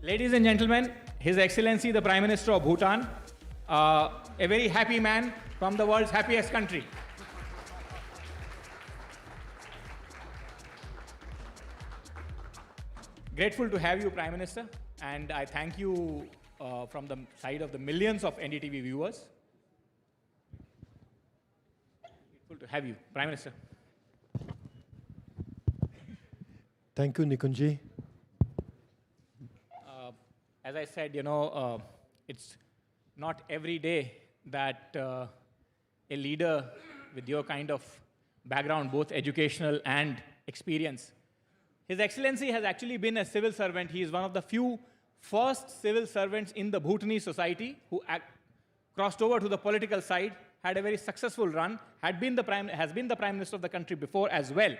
Ladies and gentlemen, His Excellency the Prime Minister of Bhutan, a very happy man from the world's happiest country. Grateful to have you, Prime Minister, and I thank you from the side of the millions of NDTV viewers. Grateful to have you, Prime Minister. Thank you, Nikunji. As I said, it's not every day that a leader with your kind of background, both educational and experience. His Excellency has actually been a civil servant. He is one of the few first civil servants in the Bhutanese society who crossed over to the political side, had a very successful run, has been the Prime Minister of the country before as well,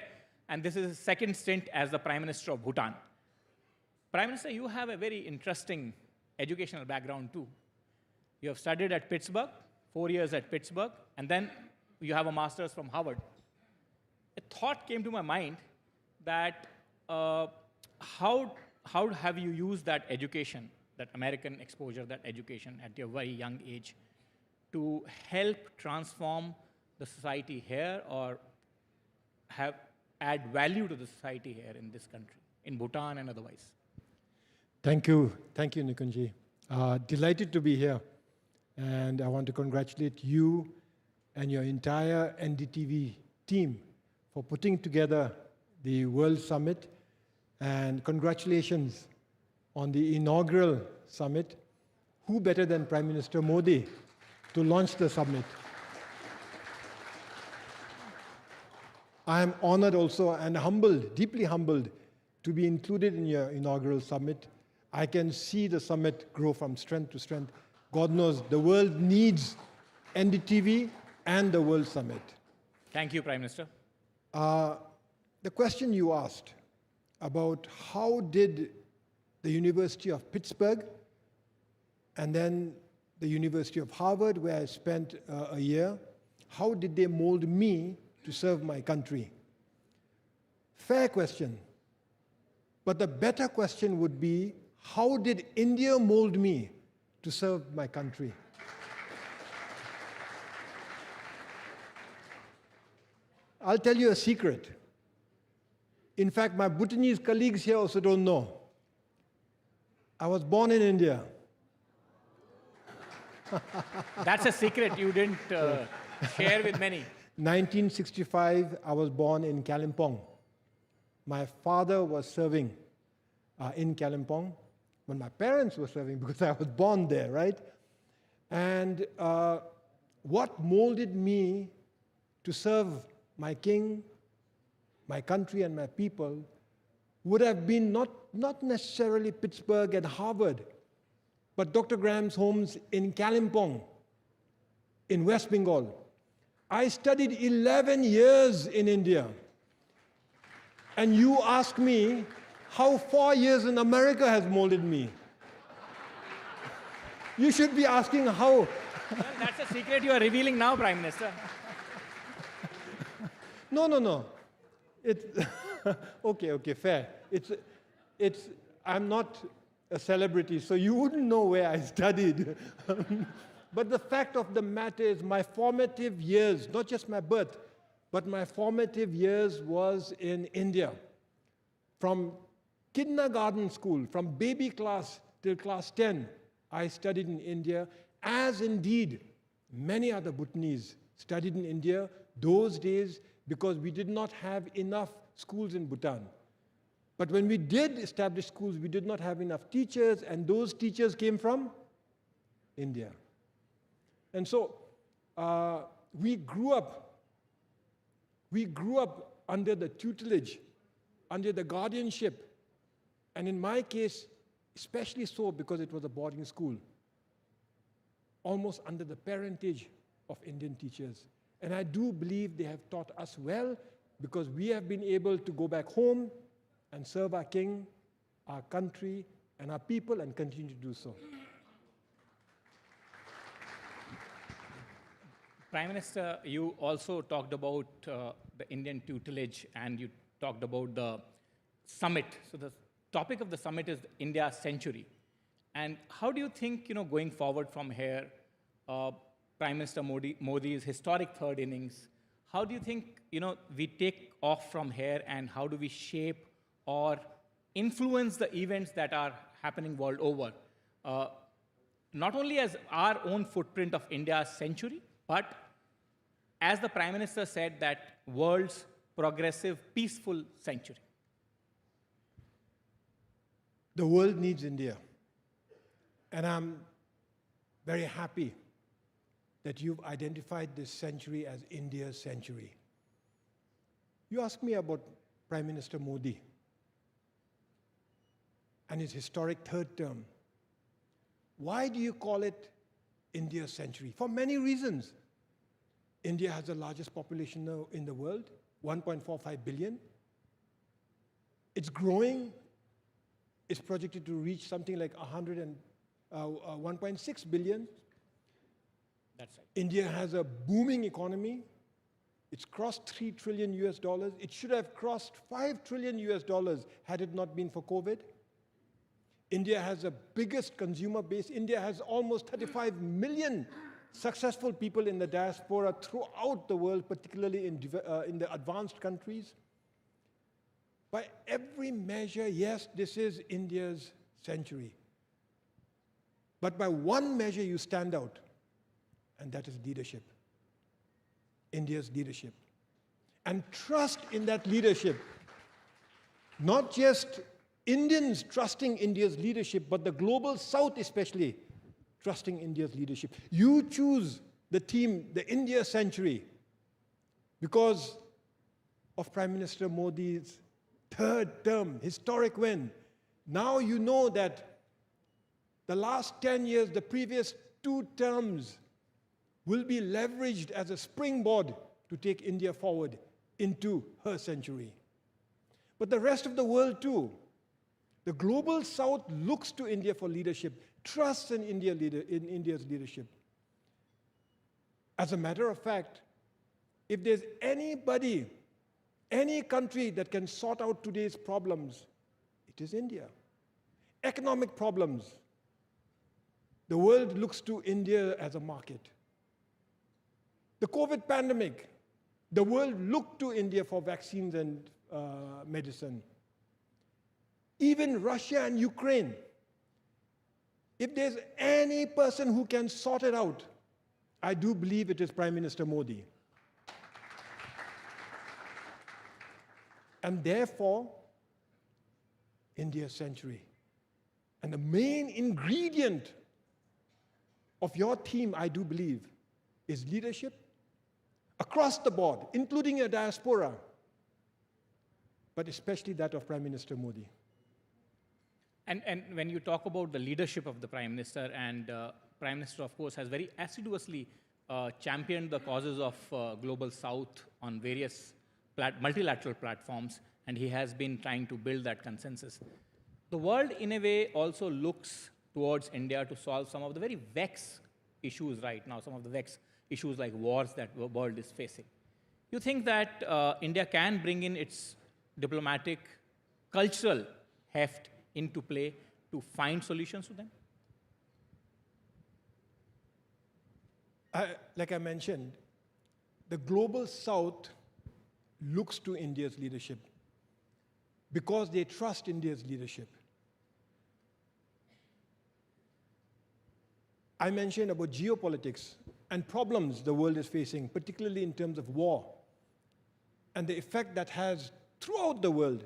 and this is his second stint as the Prime Minister of Bhutan. Prime Minister, you have a very interesting educational background too. You have studied at Pittsburgh, 4 years at Pittsburgh, and then you have a master's from Harvard. A thought came to my mind that how have you used that education, that American exposure, that education at your very young age to help transform the society here or add value to the society here in this country, in Bhutan and otherwise? Thank you, Nikunji. Delighted to be here. And I want to congratulate you and your entire NDTV team for putting together the World Summit. And congratulations on the inaugural summit. Who better than Prime Minister Modi to launch the summit? I am honored also and humbled, deeply humbled, to be included in your inaugural summit. I can see the summit grow from strength to strength. God knows the world needs NDTV and the World Summit. Thank you, Prime Minister. The question you asked about how did the University of Pittsburgh and then the University of Harvard, where I spent a year, how did they mold me to serve my country? Fair question. But the better question would be, how did India mold me to serve my country? I'll tell you a secret. In fact, my Bhutanese colleagues here also don't know. I was born in India. That's a secret you didn't share with many. 1965, I was born in Kalimpong. My father was serving in Kalimpong when my parents were serving because I was born there, right? And what molded me to serve my king, my country, and my people would have been not necessarily Pittsburgh and Harvard, but Dr. Graham's homes in Kalimpong, in West Bengal. I studied 11 years in India. And you ask me how 4 years in America has molded me. You should be asking how. Well, that's a secret you are revealing now, Prime Minister. No. Okay, fair. I'm not a celebrity, so you wouldn't know where I studied. But the fact of the matter is my formative years, not just my birth, but my formative years was in India. From kindergarten school, from baby class till class 10, I studied in India, as indeed many other Bhutanese studied in India those days because we did not have enough schools in Bhutan. But when we did establish schools, we did not have enough teachers, and those teachers came from India. And so we grew up under the tutelage, under the guardianship, and in my case, especially so because it was a boarding school, almost under the parentage of Indian teachers. And I do believe they have taught us well because we have been able to go back home and serve our king, our country, and our people, and continue to do so. Prime Minister, you also talked about the Indian tutelage and you talked about the summit. So the topic of the summit is India's century. And how do you think, going forward from here, Prime Minister Modi's historic third innings, how do you think, we take off from here, and how do we shape or influence the events that are happening world over? Not only as our own footprint of India's century, but as the Prime Minister said, that world's progressive, peaceful century. The world needs India. And I'm very happy that you've identified this century as India's century. You asked me about Prime Minister Modi and his historic third term. Why do you call it India's century? For many reasons. India has the largest population now in the world, 1.45 billion. It's growing. It's projected to reach something like 1.6 billion. That's right. India has a booming economy. It's crossed $3 trillion US. It should have crossed $5 trillion US had it not been for COVID. India has the biggest consumer base. India has almost 35 million successful people in the diaspora throughout the world, particularly in the advanced countries. By every measure, yes, this is India's century. But by one measure, you stand out, and that is leadership. India's leadership. And trust in that leadership. Not just Indians trusting India's leadership, but the global South especially trusting India's leadership. You choose the team, the India century, because of Prime Minister Modi's third term, historic win. Now you know that the last 10 years, the previous 2 terms, will be leveraged as a springboard to take India forward into her century. But the rest of the world too. The global South looks to India for leadership, trusts in India's leadership. As a matter of fact, if there's anybody, any country that can sort out today's problems, it is India. Economic problems. The world looks to India as a market. The COVID pandemic, the world looked to India for vaccines and medicine. Even Russia and Ukraine. If there's any person who can sort it out, I do believe it is Prime Minister Modi. And therefore, India's century. And the main ingredient of your team, I do believe, is leadership across the board, including your diaspora, but especially that of Prime Minister Modi. And when you talk about the leadership of the Prime Minister, and Prime Minister, of course, has very assiduously championed the causes of Global South on various multilateral platforms, and he has been trying to build that consensus. The world, in a way, also looks towards India to solve some of the very vexed issues right now, some of the vexed issues like wars that the world is facing. You think that India can bring in its diplomatic, cultural heft into play to find solutions to them? Like I mentioned, the Global South looks to India's leadership because they trust India's leadership. I mentioned about geopolitics and problems the world is facing, particularly in terms of war, and the effect that has throughout the world.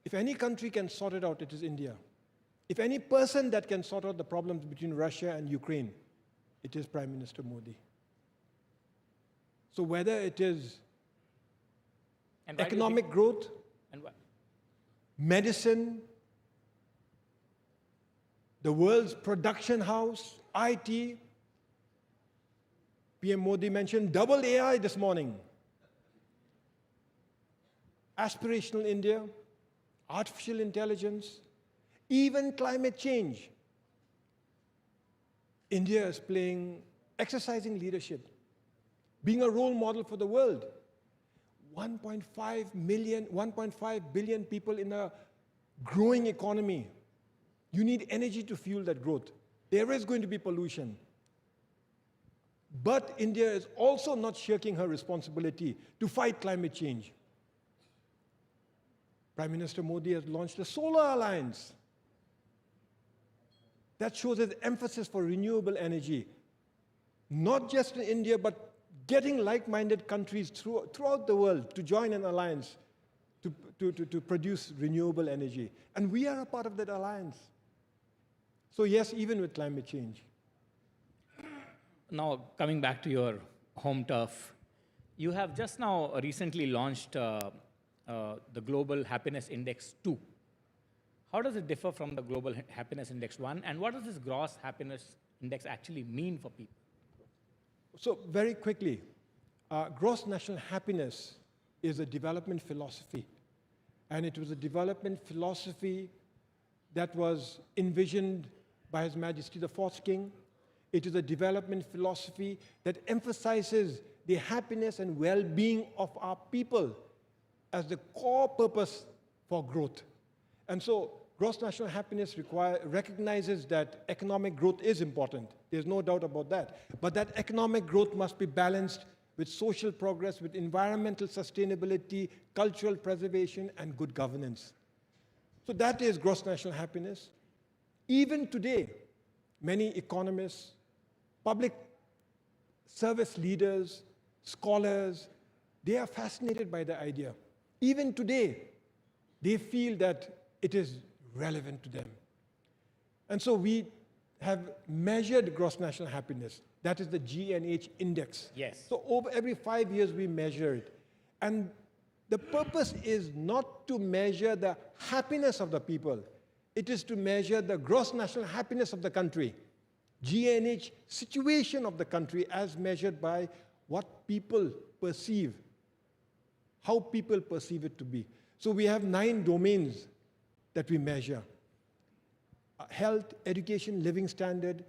If any country can sort it out, it is India. If any person that can sort out the problems between Russia and Ukraine, it is Prime Minister Modi. So whether it is economic growth, and what? medicine, the world's production house, IT, PM Modi mentioned double AI this morning. Aspirational India, artificial intelligence, even climate change. India is exercising leadership, being a role model for the world. 1.5 billion people in a growing economy. You need energy to fuel that growth. There is going to be pollution. But India is also not shirking her responsibility to fight climate change. Prime Minister Modi has launched a solar alliance. That shows his emphasis for renewable energy, not just in India, but getting like-minded countries throughout the world to join an alliance to produce renewable energy. And we are a part of that alliance. So yes, even with climate change. Now, coming back to your home turf, you have just now recently launched the Global Happiness Index 2. How does it differ from the Global Happiness Index 1? And what does this gross happiness index actually mean for people? So very quickly, gross national happiness is a development philosophy. And it was a development philosophy that was envisioned by His Majesty the Fourth King. It is a development philosophy that emphasizes the happiness and well-being of our people as the core purpose for growth. And so gross national happiness recognizes that economic growth is important. There's no doubt about that. But that economic growth must be balanced with social progress, with environmental sustainability, cultural preservation, and good governance. So that is gross national happiness. Even today, many economists, public service leaders, scholars, they are fascinated by the idea. Even today, they feel that it is relevant to them. And so we have measured gross national happiness. That is the GNH index. Yes. So over every 5 years, we measure it. And the purpose is not to measure the happiness of the people. It is to measure the gross national happiness of the country. GNH situation of the country as measured by what people perceive, how people perceive it to be. So we have 9 domains that we measure. Health, education, living standard,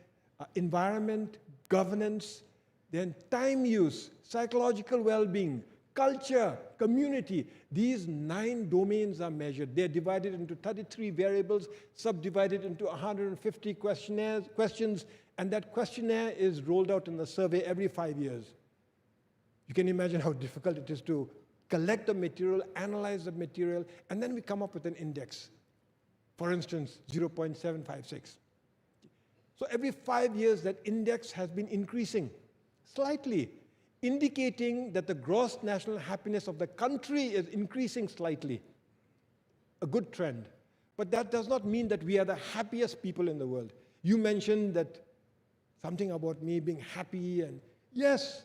environment, governance, then time use, psychological well-being, culture, community. These 9 domains are measured. They're divided into 33 variables, subdivided into 150 questions, and that questionnaire is rolled out in the survey every 5 years. You can imagine how difficult it is to collect the material, analyze the material, and then we come up with an index. For instance, 0.756. So every 5 years, that index has been increasing slightly, indicating that the gross national happiness of the country is increasing slightly. A good trend. But that does not mean that we are the happiest people in the world. You mentioned that something about me being happy, and yes,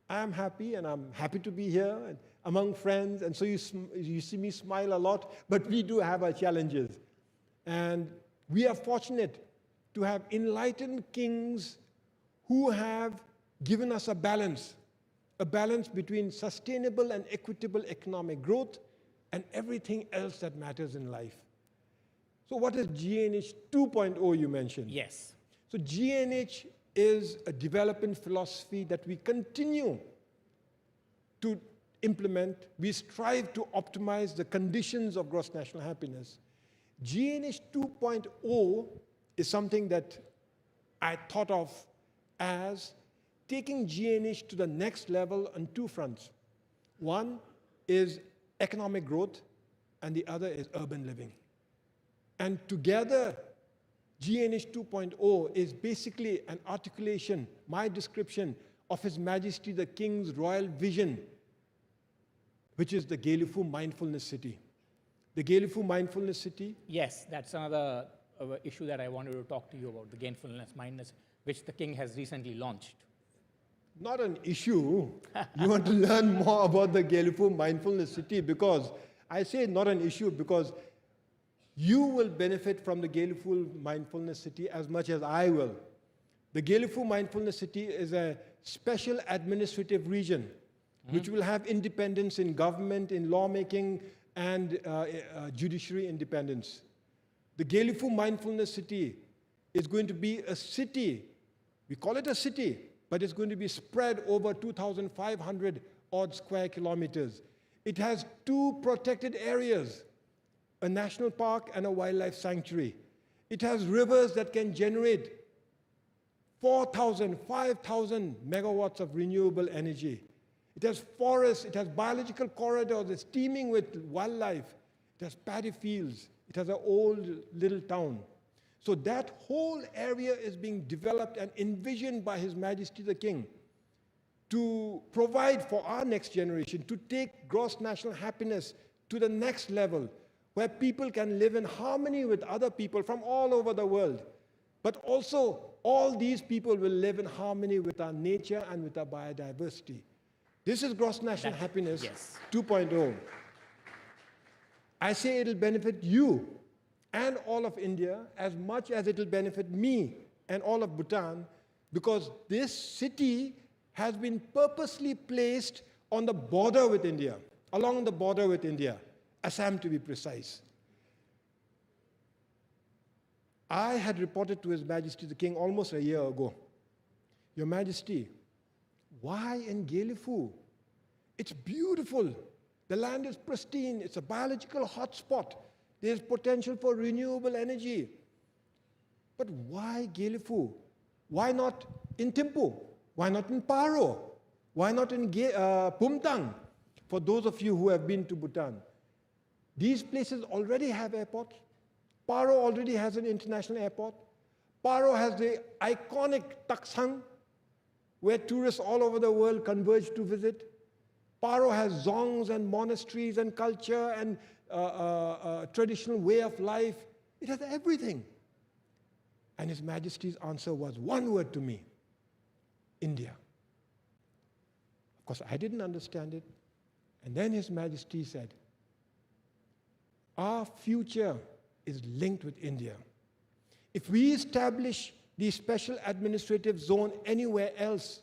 I am happy, and I'm happy to be here and among friends, and so you see me smile a lot, but we do have our challenges. And we are fortunate to have enlightened kings who have given us a balance between sustainable and equitable economic growth and everything else that matters in life. So what is GNH 2.0 you mentioned? Yes. So GNH is a development philosophy that we continue to implement. We strive to optimize the conditions of gross national happiness. GNH 2.0 is something that I thought of as taking GNH to the next level on 2 fronts. One is economic growth, and the other is urban living. And together, GNH 2.0 is basically an articulation, my description of His Majesty the King's royal vision, which is the Gelufu Mindfulness City. The Gelufu Mindfulness City. Yes, that's another issue that I wanted to talk to you about, the gainfulness, mindness, which the king has recently launched. Not an issue. You want to learn more about the Gelufu Mindfulness City, because I say not an issue because you will benefit from the Gelufu Mindfulness City as much as I will. The Gelufu Mindfulness City is a special administrative region which will have independence in government, in lawmaking, and judiciary independence. The Gelufu Mindfulness City is going to be a city. We call it a city, but it's going to be spread over 2,500 odd square kilometers. It has 2 protected areas, a national park and a wildlife sanctuary. It has rivers that can generate 4,000, 5,000 megawatts of renewable energy. It has forests, it has biological corridors, it's teeming with wildlife. It has paddy fields, it has an old little town. So that whole area is being developed and envisioned by His Majesty the King to provide for our next generation, to take gross national happiness to the next level, where people can live in harmony with other people from all over the world. But also, all these people will live in harmony with our nature and with our biodiversity. This is gross national happiness 2.0. I say it'll benefit you and all of India as much as it'll benefit me and all of Bhutan, because this city has been purposely placed on the border with India, along the border with India, Assam to be precise. I had reported to His Majesty the King almost a year ago, Your Majesty, why in Gelifu? It's beautiful. The land is pristine. It's a biological hotspot. There's potential for renewable energy. But why Gelifu? Why not in Thimphu? Why not in Paro? Why not in Pumtang? For those of you who have been to Bhutan, these places already have airports. Paro already has an international airport. Paro has the iconic Taksang, where tourists all over the world converge to visit. Paro has zongs and monasteries and culture and traditional way of life. It has everything. And His Majesty's answer was one word to me: India. Of course, I didn't understand it. And then His Majesty said, our future is linked with India. If we establish the special administrative zone anywhere else,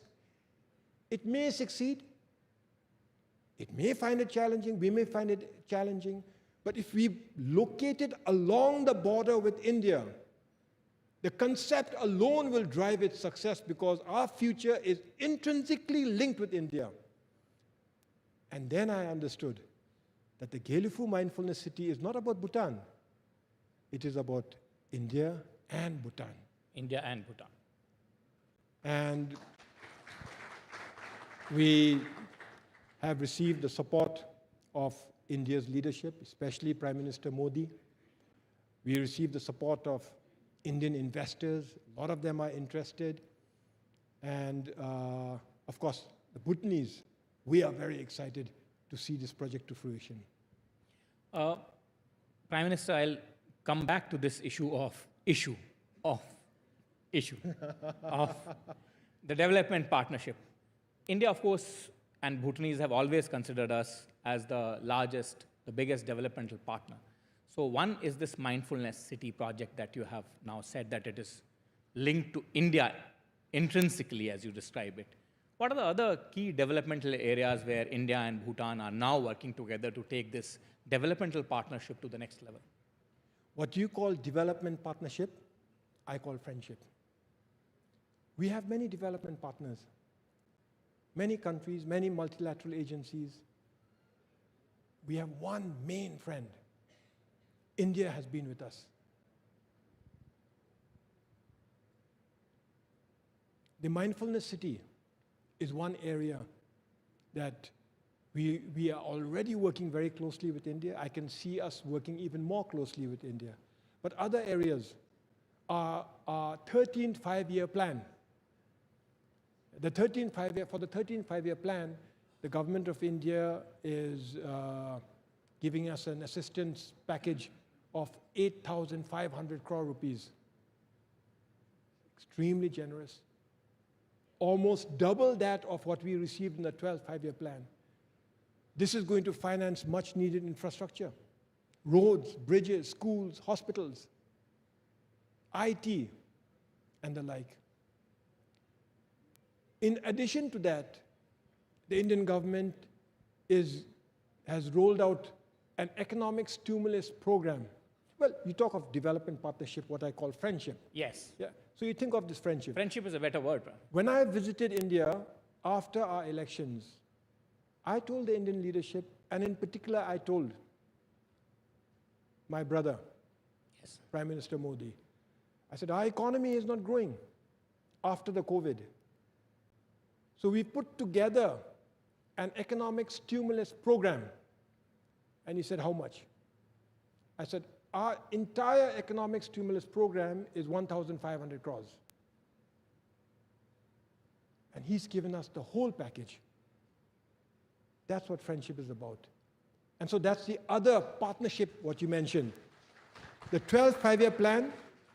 it may succeed. It may find it challenging, we may find it challenging, but if we locate it along the border with India, the concept alone will drive its success, because our future is intrinsically linked with India. And then I understood that the Gelifu Mindfulness City is not about Bhutan. It is about India and Bhutan. India and Bhutan. And we have received the support of India's leadership, especially Prime Minister Modi. We received the support of Indian investors. A lot of them are interested. And of course, the Bhutanese, we are very excited to see this project to fruition. Prime Minister, I'll come back to this issue of the development partnership. India, of course, and Bhutanese have always considered us as the largest, the biggest developmental partner. So one is this mindfulness city project that you have now said that it is linked to India intrinsically, as you describe it. What are the other key developmental areas where India and Bhutan are now working together to take this developmental partnership to the next level? What you call development partnership, I call friendship. We have many development partners, many countries, many multilateral agencies. We have one main friend. India has been with us. The mindfulness city is one area that we are already working very closely with India. I can see us working even more closely with India. But other areas are our 13th five-year plan. For the 13th five-year plan, the government of India is giving us an assistance package of 8,500 crore rupees. Extremely generous. Almost double that of what we received in the 12th five-year plan. This is going to finance much needed infrastructure. Roads, bridges, schools, hospitals, IT, and the like. In addition to that, the Indian government has rolled out an economic stimulus program. Well, you talk of development partnership, what I call friendship. Yes. Yeah. So you think of this friendship. Friendship is a better word. When I visited India after our elections, I told the Indian leadership, and in particular I told my brother, Yes. Prime Minister Modi. I said, our economy is not growing after the COVID. So we put together an economic stimulus program. And he said, how much? I said, our entire economic stimulus program is 1,500 crores. And he's given us the whole package. That's what friendship is about. And so that's the other partnership, what you mentioned. The 12th five-year plan,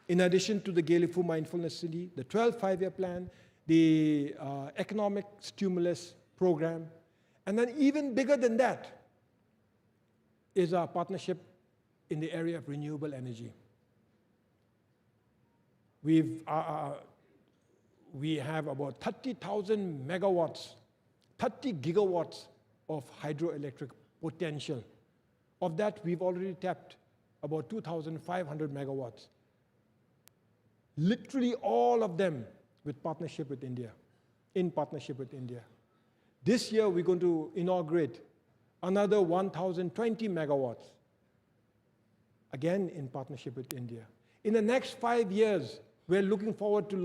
in addition to the Gelifu Mindfulness City, the 12th five-year plan, the economic stimulus program, and then even bigger than that is our partnership in the area of renewable energy. We have about 30,000 megawatts, 30 gigawatts of hydroelectric potential. Of that, we've already tapped about 2,500 megawatts. Literally all of them with partnership with India, in partnership with India. This year, we're going to inaugurate another 1,020 megawatts, again in partnership with India. In the next 5 years, we're looking forward to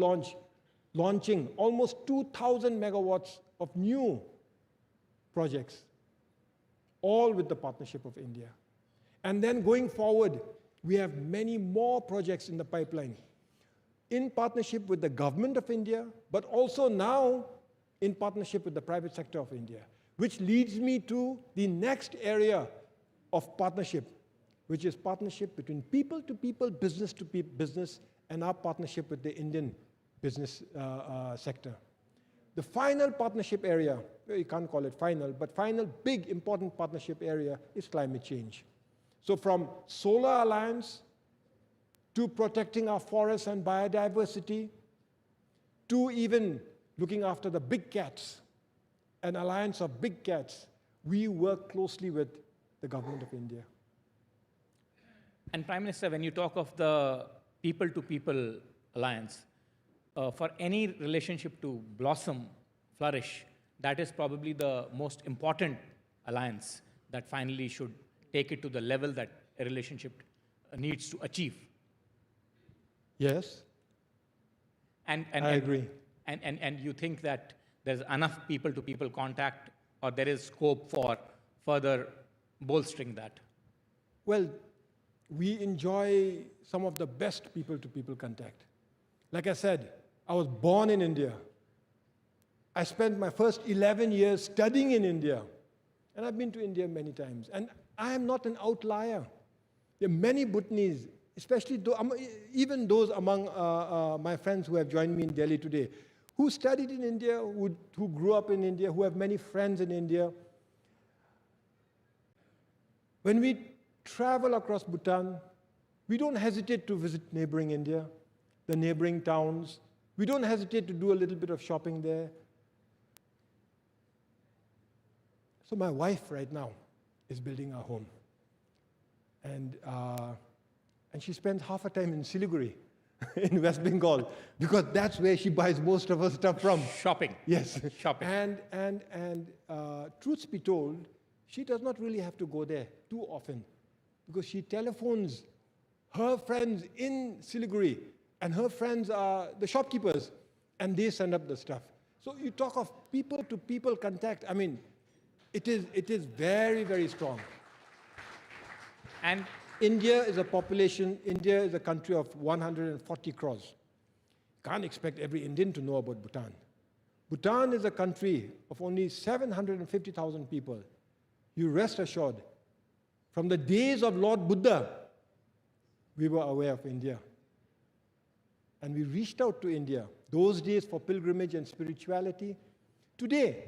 launching almost 2,000 megawatts of new projects, all with the partnership of India. And then going forward, we have many more projects in the pipeline, in partnership with the government of India, but also now in partnership with the private sector of India, which leads me to the next area of partnership, which is partnership between people to people, business to business, and our partnership with the Indian business sector. The final partnership area, you can't call it final, but final big important partnership area is climate change. So from Solar Alliance to protecting our forests and biodiversity, to even looking after the big cats, an alliance of big cats, we work closely with the government of India. And Prime Minister, when you talk of the people-to-people alliance, for any relationship to blossom, flourish, that is probably the most important alliance that finally should take it to the level that a relationship needs to achieve. Yes, I agree. And you think that there's enough people-to-people contact, or there is scope for further bolstering that? Well, we enjoy some of the best people-to-people contact. Like I said, I was born in India. I spent my first 11 years studying in India. And I've been to India many times. And I am not an outlier. There are many Bhutanese, especially even those among my friends who have joined me in Delhi today, who studied in India, who grew up in India, who have many friends in India. When we travel across Bhutan, we don't hesitate to visit neighboring India, the neighboring towns. We don't hesitate to do a little bit of shopping there. So my wife right now is building a home. And she spends half her time in Siliguri, in West Bengal, because that's where she buys most of her stuff from. Shopping. Yes. Shopping. And truth be told, she does not really have to go there too often, because she telephones her friends in Siliguri, and her friends are the shopkeepers, and they send up the stuff. So you talk of people-to-people contact. I mean, it is very, very strong. And India is a country of 140 crores. Can't expect every Indian to know about Bhutan. Bhutan is a country of only 750,000 people. You rest assured, from the days of Lord Buddha, we were aware of India. And we reached out to India, those days for pilgrimage and spirituality. Today,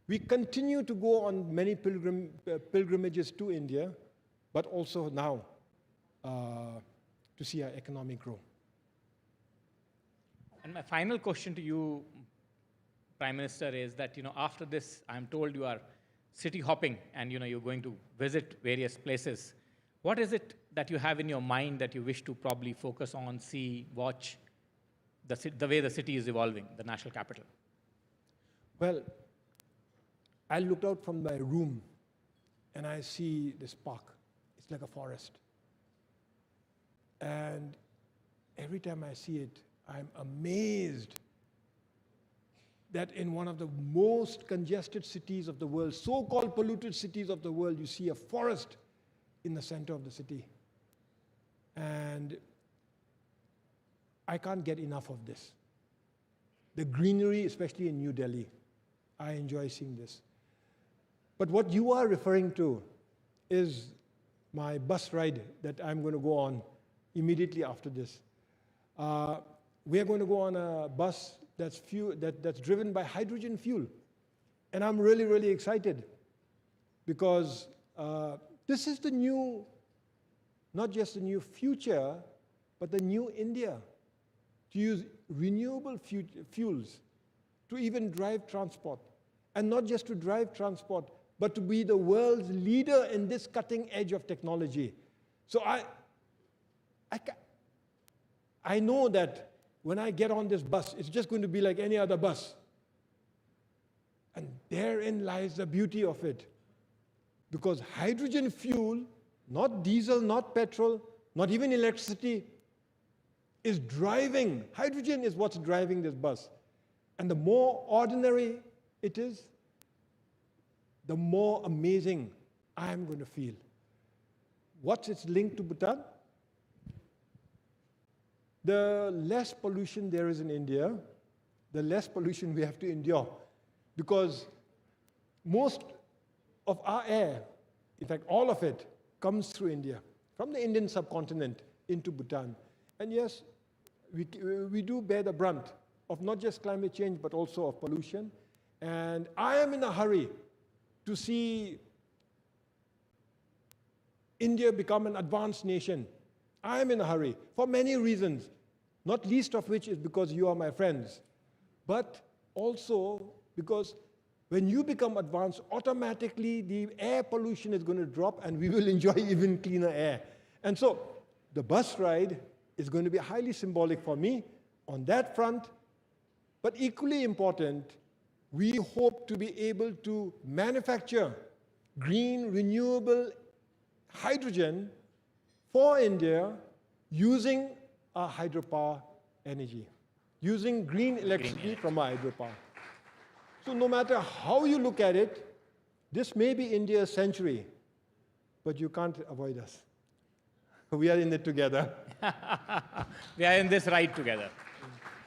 we continue to go on many pilgrimages to India, but also now to see our economy grow. And my final question to you, Prime Minister, is that after this, I'm told you are city hopping and you're going to visit various places. What is it that you have in your mind that you wish to probably focus on, see, watch, the way the city is evolving, the national capital? Well, I looked out from my room and I see this park. It's like a forest. And every time I see it, I'm amazed that in one of the most congested cities of the world, so-called polluted cities of the world, you see a forest in the center of the city. And I can't get enough of this. The greenery, especially in New Delhi, I enjoy seeing this. But what you are referring to is my bus ride that I'm going to go on immediately after this. We are going to go on a bus that's driven by hydrogen fuel. And I'm really, really excited because this is the new, not just the new future, but the new India, to use renewable fuels to even drive transport. And not just to drive transport, but to be the world's leader in this cutting edge of technology. So I know that when I get on this bus, it's just going to be like any other bus. And therein lies the beauty of it. Because hydrogen fuel, not diesel, not petrol, not even electricity, is driving. Hydrogen is what's driving this bus. And the more ordinary it is, the more amazing I'm going to feel. What's its link to Bhutan? The less pollution there is in India, the less pollution we have to endure. Because most of our air, in fact all of it, comes through India, from the Indian subcontinent into Bhutan. And yes, we do bear the brunt of not just climate change, but also of pollution. And I am in a hurry to see India become an advanced nation. I am in a hurry for many reasons, not least of which is because you are my friends, but also because when you become advanced, automatically the air pollution is going to drop and we will enjoy even cleaner air. And so the bus ride is going to be highly symbolic for me on that front, but equally important, we hope to be able to manufacture green, renewable hydrogen for India using our hydropower energy, using green electricity from our hydropower. So no matter how you look at it, this may be India's century, but you can't avoid us. We are in it together. We are in this ride together.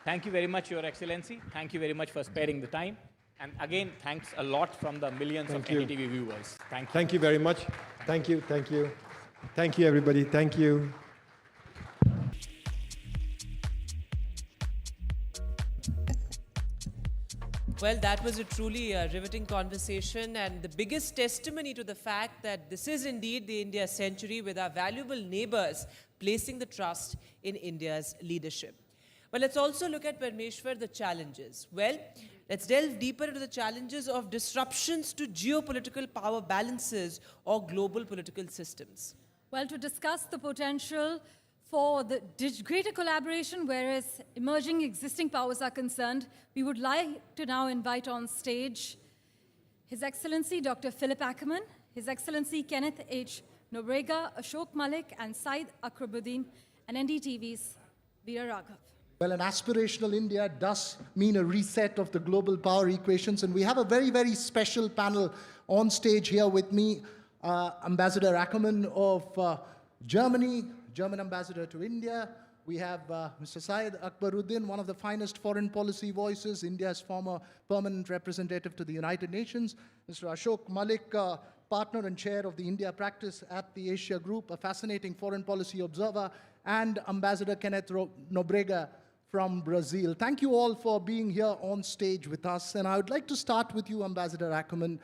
Thank you very much, Your Excellency. Thank you very much for sparing the time. And again, thanks a lot from the millions of NDTV viewers. Thank you. Thank you very much. Thank you, thank you. Thank you, everybody. Thank you. Well, that was a truly riveting conversation and the biggest testimony to the fact that this is indeed the India century with our valuable neighbors placing the trust in India's leadership. But let's also look at, Parmeshwar, the challenges. Well, let's delve deeper into the challenges of disruptions to geopolitical power balances or global political systems. Well, to discuss the potential for the greater collaboration, whereas emerging existing powers are concerned, we would like to now invite on stage His Excellency Dr. Philip Ackerman, His Excellency Kenneth H. Nobrega, Ashok Malik, and Said Akrubuddin, and NDTV's Veera Raghav. Well, an aspirational India does mean a reset of the global power equations, and we have a very, very special panel on stage here with me, Ambassador Ackerman of Germany, German ambassador to India. We have Mr. Syed Akbaruddin, one of the finest foreign policy voices, India's former permanent representative to the United Nations. Mr. Ashok Malik, partner and chair of the India practice at the Asia Group, a fascinating foreign policy observer, and Ambassador Kenneth Nobrega from Brazil. Thank you all for being here on stage with us. And I would like to start with you, Ambassador Ackerman.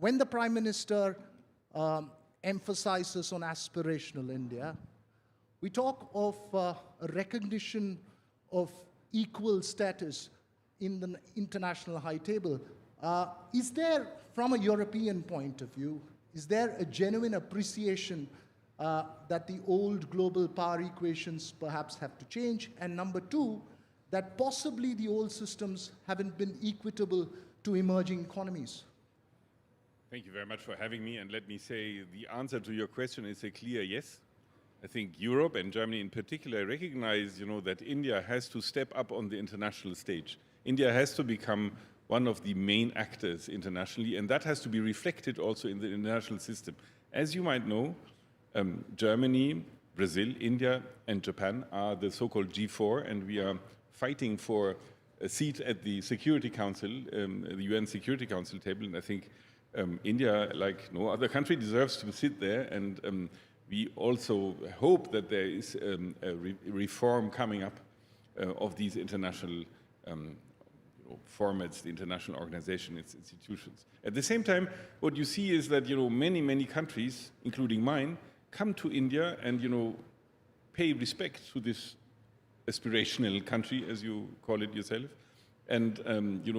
When the Prime Minister emphasizes on aspirational India, we talk of a recognition of equal status in the international high table. Is there, from a European point of view, is there a genuine appreciation that the old global power equations perhaps have to change? And number two, that possibly the old systems haven't been equitable to emerging economies? Thank you very much for having me. And let me say the answer to your question is a clear yes. I think Europe and Germany in particular recognize, that India has to step up on the international stage. India has to become one of the main actors internationally, and that has to be reflected also in the international system. As you might know, Germany, Brazil, India, and Japan are the so-called G4, and we are fighting for a seat at the Security Council, the UN Security Council table, and I think India, like no other country, deserves to sit there, and we also hope that there is a reform coming up of these international formats, the international organization, its institutions. At the same time, what you see is that many countries, including mine, come to India and pay respect to this aspirational country, as you call it yourself, and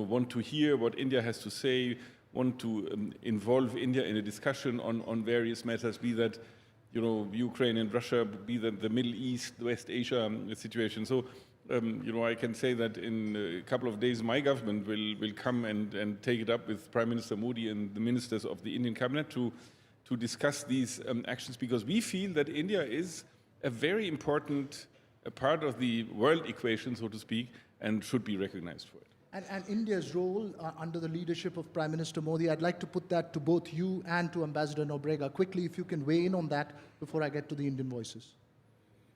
want to hear what India has to say, want to involve India in a discussion on various matters, be that Ukraine and Russia, be that the Middle East, West Asia situation. So I can say that in a couple of days my government will come and take it up with Prime Minister Modi and the ministers of the Indian cabinet to discuss these actions, because we feel that India is a very important part of the world equation, so to speak, and should be recognized for it. And India's role under the leadership of Prime Minister Modi, I'd like to put that to both you and to Ambassador Nobrega. Quickly, if you can weigh in on that before I get to the Indian voices.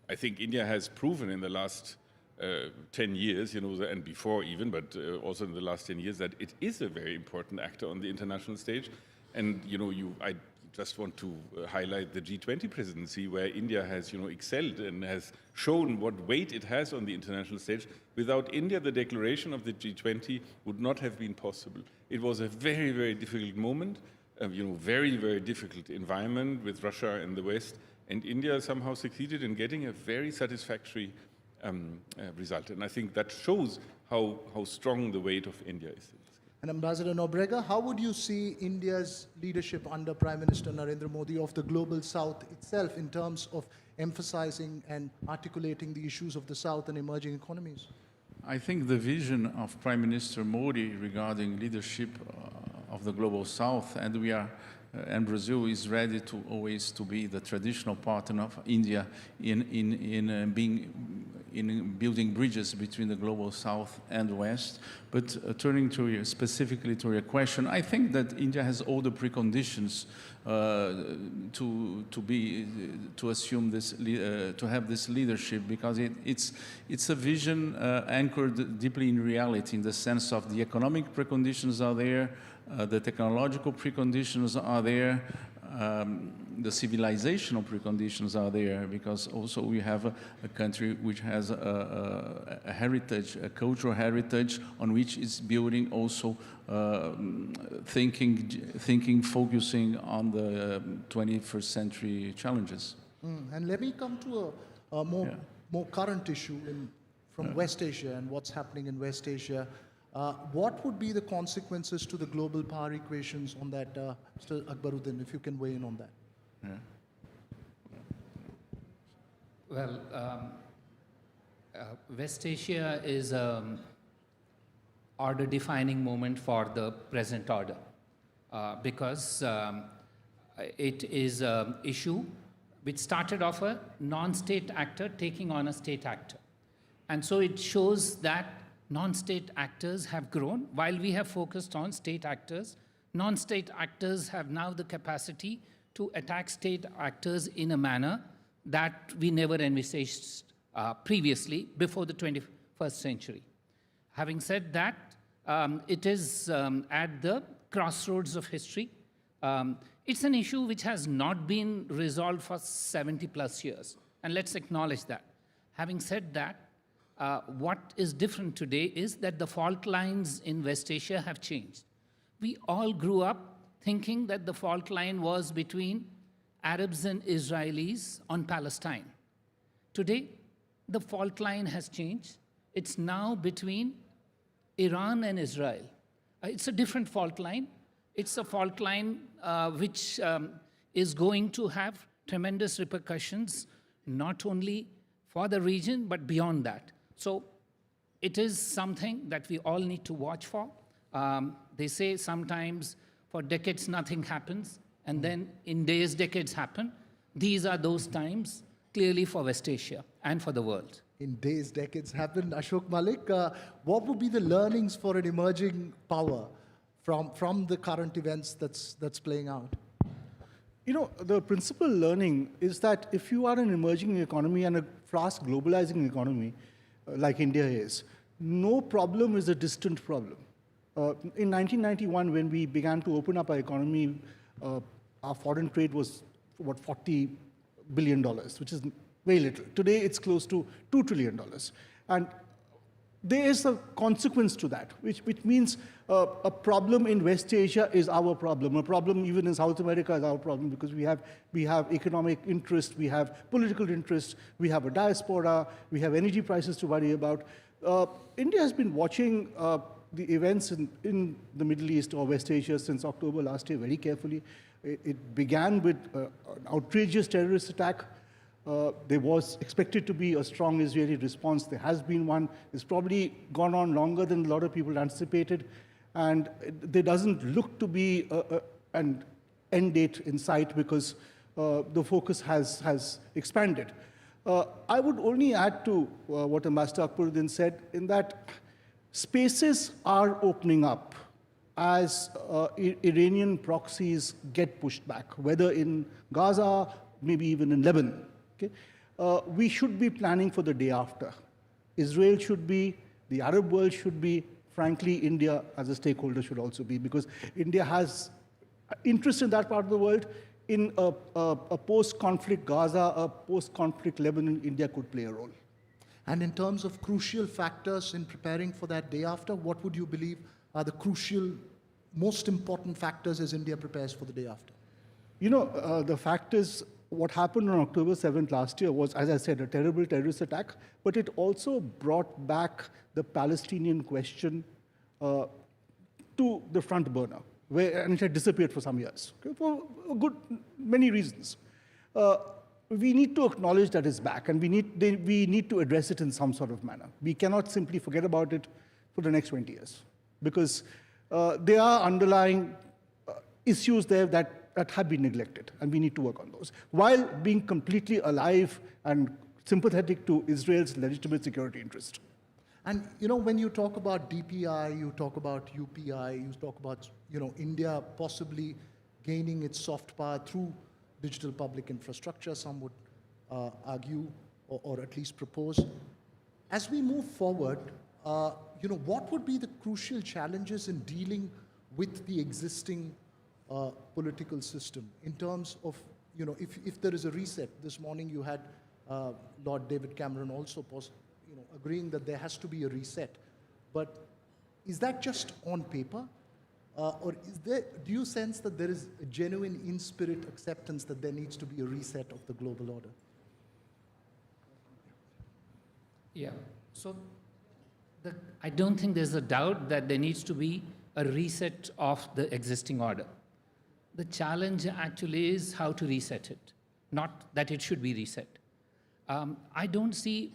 I think India has proven in the last 10 years, and before even, but also in the last 10 years, that it is a very important actor on the international stage. And, I just want to highlight the G20 presidency, where India has, excelled and has shown what weight it has on the international stage. Without India, the declaration of the G20 would not have been possible. It was a very, very difficult moment, very, very difficult environment with Russia and the West, and India somehow succeeded in getting a very satisfactory result. And I think that shows how strong the weight of India is. And Ambassador Nobrega, how would you see India's leadership under Prime Minister Narendra Modi of the Global South itself in terms of emphasizing and articulating the issues of the South and emerging economies? I think the vision of Prime Minister Modi regarding leadership of the Global South, and Brazil is ready to always to be the traditional partner of India in building bridges between the Global South and West. But turning specifically to your question, I think that India has all the preconditions to assume this, to have this leadership, because it's a vision anchored deeply in reality, in the sense of the economic preconditions are there, the technological preconditions are there, the civilizational preconditions are there, because also we have a country which has a heritage, a cultural heritage on which it's building also thinking, focusing on the 21st century challenges. And let me come to a more current issue from West Asia and what's happening in West Asia. What would be the consequences to the global power equations on that, Mr. Akbaruddin, if you can weigh in on that? Yeah. Well, West Asia is an order-defining moment for the present order because it is an issue which started off a non-state actor taking on a state actor. And so it shows that non-state actors have grown. While we have focused on state actors, non-state actors have now the capacity to attack state actors in a manner that we never envisaged previously, before the 21st century. Having said that, it is at the crossroads of history. It's an issue which has not been resolved for 70 plus years, and let's acknowledge that. Having said that, what is different today is that the fault lines in West Asia have changed. We all grew up thinking that the fault line was between Arabs and Israelis on Palestine. Today, the fault line has changed. It's now between Iran and Israel. It's a different fault line. It's a fault line which is going to have tremendous repercussions, not only for the region, but beyond that. So it is something that we all need to watch for. They say sometimes for decades nothing happens, and then in days decades happen. These are those times. clearly for West Asia and for the world. In days, decades happened. Ashok Malik, what would be the learnings for an emerging power from the current events that's playing out? You know, the principal learning is that if you are an emerging economy and a fast globalizing economy, like India is, no problem is a distant problem. In 1991, when we began to open up our economy, our foreign trade was, what, $40 billion, which is very little. Today, it's close to $2 trillion. And there is a consequence to that, which means a problem in West Asia is our problem. A problem even in South America is our problem, because we have economic interest, we have political interest, we have a diaspora, we have energy prices to worry about. India has been watching the events in the Middle East or West Asia since October last year very carefully. It began with an outrageous terrorist attack. There was expected to be a strong Israeli response. There has been one. It's probably gone on longer than a lot of people anticipated. And there doesn't look to be an end date in sight, because the focus has expanded. I would only add to what Ambassador Akbaruddin said, in that spaces are opening up as Iranian proxies get pushed back, whether in Gaza, maybe even in Lebanon. Okay? We should be planning for the day after. Israel should be, the Arab world should be, frankly, India as a stakeholder should also be, because India has interest in that part of the world. In a post-conflict Gaza, a post-conflict Lebanon, India could play a role. And in terms of crucial factors in preparing for that day after, what would you believe are the crucial, most important factors as India prepares for the day after? You know, the fact is, what happened on October 7th last year was, as I said, a terrible terrorist attack, but it also brought back the Palestinian question to the front burner, and it had disappeared for some years, okay, for many reasons. We need to acknowledge that it's back, and we need to address it in some sort of manner. We cannot simply forget about it for the next 20 years, because there are underlying issues there that have been neglected, and we need to work on those, while being completely alive and sympathetic to Israel's legitimate security interest. And you know, when you talk about DPI, you talk about UPI, you talk about India possibly gaining its soft power through digital public infrastructure, some would argue, or at least propose. As we move forward, what would be the crucial challenges in dealing with the existing political system in terms of, if there is a reset? This morning you had Lord David Cameron also agreeing that there has to be a reset. But is that just on paper? Or do you sense that there is a genuine in-spirit acceptance that there needs to be a reset of the global order? Yeah, so I don't think there's a doubt that there needs to be a reset of the existing order. The challenge actually is how to reset it, not that it should be reset. I don't see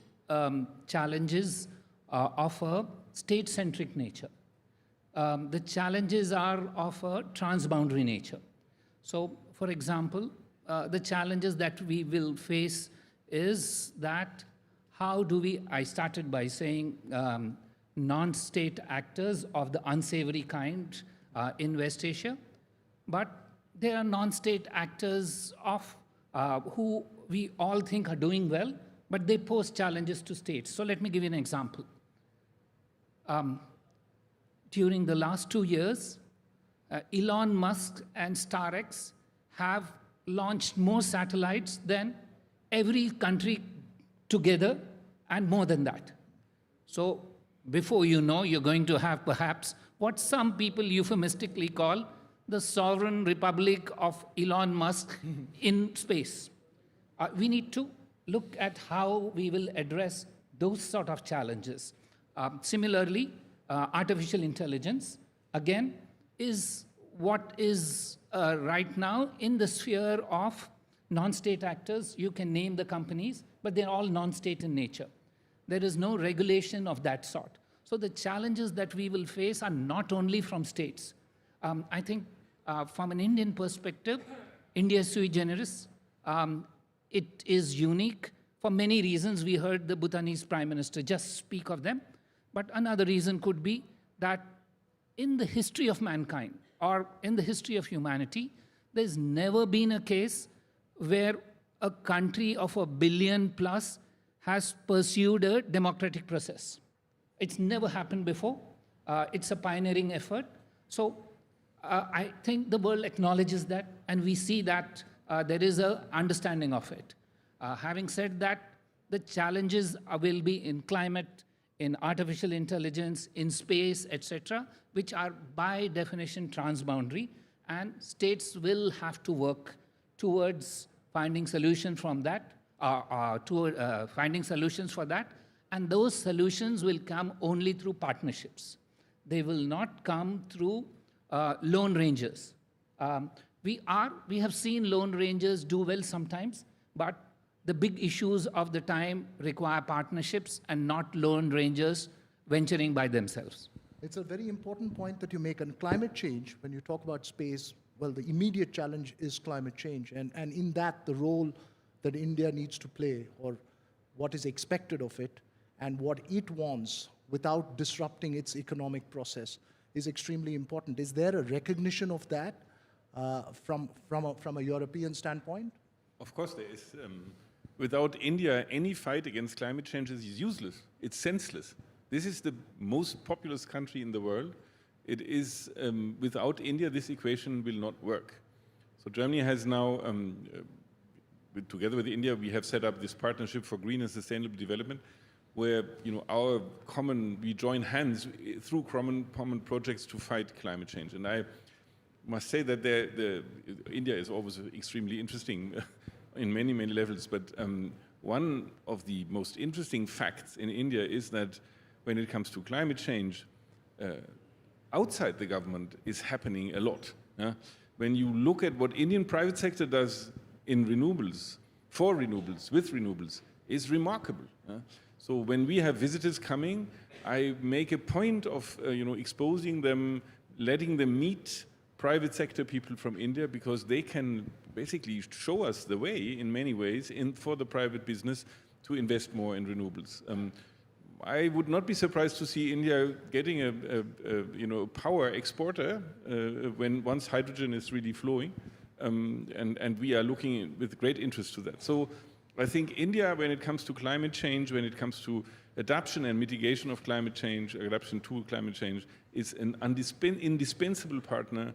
challenges of a state-centric nature. The challenges are of a transboundary nature. So, for example, the challenges that we will face is that how do we, I started by saying non-state actors of the unsavory kind in West Asia, but there are non-state actors of who we all think are doing well, but they pose challenges to states. So let me give you an example. During the last 2 years, Elon Musk and StarX have launched more satellites than every country together, and more than that. So before you know, you're going to have perhaps what some people euphemistically call the sovereign republic of Elon Musk in space. We need to look at how we will address those sort of challenges. Similarly, artificial intelligence, again, is what is right now in the sphere of non-state actors. You can name the companies, but they're all non-state in nature. There is no regulation of that sort. So the challenges that we will face are not only from states. I think from an Indian perspective, India is sui generis. it is unique for many reasons. We heard the Bhutanese Prime Minister just speak of them. But another reason could be that in the history of mankind, or in the history of humanity, there's never been a case where a country of 1 billion plus has pursued a democratic process. It's never happened before. It's a pioneering effort. So I think the world acknowledges that, and we see that there is an understanding of it. Having said that, the challenges will be in climate, in artificial intelligence, in space, etc., which are by definition transboundary, and states will have to work towards finding solutions from that, finding solutions for that, and those solutions will come only through partnerships. They will not come through lone rangers. We have seen lone rangers do well sometimes, but the big issues of the time require partnerships and not lone rangers venturing by themselves. It's a very important point that you make. On climate change, when you talk about space, well, the immediate challenge is climate change. And in that, the role that India needs to play, or what is expected of it, and what it wants without disrupting its economic process is extremely important. Is there a recognition of that from a European standpoint? Of course there is. Without India, any fight against climate change is useless. It's senseless. This is the most populous country in the world. It is, without India, this equation will not work. So Germany has now, together with India, we have set up this partnership for green and sustainable development, where we join hands through common projects to fight climate change. And I must say that India is always extremely interesting in many, many levels. But one of the most interesting facts in India is that when it comes to climate change, outside the government is happening a lot. When you look at what Indian private sector does in renewables, for renewables, with renewables, is remarkable. So when we have visitors coming, I make a point of exposing them, letting them meet private sector people from India, because they can basically show us the way in many ways for the private business to invest more in renewables. I would not be surprised to see India getting a power exporter once hydrogen is really flowing, and we are looking with great interest to that. So I think India, when it comes to climate change, when it comes to adaptation and mitigation of climate change, adaptation to climate change, is an indispensable partner.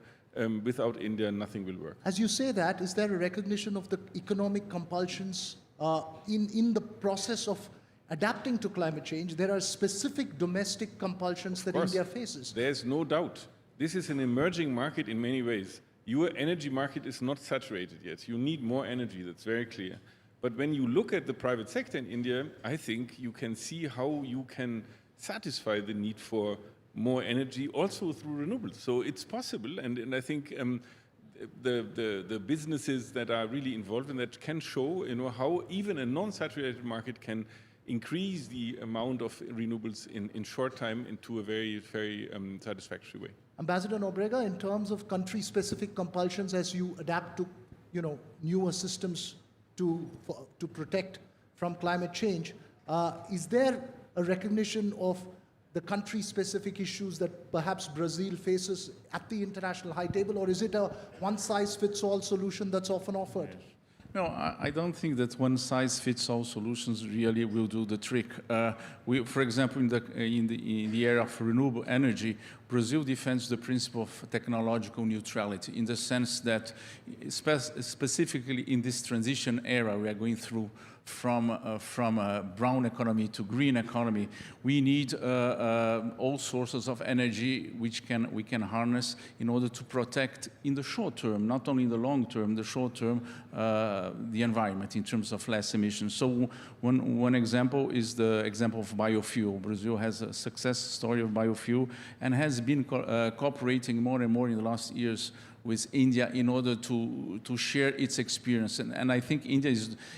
Without India, nothing will work. As you say that, is there a recognition of the economic compulsions in the process of adapting to climate change? There are specific domestic compulsions that India faces. There's no doubt. This is an emerging market in many ways. Your energy market is not saturated yet. You need more energy, that's very clear. But when you look at the private sector in India, I think you can see how you can satisfy the need for more energy also through renewables. So it's possible, and I think the businesses that are really involved in that can show how even a non-saturated market can increase the amount of renewables in short time into a very, very satisfactory way. Ambassador Nobrega, in terms of country-specific compulsions as you adapt to newer systems to protect from climate change, is there a recognition of the country-specific issues that perhaps Brazil faces at the international high table, or is it a one-size-fits-all solution that's often offered? No, I don't think that one-size-fits-all solutions really will do the trick. For example, in the area of renewable energy, Brazil defends the principle of technological neutrality in the sense that, specifically in this transition era we are going through from a brown economy to green economy, we need all sources of energy which we can harness in order to protect in the short term, not only in the long term, the short term, the environment in terms of less emissions. So one example is the example of biofuel. Brazil has a success story of biofuel and has been cooperating more and more in the last years with India in order to share its experience. And I think India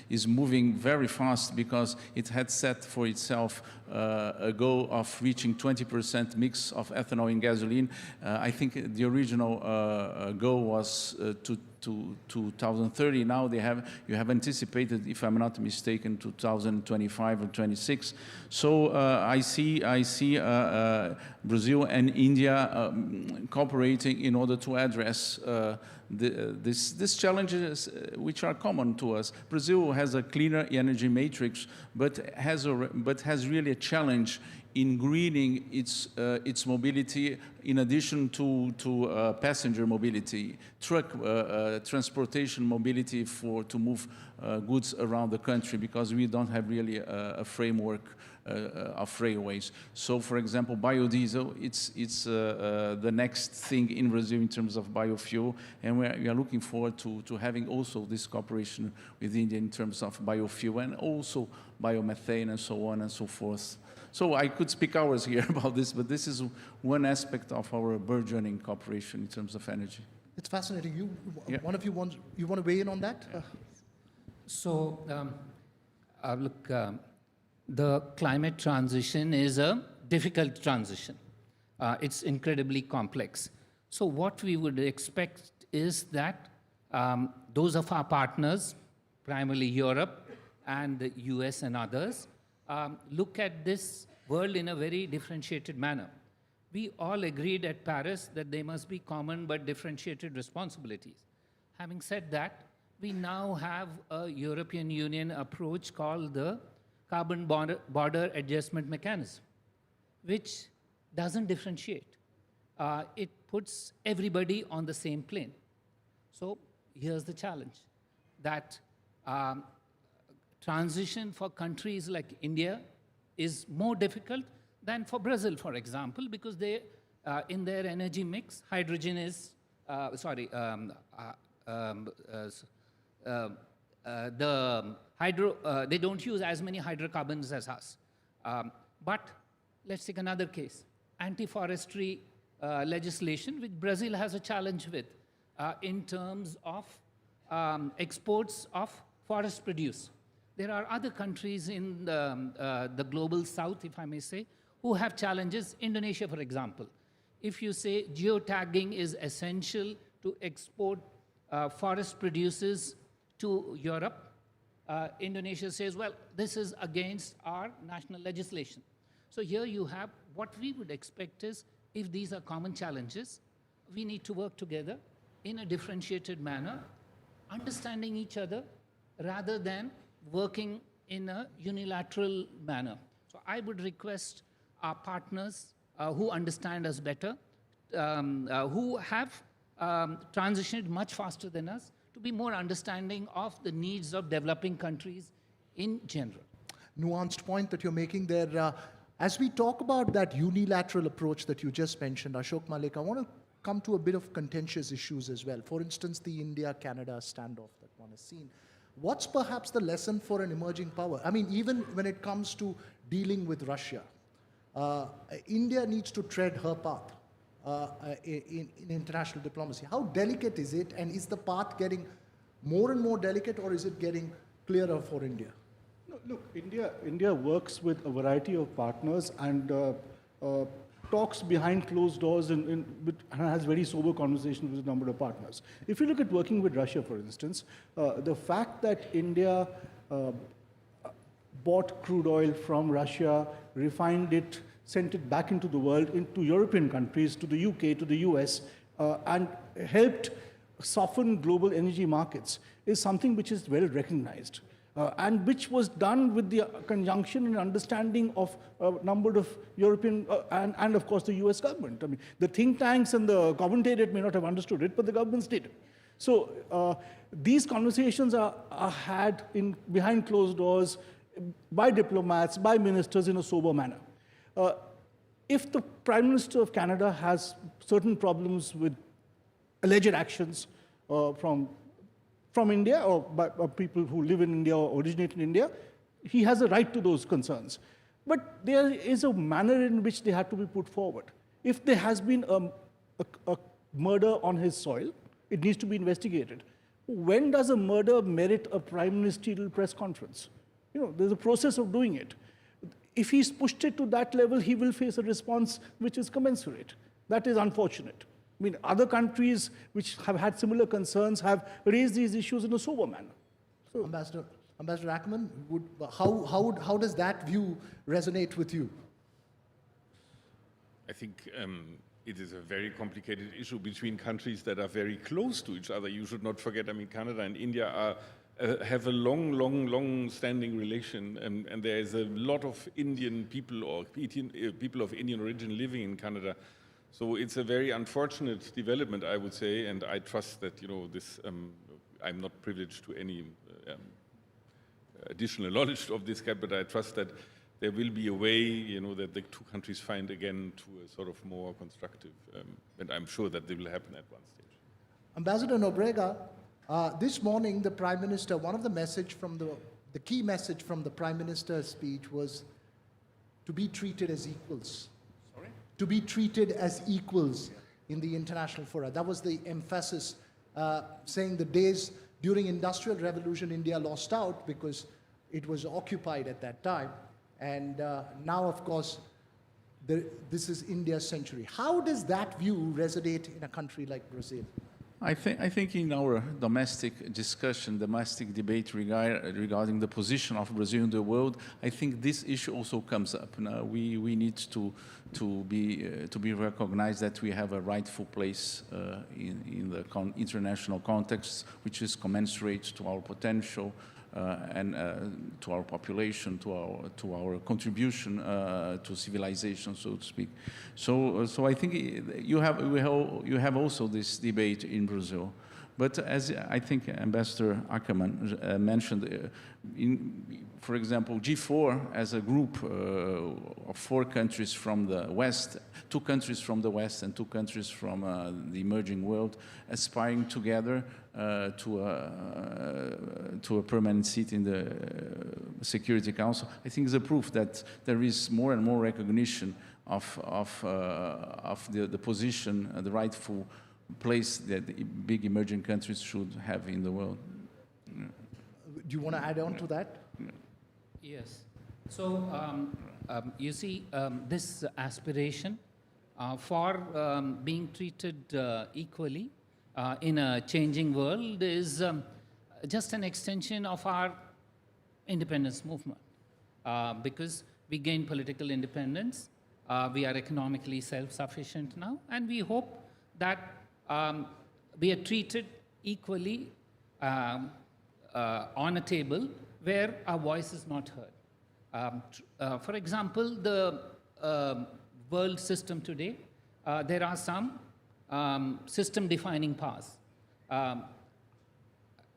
is moving very fast because it had set for itself a goal of reaching 20% mix of ethanol in gasoline. I think the original goal was to 2030. Now you have anticipated, if I'm not mistaken, 2025 or 26. So I see Brazil and India cooperating in order to address these challenges which are common to us. Brazil has a cleaner energy matrix, but has really a challenge in greening its mobility, in addition to passenger mobility, truck transportation mobility to move goods around the country, because we don't have really a framework of railways. So, for example, biodiesel, it's the next thing in Brazil in terms of biofuel, and we are looking forward to having also this cooperation with India in terms of biofuel and also biomethane and so on and so forth. So I could speak hours here about this, but this is one aspect of our burgeoning cooperation in terms of energy. It's fascinating. One of you want to weigh in on that? So, look, the climate transition is a difficult transition. It's incredibly complex. So what we would expect is that those of our partners, primarily Europe and the US and others, look at this world in a very differentiated manner. We all agreed at Paris that there must be common but differentiated responsibilities. Having said that, we now have a European Union approach called the Carbon Border Adjustment Mechanism, which doesn't differentiate. It puts everybody on the same plane. So here's the challenge, that transition for countries like India is more difficult than for Brazil, for example, because they, in their energy mix, hydrogen is, they don't use as many hydrocarbons as us. But let's take another case, anti-forestry legislation, which Brazil has a challenge with in terms of exports of forest produce. There are other countries in the global south, if I may say, who have challenges. Indonesia, for example. If you say geotagging is essential to export forest produces to Europe, Indonesia says, well, this is against our national legislation. So here you have what we would expect is, if these are common challenges, we need to work together in a differentiated manner, understanding each other rather than working in a unilateral manner. So I would request our partners who understand us better, who have transitioned much faster than us, to be more understanding of the needs of developing countries in general. Nuanced point that you're making there. As we talk about that unilateral approach that you just mentioned, Ashok Malik, I want to come to a bit of contentious issues as well. For instance, the India-Canada standoff that one has seen. What's perhaps the lesson for an emerging power? I mean, even when it comes to dealing with Russia, India needs to tread her path in international diplomacy. How delicate is it, and is the path getting more and more delicate, or is it getting clearer for India? No, look, India works with a variety of partners and talks behind closed doors and has very sober conversations with a number of partners. If you look at working with Russia, for instance, the fact that India bought crude oil from Russia, refined it, sent it back into the world, into European countries, to the UK, to the US, and helped soften global energy markets is something which is well recognized. And which was done with the conjunction and understanding of a number of European and of course the US government. I mean, the think tanks and the commentators may not have understood it, but the governments did. So these conversations are had behind closed doors by diplomats, by ministers in a sober manner. If the Prime Minister of Canada has certain problems with alleged actions from India or by people who live in India or originate in India, he has a right to those concerns. But there is a manner in which they have to be put forward. If there has been a murder on his soil, It needs to be investigated. When does a murder merit a prime ministerial press conference? There's a process of doing it. If he's pushed it to that level, he will face a response which is commensurate. That is unfortunate. I mean, other countries which have had similar concerns have raised these issues in a sober manner. So, Ambassador Ackerman, how does that view resonate with you? I think it is a very complicated issue between countries that are very close to each other. You should not forget, I mean, Canada and India have a long standing relation, and there is a lot of Indian people or people of Indian origin living in Canada. So it's a very unfortunate development, I would say, and I trust that, this, I'm not privileged to any additional knowledge of this, but I trust that there will be a way, that the two countries find again to a sort of more constructive, and I'm sure that they will happen at one stage. Ambassador Nobrega, this morning the Prime Minister, one of the message from the key message from the Prime Minister's speech was to be treated as equals. Sorry? To be treated as equals in the international fora. That was the emphasis, saying the days during Industrial Revolution, India lost out because it was occupied at that time. And now, of course, this is India's century. How does that view resonate in a country like Brazil? I think in our domestic discussion, domestic debate regarding the position of Brazil in the world, I think this issue also comes up. Now, we need to be recognized that we have a rightful place in the international context, which is commensurate to our potential and to our population, to our contribution to civilization, so to speak. So I think you have also this debate in Brazil. But as I think Ambassador Ackerman mentioned, for example, G4 as a group of 4 countries from the West, 2 countries from the West and 2 countries from the emerging world, aspiring together to a permanent seat in the Security Council, I think is a proof that there is more and more recognition of the position, the rightful place that the big emerging countries should have in the world. Do you want to add on to that? Yes. So, you see, this aspiration for being treated equally in a changing world is just an extension of our independence movement. Because we gained political independence, we are economically self-sufficient now, and we hope that we are treated equally on a table where our voice is not heard. For example, the world system today, there are some system-defining powers.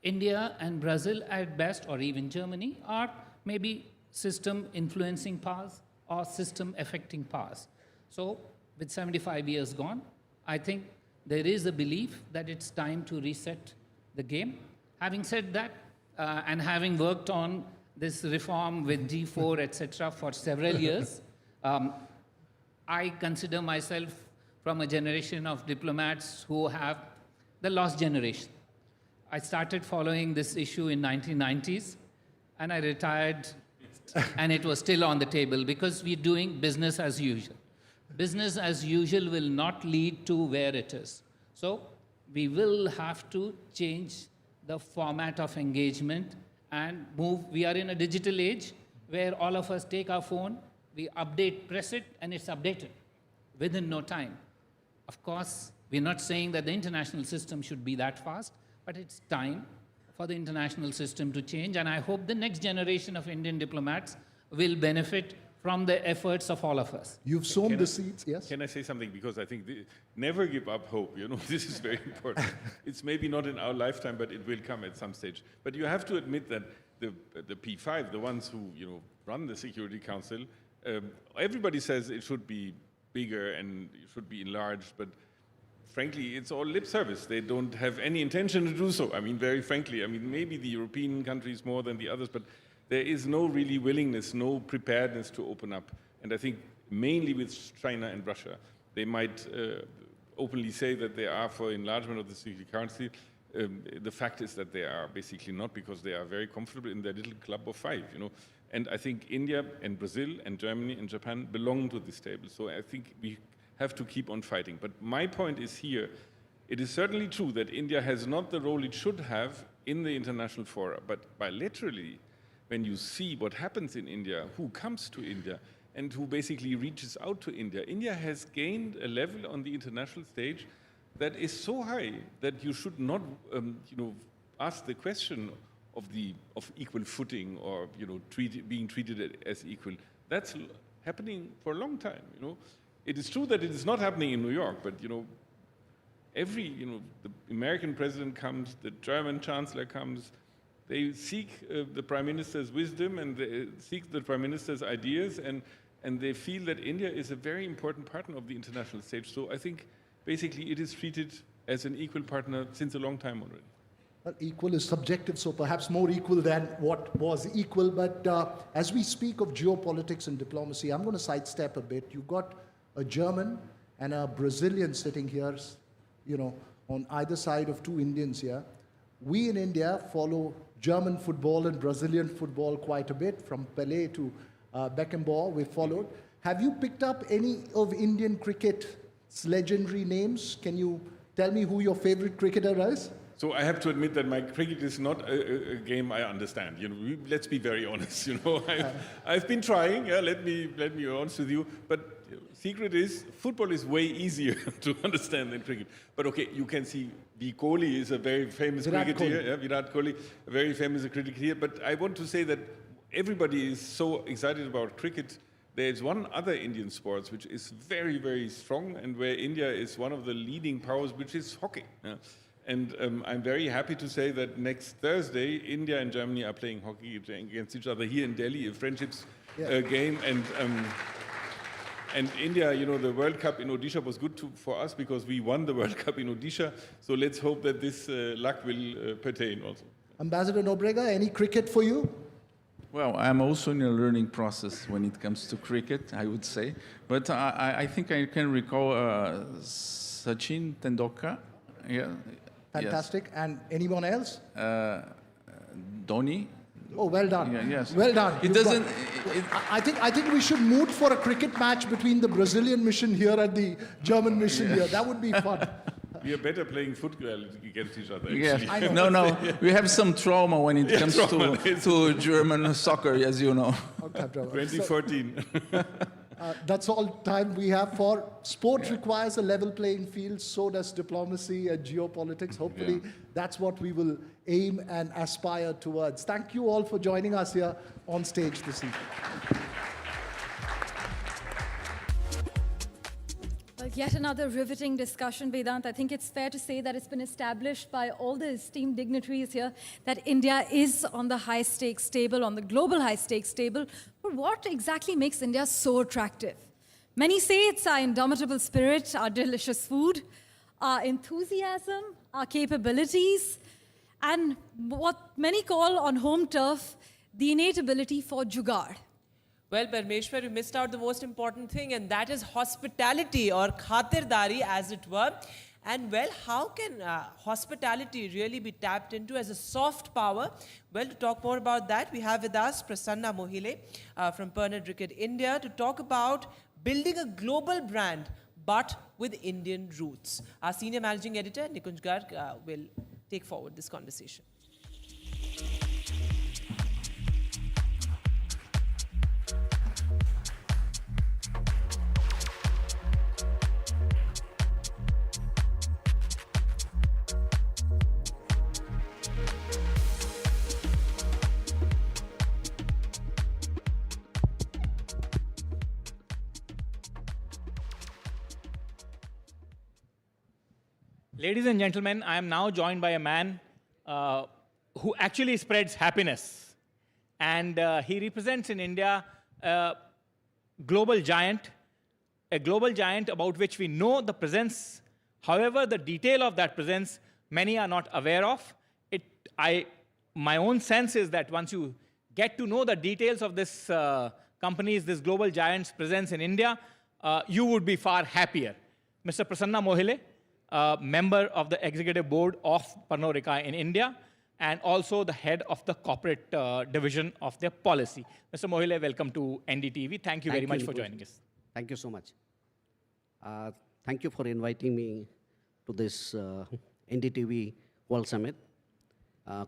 India and Brazil at best, or even Germany, are maybe system-influencing powers or system-affecting powers. So, with 75 years gone, I think there is a belief that it's time to reset the game. Having said that, and having worked on this reform with G4, etc., for several years, I consider myself from a generation of diplomats who have the lost generation. I started following this issue in 1990s, and I retired, and it was still on the table because we're doing business as usual. Business as usual will not lead to where it is. So we will have to change the format of engagement and move. We are in a digital age where all of us take our phone, we update, press it, and it's updated within no time. Of course, we're not saying that the international system should be that fast, but it's time for the international system to change, and I hope the next generation of Indian diplomats will benefit from the efforts of all of us. You've sown the seeds, yes? Can I say something? Because I think never give up hope, this is very important. It's maybe not in our lifetime, but it will come at some stage. But you have to admit that the P5, the ones who run the Security Council, everybody says it should be bigger and it should be enlarged, but frankly, it's all lip service. They don't have any intention to do so. I mean, very frankly, maybe the European countries more than the others, but there is no really willingness, no preparedness to open up. And I think mainly with China and Russia, they might openly say that they are for enlargement of the Security Council, the fact is that they are basically not, because they are very comfortable in their little club of 5, you know. And I think India and Brazil and Germany and Japan belong to this table. So I think we have to keep on fighting. But my point is here, it is certainly true that India has not the role it should have in the international fora, but bilaterally, when you see what happens in India, who comes to India, and who basically reaches out to India, India has gained a level on the international stage that is so high that you should not, ask the question of equal footing or being treated as equal. That's happening for a long time. It is true that it is not happening in New York, but the American president comes, the German chancellor comes. They seek the prime minister's wisdom and they seek the prime minister's ideas, and they feel that India is a very important partner of the international stage. So I think basically it is treated as an equal partner since a long time already. Well, equal is subjective, so perhaps more equal than what was equal. But as we speak of geopolitics and diplomacy, I'm going to sidestep a bit. You've got a German and a Brazilian sitting here, on either side of two Indians here. We in India follow German football and Brazilian football quite a bit, from Pelé to Beckenbauer, we've followed. Have you picked up any of Indian cricket's legendary names? Can you tell me who your favorite cricketer is? So I have to admit that my cricket is not a game I understand. Let's be very honest. I've been trying. Yeah, let me be honest with you. But secret is, football is way easier to understand than cricket. But okay, you can see Kohli is a very famous cricketer. Yeah, Virat Kohli, a very famous cricketer. But I want to say that everybody is so excited about cricket. There is one other Indian sport which is very, very strong, and where India is one of the leading powers, which is hockey. Yeah. And I'm very happy to say that next Thursday, India and Germany are playing hockey against each other here in Delhi, a friendships game. And India, the World Cup in Odisha was good for us because we won the World Cup in Odisha. So let's hope that this luck will pertain also. Ambassador Nobrega, any cricket for you? Well, I'm also in a learning process when it comes to cricket, I would say. But I think I can recall Sachin Tendulkar. Yeah. Fantastic. Yes. And anyone else? Dhoni. Oh, well done. Yeah, yes. Well done. It doesn't. I think we should moot for a cricket match between the Brazilian mission here and the German mission here. That would be fun. We are better playing football against each other. Yes. I know. No. We have some trauma when it comes to German soccer, as you know. 2014. That's all time we have for sport. Requires a level playing field, so does diplomacy and geopolitics. Hopefully that's what we will aim and aspire towards. Thank you all for joining us here on stage this evening. Well, yet another riveting discussion, Vedant. I think it's fair to say that it's been established by all the esteemed dignitaries here that India is on the high stakes table, on the global high stakes table. But what exactly makes India so attractive? Many say it's our indomitable spirit, our delicious food, our enthusiasm, our capabilities, and what many call on home turf, the innate ability for jugaad. Well, Parmeshwar, you missed out the most important thing, and that is hospitality, or khatirdari as it were. And well, how can hospitality really be tapped into as a soft power? Well, to talk more about that, we have with us Prasanna Mohile from Pernod Ricard India to talk about building a global brand, but with Indian roots. Our senior managing editor, Nikunj Garg, will take forward this conversation. Ladies and gentlemen, I am now joined by a man who actually spreads happiness. And he represents in India a global giant about which we know the presence. However, the detail of that presence, many are not aware of. My own sense is that once you get to know the details of this company's, this global giant's presence in India, you would be far happier. Mr. Prasanna Mohile, member of the executive board of Pernod Ricard in India, and also the head of the corporate division of their policy. Mr. Mohile, welcome to NDTV. Thank you very much for joining us. Thank you so much. Thank you for inviting me to this NDTV World Summit.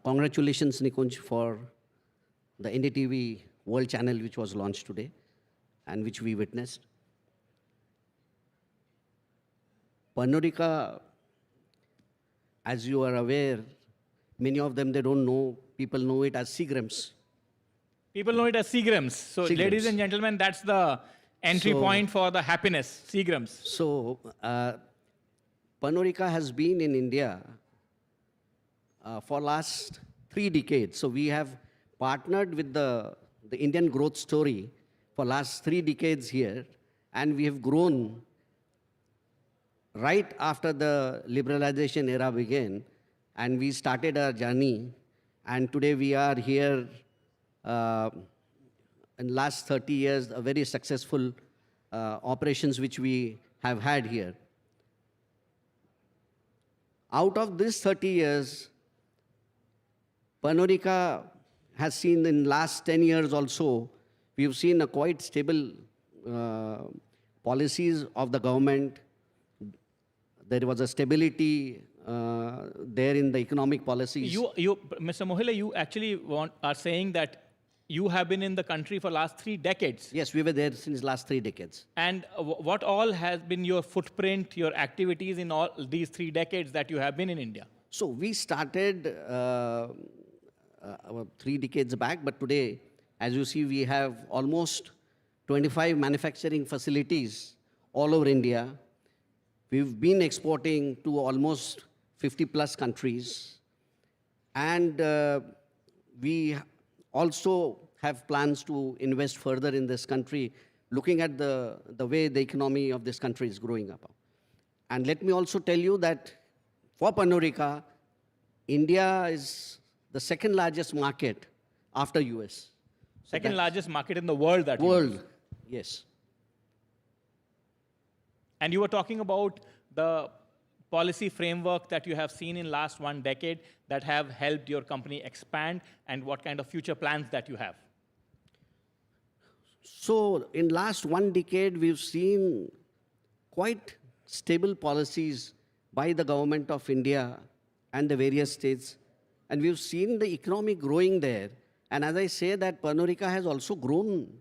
Congratulations, Nikunj, for the NDTV World Channel, which was launched today and which we witnessed. Pernod Ricard, as you are aware, many of them, they don't know, people know it as Seagrams. People know it as Seagrams. So, Seagrams. ladies and gentlemen, that's the entry point for the happiness, Seagrams. So, Pernod Ricard has been in India for last 3 decades. So, we have partnered with the Indian growth story for last 3 decades here, and we have grown right after the liberalization era began, and we started our journey, and today we are here in last 30 years, a very successful operations which we have had here. Out of this 30 years, Pernod Ricard has seen in last 10 years also, we've seen a quite stable policies of the government. There was a stability there in the economic policies. Mr. Mohile, you actually are saying that you have been in the country for last 3 decades. Yes, we were there since last 3 decades. And what all has been your footprint, your activities in all these 3 decades that you have been in India? So we started 3 decades back, but today, as you see, we have almost 25 manufacturing facilities all over India. We've been exporting to almost 50 plus countries. And we also have plans to invest further in this country, looking at the way the economy of this country is growing up. And let me also tell you that for Pernod Ricard, India is the 2nd largest market after US. Second largest market in the world that world, yes. And you were talking about the policy framework that you have seen in last 1 decade that have helped your company expand, and what kind of future plans that you have. So in last 1 decade, we've seen quite stable policies by the government of India and the various states. And we've seen the economy growing there. And as I say that Pernod Ricard has also grown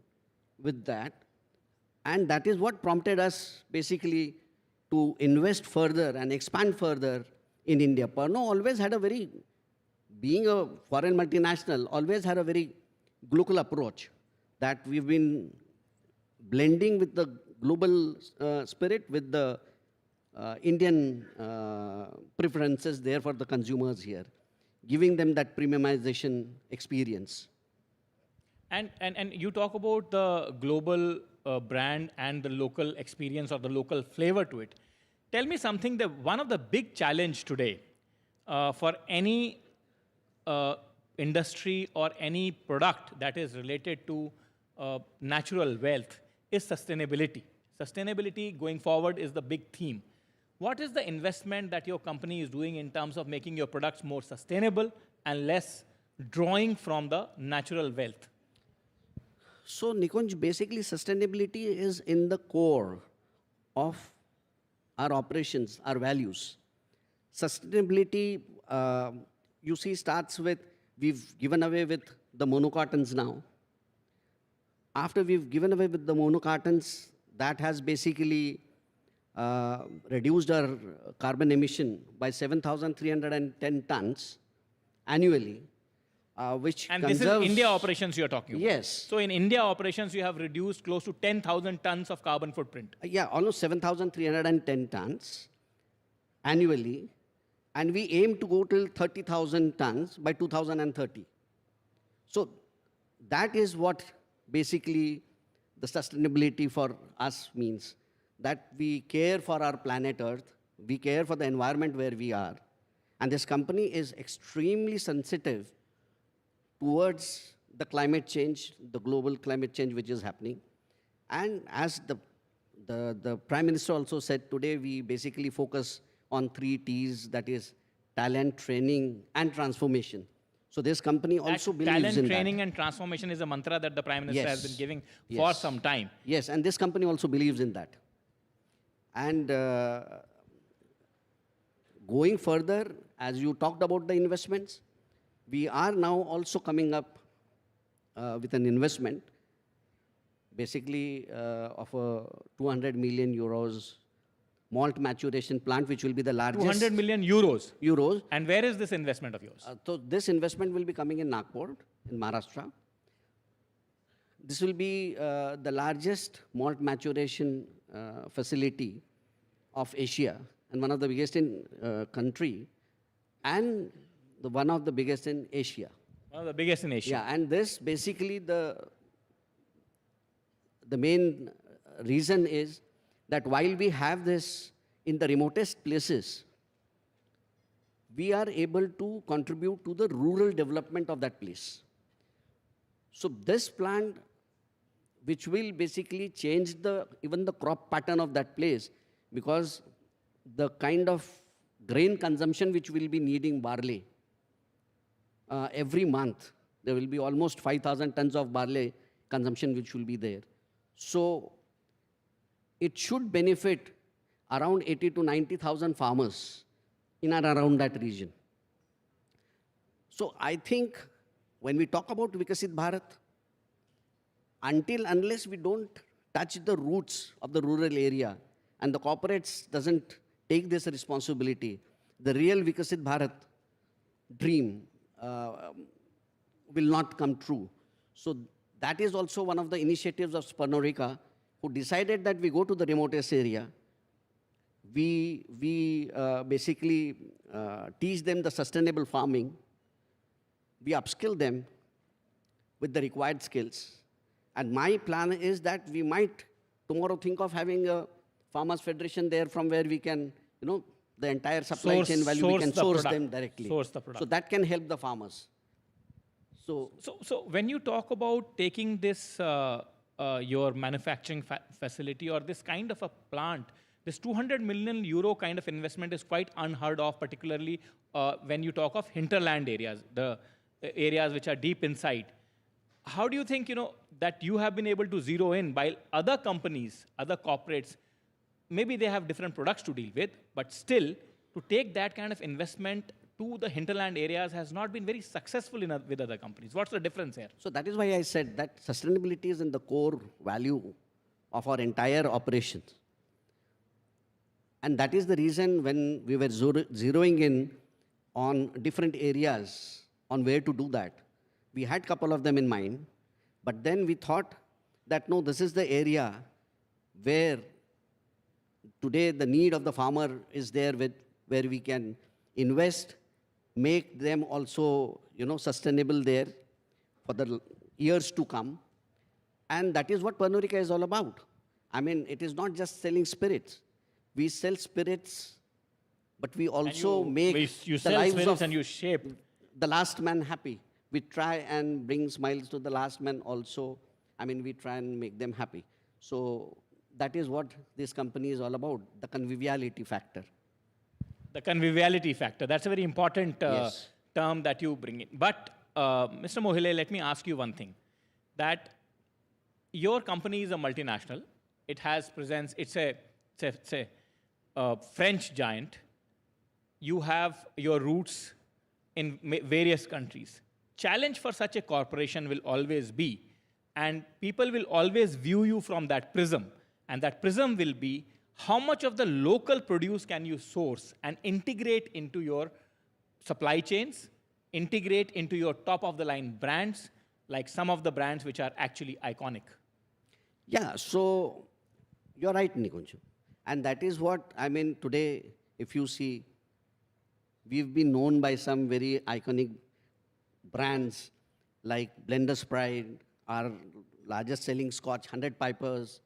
with that. And that is what prompted us basically to invest further and expand further in India. Pernod always had a very, being a foreign multinational, always had a very global approach that we've been blending with the global spirit with the Indian preferences there for the consumers here, giving them that premiumization experience. And you talk about the global brand and the local experience or the local flavor to it. Tell me something, that one of the big challenge today for any industry or any product that is related to natural wealth is sustainability. Sustainability going forward is the big theme. What is the investment that your company is doing in terms of making your products more sustainable and less drawing from the natural wealth? So, Nikunj, basically sustainability is in the core of our operations, our values. Sustainability, you see, starts with, we've given away with the monocartons now. After we've given away with the monocartons, that has basically reduced our carbon emission by 7,310 tons annually. Which and this is India operations you're talking about? Yes. So in India operations, you have reduced close to 10,000 tons of carbon footprint. Yeah, almost 7,310 tons annually. And we aim to go till 30,000 tons by 2030. So that is what basically the sustainability for us means. That we care for our planet Earth, we care for the environment where we are. And this company is extremely sensitive towards the climate change, the global climate change which is happening. And as the the Prime Minister also said today we basically focus on 3 T's, that is talent, training, and transformation. So this company also believes in talent, training, that. and transformation is a mantra that the Prime Minister has been giving Yes. for some time. Yes, and this company also believes in that. And going further, as you talked about the investments, we are now also coming up with an investment, basically of a 200 million euros malt maturation plant, which will be the largest. 200 million euros. Euros. And where is this investment of yours? So this investment will be coming in Nagpur, in Maharashtra. This will be the largest malt maturation facility of Asia and one of the biggest in country and one of the biggest in Asia. One of the biggest in Asia. Yeah, and this basically the main reason is that while we have this in the remotest places, we are able to contribute to the rural development of that place. So this plant, which will basically change even the crop pattern of that place, because the kind of grain consumption which will be needing barley, every month, there will be almost 5,000 tons of barley consumption which will be there. So it should benefit around 80 to 90,000 farmers in and around that region. So I think when we talk about Vikasit Bharat, unless we don't touch the roots of the rural area and the corporates doesn't take this responsibility, the real Vikasit Bharat dream will not come true. So that is also one of the initiatives of Pernodrika, who decided that we go to the remotest area. We basically teach them the sustainable farming. We upskill them with the required skills. And my plan is that we might tomorrow think of having a farmers federation there from where we can, the entire supply chain value, we can source them directly. Source the product. So that can help the farmers. So when you talk about taking this, your manufacturing facility or this kind of a plant, this 200 million euro kind of investment is quite unheard of, particularly when you talk of hinterland areas, the areas which are deep inside. How do you think, that you have been able to zero in while other companies, other corporates, maybe they have different products to deal with, but still to take that kind of investment to the hinterland areas has not been very successful with other companies. What's the difference here? So that is why I said that sustainability is in the core value of our entire operations. And that is the reason when we were zeroing in on different areas on where to do that, we had a couple of them in mind, but then we thought that no, this is the area where today the need of the farmer is there, where we can invest, make them also, sustainable there for the years to come. And that is what Pernodrika is all about. I mean, it is not just selling spirits. We sell spirits, but we also make you the sell lives spirits of and you shape the last man happy. We try and bring smiles to the last man also. I mean, we try and make them happy. So that is what this company is all about, the conviviality factor. the conviviality factor. That's a very important Yes. term that you bring in. But, Mr. Mohile, let me ask you one thing. That your company is a multinational. It has presence, it's a French giant. You have your roots in various countries. Challenge for such a corporation will always be, and people will always view you from that prism. And that prism will be, how much of the local produce can you source and integrate into your supply chains, integrate into your top-of-the-line brands, like some of the brands which are actually iconic? Yeah, so you're right, Nikunj. And that is what, I mean, today, if you see, we've been known by some very iconic brands like Blender's Pride, our largest selling scotch, 100 Pipers,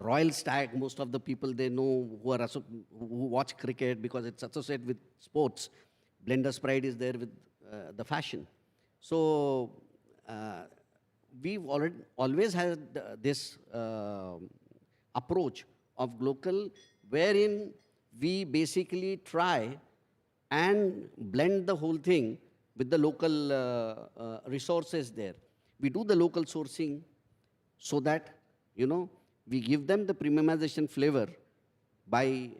Royal Stag, most of the people they know who watch cricket because it's associated with sports. Blender's Pride is there with the fashion. So we've always had this approach of local, wherein we basically try and blend the whole thing with the local resources there. We do the local sourcing so that, we give them the premiumization flavor by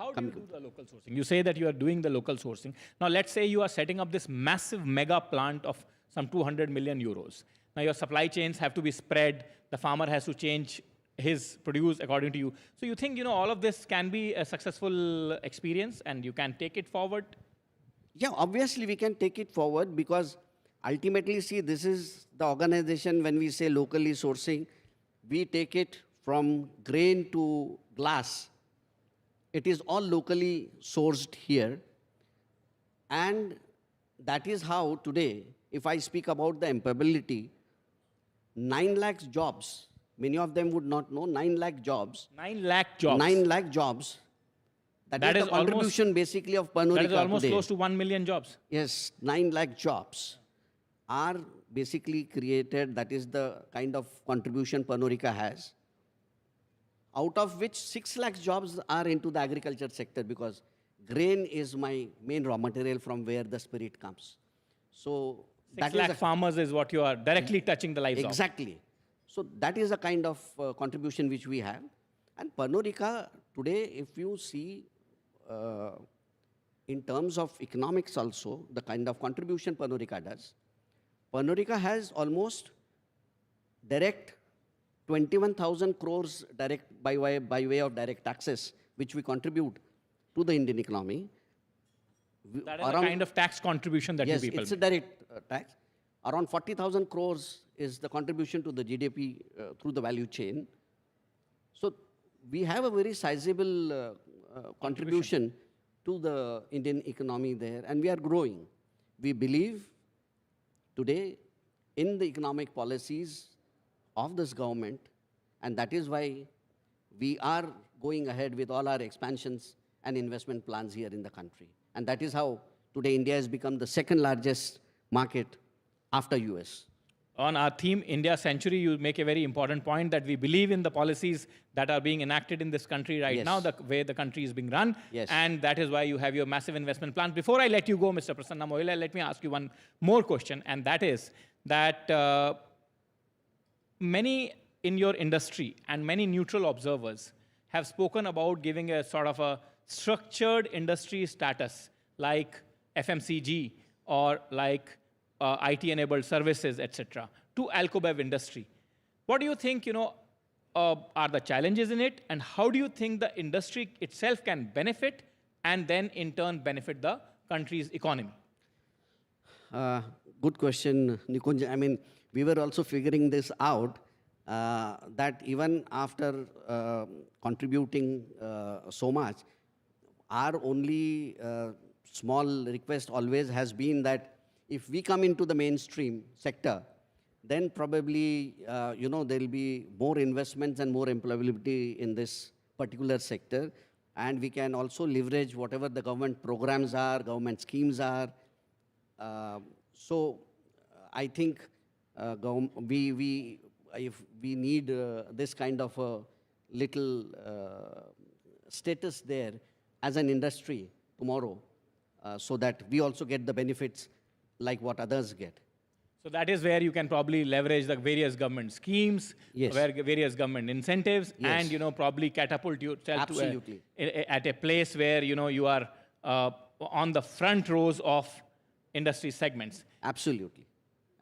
How do you do the local sourcing? You say that you are doing the local sourcing. Now, let's say you are setting up this massive mega plant of some 200 million euros. Now, your supply chains have to be spread. The farmer has to change his produce according to you. So you think, all of this can be a successful experience and you can take it forward? Yeah, obviously we can take it forward because ultimately, see, this is the organization when we say locally sourcing, we take it from grain to glass. It is all locally sourced here. And that is how today, if I speak about the employability, 9 lakh jobs, many of them would not know, 9 lakh jobs. 9 lakh jobs. 9 lakh jobs. That is the contribution basically of Pernod Ricard That is almost today. close to 1 million jobs. Yes, 9 lakh jobs are basically created. That is the kind of contribution Pernod Ricard has. Out of which 6 lakh jobs are into the agriculture sector because grain is my main raw material from where the spirit comes. So 6 lakh farmers is what you are directly touching the lives of. Exactly. So that is a kind of contribution which we have. And Pernod Ricard today, if you see in terms of economics also, the kind of contribution Pernod Ricard does, Pernod Ricard has almost direct 21,000 crores direct by way of direct taxes, which we contribute to the Indian economy. That is a kind of tax contribution that you people Yes, it's a direct tax. Around 40,000 crores is the contribution to the GDP through the value chain. So we have a very sizable contribution to the Indian economy there, and we are growing. We believe today in the economic policies of this government, and that is why we are going ahead with all our expansions and investment plans here in the country. And that is how today India has become the second largest market after US. On our theme, India Century, you make a very important point that we believe in the policies that are being enacted in this country right now, the way the country is being run. And that is why you have your massive investment plan. Before I let you go, Mr. Prasanna Mohile, let me ask you one more question. And that is that many in your industry and many neutral observers have spoken about giving a sort of a structured industry status like FMCG or like IT-enabled services, etc., to Alcobev industry. What do you think, are the challenges in it, and how do you think the industry itself can benefit and then in turn benefit the country's economy? Good question, Nikunj. I mean, we were also figuring this out, that even after contributing so much, our only small request always has been that if we come into the mainstream sector, then probably, there will be more investments and more employability in this particular sector. And we can also leverage whatever the government programs are, government schemes are. So I think if we need this kind of a little status there as an industry tomorrow, so that we also get the benefits like what others get. So that is where you can probably leverage the various government schemes, where various government incentives, and probably catapult yourself to at a place where you are on the front rows of industry segments. Absolutely,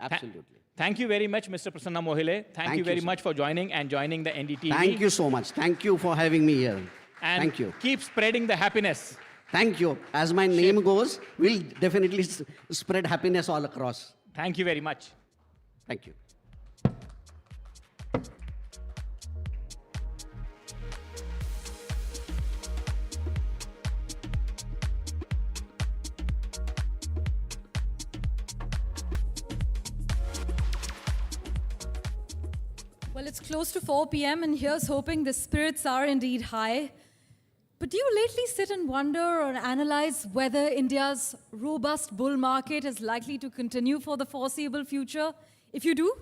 absolutely. Thank you very much, Mr. Prasanna Mohile. Thank you very much for joining and joining the NDTV. Thank you so much. Thank you for having me here. And thank you. Keep spreading the happiness. Thank you. As my name goes, we'll definitely spread happiness all across. Thank you very much. Thank you. Well, it's close to 4 p.m. and here's hoping the spirits are indeed high. But do you lately sit and wonder or analyze whether India's robust bull market is likely to continue for the foreseeable future? If you do,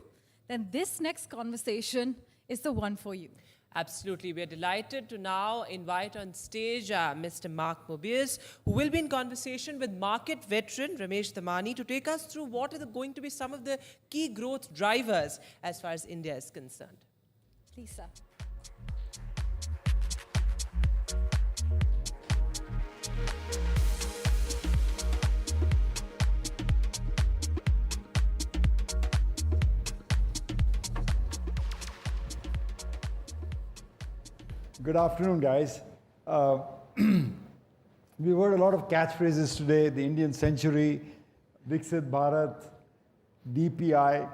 then this next conversation is the one for you. Absolutely. We are delighted to now invite on stage Mr. Mark Mobius, who will be in conversation with market veteran Ramesh Damani to take us through what are going to be some of the key growth drivers as far as India is concerned. Please, sir. Good afternoon, guys. We've heard a lot of catchphrases today, the Indian century, Viksit Bharat, DPI,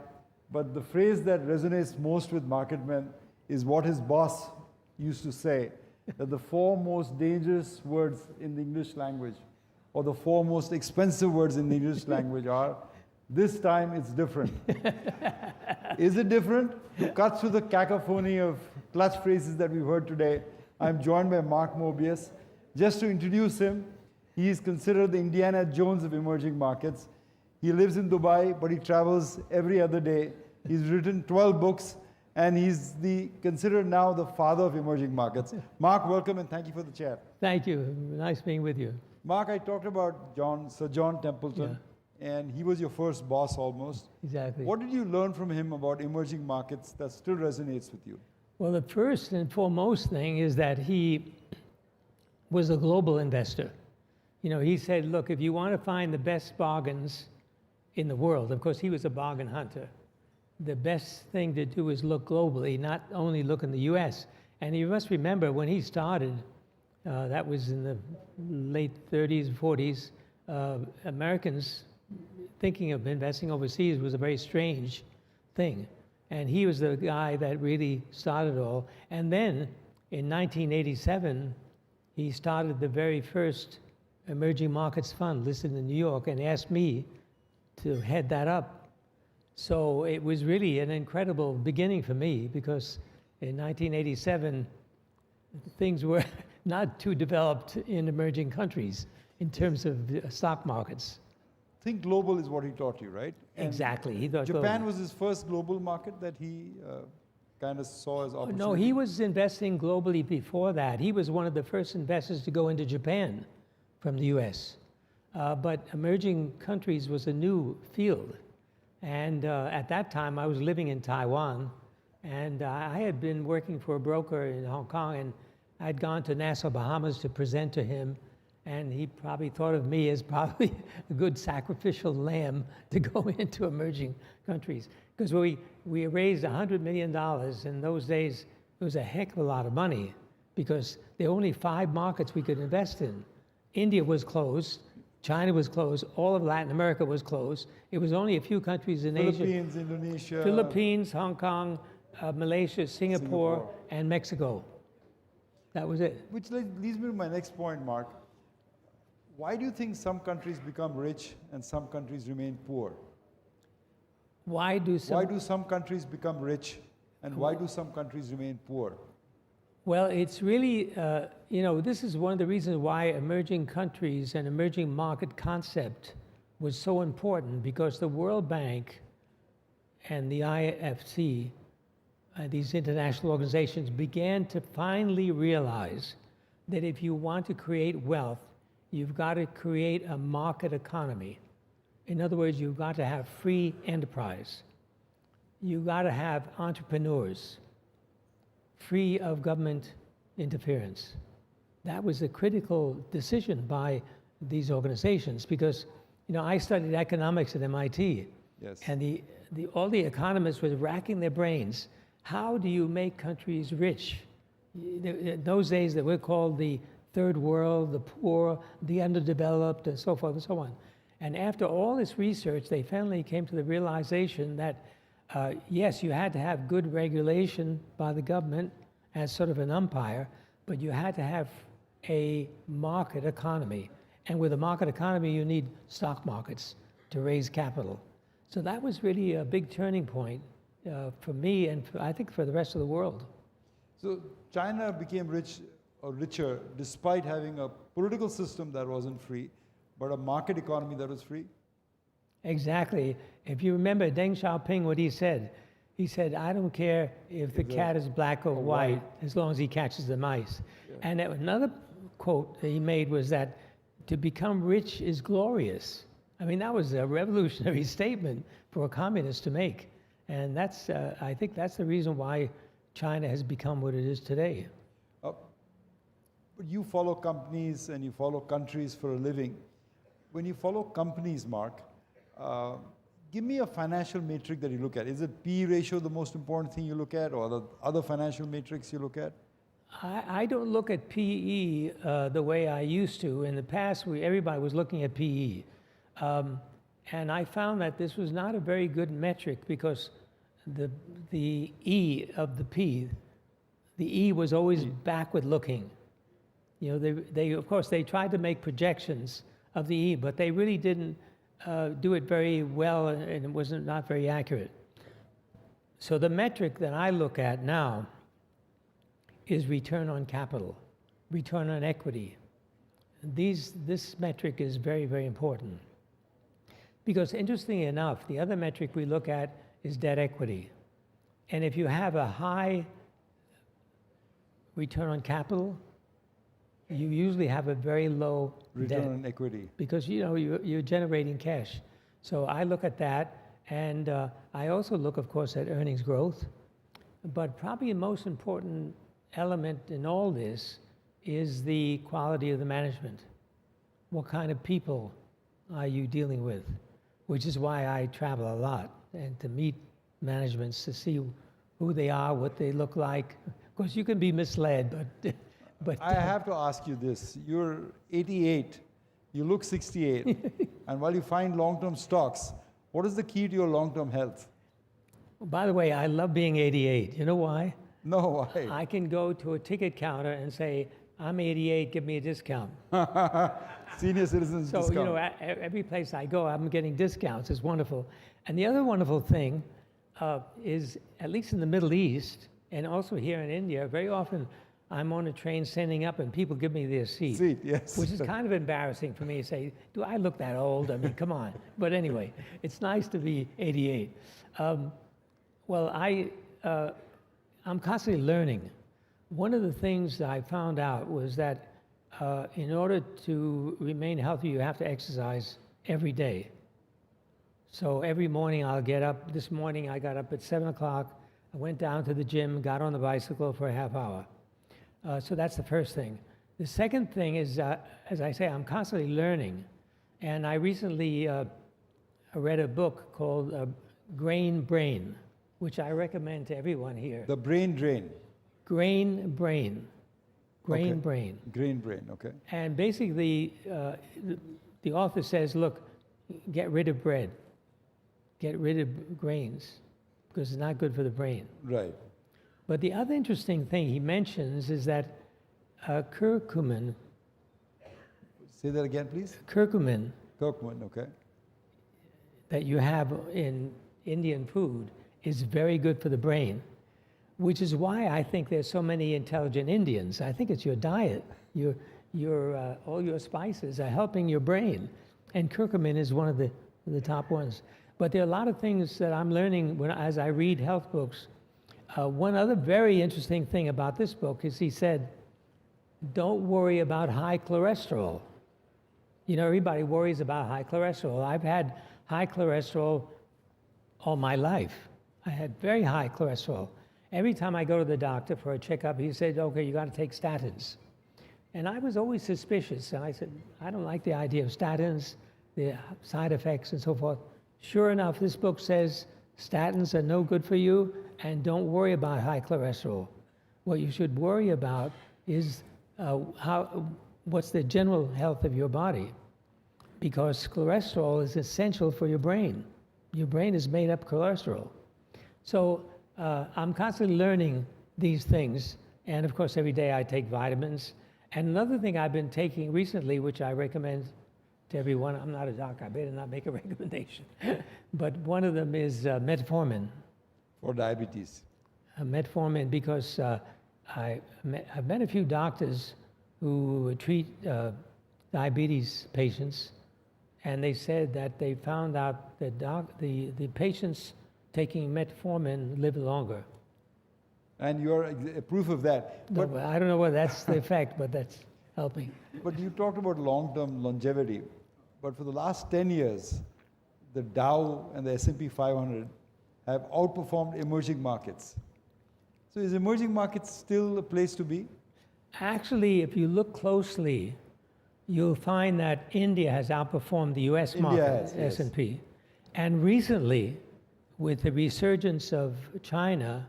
but the phrase that resonates most with market men is what his boss used to say, that the four most dangerous words in the English language, or the four most expensive words in the English language are, this time it's different. Is it different? To cut through the cacophony of clutch phrases that we've heard today, I'm joined by Mark Mobius. Just to introduce him, he is considered the Indiana Jones of emerging markets. He lives in Dubai, but he travels every other day. He's written 12 books, and he's considered now the father of emerging markets. Mark, welcome, and thank you for the chat. Thank you. Nice being with you. Mark, I talked about Sir John Templeton. And he was your first boss almost. Exactly. What did you learn from him about emerging markets that still resonates with you? Well, the first and foremost thing is that he was a global investor. You know, he said, look, if you want to find the best bargains in the world, of course, he was a bargain hunter, the best thing to do is look globally, not only look in the US. And you must remember when he started, that was in the late 30s, 40s, Americans thinking of investing overseas was a very strange thing. And he was the guy that really started it all. And then in 1987, he started the very first emerging markets fund listed in New York and asked me to head that up. So it was really an incredible beginning for me because in 1987, things were not too developed in emerging countries in terms of stock markets. Think global is what he taught you, right? And exactly. He thought Japan global. was his first global market that he kind of saw as opportunity? No, he was investing globally before that. He was one of the first investors to go into Japan from the US. But emerging countries was a new field. And at that time, I was living in Taiwan. And I had been working for a broker in Hong Kong. And I'd gone to Nassau, Bahamas to present to him. And he probably thought of me as probably a good sacrificial lamb to go into emerging countries. Because we raised $100 million. In those days, it was a heck of a lot of money because there were only 5 markets we could invest in. India was closed. China was closed. All of Latin America was closed. It was only a few countries in Asia. Philippines, Indonesia. Philippines, Hong Kong, Malaysia, Singapore, and Mexico. That was it. Which leads me to my next point, Mark. Why do you think some countries become rich and some countries remain poor? Why do some countries become rich and why do some countries remain poor? Well, it's really, this is one of the reasons why emerging countries and emerging market concept was so important, because the World Bank and the IFC, these international organizations, began to finally realize that if you want to create wealth, you've got to create a market economy. In other words, you've got to have free enterprise. You've got to have entrepreneurs, free of government interference. That was a critical decision by these organizations because, I studied economics at MIT. Yes. And all the economists were racking their brains. How do you make countries rich? In those days, they were called the third world, the poor, the underdeveloped, and so forth and so on. And after all this research, they finally came to the realization that, yes, you had to have good regulation by the government as sort of an umpire, but you had to have a market economy. And with a market economy, you need stock markets to raise capital. So that was really a big turning point for me and I think for the rest of the world. So China became rich or richer despite having a political system that wasn't free, but a market economy that was free? Exactly. If you remember Deng Xiaoping, what he said, He said, I don't care if the cat is black or white, as long as he catches the mice. And another quote that he made was that to become rich is glorious. I mean, that was a revolutionary statement for a communist to make. And that's, I think that's the reason why China has become what it is today. But you follow companies and you follow countries for a living. When you follow companies, Mark, give me a financial metric that you look at. Is it P ratio the most important thing you look at, or the other financial metrics you look at? I don't look at PE the way I used to. In the past, everybody was looking at PE. And I found that this was not a very good metric because the E of the P, the E was always backward looking. You know, they of course, they tried to make projections of the E, but they really didn't do it very well, and it was not very accurate. So the metric that I look at now is return on capital, return on equity. This metric is very, very important. Because interestingly enough, the other metric we look at is debt equity. And if you have a high return on capital, you usually have a very low return on equity. Because you're generating cash. So I look at that, and I also look, of course, at earnings growth. But probably the most important element in all this is the quality of the management. What kind of people are you dealing with? Which is why I travel a lot, and to meet managements, to see who they are, what they look like. Of course, you can be misled, but I have to ask you this. You're 88, you look 68, and while you find long-term stocks, what is the key to your long-term health? By the way, I love being 88. You know why? No, why? I can go to a ticket counter and say, I'm 88, give me a discount. Senior citizens so, discount. So, every place I go, I'm getting discounts. It's wonderful. And the other wonderful thing is, at least in the Middle East, and also here in India, very often I'm on a train standing up and people give me their seat. Seat, yes. Which is kind of embarrassing for me to say, do I look that old? I mean, come on. But anyway, it's nice to be 88. Well, I'm constantly learning. One of the things that I found out was that in order to remain healthy, you have to exercise every day. So every morning I'll get up. This morning I got up at 7 o'clock. I went down to the gym, got on the bicycle for a half hour. So that's the first thing. The second thing is, as I say, I'm constantly learning. And I recently read a book called Grain Brain, which I recommend to everyone here. The brain drain. Grain Brain. Grain Okay. Brain. Grain brain, okay. And basically, the author says, look, get rid of bread. Get rid of grains, because it's not good for the brain. Right. But the other interesting thing he mentions is that curcumin. Say that again, please. Curcumin. Curcumin, okay. That you have in Indian food is very good for the brain, which is why I think there's so many intelligent Indians. I think it's your diet. All your spices are helping your brain. And curcumin is one of the top ones. But there are a lot of things that I'm learning as I read health books. One other very interesting thing about this book is he said, don't worry about high cholesterol. You know, everybody worries about high cholesterol. I've had high cholesterol all my life. I had very high cholesterol. Every time I go to the doctor for a checkup, he said, okay, you got to take statins. And I was always suspicious. And I said, I don't like the idea of statins, the side effects and so forth. Sure enough, this book says statins are no good for you, and don't worry about high cholesterol. What you should worry about is what's the general health of your body, because cholesterol is essential for your brain. Your brain is made up of cholesterol. So I'm constantly learning these things, and of course every day I take vitamins. And another thing I've been taking recently, which I recommend to everyone, I'm not a doctor, I better not make a recommendation, but one of them is metformin. For diabetes. Metformin, because I've met a few doctors who treat diabetes patients, and they said that they found out that the patients taking metformin live longer. And you're proof of that. No, but I don't know whether that's the effect, but that's helping. But you talked about long-term longevity. But for the last 10 years, the Dow and the S&P 500 have outperformed emerging markets. So is emerging markets still a place to be? Actually, if you look closely, you'll find that India has outperformed the US market, has, S&P. And recently, with the resurgence of China,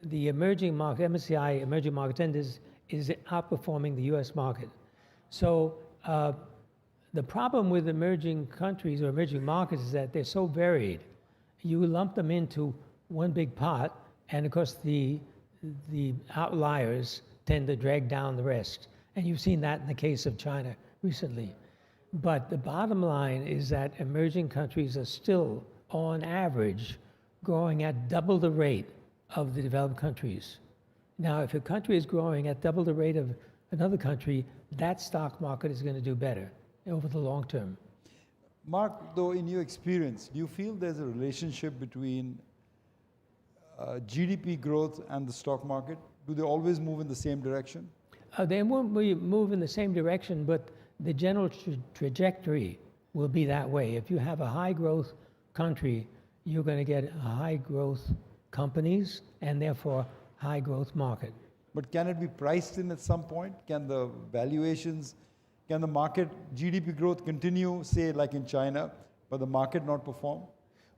the emerging market, MSCI emerging market index is outperforming the US market. So the problem with emerging countries or emerging markets is that they're so varied. You lump them into one big pot, and of course the outliers tend to drag down the rest. And you've seen that in the case of China recently. But the bottom line is that emerging countries are still, on average, growing at double the rate of the developed countries. Now, if a country is growing at double the rate of another country, that stock market is going to do better over the long term. Mark, though, in your experience, do you feel there's a relationship between GDP growth and the stock market? Do they always move in the same direction? They won't move in the same direction, but the general trajectory will be that way. If you have a high growth country, you're going to get high growth companies and therefore high growth market. But can it be priced in at some point? Can the valuations, can the market GDP growth continue, say like in China, but the market not perform?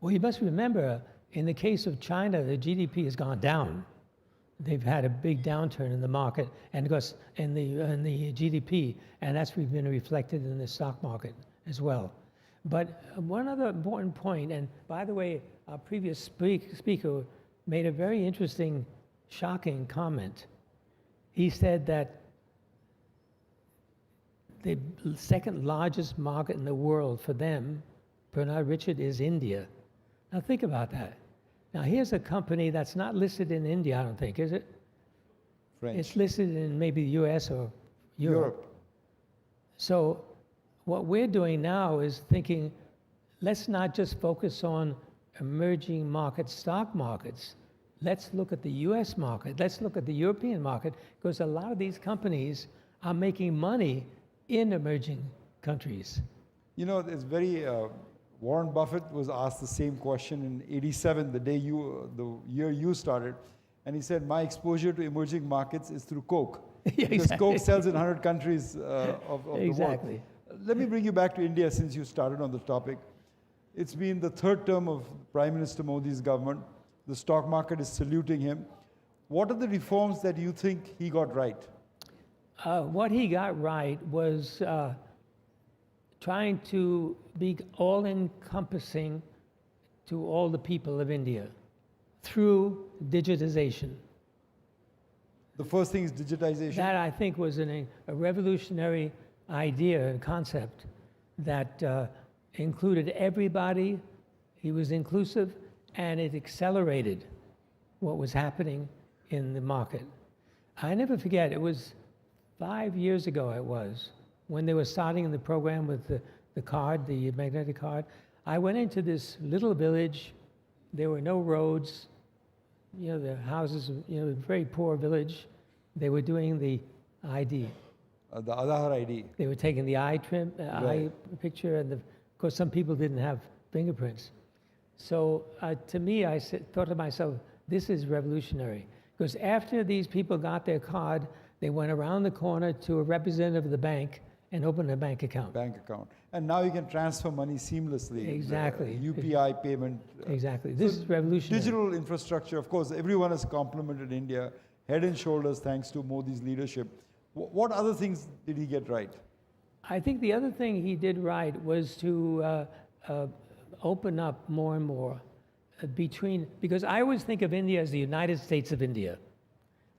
Well, you must remember, in the case of China, the GDP has gone down. They've had a big downturn in the market, and of course in the GDP, and that's been reflected in the stock market as well. But one other important point, and by the way, our previous speaker made a very interesting, shocking comment. He said that the second largest market in the world for them, Bernard Richard, is India. Now think about that. Now here's a company that's not listed in India, I don't think, is it? French. It's listed in maybe the US or Europe. So what we're doing now is thinking, let's not just focus on emerging market stock markets. Let's look at the US market. Let's look at the European market, because a lot of these companies are making money in emerging countries. You know, it's very, Warren Buffett was asked the same question in '87, the year you started, and he said, my exposure to emerging markets is through Coke. Yeah, because exactly. Coke sells in 100 countries of the world. Exactly. Let me bring you back to India since you started on the topic. It's been the third term of Prime Minister Modi's government. The stock market is saluting him. What are the reforms that you think he got right? What he got right was trying to be all-encompassing to all the people of India through digitization. The first thing is digitization. That, I think, was a revolutionary idea and concept that included everybody. He was inclusive, and it accelerated what was happening in the market. I never forget, it was 5 years ago, when they were starting the program with the card, the magnetic card. I went into this little village. There were no roads. You know, the houses, you know, a very poor village. They were doing the ID. The Aadhaar ID. They were taking the eye picture, and of course, some people didn't have fingerprints. So to me, I thought to myself, this is revolutionary. Because after these people got their card, they went around the corner to a representative of the bank and opened a bank account. Bank account. And now you can transfer money seamlessly. Exactly. UPI payment. Exactly. This is revolutionary. Digital infrastructure, of course, everyone has complimented India head and shoulders thanks to Modi's leadership. What other things did he get right? I think the other thing he did right was to open up more and more because I always think of India as the United States of India,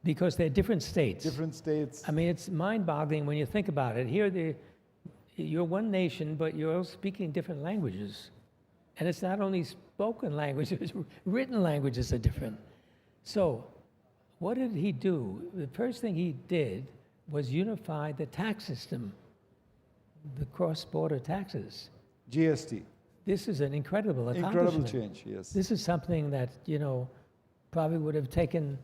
because they're different states. Different states. I mean, it's mind-boggling when you think about it. Here, you're one nation, but you're all speaking different languages. And it's not only spoken languages, written languages are different. So what did he do? The first thing he did was unify the tax system, the cross-border taxes. GST. this is an incredible Incredible accomplishment. change, yes. This is something that, probably would have taken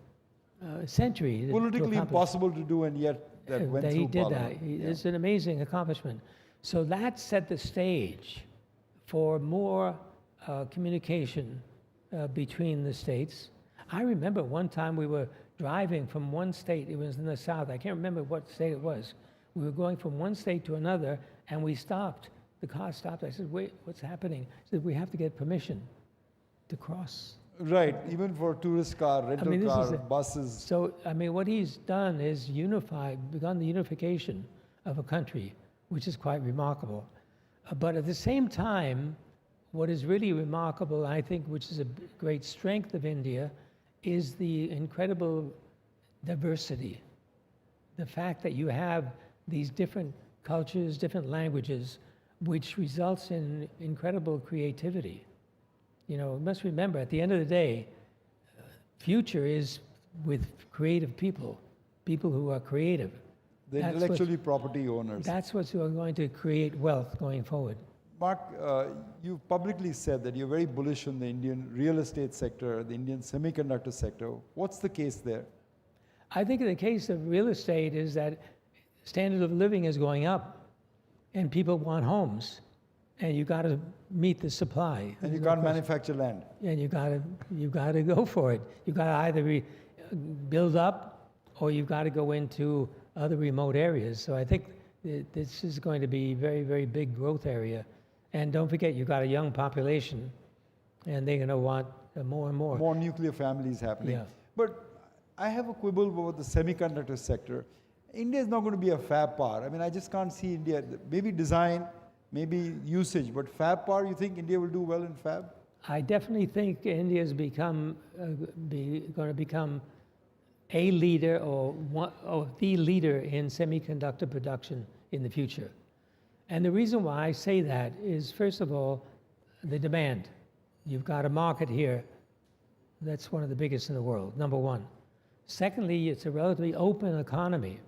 a century to Politically accomplish. impossible to do, and yet that went That through he did Parliament. that. It's an amazing accomplishment. So that set the stage for more communication between the states. I remember one time we were driving from one state, it was in the south, I can't remember what state it was. We were going from one state to another, and we stopped. The car stopped. I said, wait, what's happening? He said, we have to get permission to cross. Right, even for tourist car, rental this car, is buses. So, what he's done is begun the unification of a country, which is quite remarkable. But at the same time, what is really remarkable, I think, which is a great strength of India, is the incredible diversity. The fact that you have these different cultures, different languages, which results in incredible creativity. You must remember, at the end of the day, future is with creative people who are creative. The intellectually property owners. That's what's going to create wealth going forward. Mark, you've publicly said that you're very bullish on the Indian real estate sector, the Indian semiconductor sector. What's the case there? I think in the case of real estate is that standard of living is going up and people want homes, and you got to meet the supply. And you can't manufacture land. And you got to go for it. You got to either build up, or you've got to go into other remote areas. So I think this is going to be a very, very big growth area. And don't forget, you've got a young population, and they're going to want more and more. More nuclear families happening. Yeah. But I have a quibble about the semiconductor sector. India is not going to be a fab power. I just can't see India, maybe design, maybe usage, but fab power, you think India will do well in fab? I definitely think India is going to become a leader or the leader in semiconductor production in the future. And the reason why I say that is, first of all, the demand. You've got a market here that's one of the biggest in the world, number one. Secondly, it's a relatively open economy.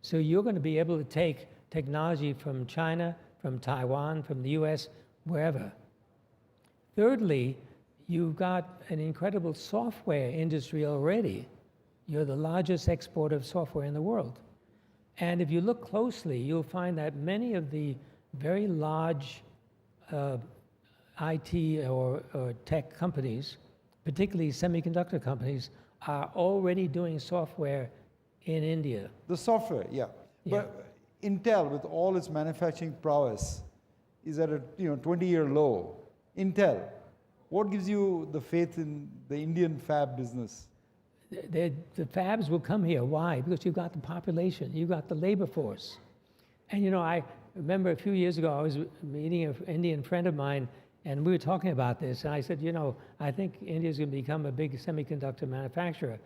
So you're going to be able to take technology from China, from Taiwan, from the US, wherever. Thirdly, you've got an incredible software industry already. You're the largest exporter of software in the world. And if you look closely, you'll find that many of the very large IT or tech companies, particularly semiconductor companies, are already doing software in India. The software, yeah. But Intel, with all its manufacturing prowess, is at a 20-year low. Intel, what gives you the faith in the Indian fab business? The fabs will come here. Why? Because you've got the population, you've got the labor force. And I remember a few years ago, I was meeting an Indian friend of mine, and we were talking about this. And I said, I think India's going to become a big semiconductor manufacturer.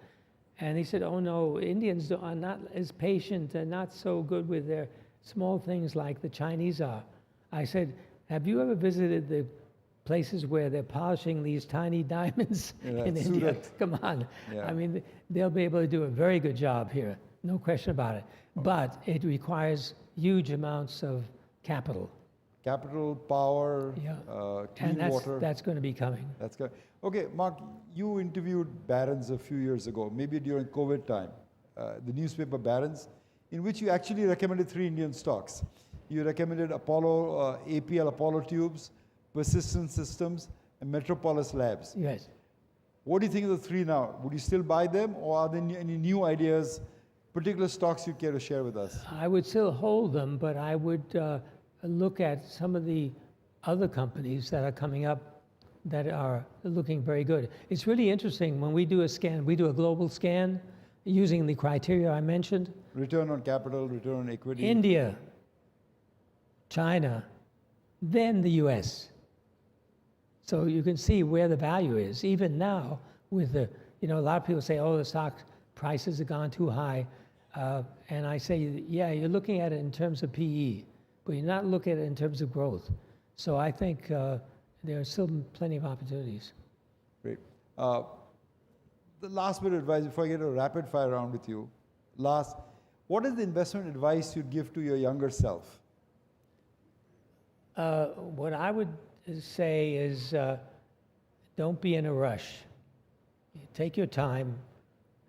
And he said, oh no, Indians are not as patient and not so good with their small things like the Chinese are. I said, have you ever visited the places where they're polishing these tiny diamonds in India? Come on. Yeah. They'll be able to do a very good job here, no question about it. But it requires huge amounts of capital. Capital, power, clean water. That's going to be coming. That's good. Okay, Mark, you interviewed Barron's a few years ago, maybe during COVID time, the newspaper Barron's, in which you actually recommended 3 Indian stocks. You recommended Apollo, APL Apollo Tubes, Persistence Systems, and Metropolis Labs. Yes. What do you think of the 3 now? Would you still buy them, or are there any new ideas, particular stocks you care to share with us? I would still hold them, but I would look at some of the other companies that are coming up that are looking very good. It's really interesting when we do a scan, we do a global scan using the criteria I mentioned. Return on capital, return on equity. India, China, then the US. So you can see where the value is. Even now, with a lot of people say, oh, the stock prices have gone too high. And I say, yeah, you're looking at it in terms of PE, but you're not looking at it in terms of growth. So I think there are still plenty of opportunities. Great. The last bit of advice before I get a rapid fire round with you. What is the investment advice you'd give to your younger self? What I would say is don't be in a rush. Take your time,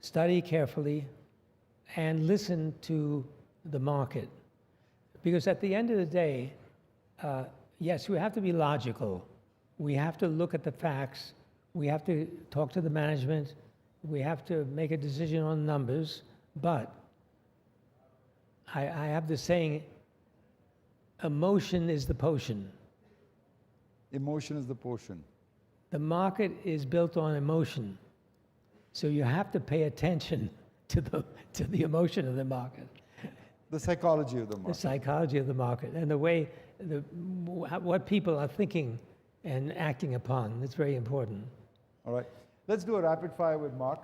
study carefully, and listen to the market. Because at the end of the day, yes, we have to be logical. We have to look at the facts. We have to talk to the management. We have to make a decision on numbers. But I have this saying, emotion is the potion. Emotion is the potion. The market is built on emotion. So you have to pay attention to the emotion of the market. The psychology of the The market. psychology of the market and the way, what people are thinking and acting upon. It's very important. All right. Let's do a rapid fire with Mark.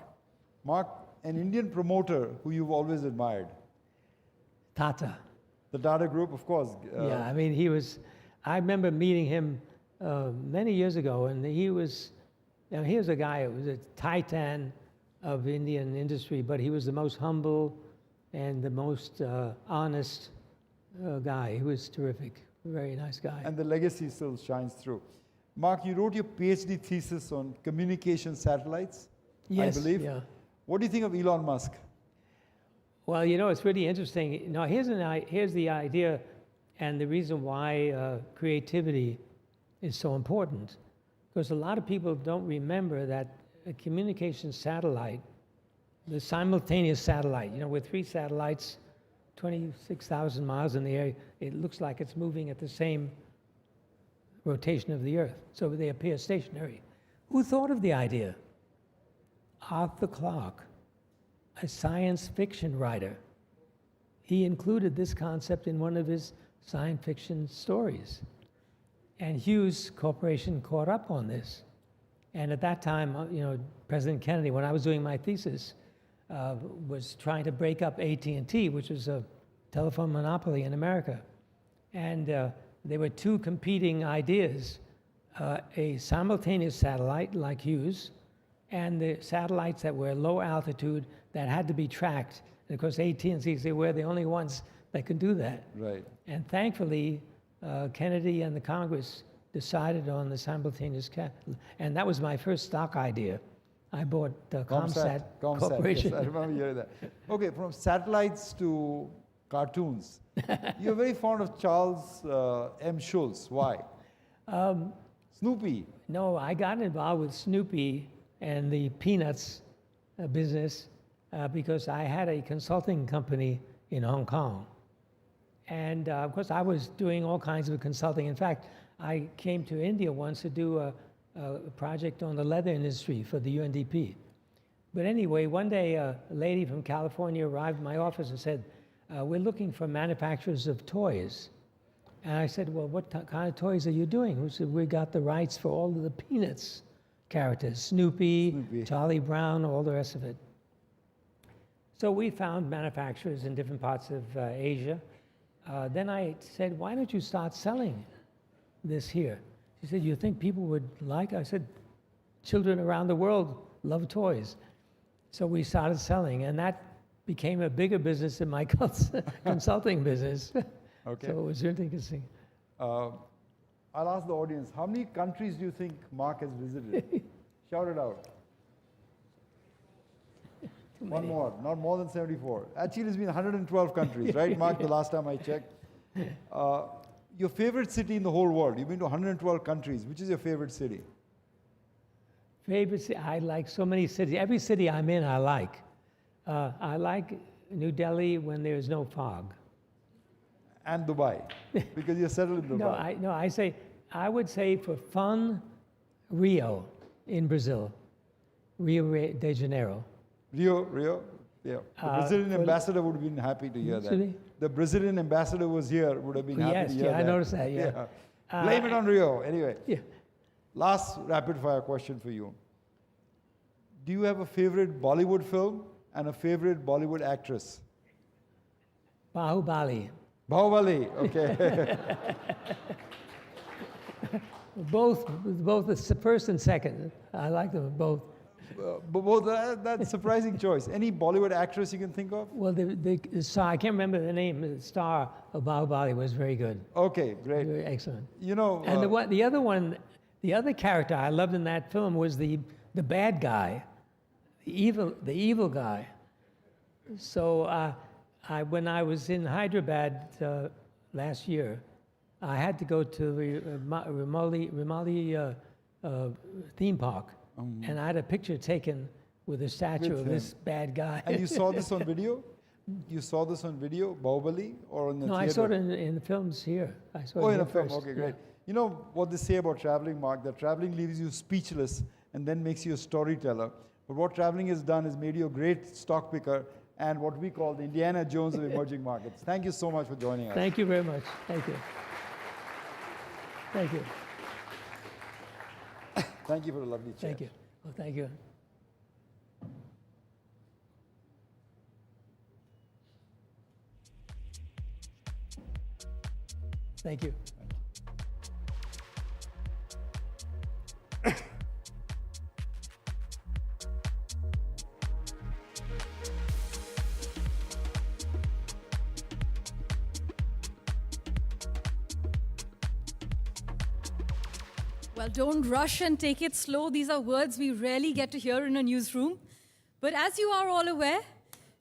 Mark, an Indian promoter who you've always admired. Tata. The Tata Group, of course. Yeah, I mean, I remember meeting him many years ago, and he was a guy who was a titan of Indian industry, but he was the most humble and the most honest guy. He was terrific, very nice guy. And the legacy still shines through. Mark, you wrote your PhD thesis on communication satellites, Yes, I believe. yeah. What do you think of Elon Musk? Well, it's really interesting. Now, here's the idea and the reason why creativity is so important. Because a lot of people don't remember that a communication satellite, the simultaneous satellite, with 3 satellites, 26,000 miles in the air, it looks like it's moving at the same rotation of the Earth. So they appear stationary. Who thought of the idea? Arthur Clarke, a science fiction writer. He included this concept in one of his science fiction stories. And Hughes Corporation caught up on this. And at that time, President Kennedy, when I was doing my thesis, was trying to break up AT&T, which was a telephone monopoly in America. And there were 2 competing ideas, a simultaneous satellite like Hughes, and the satellites that were low altitude that had to be tracked. And of course, AT&T, they were the only ones that could do that. Right. And thankfully, Kennedy and the Congress decided on the simultaneous and that was my first stock idea. I bought Comsat Corporation. Yes, I remember hearing that. Okay, from satellites to cartoons. You're very fond of Charles M. Schulz. Why? Snoopy. No, I got involved with Snoopy and the Peanuts business because I had a consulting company in Hong Kong. And of course, I was doing all kinds of consulting. In fact, I came to India once to do a project on the leather industry for the UNDP. But anyway, one day a lady from California arrived in my office and said, we're looking for manufacturers of toys. And I said, well, what kind of toys are you doing? She said, we got the rights for all of the Peanuts characters, Snoopy, Charlie Brown, all the rest of it. So we found manufacturers in different parts of Asia. Then I said, why don't you start selling this here? She said, you think people would like it? I said, children around the world love toys. So we started selling, and that became a bigger business than my consulting business. Okay. So it was interesting. I'll ask the audience, how many countries do you think Mark has visited? Shout it out. One more, not more than 74. Actually, it's been 112 countries, right, Mark, the last time I checked? Your favorite city in the whole world? You've been to 112 countries. Which is your favorite city? Favorite city? I like so many cities. Every city I'm in, I like. I like New Delhi when there's no fog. And Dubai, because you're settled in Dubai. I would say for fun, Rio in Brazil, Rio de Janeiro. Rio, yeah. The Brazilian ambassador would have been happy to hear that. The Brazilian ambassador was here, would have been happy to hear that. I noticed that, yeah. Blame it on Rio, anyway. Yeah. Last rapid fire question for you. Do you have a favorite Bollywood film and a favorite Bollywood actress? Bahubali. Bahubali, okay. both the first and second. I like them both. That's a surprising choice. Any Bollywood actress you can think of? Well, the star, I can't remember the name, the star of Bahubali was very good. Okay, great. Very excellent. You know, And the other one, the other character I loved in that film was the bad guy, the evil guy. So when I was in Hyderabad last year, I had to go to the Ramali theme park, and I had a picture taken with a statue With of him. this bad guy. and you saw this on video? You saw this on video, Bahubali, or on the No, theater? I saw it in the films here. I saw Oh, it in here a film. first, Okay, yeah. great. You know what they say about traveling, Mark? That traveling leaves you speechless and then makes you a storyteller. But what traveling has done is made you a great stock picker and what we call the Indiana Jones of emerging markets. Thank you so much for joining us. Thank you very much. Thank you. Thank you. Thank you for the lovely chat. Thank you. Well, thank you. Thank you. Well, don't rush and take it slow. These are words we rarely get to hear in a newsroom. But as you are all aware,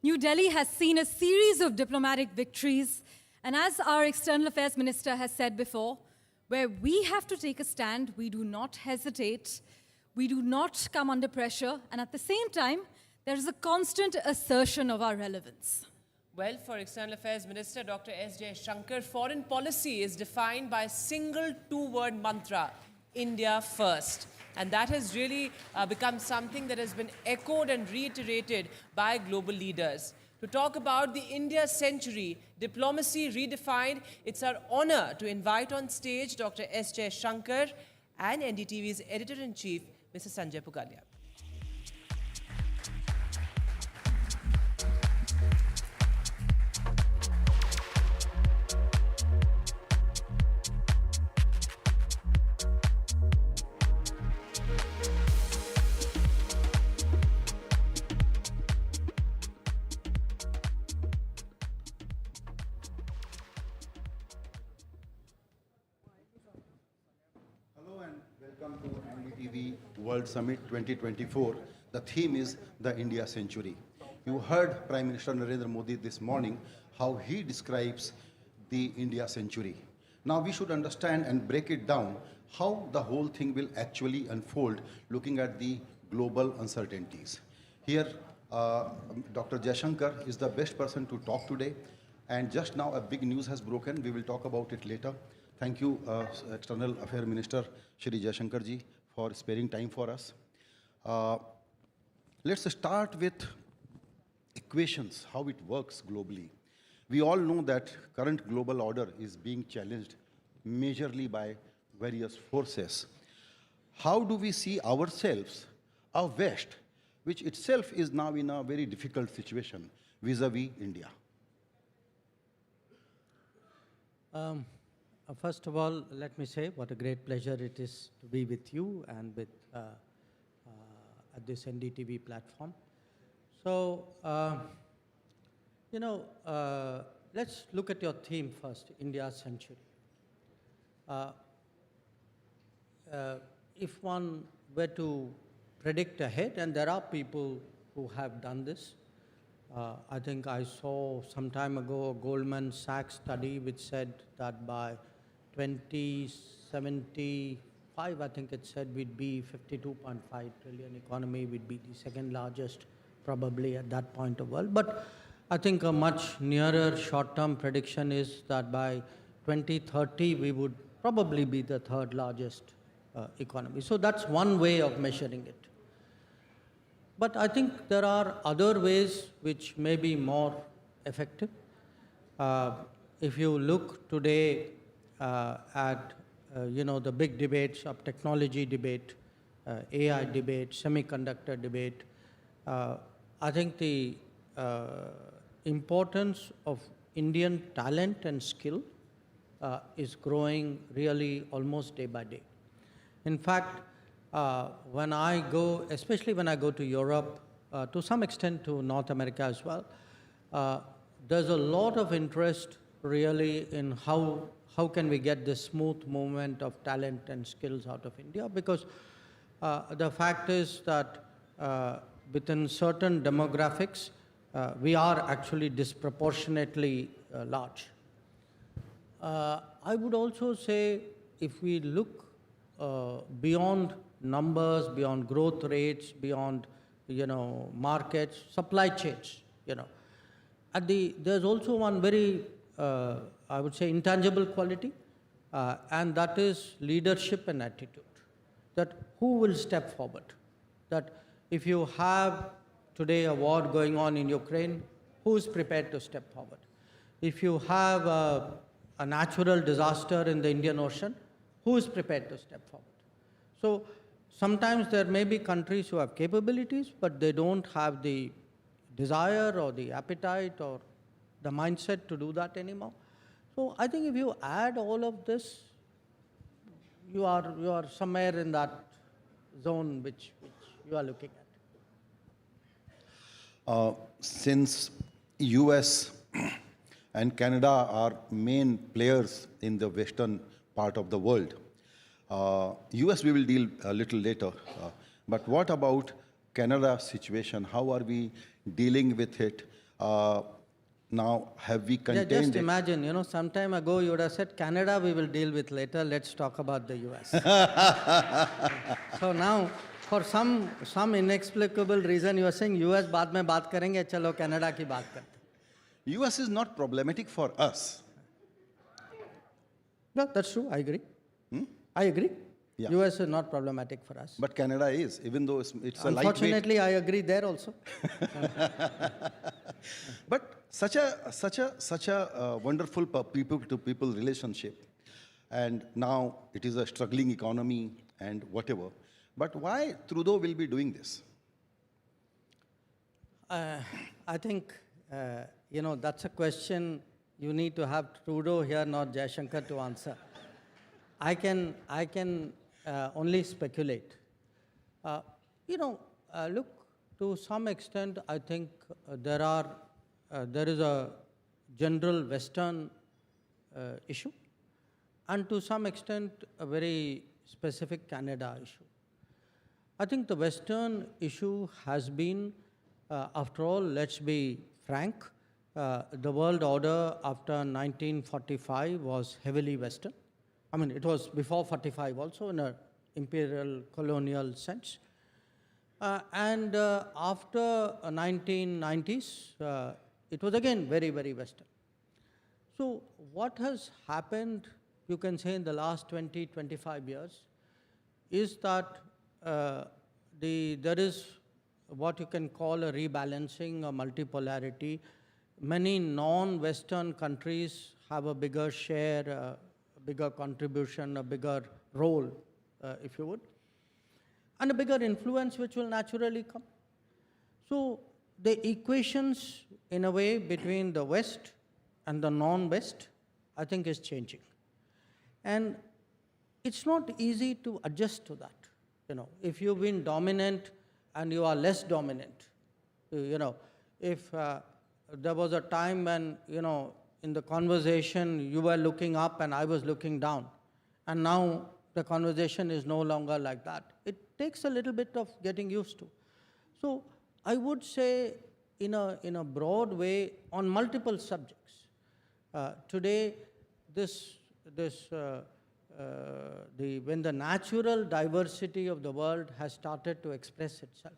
New Delhi has seen a series of diplomatic victories. And as our External Affairs Minister has said before, where we have to take a stand, we do not hesitate, we do not come under pressure, and at the same time, there is a constant assertion of our relevance. Well, for External Affairs Minister Dr. S. Jaishankar, foreign policy is defined by a single two-word mantra, India first. And that has really become something that has been echoed and reiterated by global leaders. To talk about the India century, diplomacy redefined, it's our honor to invite on stage Dr. S. Jaishankar and NDTV's Editor-in-Chief, Mr. Sanjay Pugalia. Hello and welcome to NDTV World Summit 2024. The theme is the India Century. You heard Prime Minister Narendra Modi this morning how he describes the India Century. Now we should understand and break it down how the whole thing will actually unfold looking at the global uncertainties. Here, Dr. Jaishankar is the best person to talk today. And just now a big news has broken. We will talk about it later. Thank you, External Affairs Minister Shri Jaishankar ji, for sparing time for us. Let's start with equations, how it works globally. We all know that current global order is being challenged majorly by various forces. How do we see ourselves, our West, which itself is now in a very difficult situation vis-a-vis India? First of all, let me say what a great pleasure it is to be with you and with at this NDTV platform. So, let's look at your theme first, India Century. If one were to predict ahead, and there are people who have done this, I think I saw some time ago a Goldman Sachs study which said that by 2075, I think it said we'd be 52.5 trillion economy, we'd be the second largest probably at that point of world. But I think a much nearer short-term prediction is that by 2030, we would probably be the third largest economy. So that's one way of measuring it. But I think there are other ways which may be more effective. If you look today at the big debates of technology debate, AI debate, semiconductor debate, I think the importance of Indian talent and skill is growing really almost day by day. In fact, when I go, especially when I go to Europe, to some extent to North America as well, there's a lot of interest really in how can we get this smooth movement of talent and skills out of India, because the fact is that within certain demographics, we are actually disproportionately large. I would also say if we look beyond numbers, beyond growth rates, beyond markets, supply chains, there's also one very I would say intangible quality, and that is leadership and attitude. That who will step forward? That if you have today a war going on in Ukraine, who is prepared to step forward? If you have a natural disaster in the Indian Ocean, who is prepared to step forward? So sometimes there may be countries who have capabilities, but they don't have the desire or the appetite or the mindset to do that anymore. So I think if you add all of this, you are somewhere in that zone which you are looking at. Since US and Canada are main players in the western part of the world, US we will deal a little later, but what about Canada's situation? How are we dealing with it? Now, have we contained just it? imagine, some time ago you would have said, Canada we will deal with later, let's talk about the US. So now, for some inexplicable reason, you are saying US baad mein baat karenge, chalo Canada ki baat karte. US is not problematic for us. No, that's true, I agree. I agree. Yeah. US is not problematic for us. But Canada is, even though it's a lightweight. Unfortunately, I agree there also. But such a wonderful people-to-people relationship, and now it is a struggling economy and whatever. But why Trudeau will be doing this? I think, that's a question you need to have Trudeau here, not Jaishankar, to answer. I can only speculate. Look, to some extent, I think there is a general Western issue, and to some extent, a very specific Canada issue. I think the Western issue has been, after all, let's be frank, the world order after 1945 was heavily Western. I mean, it was before 45 also in an imperial colonial sense. And after 1990s, it was again very, very Western. So what has happened, you can say in the last 20, 25 years, is that there is what you can call a rebalancing, a multipolarity. Many non-Western countries have a bigger share, a bigger contribution, a bigger role, if you would, and a bigger influence which will naturally come. So the equations, in a way, between the West and the non-West, I think is changing. And it's not easy to adjust to that. If you've been dominant and you are less dominant, if there was a time when, in the conversation you were looking up and I was looking down, and now the conversation is no longer like that. It takes a little bit of getting used to. So I would say, in a broad way, on multiple subjects. Today, when the natural diversity of the world has started to express itself,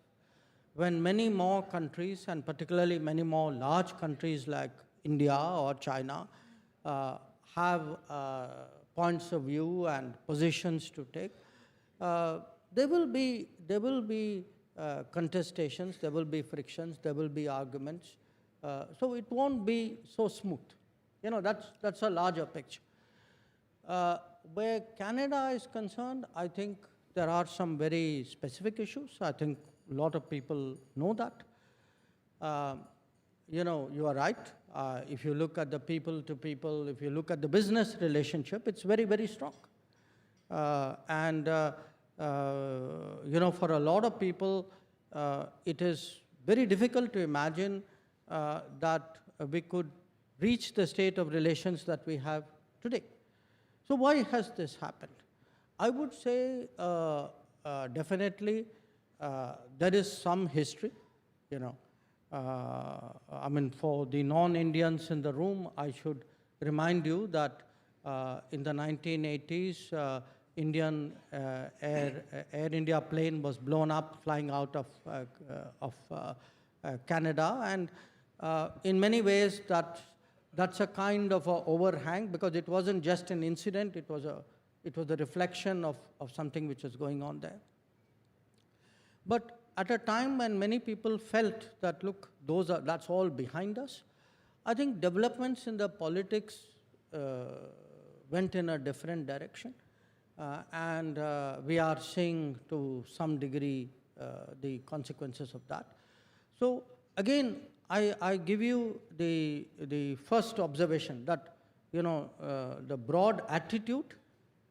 when many more countries, and particularly many more large countries like India or China, have points of view and positions to take, there will be contestations, there will be frictions, there will be arguments. So it won't be so smooth. That's a larger picture. Where Canada is concerned, I think there are some very specific issues. I think a lot of people know that. You are right. If you look at the people to people, if you look at the business relationship, it's very, very strong. And for a lot of people, it is very difficult to imagine that we could reach the state of relations that we have today. So why has this happened? I would say definitely there is some history, for the non-Indians in the room, I should remind you that in the 1980s, Indian Air India plane was blown up flying out of Canada, and in many ways that's a kind of a overhang, because it wasn't just an incident, it was a reflection of something which was going on there. But at a time when many people felt that, look, that's all behind us, I think developments in the politics went in a different direction. And we are seeing to some degree the consequences of that. So again, I give you the first observation that, the broad attitude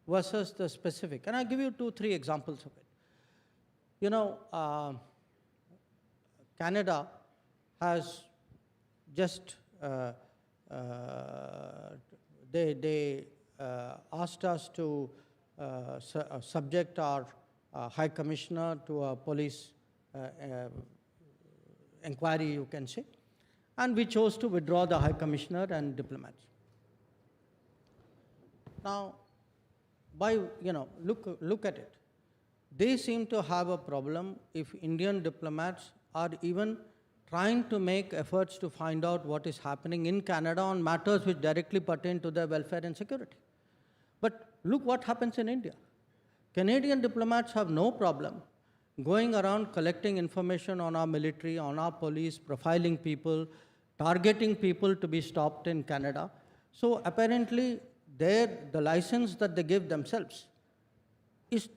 versus the specific. And I'll give you 2-3 examples of it. Canada has just, they asked us to subject our High Commissioner to a police inquiry, you can say, and we chose to withdraw the High Commissioner and diplomats. Now, look at it. They seem to have a problem if Indian diplomats are even trying to make efforts to find out what is happening in Canada on matters which directly pertain to their welfare and security. But look what happens in India. Canadian diplomats have no problem going around collecting information on our military, on our police, profiling people, targeting people to be stopped in Canada. So apparently the license that they give themselves is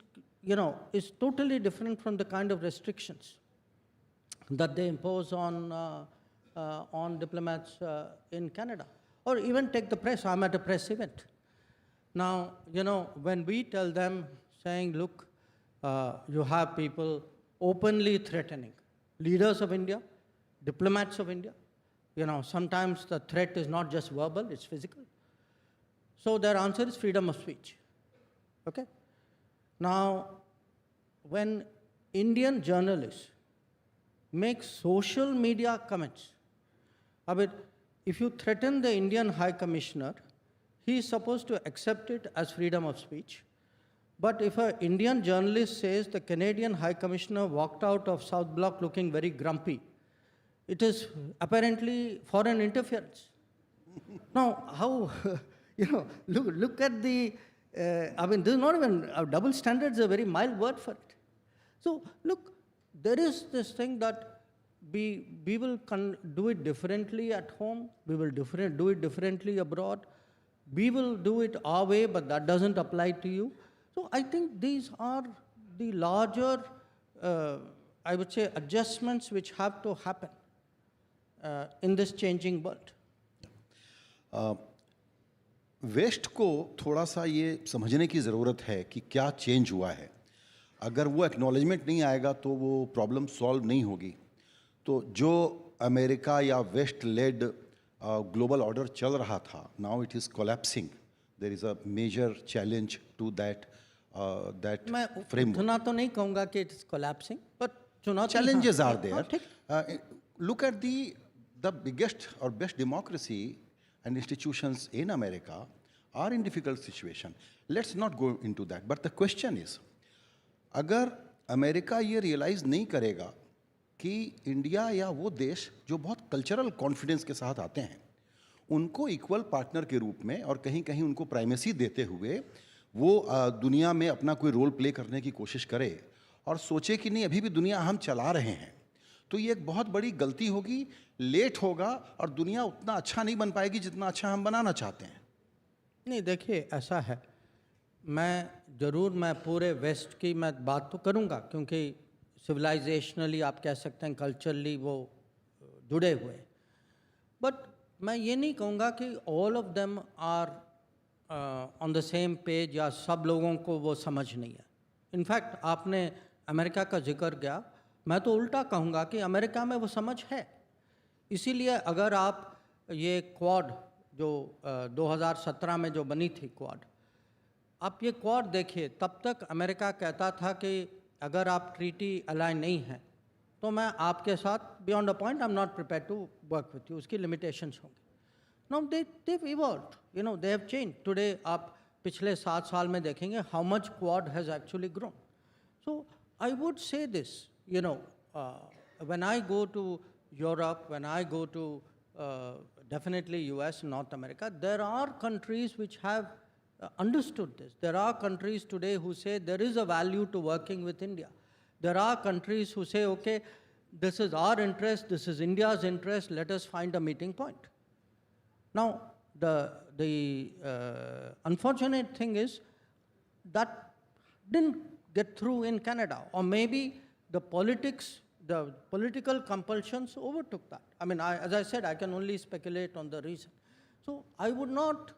totally different from the kind of restrictions that they impose on diplomats in Canada. Or even take the press. I'm at a press event. Now, when we tell them, saying, look, you have people openly threatening leaders of India, diplomats of India. Sometimes the threat is not just verbal, it's physical. So their answer is freedom of speech. Okay? Now, when Indian journalists make social media comments, if you threaten the Indian High Commissioner, he is supposed to accept it as freedom of speech. But if an Indian journalist says the Canadian High Commissioner walked out of South Block looking very grumpy, it is apparently foreign interference. Now, how, look at the, this is not even, double standards is a very mild word for it. So, look, there is this thing that we will do it differently at home, we will do it differently abroad, we will do it our way, but that doesn't apply to you. So I think these are the larger, I would say, adjustments which have to happen in this changing world. West को थोड़ा सा ये समझने की ज़रूरत है कि क्या चेंज हुआ है. अगर वो एक्नॉलेजमेंट नहीं आएगा तो वो प्रॉब्लम सॉल्व नहीं होगी. तो जो अमेरिका या वेस्ट लेड ग्लोबल ऑर्डर चल रहा था, now it is collapsing. There is a major challenge to that मैं उतना तो नहीं कहूँगा कि it is collapsing, but challenges are there. Look at the biggest or best democracy and institutions in America are in difficult situation. Let's not go into that. But the question is, अगर America ये realise नहीं करेगा कि India या वो देश जो बहुत कल्चरल कॉन्फिडेंस के साथ आते हैं, उनको इक्वल पार्टनर के रूप में और कहीं कहीं उनको प्राइमेसी देते हुए वो दुनिया में अपना कोई रोल प्ले करने की कोशिश करे और सोचे कि नहीं अभी भी दुनिया हम चला रहे हैं, तो ये एक बहुत बड़ी गलती होगी, लेट होगा और दुनिया उतना अच्छा नहीं बन पाएगी जितना अच्छा हम बनाना चाहते हैं. नहीं, देखिए ऐसा है, मैं पूरे वेस्ट की मैं बात तो करूँगा क्योंकि सिविलाइजेशनली आप कह सकते हैं, कल्चरली वो जुड़े हुए, बट मैं ये नहीं कहूँगा कि all of them are on the same page या सब लोगों को वो समझ नहीं है. इनफैक्ट आपने अमेरिका का जिक्र किया, मैं तो उल्टा कहूँगा कि अमेरिका में वो समझ है। इसीलिए अगर आप ये क्वाड जो 2017 में जो बनी थी क्वाड, आप ये क्वाड देखिए, तब तक अमेरिका कहता था कि अगर आप ट्रीटी अलाइन नहीं हैं तो मैं आपके साथ beyond a point I am not prepare to work with you, उसकी लिमिटेशंस होंगे। Now they've evolved, they have changed. Today आप पिछले 7 साल में देखेंगे how much quad has actually grown. So I would say this, when I go to Europe, when I go to definitely US, North America, there are countries which have understood this. There are countries today who say there is a value to working with India. There are countries who say, okay, this is our interest, this is India's interest, let us find a meeting point. Now, the unfortunate thing is that didn't get through in Canada, or maybe the political compulsions overtook that. I mean, as I said, I can only speculate on the reason. So I would not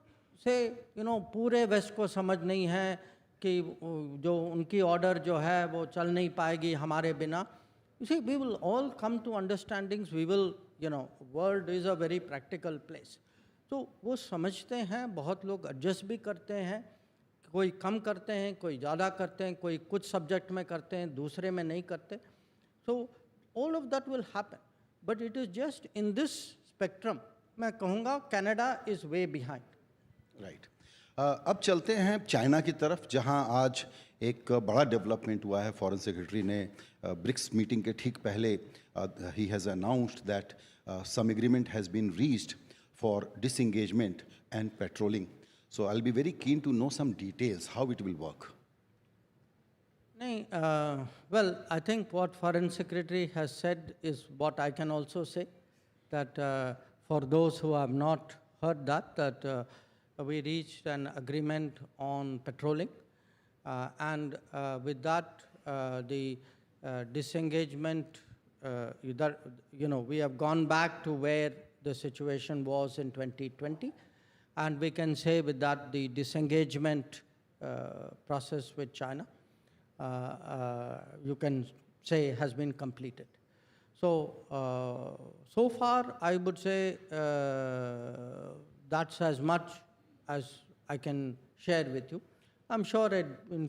say, पूरे waste को समझ नहीं है कि जो उनकी order जो है वो चल नहीं पाएगी हमारे बिना. You see, we will all come to understandings. We will, world is a very practical place. तो वो समझते हैं, बहुत लोग एडजस्ट भी करते हैं, कोई कम करते हैं, कोई ज़्यादा करते हैं, कोई कुछ सब्जेक्ट में करते हैं, दूसरे में नहीं करते. So all of that will happen. But it is just in this spectrum, मैं कहूँगा Canada is way behind. Right. अब चलते हैं चाइना की तरफ, जहां आज एक बड़ा डेवलपमेंट हुआ है. फॉरेन सेक्रेटरी ने ब्रिक्स मीटिंग के ठीक पहले he has announced that some agreement has been reached for disengagement and patrolling. So I'll be very keen to know some details, how it will work. Well, I think what Foreign Secretary has said is what I can also say, that for those who have not heard that we reached an agreement on patrolling, and with that, the disengagement, we have gone back to where the situation was in 2020, and we can say with that the disengagement process with China, you can say has been completed. So, so far I would say that's as much as I can share with you. I'm sure in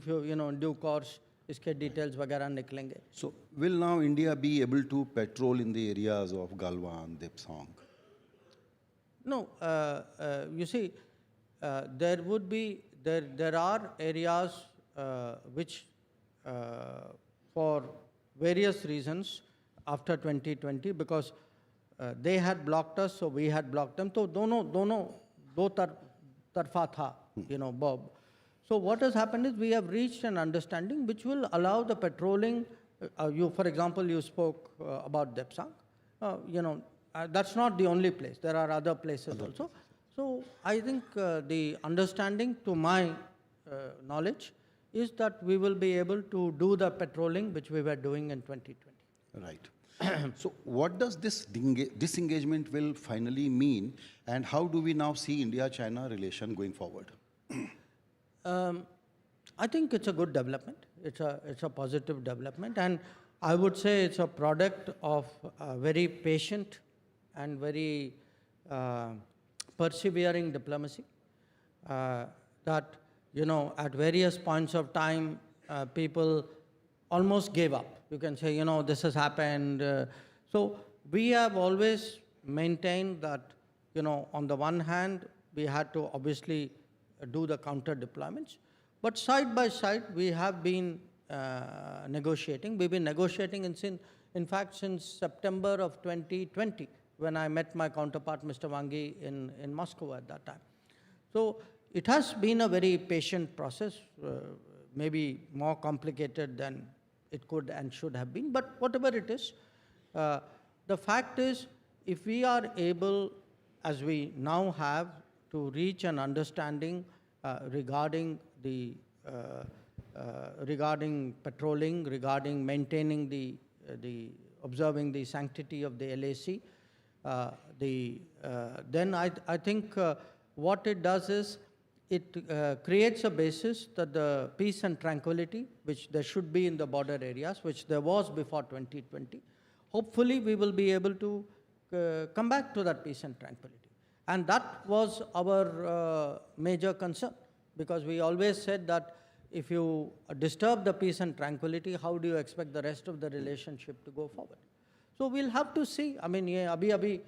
due course iske details वगैरह निकलेंगे. So will now India be able to patrol in the areas of Galwan, Depsang? No, you see, there are areas which for various reasons after 2020, because they had blocked us, so we had blocked them. So दो तरफा था, Bob. So what has happened is we have reached an understanding which will allow the patrolling. For example, you spoke about Depsang. That's not the only place. There are other places also. So I think the understanding, to my knowledge, is that we will be able to do the patrolling which we were doing in 2020. Right. So what does this disengagement will finally mean, and how do we now see India-China relation going forward? I think it's a good development. It's a positive development, and I would say it's a product of very patient and very persevering diplomacy. That at various points of time, people almost gave up. You can say, this has happened. So we have always maintained that, on the one hand, we had to obviously do the counter deployments, but side by side, we have been negotiating. We've been negotiating in fact, since September of 2020, when I met my counterpart, Mr. Wangi, in Moscow at that time. So it has been a very patient process, maybe more complicated than it could and should have been, but whatever it is, the fact is, if we are able, as we now have, to reach an understanding regarding patrolling, regarding maintaining observing the sanctity of the LAC, then I think what it does is it creates a basis that the peace and tranquility, which there should be in the border areas, which there was before 2020, hopefully we will be able to come back to that peace and tranquility. And that was our major concern, because we always said that if you disturb the peace and tranquility, how do you expect the rest of the relationship to go forward? So we'll have to see. I mean, ye abhi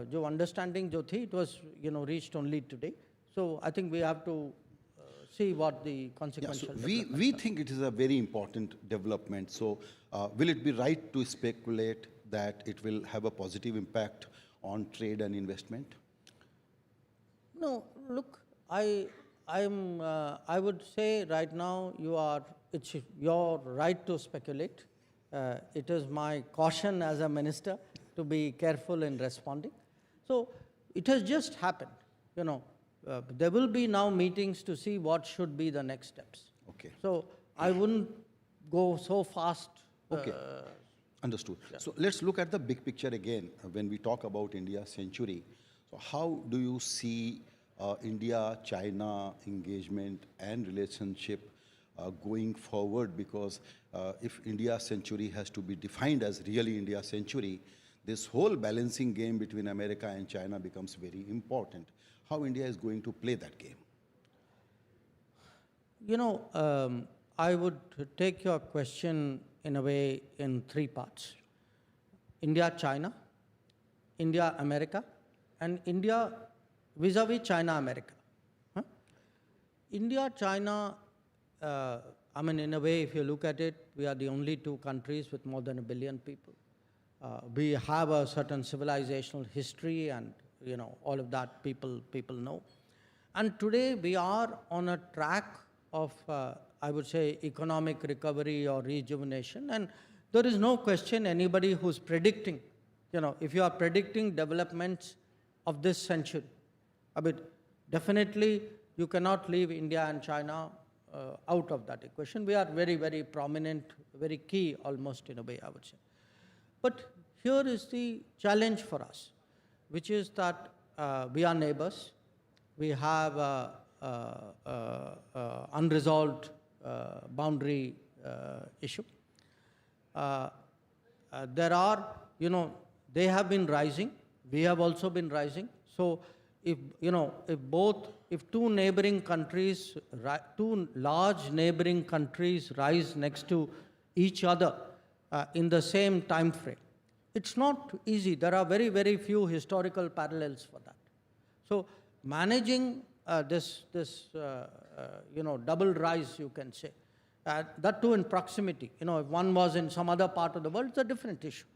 jo understanding jo thi, it was reached only today. So I think we have to see what the consequential. Yeah, so we think it is a very important development. So will it be right to speculate that it will have a positive impact on trade and investment? No, look, I would say right now it's your right to speculate. It is my caution as a minister to be careful in responding. So it has just happened, there will be now meetings to see what should be the next steps. Okay. So I wouldn't go so fast. Okay. Understood. Yeah. So let's look at the big picture again when we talk about India's century. So how do you see India-China engagement and relationship going forward? Because if India's century has to be defined as really India's century, this whole balancing game between America and China becomes very important. How India is going to play that game? I would take your question in a way in three parts. India-China, India-America, and India vis-a-vis China-America. India-China, I mean, in a way, if you look at it, we are the only two countries with more than 1 billion people. We have a certain civilizational history, and all of that people know. And today we are on a track of, I would say, economic recovery or rejuvenation. And there is no question anybody who's predicting, if you are predicting developments of this century, I mean, definitely you cannot leave India and China out of that equation. We are very, very prominent, very key almost in a way, I would say. But here is the challenge for us, which is that we are neighbors. We have unresolved boundary issue. There are, they have been rising. We have also been rising. So if two neighboring countries, two large neighboring countries rise next to each other in the same time frame, it's not easy. There are very, very few historical parallels for that. So managing this double rise, you can say, that too in proximity. If one was in some other part of the world, it's a different issue.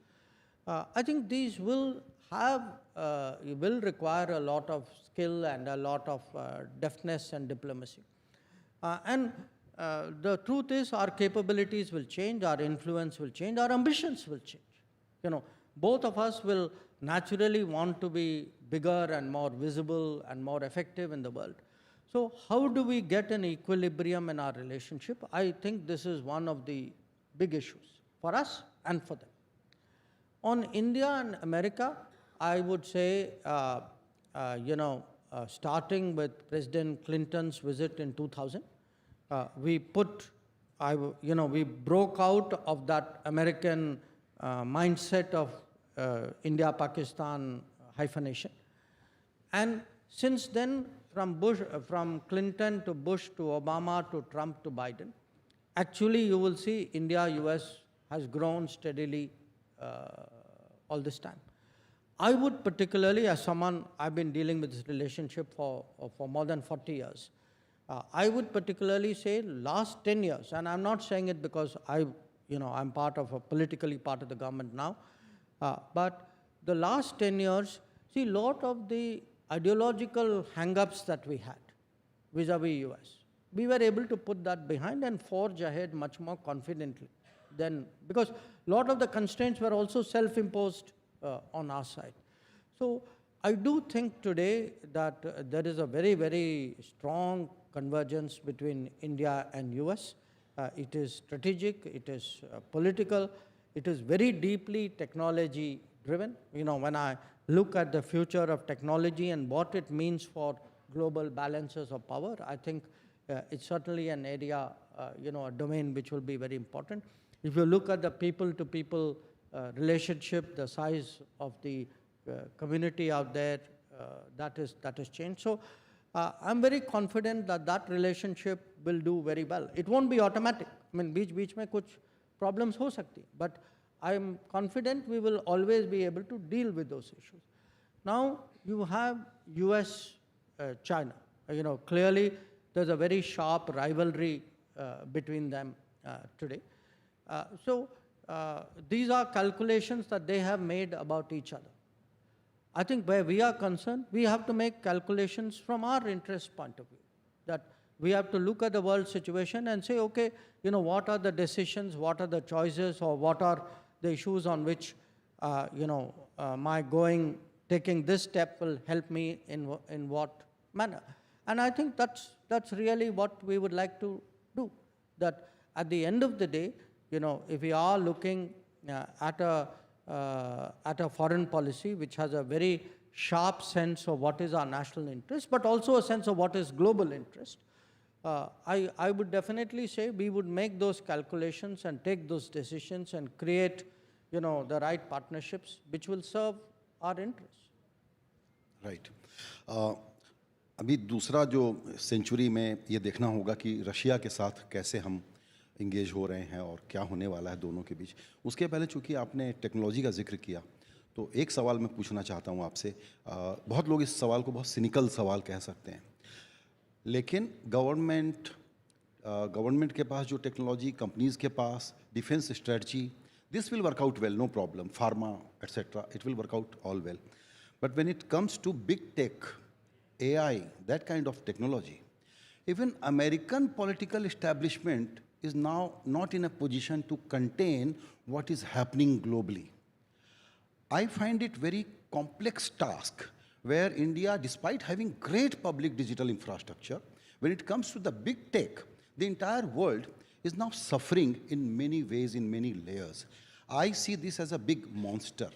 I think these will require a lot of skill and a lot of deftness and diplomacy. And the truth is, our capabilities will change, our influence will change, our ambitions will change. Both of us will naturally want to be bigger and more visible and more effective in the world. So how do we get an equilibrium in our relationship? I think this is one of the big issues for us and for them. On India and America, I would say, starting with President Clinton's visit in 2000, we broke out of that American mindset of India-Pakistan hyphenation. And since then, from Clinton to Bush to Obama to Trump to Biden, actually you will see India-US has grown steadily all this time. I would particularly, as someone, I've been dealing with this relationship for more than 40 years, I would particularly say last 10 years, and I'm not saying it because I'm politically part of the government now, but the last 10 years, see, a lot of the ideological hang-ups that we had vis-a-vis US, we were able to put that behind and forge ahead much more confidently than, because a lot of the constraints were also self-imposed on our side. So I do think today that there is a very, very strong convergence between India and US. It is strategic, it is political, it is very deeply technology driven. When I look at the future of technology and what it means for global balances of power. I think it's certainly an area, a domain which will be very important. If you look at the people-to-people relationship, the size of the community out there, that has changed. So I'm very confident that that relationship will do very well. It won't be automatic. I mean, बीच में कुछ problems हो सकती, but I'm confident we will always be able to deal with those issues. Now you have US, China. Clearly there's a very sharp rivalry between them today. So these are calculations that they have made about each other. I think where we are concerned, we have to make calculations from our interest point of view. That we have to look at the world situation and say, okay, what are the decisions, what are the choices, or what are the issues on which, taking this step will help me in what manner. And I think that's really what we would like to do. That at the end of the day, if we are looking at a foreign policy which has a very sharp sense of what is our national interest, but also a sense of what is global interest, I would definitely say we would make those calculations and take those decisions and create, the right partnerships which will serve our interests. Right. अभी दूसरा जो century में ये देखना होगा कि Russia के साथ कैसे हम इंगेज हो रहे हैं और क्या होने वाला है दोनों के बीच। उसके पहले चूंकि आपने टेक्नोलॉजी का जिक्र किया, तो एक सवाल मैं पूछना चाहता हूँ आपसे। बहुत लोग इस सवाल को बहुत सिनिकल सवाल कह सकते हैं, लेकिन गवर्नमेंट के पास जो टेक्नोलॉजी, कंपनीज के पास defence strategy, this will work out well, no problem. Pharma, etc., it will work out all well. But when it comes to big tech, AI, that kind of technology, even American political establishment is now not in a position to contain what is happening globally. I find it very complex task where India, despite having great public digital infrastructure, when it comes to the big tech, the entire world is now suffering in many ways, in many layers. I see this as a big monster.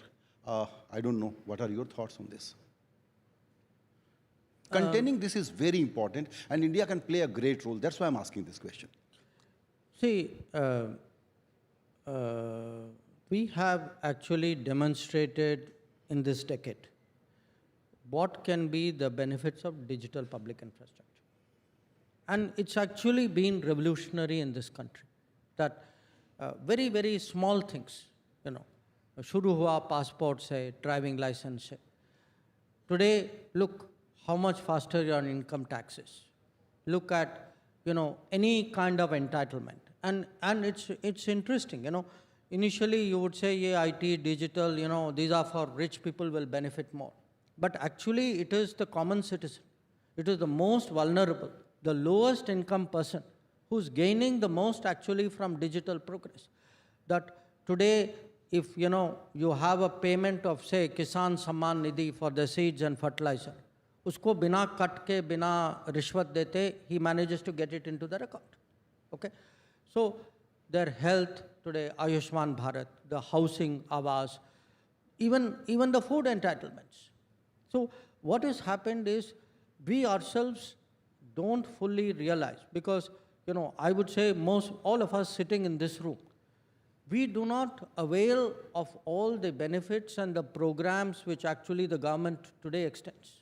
I don't know, what are your thoughts on this? Containing this is very important, and India can play a great role. That's why I'm asking this question. See, we have actually demonstrated in this decade what can be the benefits of digital public infrastructure. And it's actually been revolutionary in this country, that very, very small things, shuru hua passport se, driving license se. Today, look how much faster your income tax is. Look at, any kind of entitlement. And it's interesting, Initially, you would say, yeah, IT, digital, these are for rich people will benefit more. But actually, it is the common citizen. It is the most vulnerable, the lowest income person who's gaining the most actually from digital progress. That today, if you have a payment of, say, Kisan Samman Nidhi for the seeds and fertilizer, usko bina cut ke, bina rishwat dete, he manages to get it into their account. Okay? So, their health today, Ayushman Bharat, the housing, Awas, even the food entitlements. So, what has happened is we ourselves don't fully realize, because, I would say all of us sitting in this room, we do not avail of all the benefits and the programs which actually the government today extends.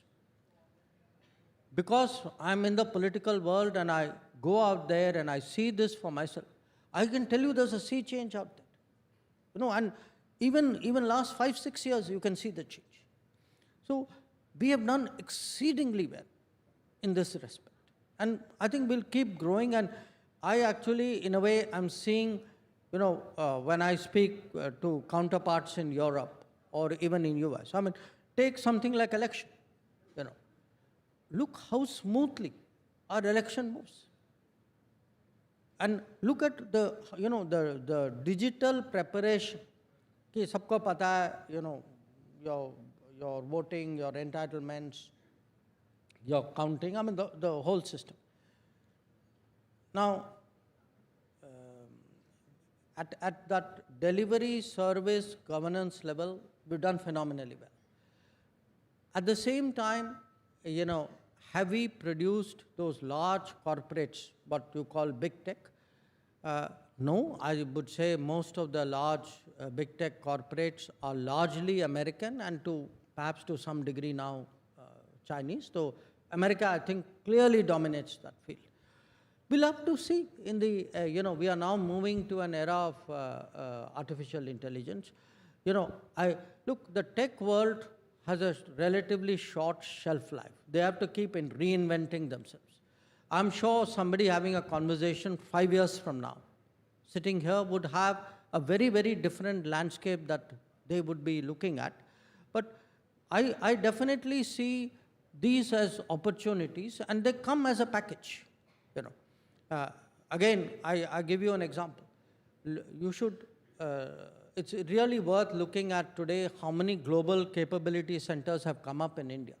Because I'm in the political world and I go out there and I see this for myself, I can tell you there's a sea change out there. And even last 5-6 years, you can see the change. So we have done exceedingly well in this respect. And I think we'll keep growing. And I actually, in a way, I'm seeing, when I speak to counterparts in Europe or even in US, I mean, take something like election, Look how smoothly our election moves. And look at the digital preparation. Ki sabko pata hai, your voting, your entitlements, your counting, I mean the whole system. Now, at that delivery, service, governance level, we've done phenomenally well. At the same time, have we produced those large corporates, what you call big tech? No, I would say most of the large big tech corporates are largely American and perhaps to some degree now Chinese. So America, I think, clearly dominates that field. We'll have to see in the, we are now moving to an era of artificial intelligence. Look, the tech world has a relatively short shelf life. They have to keep reinventing themselves. I'm sure somebody having a conversation 5 years from now, sitting here, would have a very, very different landscape that they would be looking at. But I definitely see these as opportunities, and they come as a package. Again, I give you an example. You should, it's really worth looking at today how many global capability centers have come up in India.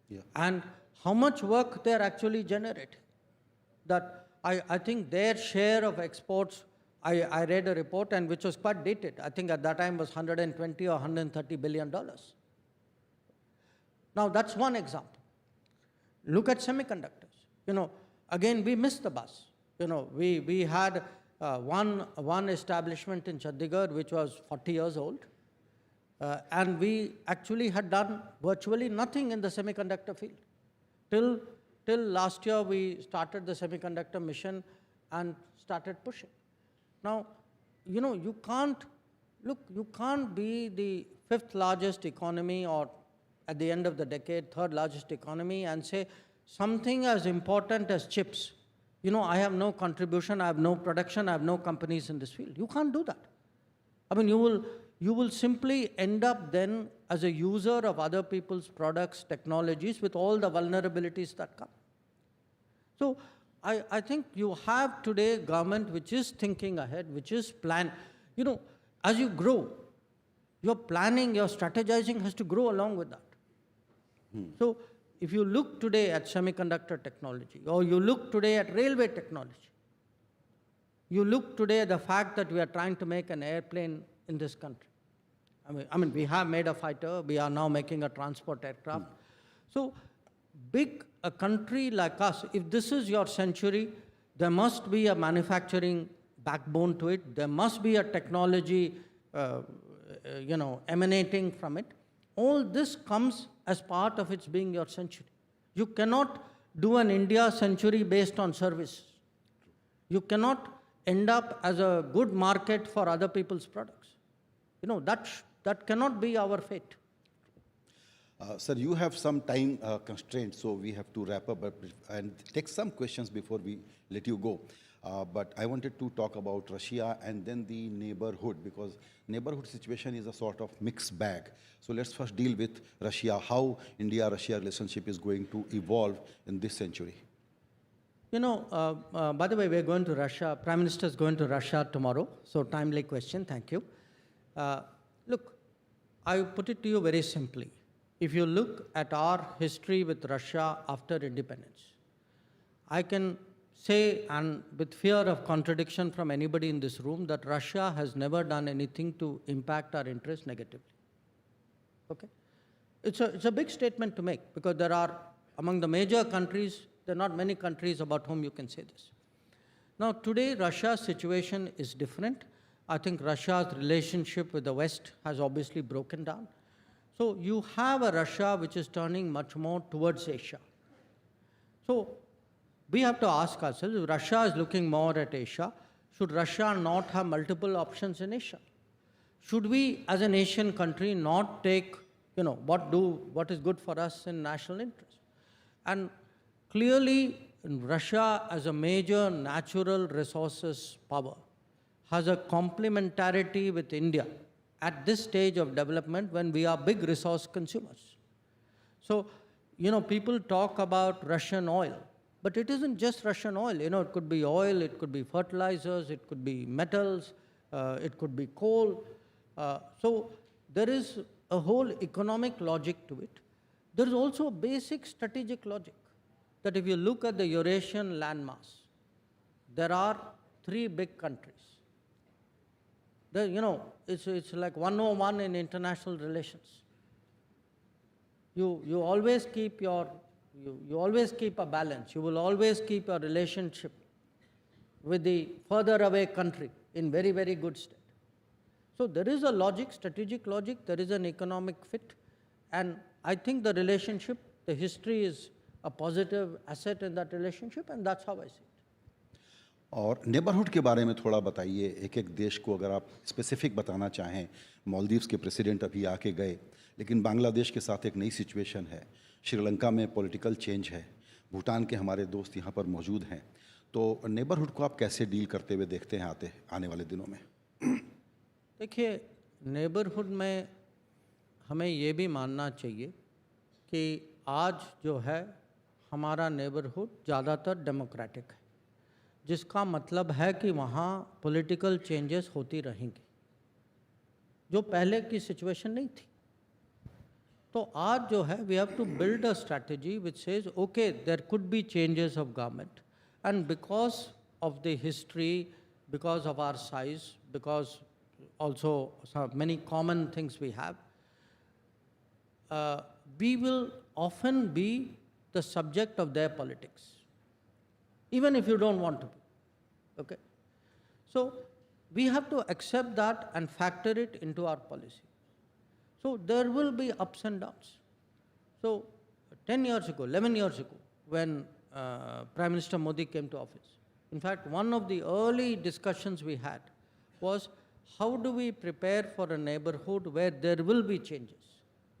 Yeah. And how much work they're actually generating. That I think their share of exports, I read a report and which was quite dated. I think at that time was 120 or 130 billion dollars. Now that's one example. Look at semiconductors. Again, we missed the bus. We had one establishment in Chandigarh which was 40 years old, and we actually had done virtually nothing in the semiconductor field. Till last year, we started the semiconductor mission and started pushing. Now, you can't be the 5th largest economy or at the end of the decade, 3rd largest economy and say something as important as chips. I have no contribution, I have no production, I have no companies in this field. You can't do that. I mean, you will simply end up then as a user of other people's products, technologies with all the vulnerabilities that come. So I think you have today a government which is thinking ahead, which is planned. As you grow, your planning, your strategizing has to grow along with that. So if you look today at semiconductor technology, or you look today at railway technology, you look today at the fact that we are trying to make an airplane in this country. I mean, we have made a fighter, we are now making a transport aircraft. So a country like us, if this is your century, there must be a manufacturing backbone to it. There must be a technology, emanating from it. All this comes as part of its being your century. You cannot do an India century based on service. You cannot end up as a good market for other people's products. That cannot be our fate. Sir, you have some time constraints, so we have to wrap up and take some questions before we let you go. But I wanted to talk about Russia and then the neighborhood, because neighborhood situation is a sort of mixed bag. So let's first deal with Russia, how India-Russia relationship is going to evolve in this century. By the way, we're going to Russia. Prime Minister is going to Russia tomorrow. So timely question, thank you. Look, I put it to you very simply. If you look at our history with Russia after independence, I can say, and with fear of contradiction from anybody in this room, that Russia has never done anything to impact our interests negatively. Okay? It's a big statement to make, because there are, among the major countries, there are not many countries about whom you can say this. Now, today, Russia's situation is different. I think Russia's relationship with the West has obviously broken down. So you have a Russia which is turning much more towards Asia. So we have to ask ourselves, if Russia is looking more at Asia, should Russia not have multiple options in Asia? Should we, as an Asian country, not take, what is good for us in national interest? And clearly, Russia, as a major natural resources power, has a complementarity with India at this stage of development when we are big resource consumers. So, people talk about Russian oil, but it isn't just Russian oil. It could be oil, it could be fertilizers, it could be metals, it could be coal. So there is a whole economic logic to it. There is also a basic strategic logic, that if you look at the Eurasian landmass, there are 3 big countries. It's like 101 in international relations. You always keep your you always keep a balance. You will always keep a relationship with the further away country in very, very good state. So there is a logic, strategic logic, there is an economic fit, and I think the relationship, the history is a positive asset in that relationship, and that's how I see it. और neighbourhood के बारे में थोड़ा बताइए, एक एक देश को अगर आप स्पेसिफिक बताना चाहें। मालदीव्स के प्रेसिडेंट अभी आके गए, लेकिन बांग्लादेश के साथ एक नई सिचुएशन है, श्रीलंका में पॉलिटिकल चेंज है, भूटान के हमारे दोस्त यहाँ पर मौजूद हैं, तो नेबरहुड को आप कैसे डील करते हुए देखते हैं आने वाले दिनों में? देखिए, नेबरहुड में हमें ये भी मानना चाहिए कि आज जो है हमारा नेबरहुड ज़्यादातर डेमोक्रेटिक है, जिसका मतलब है कि वहाँ पॉलिटिकल चेंजेस होती रहेंगी, जो पहले की सिचुएशन नहीं थी। तो आज जो है we have to build a strategy which says okay there could be changes of government, and because of the history, because of our size, because also many common things we have, we will often be the subject of their politics, even if you don't want to be. Okay? So we have to accept that and factor it into our policy. So there will be ups and downs. So 10 years ago, 11 years ago, when Prime Minister Modi came to office, in fact, one of the early discussions we had was, how do we prepare for a neighborhood where there will be changes,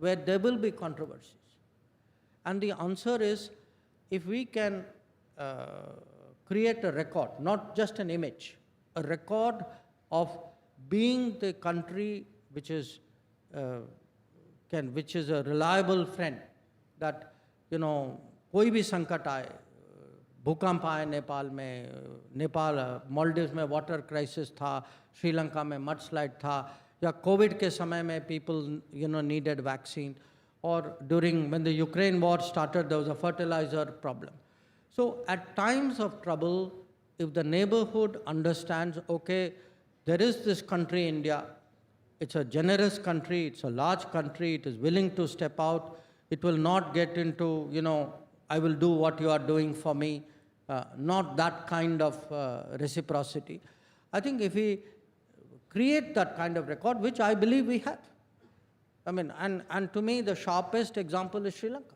where there will be controversies? And the answer is, if we can create a record, not just an image, a record of being the country which is a reliable friend, that, you know, कोई भी संकट आए, भूकंप आए नेपाल में, मालदीव्स में water crisis था, श्रीलंका में मडस्लाइड था, या कोविड के समय में पीपल नीडेड वैक्सीन, और during when the Ukraine war started there was a fertiliser problem. So at times of trouble, if the neighborhood understands, okay, there is this country, India, it's a generous country, it's a large country, it is willing to step out, it will not get into, I will do what you are doing for me, not that kind of reciprocity. I think if we create that kind of record, which I believe we have, I mean, and to me the sharpest example is Sri Lanka.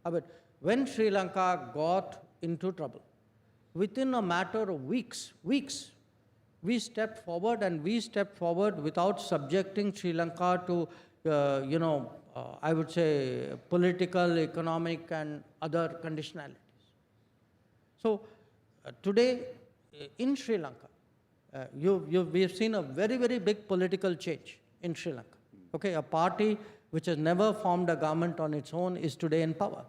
I mean, when Sri Lanka got into trouble, within a matter of weeks, we stepped forward, and we stepped forward without subjecting Sri Lanka to, I would say, political, economic, and other conditionalities. So today in Sri Lanka, we have seen a very, very big political change in Sri Lanka. Okay, a party which has never formed a government on its own is today in power.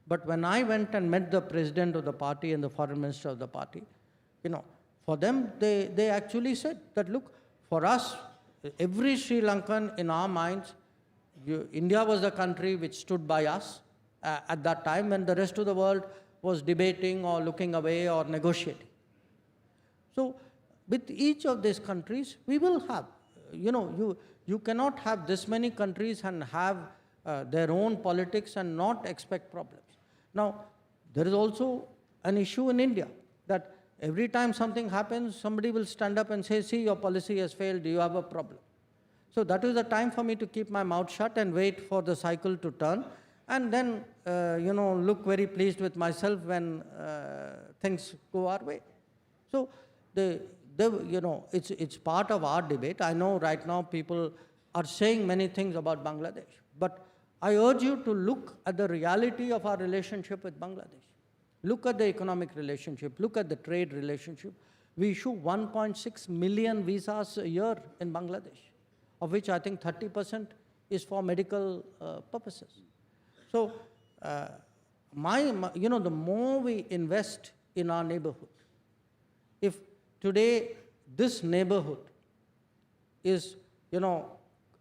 But when I went and met the president of the party and the foreign minister of the party, for them, they actually said that, look, for us, every Sri Lankan in our minds, India was the country which stood by us at that time when the rest of the world was debating or looking away or negotiating. So with each of these countries, we will have, you cannot have this many countries and have their own politics and not expect problems. Now, there is also an issue in India that every time something happens, somebody will stand up and say, see, your policy has failed, you have a problem. So that is the time for me to keep my mouth shut and wait for the cycle to turn, and then, look very pleased with myself when things go our way. So, it's part of our debate. I know right now people are saying many things about Bangladesh, but I urge you to look at the reality of our relationship with Bangladesh. Look at the economic relationship, look at the trade relationship. We issue 1.6 million visas a year in Bangladesh, of which I think 30% is for medical purposes. So, the more we invest in our neighborhood, if today this neighborhood is,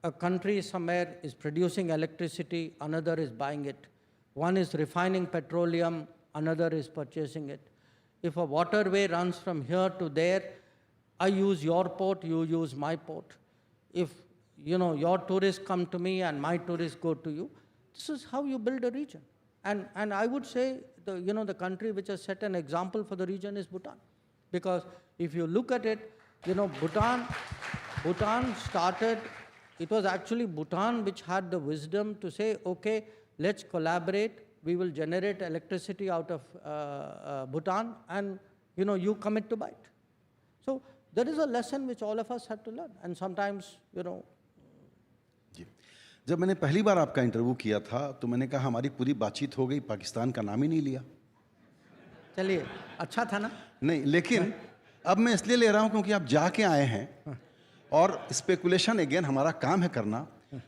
a country somewhere is producing electricity, another is buying it. One is refining petroleum, another is purchasing it. If a waterway runs from here to there, I use your port, you use my port. If, your tourists come to me and my tourists go to you, this is how you build a region. And I would say, the country which has set an example for the region is Bhutan. Because if you look at it, Bhutan started, it was actually Bhutan which had the wisdom to say, okay, let's collaborate, we will generate electricity out of Bhutan, and you commit to buy it. So there is a lesson which all of us have to learn, and sometimes, जी जब मैंने पहली बार आपका interview किया था तो मैंने कहा हमारी पूरी बातचीत हो गई, पाकिस्तान का नाम ही नहीं लिया। चलिए, अच्छा था ना? नहीं, लेकिन अब मैं इसलिए ले रहा हूं क्योंकि आप जाके आए हैं और स्पेकुलेशन अगेन हमारा काम है करना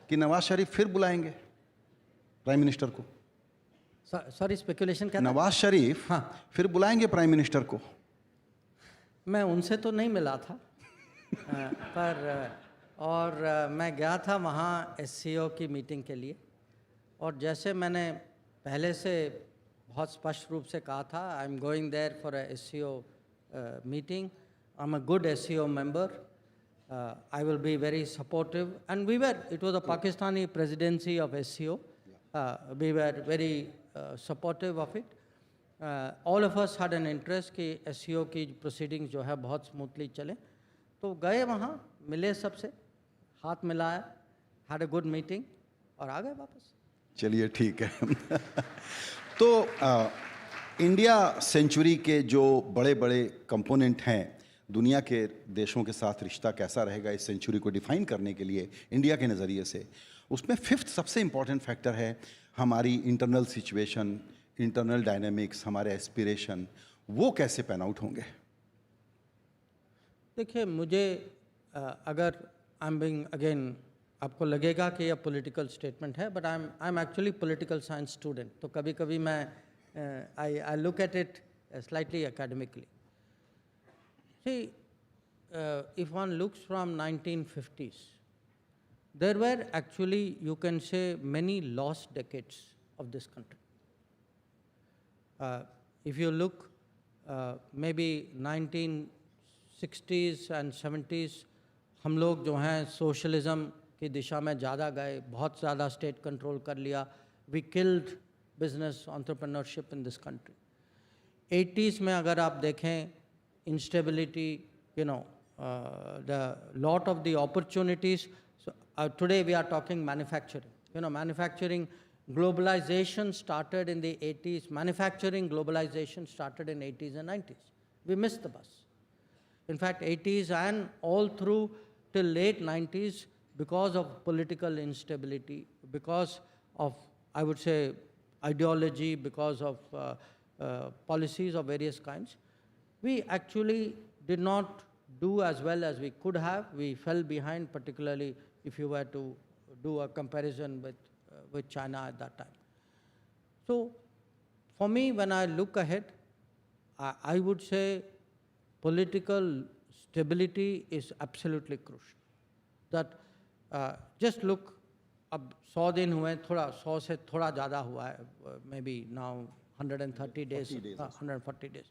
कि नवाज शरीफ फिर बुलाएंगे प्राइम मिनिस्टर को। सॉरी, स्पेकुलेशन क्या था? नवाज शरीफ फिर बुलाएंगे प्राइम मिनिस्टर को। मैं उनसे तो नहीं मिला था और मैं गया था वहाँ SCO की मीटिंग के लिए, और जैसे मैंने पहले से बहुत स्पष्ट रूप से कहा था, I am going there for a SCO meeting, I am a good SCO member, I will be very supportive, and it was a Pakistani presidency of SCO, we were very supportive of it. All of us had an interest कि SCO की proceedings जो है बहुत smoothly चले, तो गए वहाँ, मिले सबसे, हाथ मिलाया, had a good meeting और आ गए वापस। चलिए ठीक है। तो इंडिया सेंचुरी के जो बड़े बड़े कंपोनेंट हैं, दुनिया के देशों के साथ रिश्ता कैसा रहेगा इस सेंचुरी को डिफाइन करने के लिए इंडिया के नज़रिए से, उसमें फिफ्थ सबसे इम्पॉर्टेंट फैक्टर है हमारी इंटरनल सिचुएशन, इंटरनल डायनामिक्स, हमारे एस्पिरेशन, वो कैसे पैन आउट होंगे? देखिए, मुझे अगर आई एम बीइंग अगेन, आपको लगेगा कि यह पॉलिटिकल स्टेटमेंट है, but I am actually political science student, तो कभी कभी मैं I look at it slightly academically. See, if one looks from 1950s, there were actually, you can say, many lost decades of this country. If you look, maybe 1960s and 70s, हम लोग जो हैं socialism की दिशा में ज़्यादा गए, बहुत ज़्यादा state control कर लिया, we killed business entrepreneurship in this country. 80s में अगर आप देखें, instability, the lot of the opportunities. So, today we are talking manufacturing. Manufacturing globalization started in the 80s. Manufacturing globalization started in 80s and 90s. We missed the bus. In fact, 80s and all through till late 90s, because of political instability, because of, I would say, ideology, because of policies of various kinds, we actually did not do as well as we could have. We fell behind, particularly if you were to do a comparison with China at that time. So for me, when I look ahead, I would say political stability is absolutely crucial. That just look, अब 100 दिन हुए, 100 से थोड़ा ज़्यादा हुआ है, maybe now 130 days, 140 days.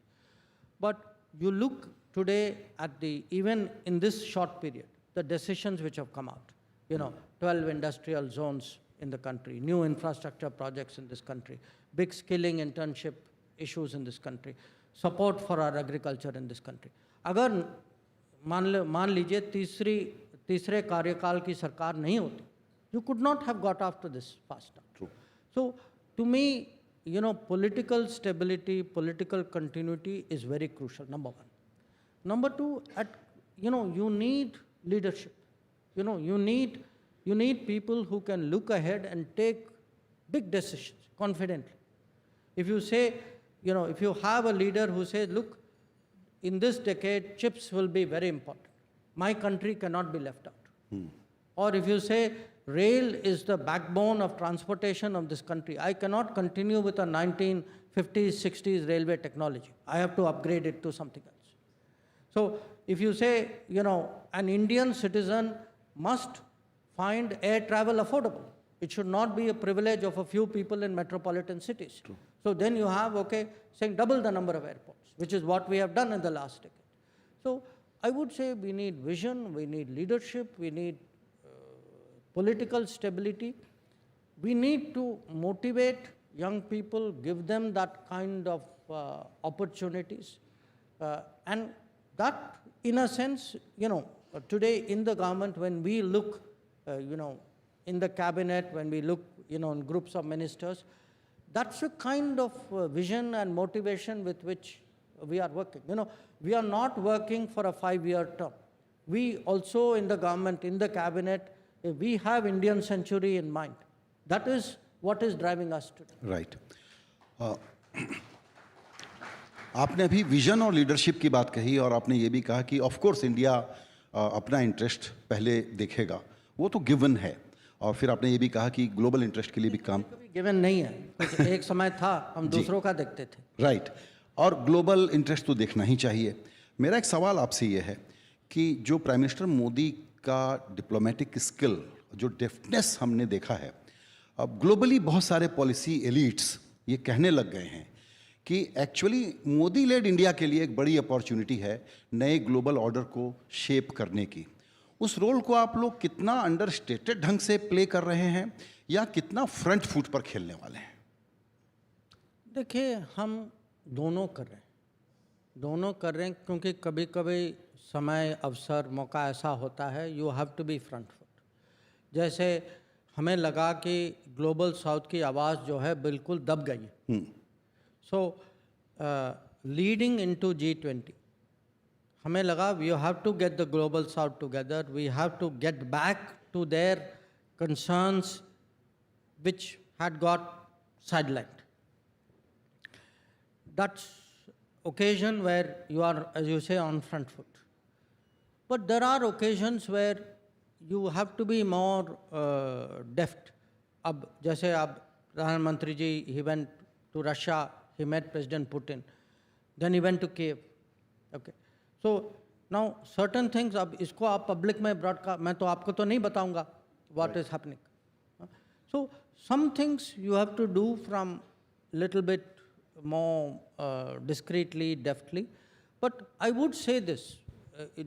But you look today at even in this short period, the decisions which have come out, 12 industrial zones in the country, new infrastructure projects in this country, big skilling internship issues in this country, support for our agriculture in this country. अगर मान लीजिए तीसरे कार्यकाल की सरकार नहीं होती, you could not have got after this faster. True. So to me, political stability, political continuity is very crucial, number one. Number two, you need leadership. You need people who can look ahead and take big decisions confidently. If you say, if you have a leader who says, look, in this decade, chips will be very important. My country cannot be left out. Or if you say, rail is the backbone of transportation of this country, I cannot continue with a 1950s, 60s railway technology. I have to upgrade it to something else. So if you say, an Indian citizen must find air travel affordable. It should not be a privilege of a few people in metropolitan cities. True. So then you have, saying double the number of airports, which is what we have done in the last decade. So I would say we need vision, we need leadership, we need political stability. We need to motivate young people, give them that kind of opportunities. And that, in a sense, today in the government, when we look, in the cabinet, when we look, in groups of ministers, that's the kind of vision and motivation with which we are working. We are not working for a 5-year term. We also in the government, in the cabinet, we have Indian century in mind. That is what is driving us today. Right. आपने अभी vision और leadership की बात कही और आपने ये भी कहा कि ऑफ कोर्स इंडिया अपना इंटरेस्ट पहले देखेगा, वो तो गिवन है, और फिर आपने ये भी कहा कि ग्लोबल इंटरेस्ट के लिए भी काम गिवन नहीं है, एक समय था हम दूसरों का देखते थे। राइट, और ग्लोबल इंटरेस्ट तो देखना ही चाहिए। मेरा एक सवाल आपसे ये है कि जो प्राइम मिनिस्टर मोदी का डिप्लोमेटिक स्किल, जो डेफ्टनेस हमने देखा है, अब ग्लोबली बहुत सारे पॉलिसी एलिट्स ये कहने लग गए हैं कि एक्चुअली मोदी लेड इंडिया के लिए एक बड़ी अपॉर्चुनिटी है नए ग्लोबल ऑर्डर को शेप करने की। उस रोल को आप लोग कितना अंडरस्टेटेड ढंग से प्ले कर रहे हैं या कितना फ्रंट फुट पर खेलने वाले हैं? देखिए, हम दोनों कर रहे हैं क्योंकि कभी कभी समय, अवसर, मौका ऐसा होता है, you have to be front foot. जैसे हमें लगा कि ग्लोबल साउथ की आवाज़ जो है बिल्कुल दब गई है। सो लीडिंग इनटू G20, हमें लगा we have to get the Global South together, we have to get back to their concerns which had got sidelined. That's occasion where you are, as you say, on front foot. But there are occasions where you have to be more deft. अब जैसे अब प्रधानमंत्री जी, he went to Russia, he met President Putin, then he went to Kiev. Okay. So now certain things, अब इसको आप public में broadcast, मैं तो आपको तो नहीं बताऊंगा what is happening. So some things you have to do from little bit more discreetly, deftly. But I would say this,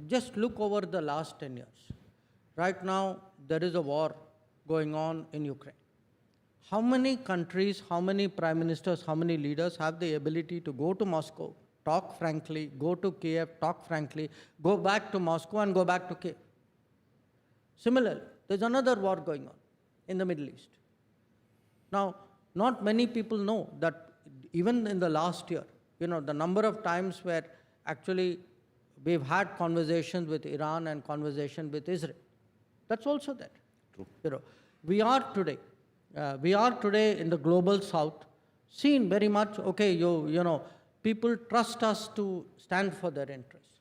just look over the last 10 years. Right now, there is a war going on in Ukraine. How many countries, how many prime ministers, how many leaders have the ability to go to Moscow, talk frankly, go to Kiev, talk frankly, go back to Moscow and go back to Kiev? Similarly, there's another war going on in the Middle East. Now, not many people know that even in the last year, the number of times where actually we've had conversations with Iran and conversation with Israel, that's also there. True. We are today in the global south seen very much, okay, people trust us to stand for their interests.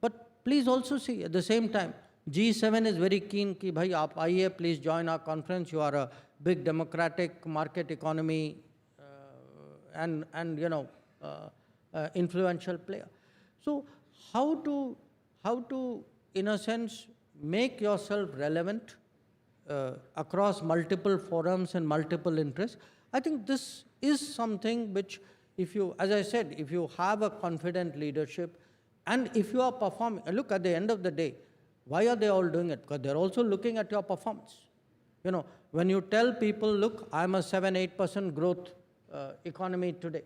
But please also see, at the same time, G7 is very keen ki bhai aap aiye, please join our conference. You are a big democratic market economy and influential player. So how to in a sense make yourself relevant across multiple forums and multiple interests? I think this is something which, if you, as I said, if you have a confident leadership and if you are performing, look, at the end of the day, why are they all doing it? Because they're also looking at your performance. When you tell people, look, I'm a 7-8% growth economy today,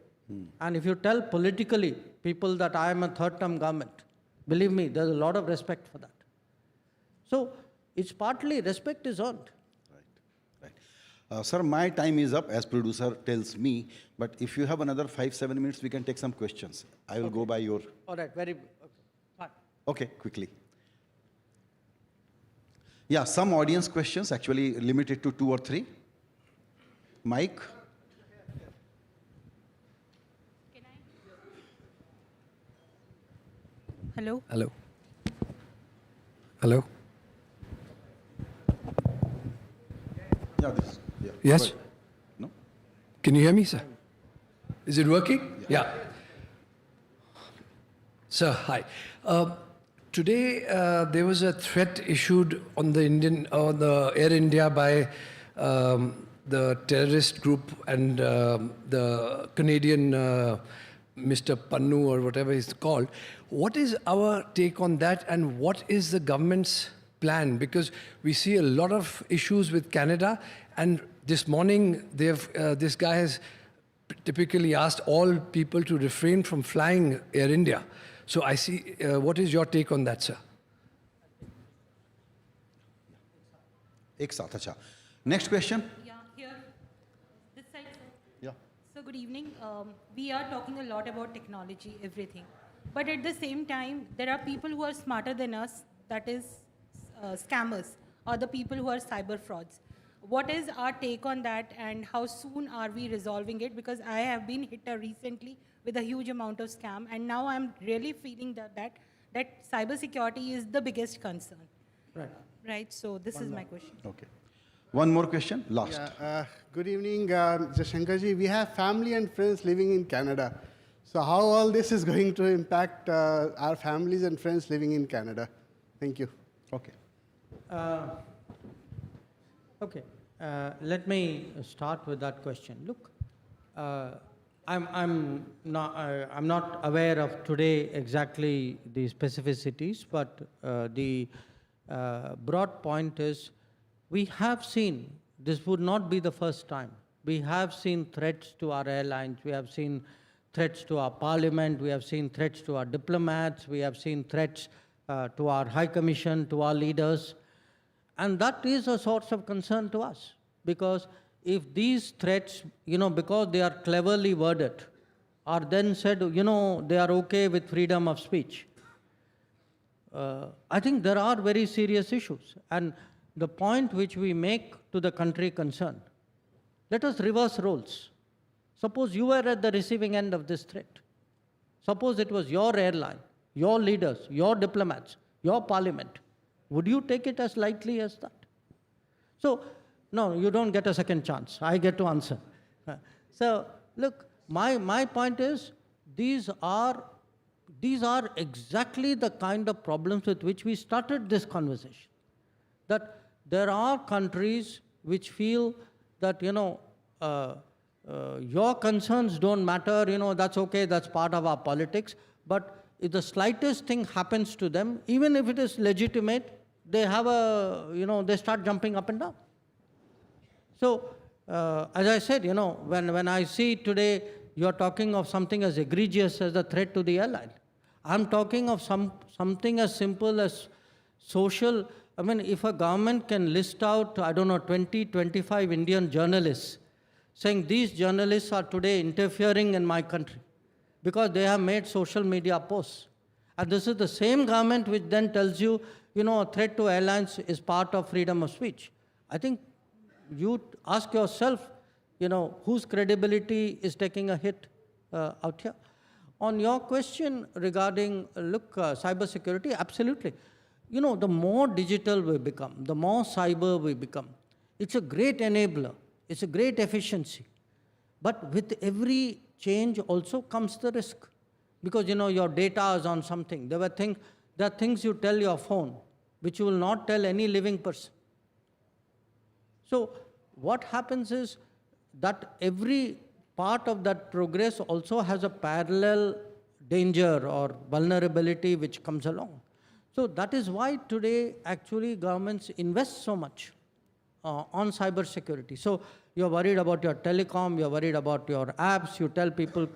and if you tell politically people that I am a third-term government, believe me, there's a lot of respect for that. So it's partly respect is earned. Right. Sir, my time is up, as producer tells me, but if you have another 5-7 minutes, we can take some questions. I will go by your... All right, very good. Okay, fine. Okay, quickly. Yeah, some audience questions, actually limited to 2 or 3. Mike? Can I? Hello? Hello. Hello? Yeah, this. Yeah. Yes? No? Can you hear me, sir? Is it working? Yeah. Sir, hi. Today, there was a threat issued on the Air India by the terrorist group and the Canadian Mr. Pannu or whatever he's called. What is our take on that, and what is the government's plan? Because we see a lot of issues with Canada, and this morning, this guy has typically asked all people to refrain from flying Air India. So I see, what is your take on that, sir? एक साथ अच्छा. Next question. Yeah, here. This side, sir. Yeah. So good evening. We are talking a lot about technology, everything. But at the same time, there are people who are smarter than us, that is scammers, or the people who are cyber frauds. What is our take on that, and how soon are we resolving it? Because I have been hit recently with a huge amount of scam, and now I'm really feeling that cybersecurity is the biggest concern. Right. Right, so this is my question. Okay. One more question, last. Yeah, good evening, Jashankarji. We have family and friends living in Canada. So how all this is going to impact our families and friends living in Canada? Thank you. Okay. Okay. Let me start with that question. Look, I'm not aware of today exactly the specificities, but the broad point is, we have seen, this would not be the first time, we have seen threats to our airlines, we have seen threats to our parliament, we have seen threats to our diplomats, we have seen threats to our High Commission, to our leaders. And that is a source of concern to us, because if these threats, because they are cleverly worded, are then said, they are okay with freedom of speech, I think there are very serious issues. And the point which we make to the country concerned, let us reverse roles. Suppose you were at the receiving end of this threat. Suppose it was your airline, your leaders, your diplomats, your parliament. Would you take it as lightly as that? So, no, you don't get a second chance. I get to answer. So, look, my point is, these are exactly the kind of problems with which we started this conversation. That there are countries which feel that, your concerns don't matter, that's okay, that's part of our politics. But if the slightest thing happens to them, even if it is legitimate, they have they start jumping up and down. So, as I said, when I see today you're talking of something as egregious as the threat to the airline, I'm talking of something as simple as social. I mean, if a government can list out, 20, 25 Indian journalists, saying these journalists are today interfering in my country because they have made social media posts. And this is the same government which then tells you, a threat to airlines is part of freedom of speech. I think you ask yourself, whose credibility is taking a hit out here. On your question regarding, cybersecurity, absolutely. The more digital we become, the more cyber we become, it's a great enabler, it's a great efficiency. But with every change also comes the risk. Because, your data is on something. There are things you tell your phone, which you will not tell any living person. So what happens is that every part of that progress also has a parallel danger or vulnerability which comes along. So that is why today actually governments invest so much on cyber security. So you're worried about your telecom, you're worried about your apps, you tell people,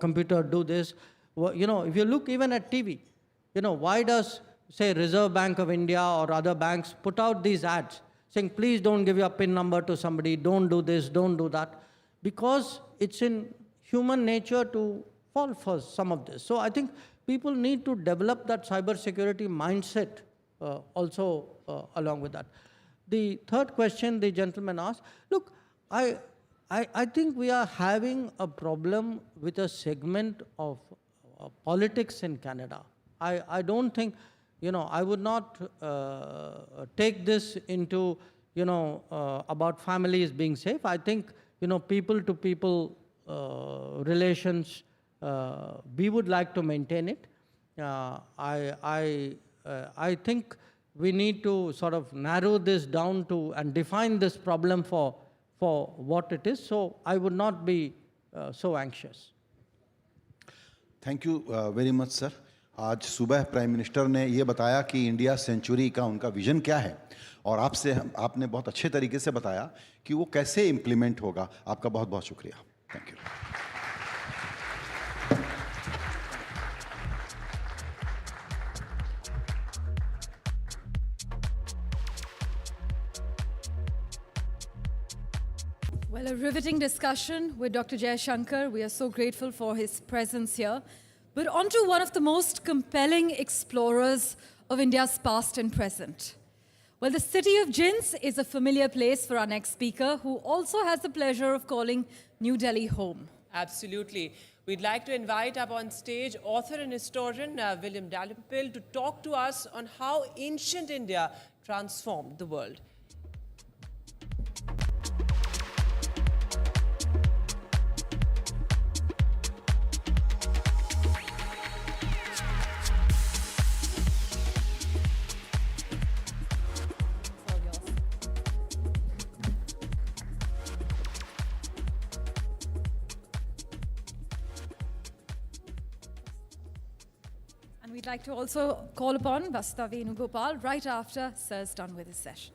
computer do this. Well, if you look even at TV, why does, say, Reserve Bank of India or other banks put out these ads saying, please don't give your PIN number to somebody, don't do this, don't do that? Because it's in human nature to fall for some of this. So I think people need to develop that cybersecurity mindset also along with that. The third question the gentleman asked, look, I think we are having a problem with a segment of politics in Canada. I don't think, I would not take this into, about families being safe. I think, people-to-people relations, we would like to maintain it. I think we need to sort of narrow this down to and define this problem for what it is. So I would not be so anxious. Thank you very much, sir. आज सुबह prime minister ने ये बताया कि India century का उनका vision क्या है और आपने बहुत अच्छे तरीके से बताया कि वो कैसे इम्प्लीमेंट होगा. आपका बहुत बहुत शुक्रिया. Thank you. Well, a riveting discussion with Dr. Jayashankar. We are so grateful for his presence here. But on to one of the most compelling explorers of India's past and present. Well, the city of Jinns is a familiar place for our next speaker, who also has the pleasure of calling New Delhi home. Absolutely. We'd like to invite up on stage author and historian William Dalrymple to talk to us on how ancient India transformed the world. We'd like to also call upon Vasudha Venugopal right after Sir's done with his session.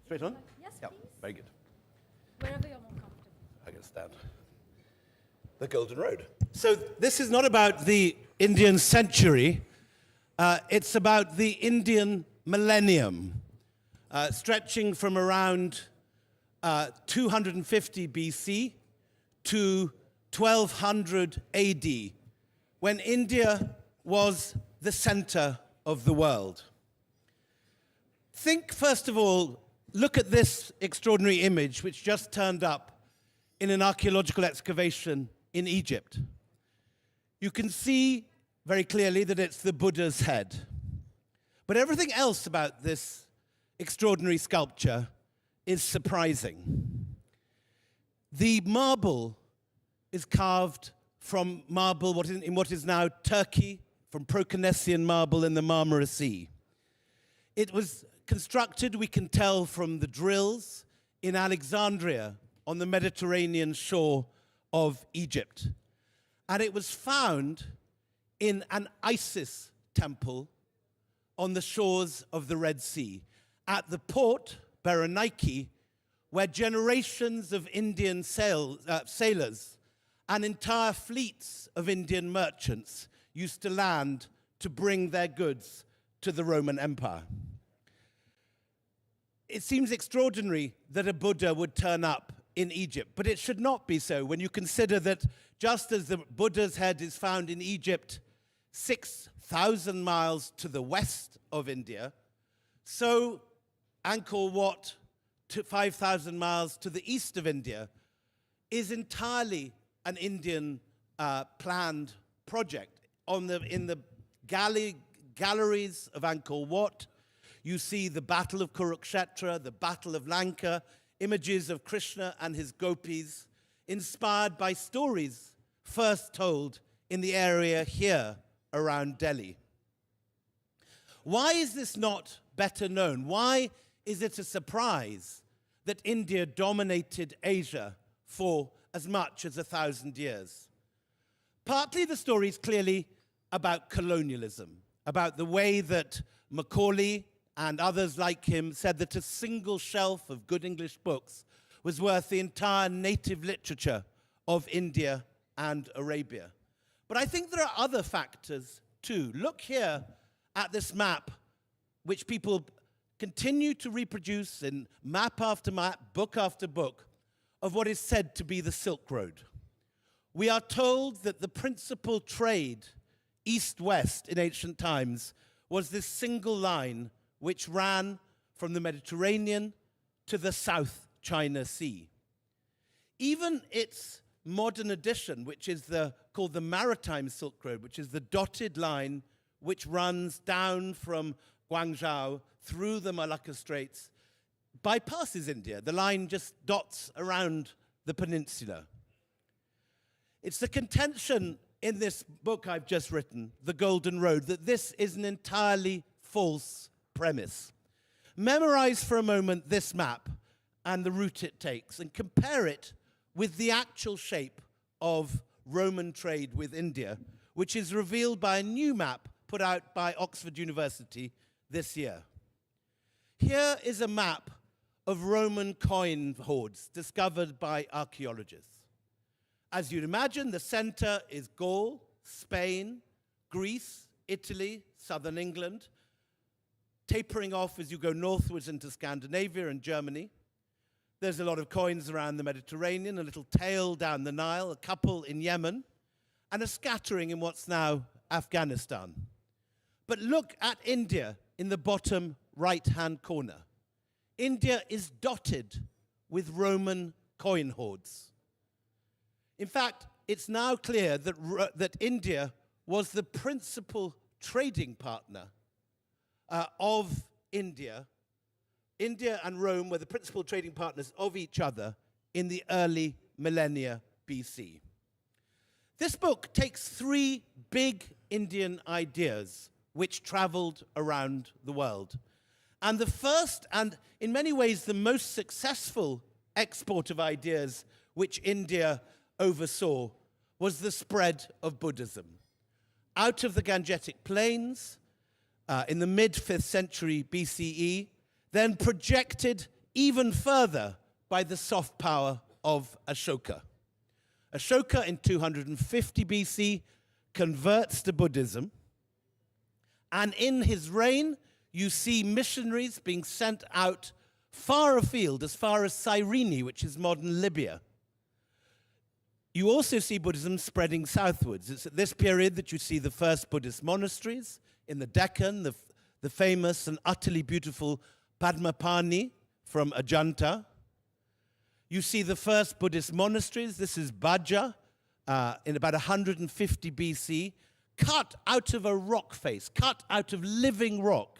Straight on? Yes, yeah, please. Very good. Wherever you're more comfortable. I can stand. The Golden Road. So this is not about the Indian century. It's about the Indian millennium, stretching from around 250 BC to 1200 AD, when India was the center of the world. Think, first of all, look at this extraordinary image which just turned up in an archaeological excavation in Egypt. You can see very clearly that it's the Buddha's head. But everything else about this extraordinary sculpture is surprising. The marble is carved from marble in what is now Turkey, from Proconnesian marble in the Marmara Sea. It was constructed, we can tell, from the drills in Alexandria on the Mediterranean shore of Egypt. And it was found in an Isis temple on the shores of the Red Sea, at the port, Berenike, where generations of Indian sailors and entire fleets of Indian merchants used to land to bring their goods to the Roman Empire. It seems extraordinary that a Buddha would turn up in Egypt, but it should not be so when you consider that just as the Buddha's head is found in Egypt 6,000 miles to the west of India, so Angkor Wat, 5,000 miles to the east of India, is entirely an Indian planned project. In the galleries of Angkor Wat, you see the Battle of Kurukshetra, the Battle of Lanka, images of Krishna and his gopis, inspired by stories first told in the area here around Delhi. Why is this not better known? Why is it a surprise that India dominated Asia for as much as 1,000 years? Partly the story is clearly about colonialism, about the way that Macaulay and others like him said that a single shelf of good English books was worth the entire native literature of India and Arabia. But I think there are other factors too. Look here at this map, which people continue to reproduce in map after map, book after book, of what is said to be the Silk Road. We are told that the principal trade east-west in ancient times was this single line which ran from the Mediterranean to the South China Sea. Even its modern edition, which is called the Maritime Silk Road, which is the dotted line which runs down from Guangzhou through the Malacca Straits, bypasses India. The line just dots around the peninsula. It's the contention in this book I've just written, The Golden Road, that this is an entirely false premise. Memorize for a moment this map and the route it takes, and compare it with the actual shape of Roman trade with India, which is revealed by a new map put out by Oxford University this year. Here is a map of Roman coin hoards discovered by archaeologists. As you'd imagine, the center is Gaul, Spain, Greece, Italy, southern England, tapering off as you go northwards into Scandinavia and Germany. There's a lot of coins around the Mediterranean, a little tail down the Nile, a couple in Yemen, and a scattering in what's now Afghanistan. But look at India in the bottom right-hand corner. India is dotted with Roman coin hoards. In fact, it's now clear that India was the principal trading partner of India. India and Rome were the principal trading partners of each other in the early millennia BC. This book takes three big Indian ideas which traveled around the world. And the first, and in many ways the most successful export of ideas which India oversaw, was the spread of Buddhism. Out of the Gangetic Plains, in the mid-5th century BCE, then projected even further by the soft power of Ashoka. Ashoka, in 250 BC, converts to Buddhism, and in his reign, you see missionaries being sent out far afield, as far as Cyrene, which is modern Libya. You also see Buddhism spreading southwards. It's at this period that you see the first Buddhist monasteries in the Deccan, the famous and utterly beautiful Padmapani from Ajanta. You see the first Buddhist monasteries. This is Bhaja in about 150 BC, cut out of a rock face, cut out of living rock,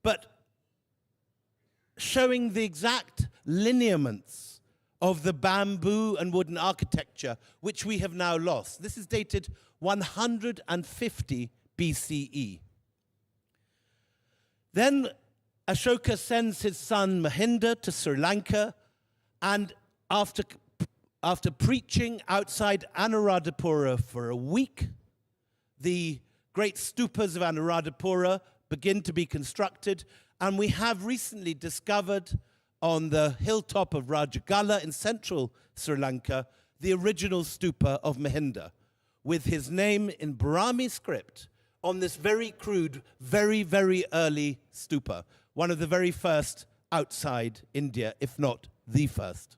but showing the exact lineaments of the bamboo and wooden architecture, which we have now lost. This is dated 150 BCE. Then Ashoka sends his son Mahinda to Sri Lanka, and after preaching outside Anuradhapura for a week, the great stupas of Anuradhapura begin to be constructed, and we have recently discovered on the hilltop of Rajagala in central Sri Lanka the original stupa of Mahinda, with his name in Brahmi script on this very crude, very, very early stupa, one of the very first outside India, if not the first.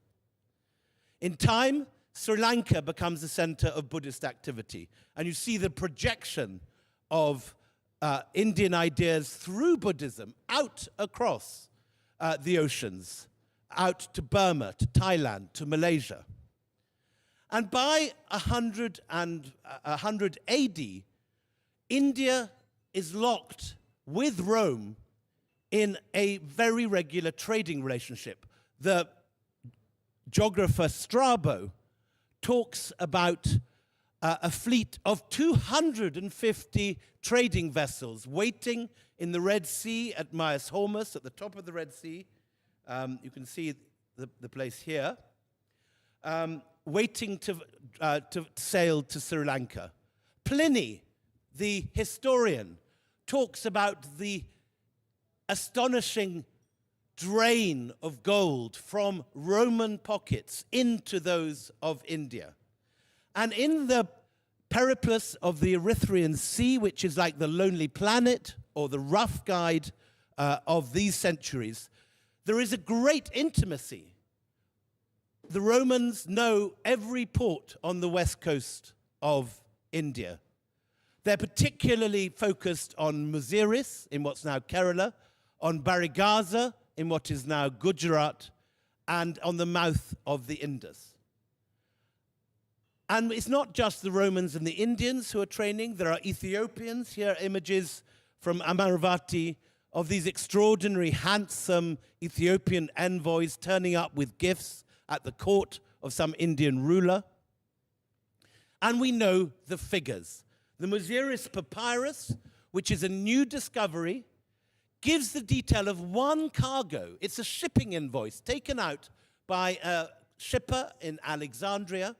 In time, Sri Lanka becomes the center of Buddhist activity, and you see the projection of Indian ideas through Buddhism out across the oceans, out to Burma, to Thailand, to Malaysia. And by 100 AD, India is locked with Rome in a very regular trading relationship. The geographer Strabo talks about a fleet of 250 trading vessels waiting in the Red Sea at Myas Hormuz, at the top of the Red Sea. You can see the place here, waiting to sail to Sri Lanka. Pliny, the historian, talks about the astonishing drain of gold from Roman pockets into those of India. And in the periplus of the Erythraean Sea, which is like the Lonely Planet or the rough guide of these centuries, there is a great intimacy. The Romans know every port on the west coast of India. They're particularly focused on Muziris in what's now Kerala, on Barigaza in what is now Gujarat, and on the mouth of the Indus. And it's not just the Romans and the Indians who are training. There are Ethiopians. Here are images from Amaravati of these extraordinary, handsome Ethiopian envoys turning up with gifts at the court of some Indian ruler. And we know the figures. The Muziris papyrus, which is a new discovery, gives the detail of one cargo. It's a shipping invoice taken out by a shipper in Alexandria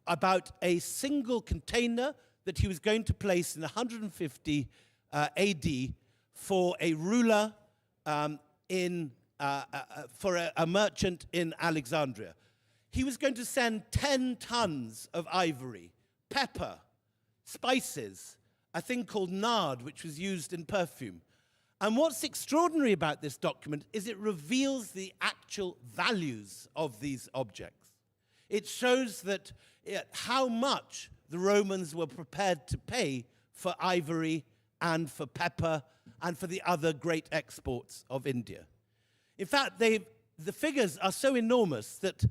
about a single container that he was going to place in 150 AD for a ruler for a merchant in Alexandria. He was going to send 10 tons of ivory, pepper, spices, a thing called nard, which was used in perfume. And what's extraordinary about this document is it reveals the actual values of these objects. It shows that how much the Romans were prepared to pay for ivory and for pepper and for the other great exports of India. In fact, the figures are so enormous that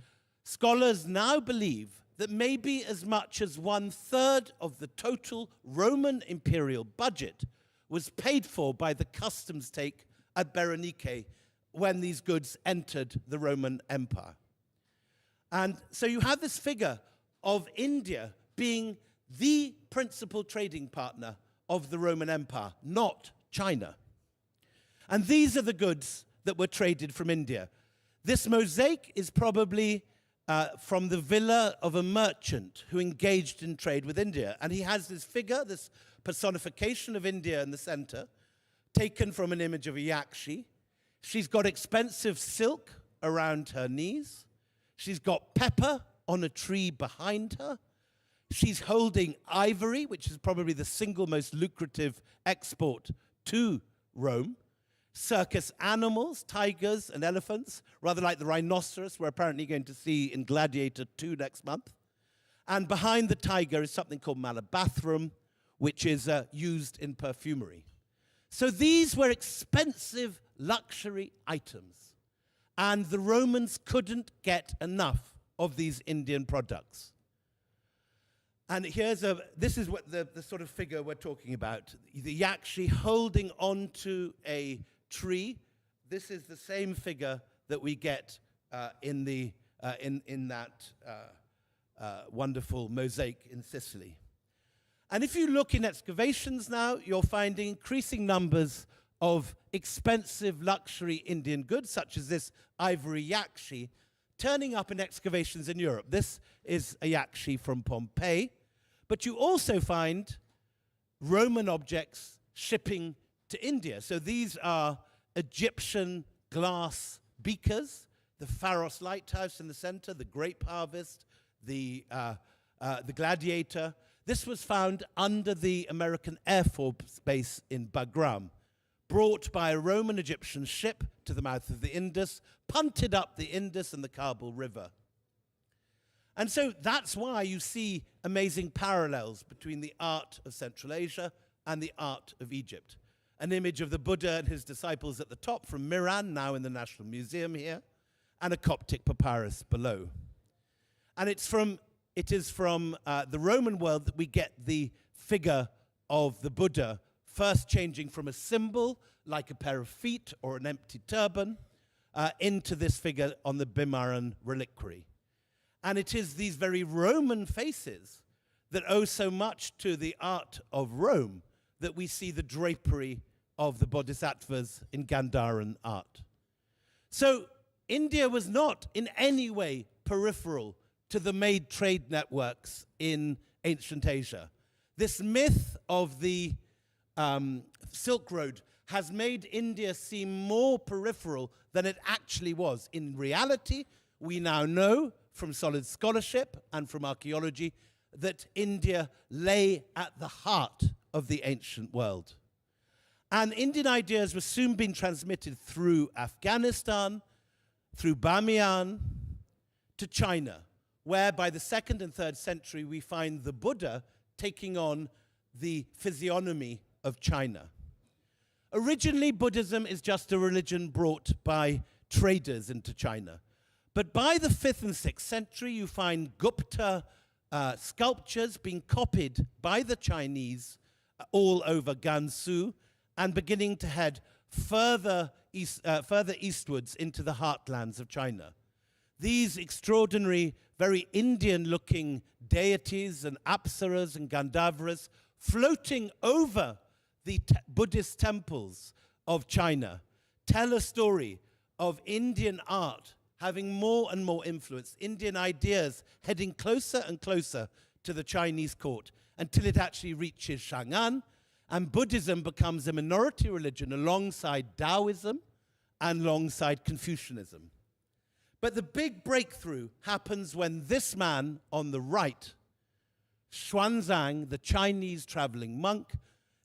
scholars now believe that maybe as much as 1/3 of the total Roman imperial budget was paid for by the customs take at Berenike when these goods entered the Roman Empire. And so you have this figure of India being the principal trading partner of the Roman Empire, not China. And these are the goods that were traded from India. This mosaic is probably from the villa of a merchant who engaged in trade with India. And he has this figure, this personification of India in the center, taken from an image of a yakshi. She's got expensive silk around her knees. She's got pepper on a tree behind her. She's holding ivory, which is probably the single most lucrative export to Rome. Circus animals, tigers and elephants, rather like the rhinoceros we're apparently going to see in Gladiator 2 next month. And behind the tiger is something called malabathrum, which is used in perfumery. So these were expensive luxury items, and the Romans couldn't get enough of these Indian products. And this is what the sort of figure we're talking about. The yakshi holding onto a tree. This is the same figure that we get in that wonderful mosaic in Sicily. And if you look in excavations now, you're finding increasing numbers of expensive luxury Indian goods, such as this ivory yakshi, turning up in excavations in Europe. This is a yakshi from Pompeii, but you also find Roman objects shipping to India. So these are Egyptian glass beakers, the Pharos lighthouse in the center, the grape harvest, the Gladiator. This was found under the American Air Force base in Bagram, brought by a Roman Egyptian ship to the mouth of the Indus, punted up the Indus and the Kabul River. And so that's why you see amazing parallels between the art of Central Asia and the art of Egypt. An image of the Buddha and his disciples at the top from Miran, now in the National Museum here, and a Coptic papyrus below. And it is from the Roman world that we get the figure of the Buddha, first changing from a symbol, like a pair of feet or an empty turban, into this figure on the Bimaran reliquary. And it is these very Roman faces that owe so much to the art of Rome that we see the drapery of the bodhisattvas in Gandharan art. So India was not in any way peripheral to the made trade networks in ancient Asia. This myth of the Silk Road has made India seem more peripheral than it actually was. In reality, we now know from solid scholarship and from archaeology that India lay at the heart of the ancient world. And Indian ideas were soon being transmitted through Afghanistan, through Bamiyan, to China, where by the 2nd and 3rd century we find the Buddha taking on the physiognomy of China. Originally, Buddhism is just a religion brought by traders into China. But by the 5th and 6th century, you find Gupta sculptures being copied by the Chinese all over Gansu and beginning to head further eastwards into the heartlands of China. These extraordinary, very Indian-looking deities and apsaras and Gandharvas floating over the Buddhist temples of China tell a story of Indian art having more and more influence, Indian ideas heading closer and closer to the Chinese court until it actually reaches Chang'an, and Buddhism becomes a minority religion alongside Taoism and alongside Confucianism. But the big breakthrough happens when this man on the right, Xuanzang, the Chinese traveling monk,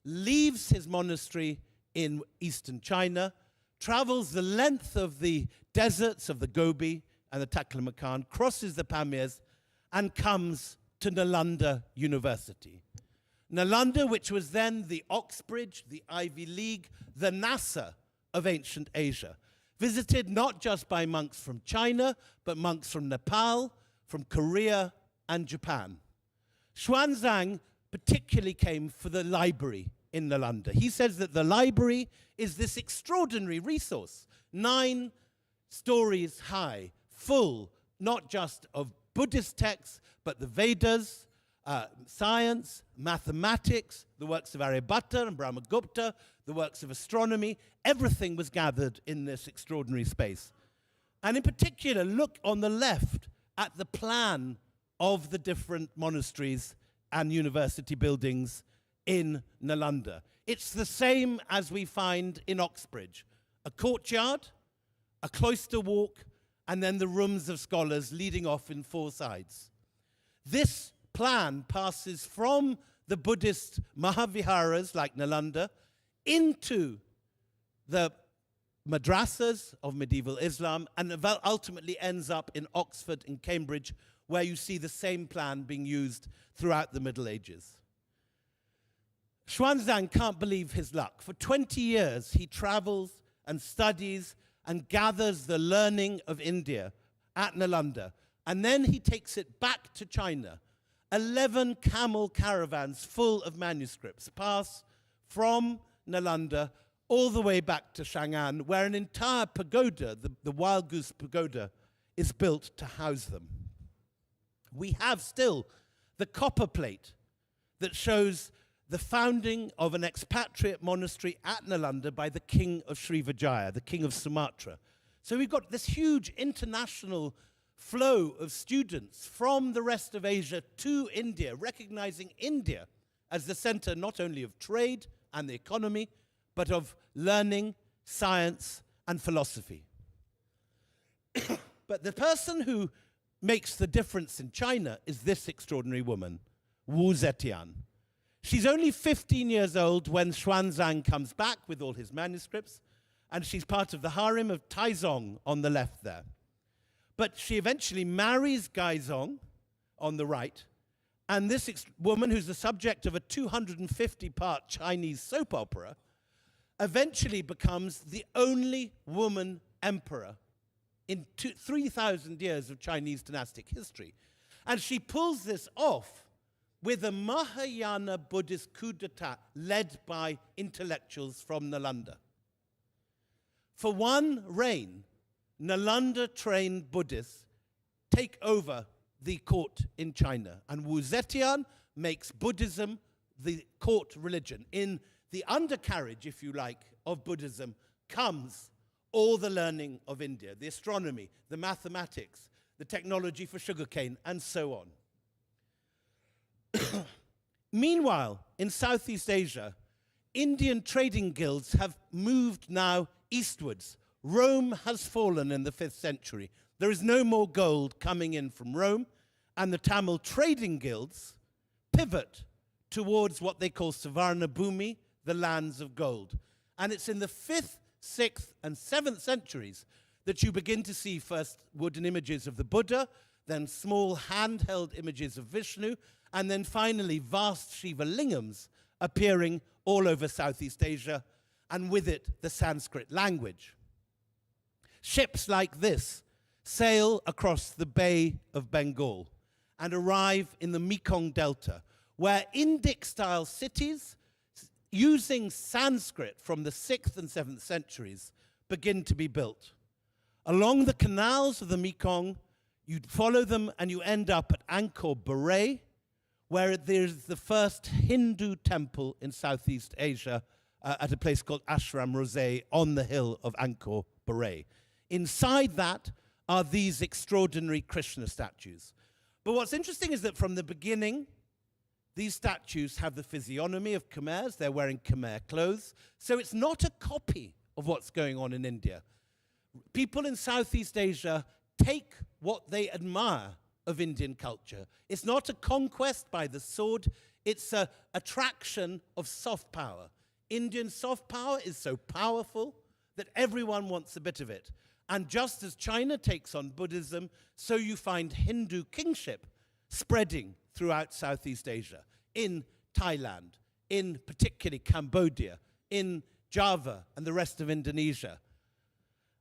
leaves his monastery in eastern China, travels the length of the deserts of the Gobi and the Taklamakan, crosses the Pamirs, and comes to Nalanda University. Nalanda, which was then the Oxbridge, the Ivy League, the NASA of ancient Asia, visited not just by monks from China, but monks from Nepal, from Korea, and Japan. Xuanzang particularly came for the library in Nalanda. He says that the library is this extraordinary resource, 9 stories high, full not just of Buddhist texts, but the Vedas, science, mathematics, the works of Aryabhatta and Brahmagupta, the works of astronomy. Everything was gathered in this extraordinary space. And in particular, look on the left at the plan of the different monasteries and university buildings in Nalanda. It's the same as we find in Oxbridge: a courtyard, a cloister walk, and then the rooms of scholars leading off in 4 sides. This plan passes from the Buddhist Mahaviharas like Nalanda into the madrasas of medieval Islam, and ultimately ends up in Oxford and Cambridge, where you see the same plan being used throughout the Middle Ages. Xuanzang can't believe his luck. For 20 years, he travels and studies and gathers the learning of India at Nalanda. And then he takes it back to China. 11 camel caravans full of manuscripts pass from Nalanda all the way back to Chang'an, where an entire pagoda, the Wild Goose Pagoda, is built to house them. We have still the copper plate that shows the founding of an expatriate monastery at Nalanda by the king of Srivijaya, the king of Sumatra. So we've got this huge international flow of students from the rest of Asia to India, recognizing India as the center not only of trade and the economy, but of learning, science, and philosophy. But the person who makes the difference in China is this extraordinary woman, Wu Zetian. She's only 15 years old when Xuanzang comes back with all his manuscripts, and she's part of the harem of Taizong on the left there. But she eventually marries Gaizong on the right, and this woman, who's the subject of a 250-part Chinese soap opera, eventually becomes the only woman emperor in 3,000 years of Chinese dynastic history. And she pulls this off with a Mahayana Buddhist coup d'etat led by intellectuals from Nalanda. For one reign, Nalanda-trained Buddhists take over the court in China, and Wu Zetian makes Buddhism the court religion. In the undercarriage, if you like, of Buddhism comes all the learning of India, the astronomy, the mathematics, the technology for sugarcane, and so on. Meanwhile, in Southeast Asia, Indian trading guilds have moved now eastwards. Rome has fallen in the 5th century. There is no more gold coming in from Rome, and the Tamil trading guilds pivot towards what they call Savarna Bhumi, the lands of gold. And it's in the 5th, 6th, and 7th centuries that you begin to see first wooden images of the Buddha, then small handheld images of Vishnu, and then finally vast Shiva lingams appearing all over Southeast Asia, and with it the Sanskrit language. Ships like this sail across the Bay of Bengal and arrive in the Mekong Delta, where Indic-style cities using Sanskrit from the 6th and 7th centuries begin to be built. Along the canals of the Mekong, you follow them and you end up at Angkor Baray, where there's the first Hindu temple in Southeast Asia at a place called Ashram Rosé on the hill of Angkor Baray. Inside that are these extraordinary Krishna statues. But what's interesting is that from the beginning, these statues have the physiognomy of Khmers. They're wearing Khmer clothes. So it's not a copy of what's going on in India. People in Southeast Asia take what they admire of Indian culture. It's not a conquest by the sword. It's an attraction of soft power. Indian soft power is so powerful that everyone wants a bit of it. And just as China takes on Buddhism, so you find Hindu kingship spreading throughout Southeast Asia, in Thailand, in particularly Cambodia, in Java and the rest of Indonesia.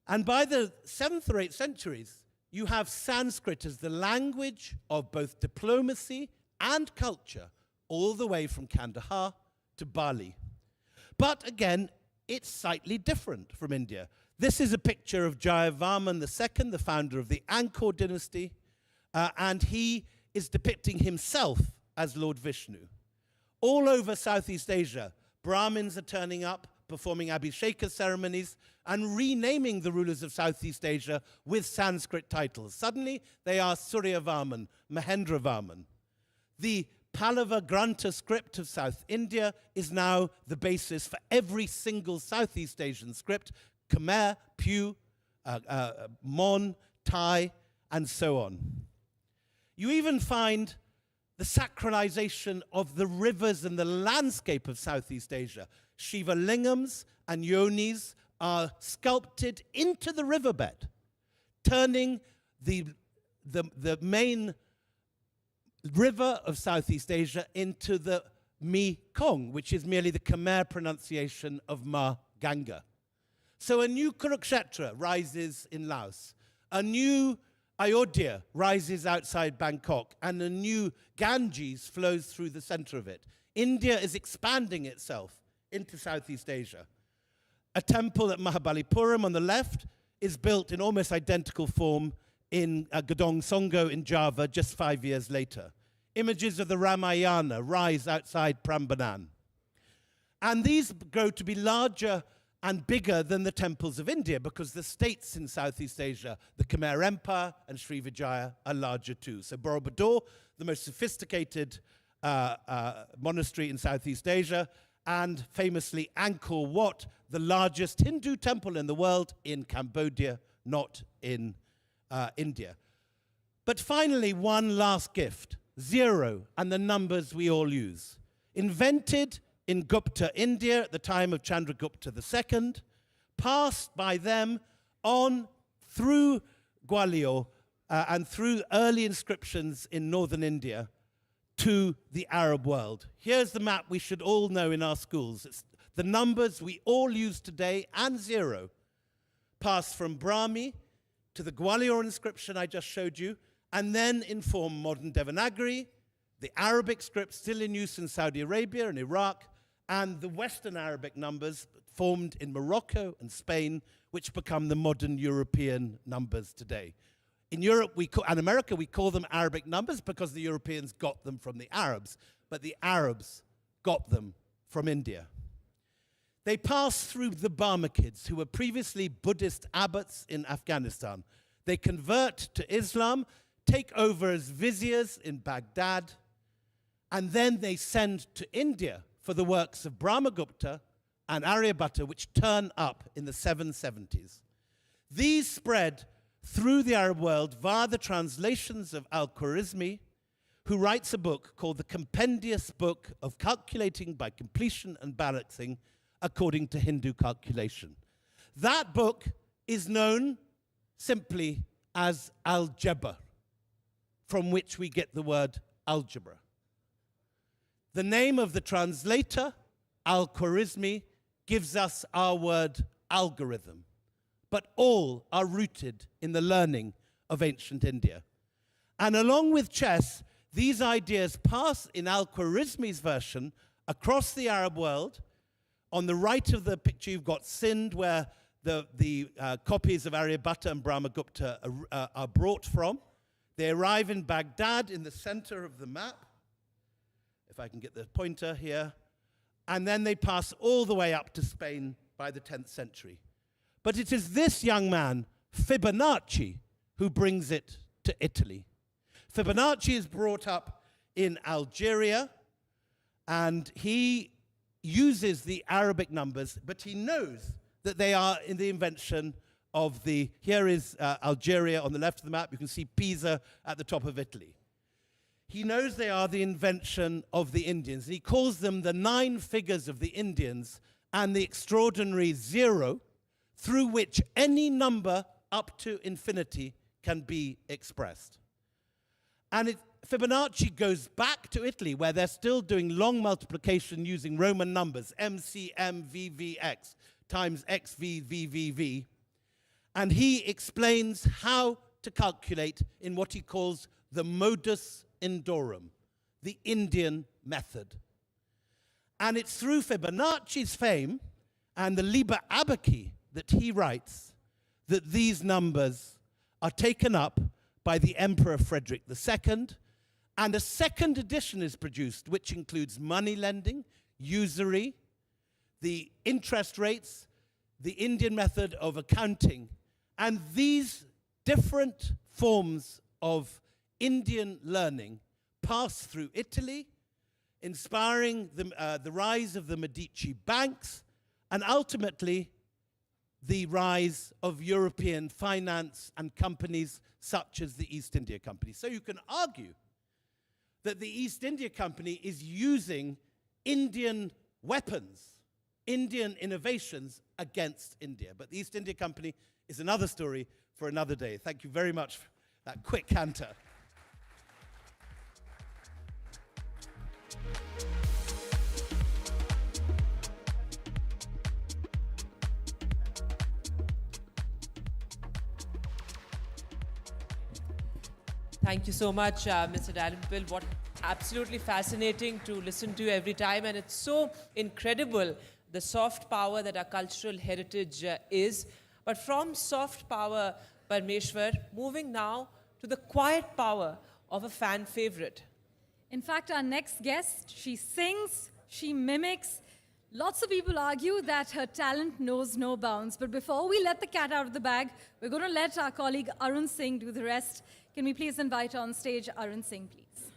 And by the 7th or 8th centuries, you have Sanskrit as the language of both diplomacy and culture, all the way from Kandahar to Bali. But again, it's slightly different from India. This is a picture of Jayavarman II, the founder of the Angkor dynasty, and he is depicting himself as Lord Vishnu. All over Southeast Asia, Brahmins are turning up, performing Abhisheka ceremonies, and renaming the rulers of Southeast Asia with Sanskrit titles. Suddenly, they are Suryavarman, Mahendravarman. The Pallava Grantha script of South India is now the basis for every single Southeast Asian script, Khmer, Pew, Mon, Thai, and so on. You even find the sacralization of the rivers and the landscape of Southeast Asia. Shiva lingams and yonis are sculpted into the riverbed, turning the main river of Southeast Asia into the Mekong, which is merely the Khmer pronunciation of Ma Ganga. So a new Kurukshetra rises in Laos, a new Ayodhya rises outside Bangkok, and a new Ganges flows through the center of it. India is expanding itself into Southeast Asia. A temple at Mahabalipuram on the left is built in almost identical form in Gedong Songo in Java just 5 years later. Images of the Ramayana rise outside Prambanan. And these grow to be larger and bigger than the temples of India, because the states in Southeast Asia, the Khmer Empire and Srivijaya, are larger too. So Borobudur, the most sophisticated monastery in Southeast Asia, and famously Angkor Wat, the largest Hindu temple in the world, in Cambodia, not in India. But finally, one last gift, 0, and the numbers we all use. Invented in Gupta India at the time of Chandragupta II, passed by them on through Gwalior and through early inscriptions in northern India to the Arab world. Here's the map we should all know in our schools. It's the numbers we all use today, and 0, passed from Brahmi to the Gwalior inscription I just showed you, and then inform modern Devanagari, the Arabic script still in use in Saudi Arabia and Iraq, and the Western Arabic numbers formed in Morocco and Spain, which become the modern European numbers today. In Europe and America, we call them Arabic numbers because the Europeans got them from the Arabs, but the Arabs got them from India. They passed through the Barmakids, who were previously Buddhist abbots in Afghanistan. They convert to Islam, take over as viziers in Baghdad, and then they send to India for the works of Brahmagupta and Aryabhatta, which turn up in the 770s. These spread through the Arab world via the translations of Al-Khwarizmi, who writes a book called the Compendious Book of Calculating by Completion and Balancing according to Hindu calculation. That book is known simply as Algebra, from which we get the word algebra. The name of the translator, Al-Khwarizmi, gives us our word algorithm, but all are rooted in the learning of ancient India. And along with chess, these ideas pass in Al-Khwarizmi's version across the Arab world. On the right of the picture, you've got Sindh, where the copies of Aryabhatta and Brahmagupta are brought from. They arrive in Baghdad in the center of the map, if I can get the pointer here, and then they pass all the way up to Spain by the 10th century. But it is this young man, Fibonacci, who brings it to Italy. Fibonacci is brought up in Algeria, and he uses the Arabic numbers, but he knows that they are in the invention of the, here is Algeria on the left of the map. You can see Pisa at the top of Italy. He knows they are the invention of the Indians, and he calls them the 9 figures of the Indians and the extraordinary 0 through which any number up to infinity can be expressed. And Fibonacci goes back to Italy, where they're still doing long multiplication using Roman numbers, MCMVVX times XVVVV. And he explains how to calculate in what he calls the modus Indorum, the Indian method. And it's through Fibonacci's fame and the Liber Abaci that he writes that these numbers are taken up by the Emperor Frederick II, and a second edition is produced, which includes money lending, usury, the interest rates, the Indian method of accounting, and these different forms of Indian learning pass through Italy, inspiring the rise of the Medici banks, and ultimately the rise of European finance and companies such as the East India Company. So you can argue that the East India Company is using Indian weapons, Indian innovations against India. But the East India Company is another story for another day. Thank you very much for that quick canter. Thank you so much, Mr. Hon'ble. What absolutely fascinating to listen to every time, and it's so incredible the soft power that our cultural heritage is. But from soft power, Parmeshwar, moving now to the quiet power of a fan favorite. In fact, our next guest, she sings, she mimics. Lots of people argue that her talent knows no bounds. But before we let the cat out of the bag, we're going to let our colleague Arun Singh do the rest. Can we please invite on stage Arun Singh, please?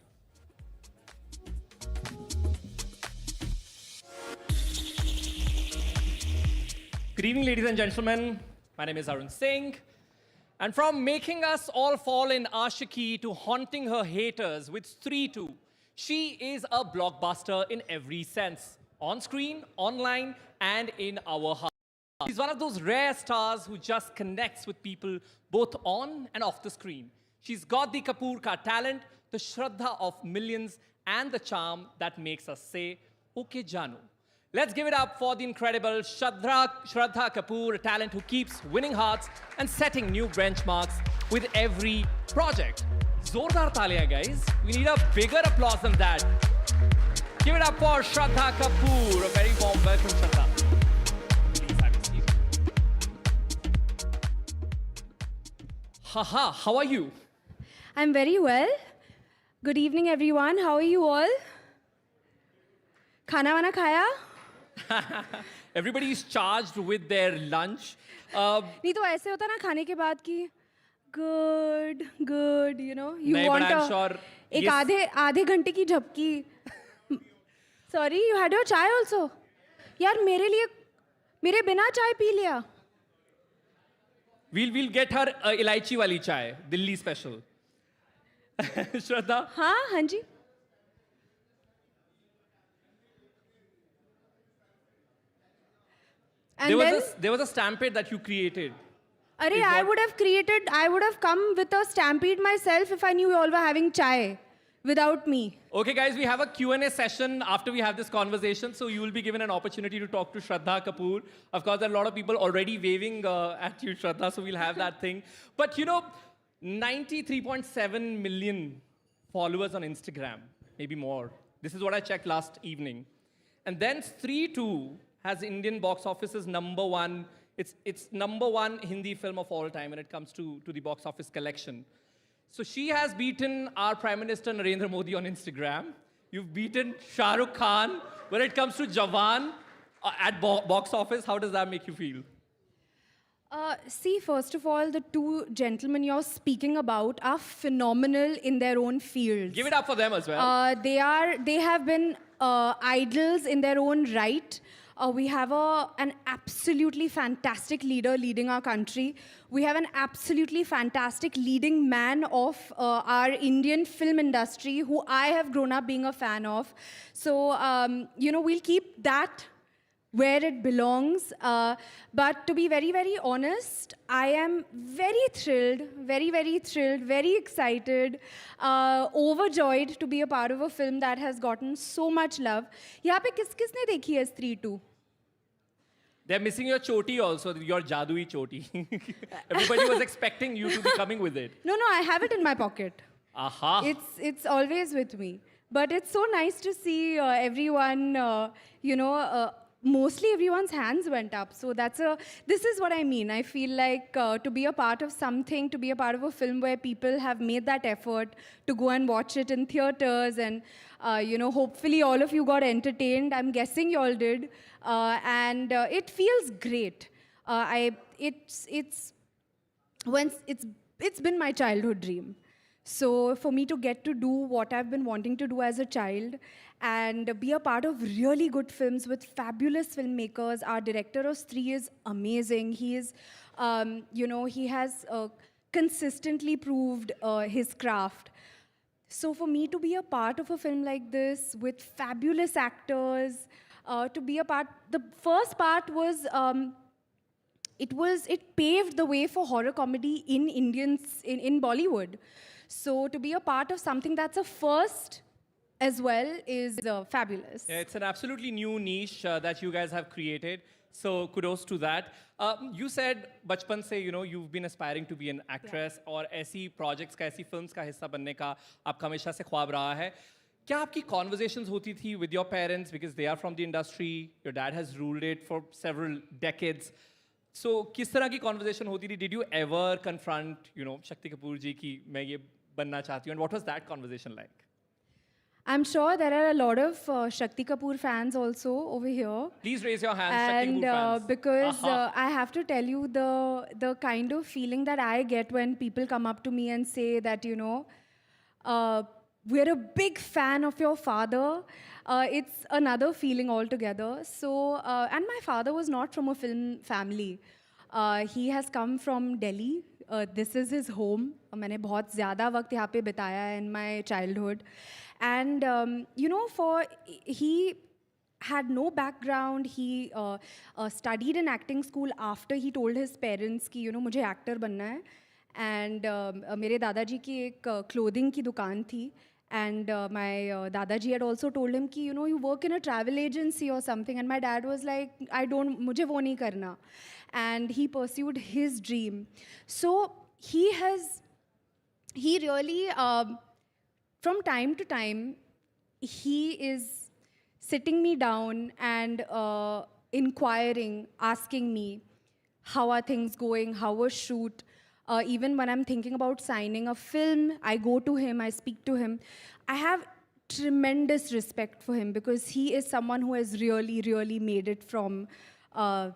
Good evening, ladies and gentlemen. My name is Arun Singh. And from making us all fall in ashiki to haunting her haters with 3-2, she is a blockbuster in every sense. On screen, online, and in our hearts. She's one of those rare stars who just connects with people both on and off the screen. She's got the Kapoor ka talent, the Shraddha of millions, and the charm that makes us say, okay, Janu. Let's give it up for the incredible Shraddha Kapoor, a talent who keeps winning hearts and setting new benchmarks with every project. Zordar taliya, guys. We need a bigger applause than that. Give it up for Shraddha Kapoor. A very warm welcome, Shraddha. Please have a seat. Haha, how are you? I'm very well. Good evening, everyone. How are you all? Khana wana khaya? Everybody is charged with their lunch. नहीं तो ऐसे होता ना खाने के बाद की good, you know. You नहीं, want but I'm sure एक yes. आधे घंटे की झपकी. Sorry, you had your chai also. यार मेरे बिना चाय पी लिया. We'll get her elaichi wali chai, Delhi special. Shraddha? हाँ जी. There was a stampede that you created. I would have come with a stampede myself if I knew you all were having chai without me. Okay, guys, we have a Q&A session after we have this conversation, so you will be given an opportunity to talk to Shraddha Kapoor. Of course, there are a lot of people already waving at you, Shraddha, so we'll have that thing. But, you know, 93.7 million followers on Instagram, maybe more. This is what I checked last evening. And then 3-2 has Indian box office's #1. It's #1 Hindi film of all time when it comes to the box office collection. So she has beaten our Prime Minister Narendra Modi on Instagram. You've beaten Shah Rukh Khan when it comes to Jawan at box office. How does that make you feel? See, first of all, the two gentlemen you're speaking about are phenomenal in their own fields. Give it up for them as well. They have been idols in their own right. We have an absolutely fantastic leader leading our country. We have an absolutely fantastic leading man of our Indian film industry, who I have grown up being a fan of. So, we'll keep that where it belongs. But to be very, very honest, I am very thrilled, very excited, overjoyed to be a part of a film that has gotten so much love. यहाँ पे किसने देखी है Stree 2? They're missing your choti also, your jadui choti. Everybody was expecting you to be coming with it. No, I have it in my pocket. Aha. It's always with me. But it's so nice to see everyone, mostly everyone's hands went up. So this is what I mean. I feel like to be a part of something, to be a part of a film where people have made that effort to go and watch it in theaters, and hopefully all of you got entertained. I'm guessing you all did. And it feels great. It's been my childhood dream. So for me to get to do what I've been wanting to do as a child and be a part of really good films with fabulous filmmakers. Our director of Stree is amazing. He is, he has consistently proved his craft. So for me to be a part of a film like this with fabulous actors, the first part was, it paved the way for horror comedy in Bollywood. So to be a part of something that's a first as well is fabulous. Yeah, it's an absolutely new niche that you guys have created. So kudos to that. You said बचपन से you've been aspiring to be an actress, और ऐसी projects का, ऐसी films का हिस्सा बनने का आपका हमेशा से ख्वाब रहा है. क्या आपकी conversations होती थी with your parents, because they are from the industry, your dad has ruled it for several decades. So किस तरह की conversation होती थी? Did you ever confront, Shakti Kapoor ji कि मैं ये बनना चाहती हूँ? And what was that conversation like? I'm sure there are a lot of Shakti Kapoor fans also over here. Please raise your hands, Shakti Kapoor fans. And because I have to tell you the kind of feeling that I get when people come up to me and say that, we're a big fan of your father. It's another feeling altogether. So, and my father was not from a film family. He has come from Delhi. This is his home. मैंने बहुत ज़्यादा वक्त यहाँ पे बिताया है in my childhood. And, he had no background. He studied in acting school after he told his parents कि, मुझे actor बनना है. And मेरे दादाजी की एक clothing की दुकान थी. And my Dadaji had also told him कि, you work in a travel agency or something. And my dad was like, मुझे वो नहीं करना. And he pursued his dream. So he really, from time to time, he is sitting me down and inquiring, asking me, how are things going, how was shoot? Even when I'm thinking about signing a film, I go to him, I speak to him. I have tremendous respect for him because he is someone who has really, really made it from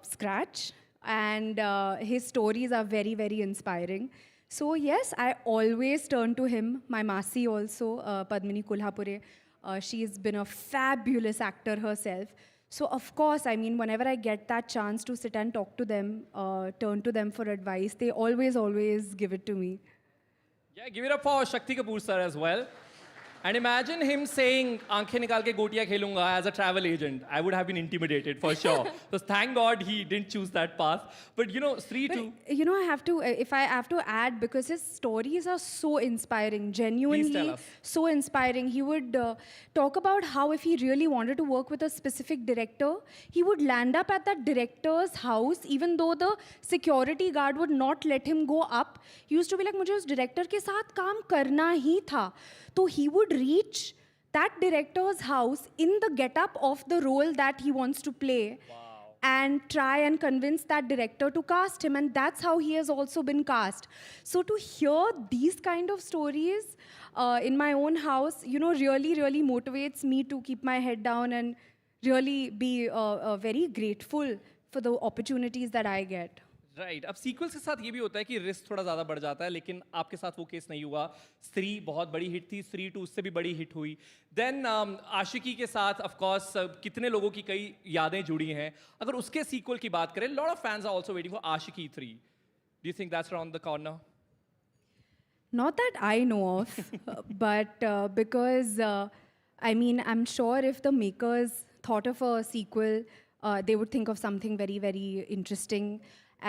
scratch. And his stories are very, very inspiring. So yes, I always turn to him. My Masi also, Padmini Kulhapure, she's been a fabulous actor herself. So of course, I mean, whenever I get that chance to sit and talk to them, turn to them for advice, they always give it to me. Yeah, give it up for Shakti Kapoor sir as well. And imagine him saying, "Aankhein nikal ke gotiya khelunga" as a travel agent. I would have been intimidated for sure. So thank God he didn't choose that path. But Stree too. I have to, if I have to add, because his stories are so inspiring, genuinely so inspiring. He would talk about how if he really wanted to work with a specific director, he would land up at that director's house, even though the security guard would not let him go up. He used to be like, मुझे उस director के साथ काम करना ही था. So he would reach that director's house in the get-up of the role that he wants to play and try and convince that director to cast him. And that's how he has also been cast. So to hear these kind of stories in my own house, really, really motivates me to keep my head down and really be very grateful for the opportunities that I get. Right अब sequels के साथ ये भी होता है कि risk थोड़ा ज़्यादा बढ़ जाता है, लेकिन आपके साथ वो केस नहीं हुआ. स्त्री बहुत बड़ी हिट थी, स्त्री 2 उससे भी बड़ी हिट हुई. देन आशिकी के साथ ऑफ कोर्स कितने लोगों की कई यादें जुड़ी हैं. अगर उसके सीक्वल की बात करें, lot of fans are also waiting for Aashiqui 3. Do you think that's around the corner? Not that I know of, but because, I mean, I'm sure if the makers thought of a sequel, they would think of something very, very interesting.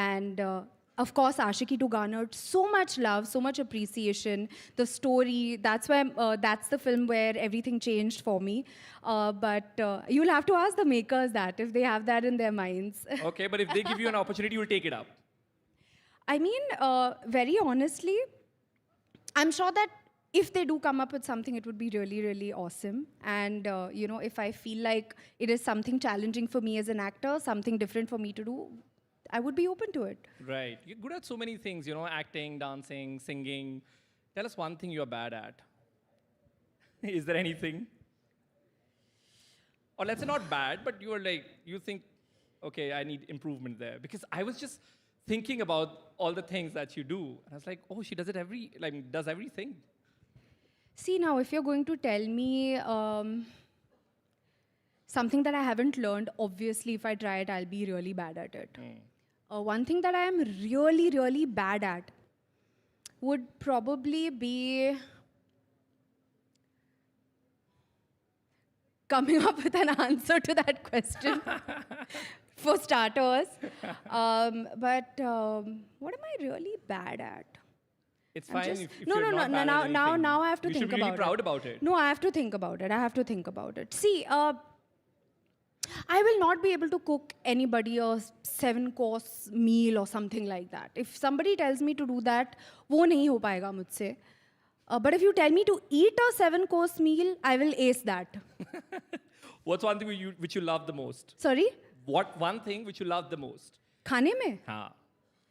And of course, Ashiki 2 garnered so much love, so much appreciation. The story, that's why that's the film where everything changed for me. But you'll have to ask the makers that, if they have that in their minds. Okay, but if they give you an opportunity, you'll take it up. I mean, very honestly, I'm sure that if they do come up with something, it would be really, really awesome. And, you know, if I feel like it is something challenging for me as an actor, something different for me to do, I would be open to it. Right. You're good at so many things, you know, acting, dancing, singing. Tell us one thing you're bad at. Is there anything? Or let's say not bad, but you're like, you think, okay, I need improvement there. Because I was just thinking about all the things that you do. And I was like, oh, she does it does everything. See, now, if you're going to tell me something that I haven't learned, obviously, if I try it, I'll be really bad at it. One thing that I am really, really bad at would probably be coming up with an answer to that question. For starters. But what am I really bad at? It's fine if no, you're no, not no, bad no, at now anything. I have to You think should be really proud about it. No, I have to think about it. I have to think about it. See, I will not be able to cook anybody a 7-course meal or something like that. If somebody tells me to do that, वो नहीं हो पाएगा मुझसे. But if you tell me to eat a 7-course meal, I will ace that. What's one thing which you love the most? Sorry? What one thing which you love the most? खाने में? हाँ.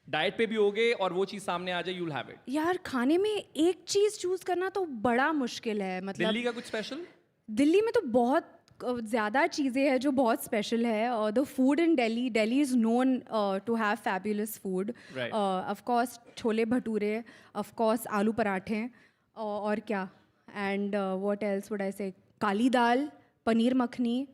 Diet पे भी होगे और वो चीज सामने आ जाए, you'll have it. यार खाने में एक चीज चूज करना तो बड़ा मुश्किल है. मतलब दिल्ली का कुछ स्पेशल? दिल्ली में तो बहुत ज़्यादा चीज़ें हैं जो बहुत स्पेशल है. The food in Delhi, Delhi is known to have fabulous food. Of course chole bhature, of course aloo parathe, और क्या, and what else would I say, kali dal, paneer makhani.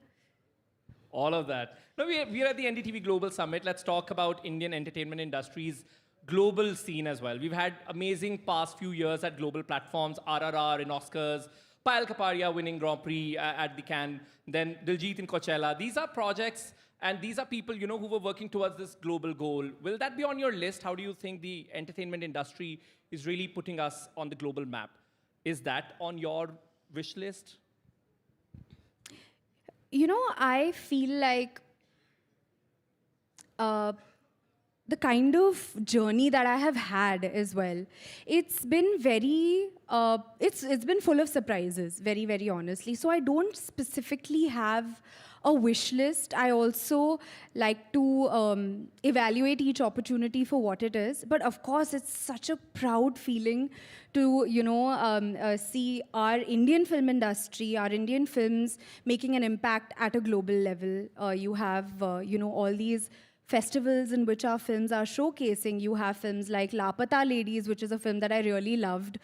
All of that. Now we are at the NDTV Global Summit. Let's talk about Indian entertainment industry's global scene as well. We've had amazing past few years at global platforms, RRR in Oscars, Payal Kapadia winning Grand Prix at the Cannes, then Diljit in Coachella. These are projects and these are people, you know, who were working towards this global goal. Will that be on your list? How do you think the entertainment industry is really putting us on the global map? Is that on your wish list? You know, I feel like the kind of journey that I have had as well, it's been very, it's been full of surprises, very, very honestly. So I don't specifically have a wish list. I also like to evaluate each opportunity for what it is. But of course, it's such a proud feeling to, you know, see our Indian film industry, our Indian films making an impact at a global level. You have, you know, all these festivals in which our films are showcasing. You have films like Lapata Ladies, which is a film that I really loved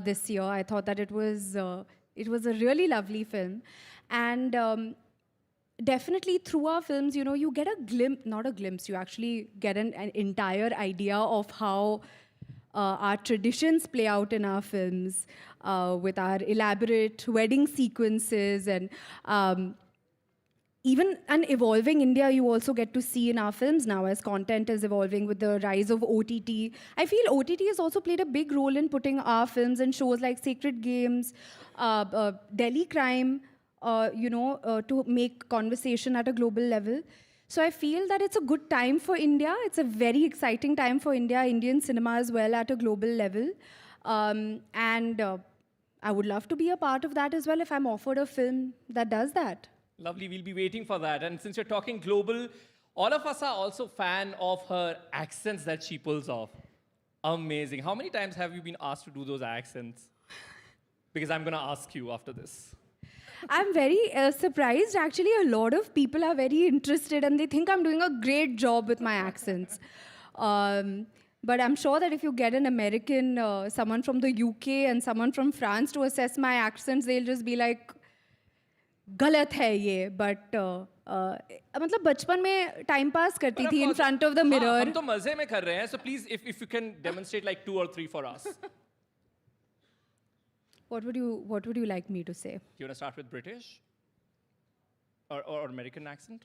this year. I thought that it was a really lovely film. And definitely through our films, you know, you get a glimpse, not a glimpse, you actually get an entire idea of how our traditions play out in our films with our elaborate wedding sequences and even an evolving India you also get to see in our films now as content is evolving with the rise of OTT. I feel OTT has also played a big role in putting our films in shows like Sacred Games, Delhi Crime, you know, to make conversation at a global level. So I feel that it's a good time for India. It's a very exciting time for India, Indian cinema as well at a global level. And I would love to be a part of that as well if I'm offered a film that does that. Lovely, we'll be waiting for that. And since you're talking global, all of us are also fan of her accents that she pulls off. Amazing. How many times have you been asked to do those accents? Because I'm going to ask you after this. I'm very surprised. Actually, a lot of people are very interested and they think I'm doing a great job with my accents. But I'm sure that if you get an American, someone from the UK and someone from France to assess my accents, they'll just be like, गलत है ये. But मतलब बचपन में time pass करती थी in front of the mirror. हम तो मजे में कर रहे हैं. So please, if you can demonstrate like 2 or 3 for us. What would you like me to say? You want to start with British or American accent?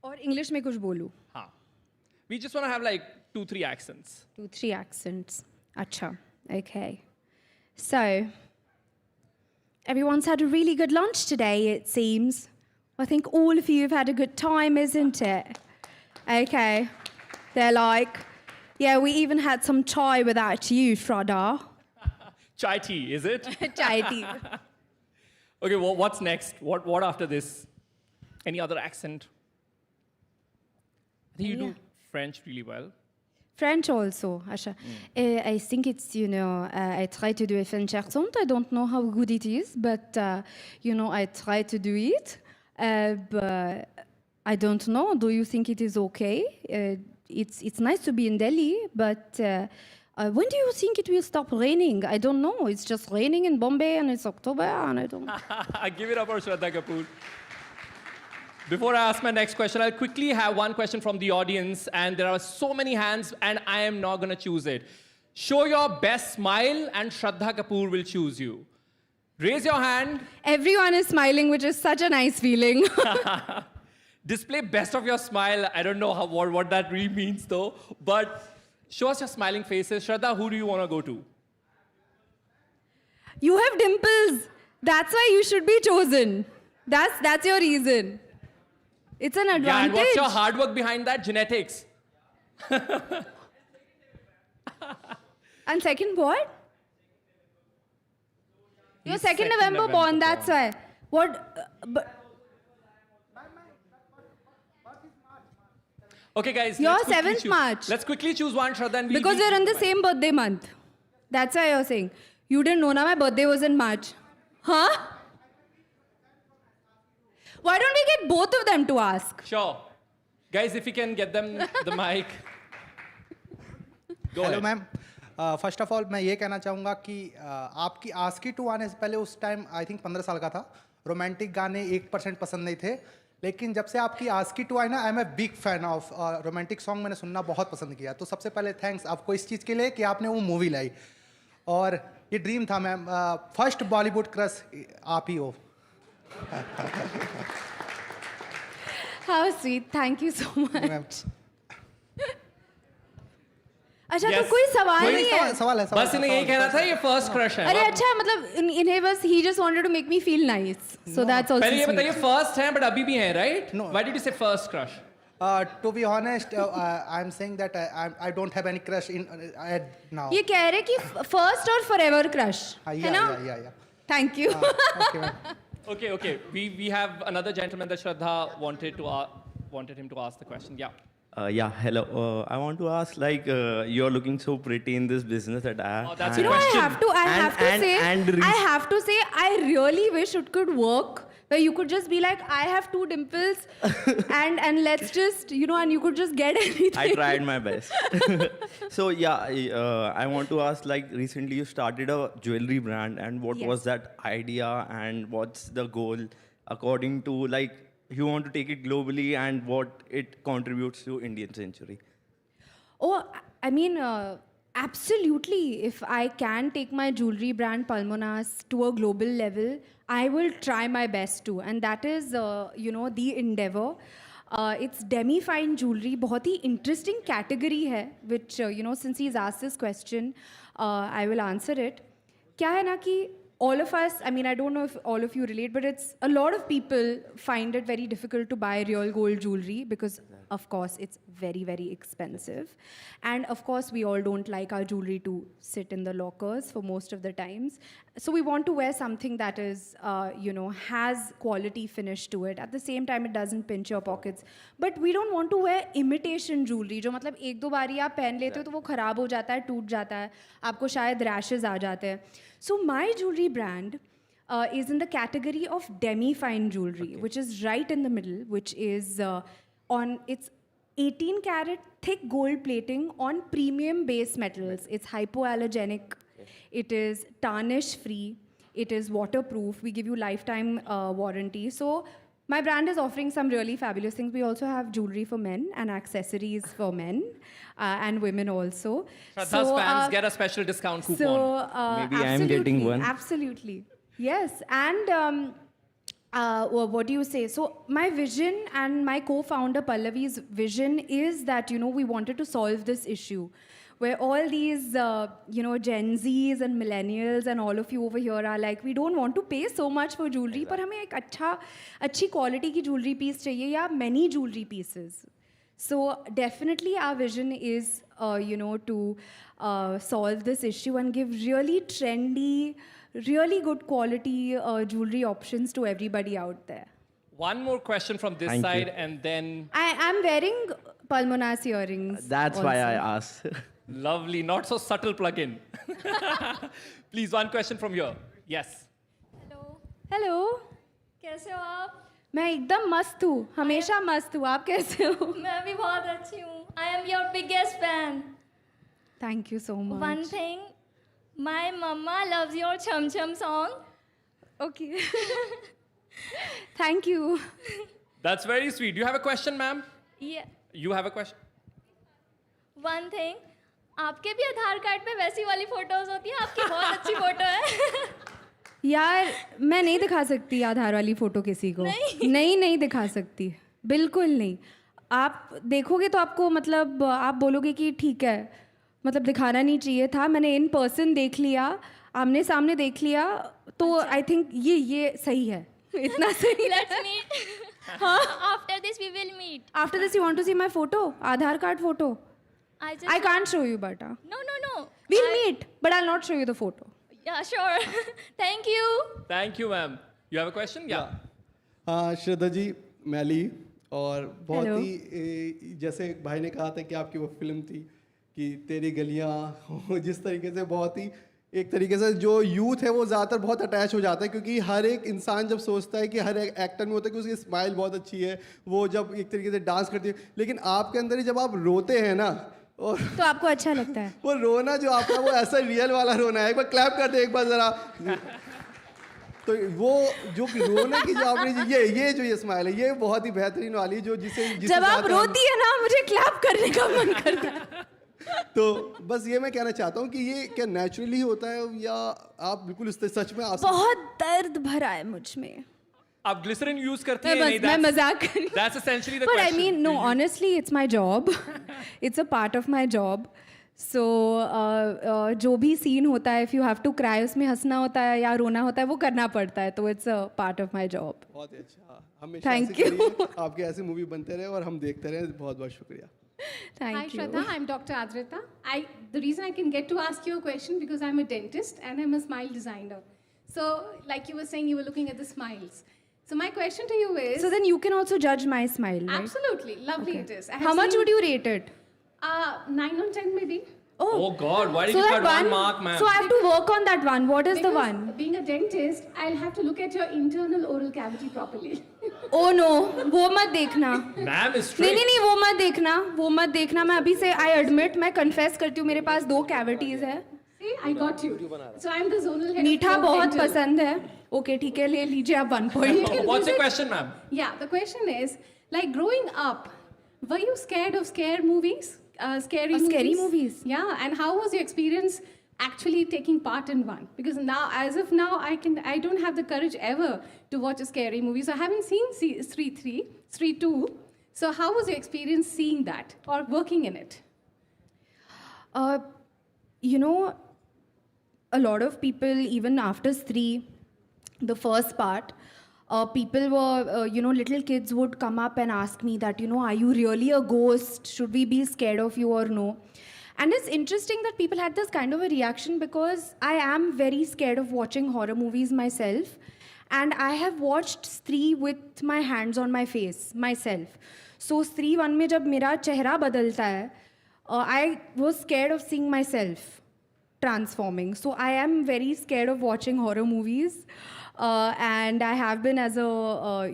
और English में कुछ बोलूँ? हाँ. We just want to have like 2-3 accents. 2-3 accents. Acha. Okay. So, everyone's had a really good lunch today, it seems. I think all of you have had a good time, isn't it? Okay. They're like, yeah, we even had some chai without you, Shraddha. Chai tea, is it? Chai tea. Okay, well, what's next? What after this? Any other accent? I think you do French really well. French also, Asha. I think it's, I try to do a French accent. I don't know how good it is, but, I try to do it. But I don't know. Do you think it is okay? It's nice to be in Delhi, but when do you think it will stop raining? I don't know. It's just raining in Bombay and it's October and I don't know. Give it up for Shraddha Kapoor. Before I ask my next question, I'll quickly have one question from the audience, and there are so many hands, and I am not going to choose it. Show your best smile, and Shraddha Kapoor will choose you. Raise your hand. Everyone is smiling, which is such a nice feeling. Display best of your smile. I don't know what that really means, though. But show us your smiling faces. Shraddha, who do you want to go to? You have dimples. That's why you should be chosen. That's your reason. It's an advantage. Yeah, and what's your hard work behind that? Genetics. And second what? You're 2nd November born, that's why. What? Okay, guys. You're 7th March. Let's quickly choose one, Shraddha. And because you're in the same birthday month. That's why you're saying. You didn't know my birthday was in March. Huh? Why don't we get both of them to ask? Sure. Guys, if you can get them the mic. Go Hello, ahead. ma'am. First of all मैं ये कहना चाहूँगा कि आपकी ASCII to आने से पहले उस टाइम आई थिंक 15 साल का था. रोमांटिक गाने 1% पसंद नहीं थे. लेकिन जब से आपकी आस्की टू आई ना, I am a big fan of romantic song. मैंने सुनना बहुत पसंद किया. तो सबसे पहले थैंक्स आपको इस चीज़ के लिए कि आपने वो मूवी लाई. और ये ड्रीम था मैम. फर्स्ट बॉलीवुड क्रश आप ही हो. How sweet. Thank you so much. अच्छा तो कोई सवाल नहीं है. सवाल है. बस इन्हें यही कहना था, ये फर्स्ट क्रश है. अरे अच्छा, मतलब इन्हें बस he just wanted to make me feel nice. So that's also पहले ये sweet. बताइए फर्स्ट है, but अभी भी है, right? No. Why did you say first crush? To be honest, I'm saying that I don't have any crush in now. ये कह रहे कि first और forever crush, है ना? Yeah. Thank you. Okay, ma'am. Okay. We have another gentleman that Shraddha wanted him to ask the question. Yeah. Hello. I want to ask, you're looking so pretty in this business that I have. Oh, that's You know, I have to say, I really wish it could work. Where you could just be like, I have 2 dimples, and let's just, and you could just get anything. I tried my best. So I want to ask, recently you started a jewelry brand, and what was that idea, and what's the goal according to, you want to take it globally, and what it contributes to Indian century? Oh, I mean, absolutely. If I can take my jewelry brand Palmonas to a global level, I will try my best to. And that is, the endeavor. It's demi-fine jewelry. बहुत ही interesting category है, which, since he's asked this question, I will answer it. क्या है ना कि all of us, I mean, I don't know if all of you relate, but a lot of people find it very difficult to buy real gold jewelry because, of course, it's very, very expensive. And, of course, we all don't like our jewelry to sit in the lockers for most of the times. So we want to wear something that is, has quality finish to it. At the same time, it doesn't pinch your pockets. But we don't want to wear imitation jewelry, जो मतलब 1-2 बारी आप पहन लेते हो तो वो खराब हो जाता है, टूट जाता है, आपको शायद rashes आ जाते हैं. So my jewelry brand is in the category of demi-fine jewelry, which is right in the middle, which is 18 karat thick gold plating on premium base metals. It's hypoallergenic. It is tarnish free. It is waterproof. We give you lifetime warranty. So my brand is offering some really fabulous things. We also have jewelry for men and accessories for men and women also. Shraddha's fans get a special discount coupon. So Maybe I'm getting one. Absolutely. Yes. And what do you say? So my vision and my co-founder Pallavi's vision is that, we wanted to solve this issue where all these, Gen Zs and millennials and all of you over here are like, we don't want to pay so much for jewelry, but हमें एक अच्छी quality की jewelry piece चाहिए या many jewelry pieces. So definitely our vision is, to solve this issue and give really trendy, really good quality jewelry options to everybody out there. One more question from this side, and then... I'm wearing Pulmonas earrings. That's why I asked. Lovely, not so subtle plug-in. Please, one question from here. Yes. Hello. कैसे हो आप? मैं एकदम मस्त हूँ, हमेशा मस्त हूँ. आप कैसे हो? मैं भी बहुत अच्छी हूँ. I am your biggest fan. Thank you so much. One thing, my mama loves your Chum Chum song. Okay. Thank you. That's very sweet. Do you have a question, ma'am? Yeah. You have a question? One thing, आपके भी आधार card पे वैसी वाली photos होती हैं. आपकी बहुत अच्छी फोटो है. यार मैं नहीं दिखा सकती आधार वाली फोटो किसी को. नहीं दिखा सकती, बिल्कुल नहीं. आप देखोगे तो आपको मतलब आप बोलोगे कि ठीक है, मतलब दिखाना नहीं चाहिए था. मैंने इन पर्सन देख लिया, आमने सामने देख लिया, तो आई थिंक ये सही है. इतना सही. Let's meet. After this we will meet. After this you want to see my photo, Aadhaar card photo? I can't show you, beta. No. We'll meet, but I'll not show you the photo. Yeah, sure. Thank you. Thank you, ma'am. You have a question? Yeah. Shraddha ji, मैली, और बहुत ही जैसे भाई ने कहा था कि आपकी वो फिल्म थी कि तेरी गलियां, जिस तरीके से बहुत ही एक तरीके से जो यूथ है वो ज़्यादातर बहुत अटैच हो जाता है, क्योंकि हर एक इंसान जब सोचता है कि हर एक एक्टर में होता है कि उसकी स्माइल बहुत अच्छी है, वो जब एक तरीके से डांस करती है, लेकिन आपके अंदर ही जब आप रोते हैं ना, और तो आपको अच्छा लगता है वो रोना जो आपका वो ऐसा रियल वाला रोना है. एक बार क्लैप कर दे एक बार ज़रा. तो वो जो रोने की जो आपने ये स्माइल है, ये बहुत ही बेहतरीन वाली, जो जिसे जब आप रोती है ना मुझे क्लैप करने का मन करता है. तो बस ये मैं कहना चाहता हूँ कि ये क्या नेचुरली होता है या आप बिल्कुल इस सच में बहुत दर्द भरा है मुझ में. आप ग्लिसरीन यूज करती हैं? मैं मजाक कर रही हूँ. That's essentially the But question. I mean, no, honestly, it's my job. It's a part of my job. So, जो भी सीन होता है, if you have to cry, उसमें हंसना होता है या रोना होता है, वो करना पड़ता है. तो it's a part of my job. बहुत अच्छा. हमेशा Thank you. आपके ऐसे मूवी बनते रहे और हम देखते रहे. बहुत बहुत शुक्रिया. Thank Hi, you. Shraddha. I'm Dr. Adrita. The reason I can get to ask you a question because I'm a dentist and I'm a smile designer. So, like you were saying, you were looking at the smiles. So my question to you is... So then you can also judge my smile, right? Absolutely. Lovely it is. How much would you rate it? 9 on 10 maybe. Oh God, why did you cut one mark, ma'am? So I have to work on that one. What is the one? Being a dentist, I'll have to look at your internal oral cavity properly. Oh no, वो मत देखना. Ma'am is straight. नहीं, वो मत देखना. मैं अभी से, I admit, मैं confess करती हूँ, मेरे पास 2 cavities है. See, I got you. So I'm the zonal head. मीठा बहुत पसंद है. Okay, ठीक है, ले लीजिए आप 1 point. What's your question, ma'am? Yeah, the question is, like growing up, were you scared of scare movies? Scary movies? Yeah, and how was your experience actually taking part in one? Because now, as of now, I don't have the courage ever to watch a scary movie. So I haven't seen Sri 2. So how was your experience seeing that or working in it? You know, a lot of people, even after Sri, the first part, people were, little kids would come up and ask me that, are you really a ghost? Should we be scared of you or no? And it's interesting that people had this kind of a reaction because I am very scared of watching horror movies myself. And I have watched Sri with my hands on my face, myself. So Sri 1 में जब मेरा चेहरा बदलता है, I was scared of seeing myself transforming. So I am very scared of watching horror movies. And I have been as a,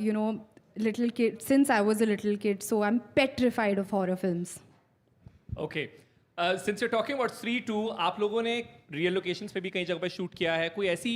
little kid, since I was a little kid, so I'm petrified of horror films. Okay. Since you're talking about Stree 2, आप लोगों ने real locations पे भी कई जगह पे shoot किया है. कोई ऐसी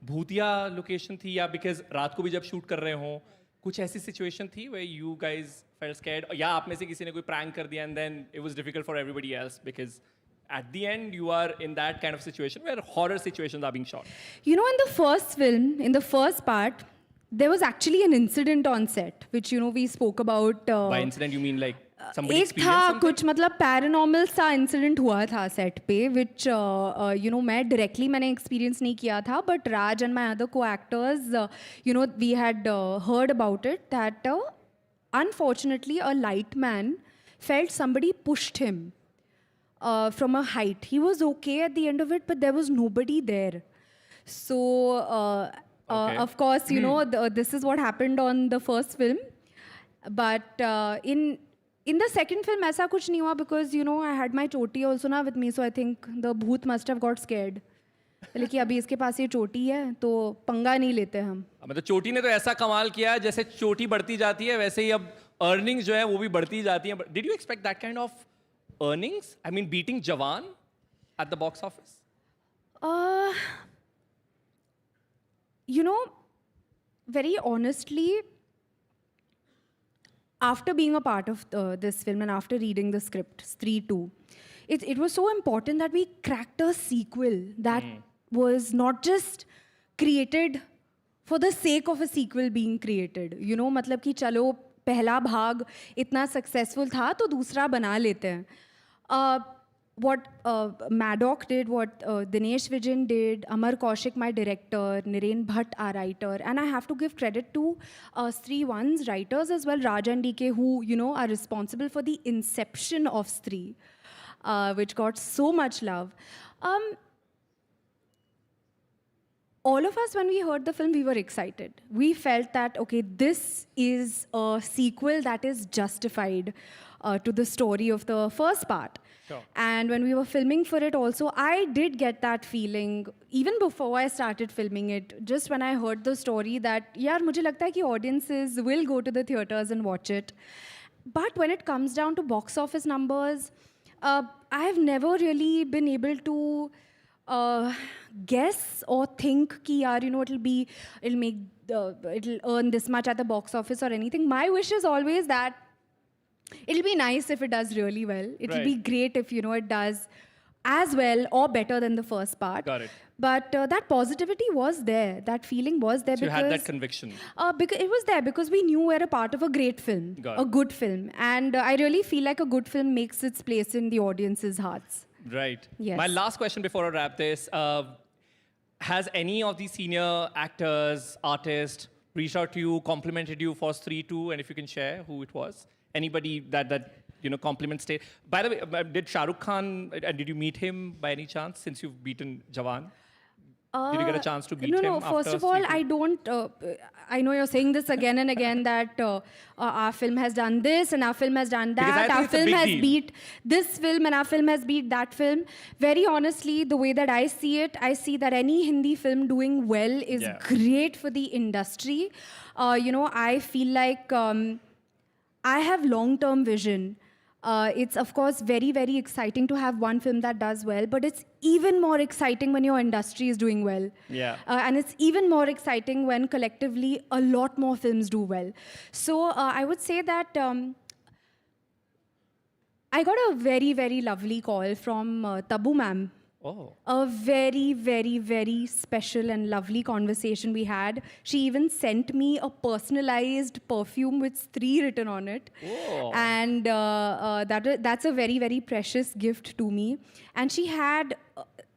भूतिया location थी या because रात को भी जब shoot कर रहे हो, कुछ ऐसी situation थी where you guys felt scared या आप में से किसी ने कोई prank कर दिया and then it was difficult for everybody else because at the end you are in that kind of situation where horror situations are being shot. You know, in the first film, in the first part, there was actually an incident on set, which, you know, we spoke about. By incident, you mean like somebody एक experienced था something? कुछ मतलब paranormal सा incident हुआ था set पे which you know मैं directly मैंने एक्सपीरियंस नहीं किया था but Raj and my other co actors you know we had heard about it that unfortunately a light man felt somebody pushed him from a height. He was okay at the end of it, but there was nobody there. So, of course, you know, this is what happened on the first film. But in the second film, ऐसा कुछ नहीं हुआ because, you know, I had my choti also ना with me, so I think the bhoot must have got scared. लेकिन अभी इसके पास ये चोटी है तो पंगा नहीं लेते हम. मतलब चोटी ने तो ऐसा कमाल किया जैसे चोटी बढ़ती जाती है वैसे ही अब earnings जो है वो भी बढ़ती जाती हैं. Did you expect that kind of earnings? I mean, beating Jawan at the box office? You know, very honestly, after being a part of this film and after reading the script, Stree 2, it was so important that we cracked a sequel that was not just created for the sake of a sequel being created. You know, मतलब कि चलो पहला भाग इतना successful था तो दूसरा बना लेते हैं. What Maddock did, what Dinesh Vijayan did, Amar Kaushik, my director, Narendra Bhatt, our writer, and I have to give credit to Stree 1's writers as well, Raj and DK, who, you know, are responsible for the inception of Stree, which got so much love. All of us, when we heard the film, we were excited. We felt that, okay, this is a sequel that is justified to the story of the first part. Sure. And when we were filming for it also, I did get that feeling, even before I started filming it, just when I heard the story that, yaar, mujhe lagta hai ki audiences will go to the theaters and watch it. But when it comes down to box office numbers, I have never really been able to guess or think ki yaar, you know, it'll earn this much at the box office or anything. My wish is always that it'll be nice if it does really well. It'll be great if, you know, it does as well or better than the first part. Got it. But that positivity was there. That feeling was there So because you had that conviction. because it was there because we knew we're a part of a great film, a good film. And I really feel like a good film makes its place in the audience's hearts. Right. Yes. My last question before I wrap this. Has any of the senior actors, artists reached out to you, complimented you for Stree 2? And if you can share who it was? Anybody that you know, compliment state? By the way, did Shah Rukh Khan, did you meet him by any chance since you've beaten Jawan? Did you get a chance to meet him? No, first of all, I don't, I know you're saying this again and again that our film has done this and our film has done that. Our film has beat this film and our film has beat that film. Very honestly, the way that I see it, I see that any Hindi film doing well is great for the industry. You know, I feel like I have long-term vision. It's, of course, very, very exciting to have one film that does well, but it's even more exciting when your industry is doing well. Yeah. And it's even more exciting when collectively a lot more films do well. So I would say that I got a very, very lovely call from Tabu ma'am. Oh. A very, very, very special and lovely conversation we had. She even sent me a personalized perfume with Stree written on it. Oh. And that's a very, very precious gift to me. And she had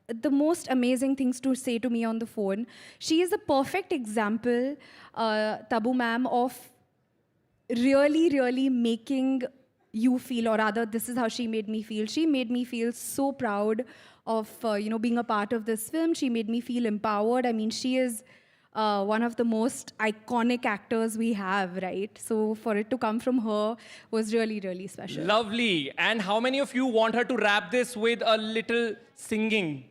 the most amazing things to say to me on the phone. She is a perfect example, Tabu ma'am, of really, really making you feel, or rather, this is how she made me feel. She made me feel so proud of you know, being a part of this film. She made me feel empowered. I mean, she is one of the most iconic actors we have, right? So for it to come from her was really, really special. Lovely. And how many of you want her to wrap this with a little singing?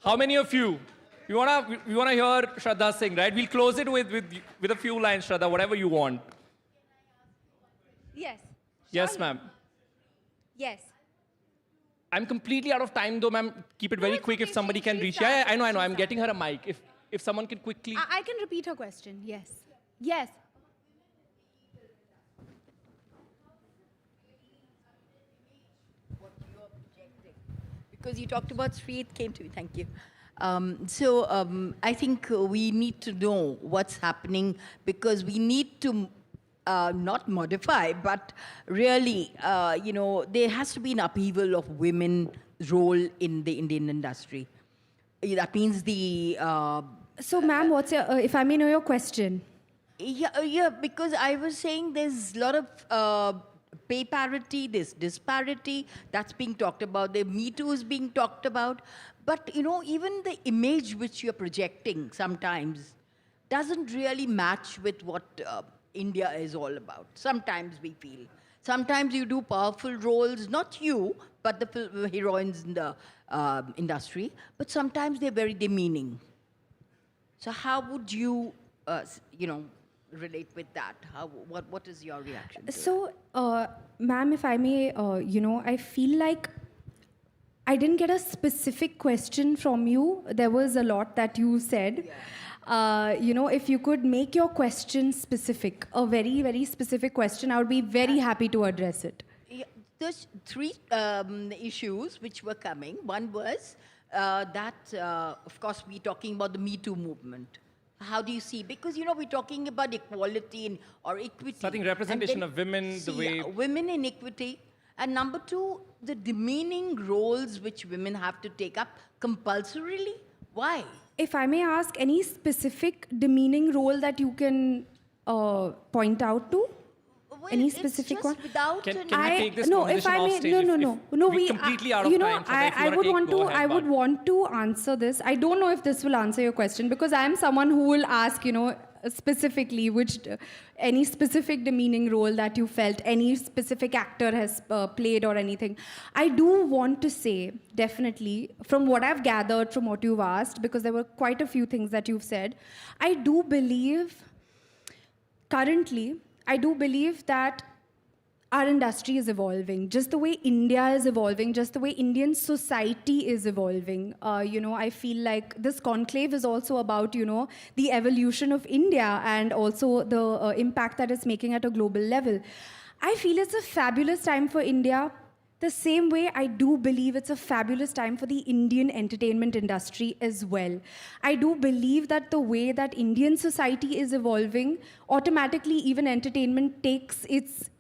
How many of you? We wanna hear Shraddha sing, right? We'll close it with a few lines, Shraddha, whatever you want. Yes. Yes, Surely. ma'am. Yes. I'm completely out of time, though, ma'am. Keep it very quick if somebody can reach. Yeah, I know. I'm getting her a mic. If someone can quickly. I can repeat her question. Yes. Yes. Because you talked about Sri, it came to me. Thank you. I think we need to know what's happening because we need to not modify, but really, there has to be an upheaval of women's role in the Indian industry. That means the... So, ma'am, what's your, if I may know your question? Yeah, because I was saying there's a lot of pay parity, there's disparity, that's being talked about, the Me Too is being talked about, but even the image which you're projecting sometimes doesn't really match with what India is all about. Sometimes we feel. Sometimes you do powerful roles, not you, but the heroines in the industry, but sometimes they're very demeaning. So how would you, relate with that? What is your reaction to So, ma'am, if I may, I feel like I didn't get a specific question from you. There was a lot that you said. Yeah. If you could make your question specific, a very, very specific question, I would be very happy to address it. Yeah, there's three issues which were coming. One was that, of course, we're talking about the Me Too movement. How do you see? Because, we're talking about equality or equity. So I think representation of women, the way... Women in equity. And number two, the demeaning roles which women have to take up compulsorily. Why? If I may ask, any specific demeaning role that you can point out to? Well, any specific one? Can we take this conversation off stage? No. We're completely out of time. I would want to answer this. I don't know if this will answer your question because I am someone who will ask, specifically any specific demeaning role that you felt any specific actor has played or anything. I do want to say, definitely, from what I've gathered from what you've asked, because there were quite a few things that you've said, I do believe that our industry is evolving, just the way India is evolving, just the way Indian society is evolving. I feel like this conclave is also about, the evolution of India and also the impact that it's making at a global level. I feel it's a fabulous time for India. The same way I do believe it's a fabulous time for the Indian entertainment industry as well. I do believe that the way that Indian society is evolving, automatically even entertainment takes its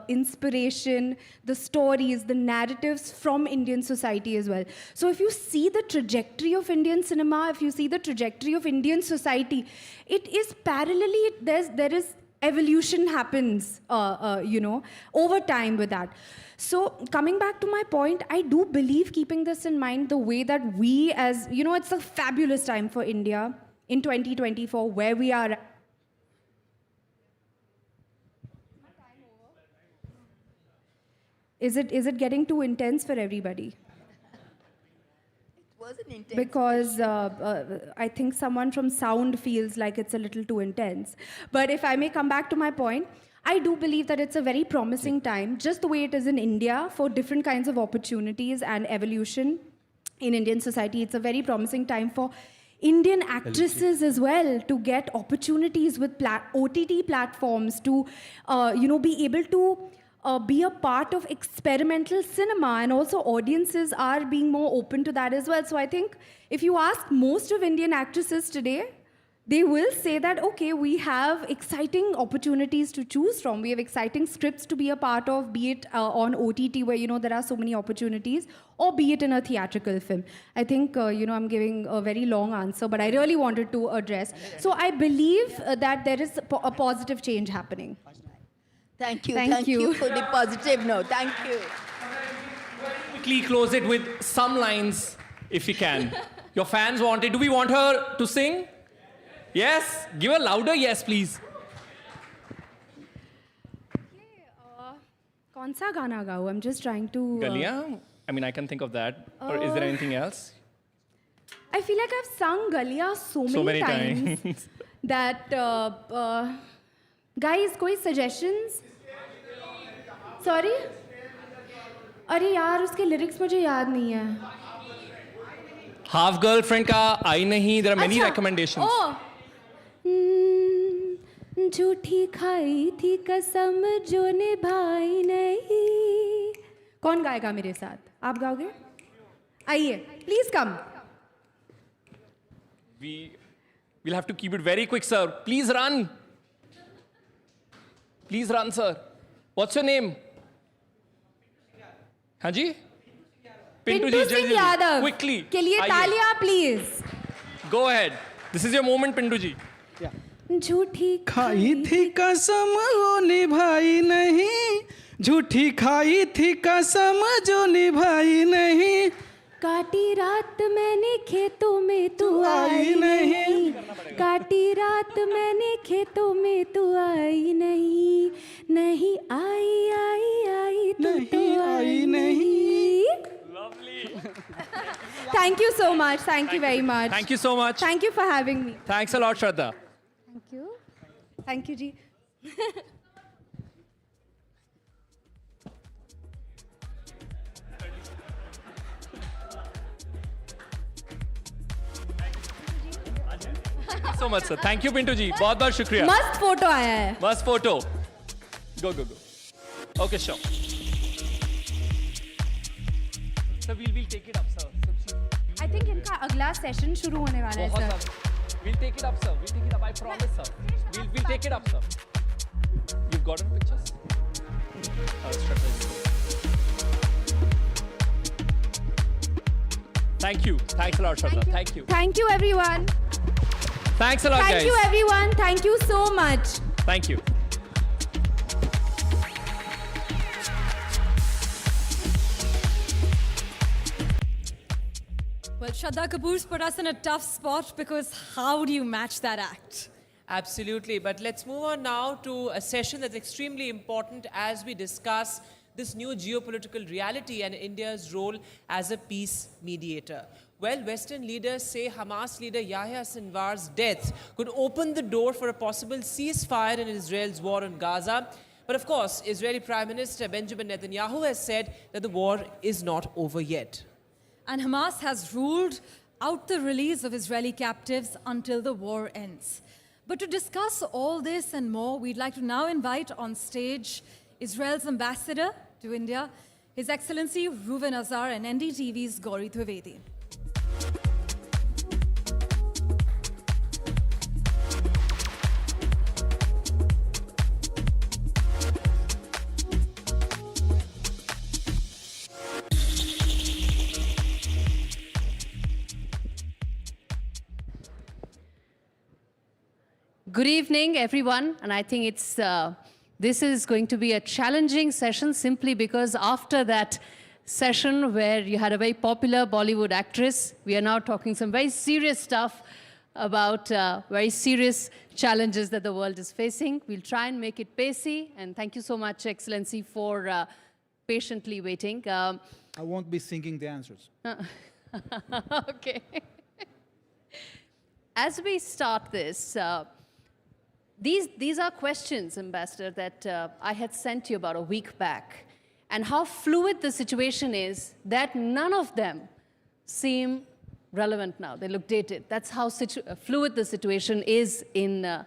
inspiration, the stories, the narratives from Indian society as well. So if you see the trajectory of Indian cinema, if you see the trajectory of Indian society, it is parallelly, there is evolution happens, over time with that. So coming back to my point, I do believe, keeping this in mind, the way that we as, it's a fabulous time for India in 2024, where we are. Is it getting too intense for everybody? Wasn't intense. Because I think someone from sound feels like it's a little too intense. But if I may come back to my point, I do believe that it's a very promising time, just the way it is in India, for different kinds of opportunities and evolution in Indian society. It's a very promising time for Indian actresses as well to get opportunities with OTT platforms, to be able to be a part of experimental cinema, and also audiences are being more open to that as well. So I think if you ask most of Indian actresses today, they will say that, okay, we have exciting opportunities to choose from. We have exciting scripts to be a part of, be it on OTT where, there are so many opportunities, or be it in a theatrical film. I think, I'm giving a very long answer, but I really wanted to address. So I believe that there is a positive change happening. Thank you. Thank you for the positive note. Thank you. Quickly close it with some lines, if you can. Your fans want it. Do we want her to sing? Yes? Give a louder yes, please. Kaun sa gana gaun? I'm just trying to... Galiyan? I mean, I can think of that. Or is there anything else? I feel like I've sung Galiya so many times. That... guys, koi suggestions? Sorry अरे यार उसके lyrics मुझे याद नहीं है half girlfriend का आई नहीं there are many recommendations झूठी खाई थी कसम जो निभाई नहीं कौन गाएगा मेरे साथ आप गाओगे आइए please come we'll have to keep it very quick sir please run sir what's your name हाँ जी पिंटू सिंह यादव quickly के लिए तालियां please go ahead this is your moment Pintu ji झूठी खाई थी कसम वो निभाई नहीं झूठी खाई थी कसम जो निभाई नहीं काटी रात मैंने खेतों में तू आई नहीं काटी रात मैंने खेतों में तू आई नहीं नहीं आई आई आई तू आई नहीं Thank you so much. Thank you very much. Thank you so much. Thank you for having me. Thanks a lot, Shraddha. Thank you. Thank you, Ji. Thank you so much, sir. Thank you, Pintu ji. बहुत शुक्रिया. मस्त photo आया है. मस्त photo. Go. Okay, sure. Sir, we'll take it up, sir. I think इनका अगला session शुरू होने वाला है, sir. We'll take it up, sir. We'll take it up. I promise, sir. We'll take it up, sir. You've got any pictures? Thank you. Thanks a lot, Shraddha. Thank you. Thank you, everyone. Thanks a lot, guys. Thank you, everyone. Thank you so much. Thank you. Well, Shraddha Kapoor's put us in a tough spot because how do you match that act? Absolutely. But let's move on now to a session that's extremely important as we discuss this new geopolitical reality and India's role as a peace mediator. Well, Western leaders say Hamas leader Yahya Sinwar's death could open the door for a possible ceasefire in Israel's war on Gaza. But of course, Israeli Prime Minister Benjamin Netanyahu has said that the war is not over yet. And Hamas has ruled out the release of Israeli captives until the war ends. But to discuss all this and more, we'd like to now invite on stage Israel's ambassador to India, His Excellency Reuven Azar and NDTV's Gauri Trivedi. Good evening, everyone. And I think this is going to be a challenging session simply because after that session where you had a very popular Bollywood actress, we are now talking some very serious stuff about very serious challenges that the world is facing. We'll try and make it pacey. And thank you so much, Excellency, for patiently waiting. I won't be singing the answers. Okay. As we start this, these are questions, Ambassador, that I had sent you about a week back. And how fluid the situation is, that none of them seem relevant now. They look dated. That's how fluid the situation is in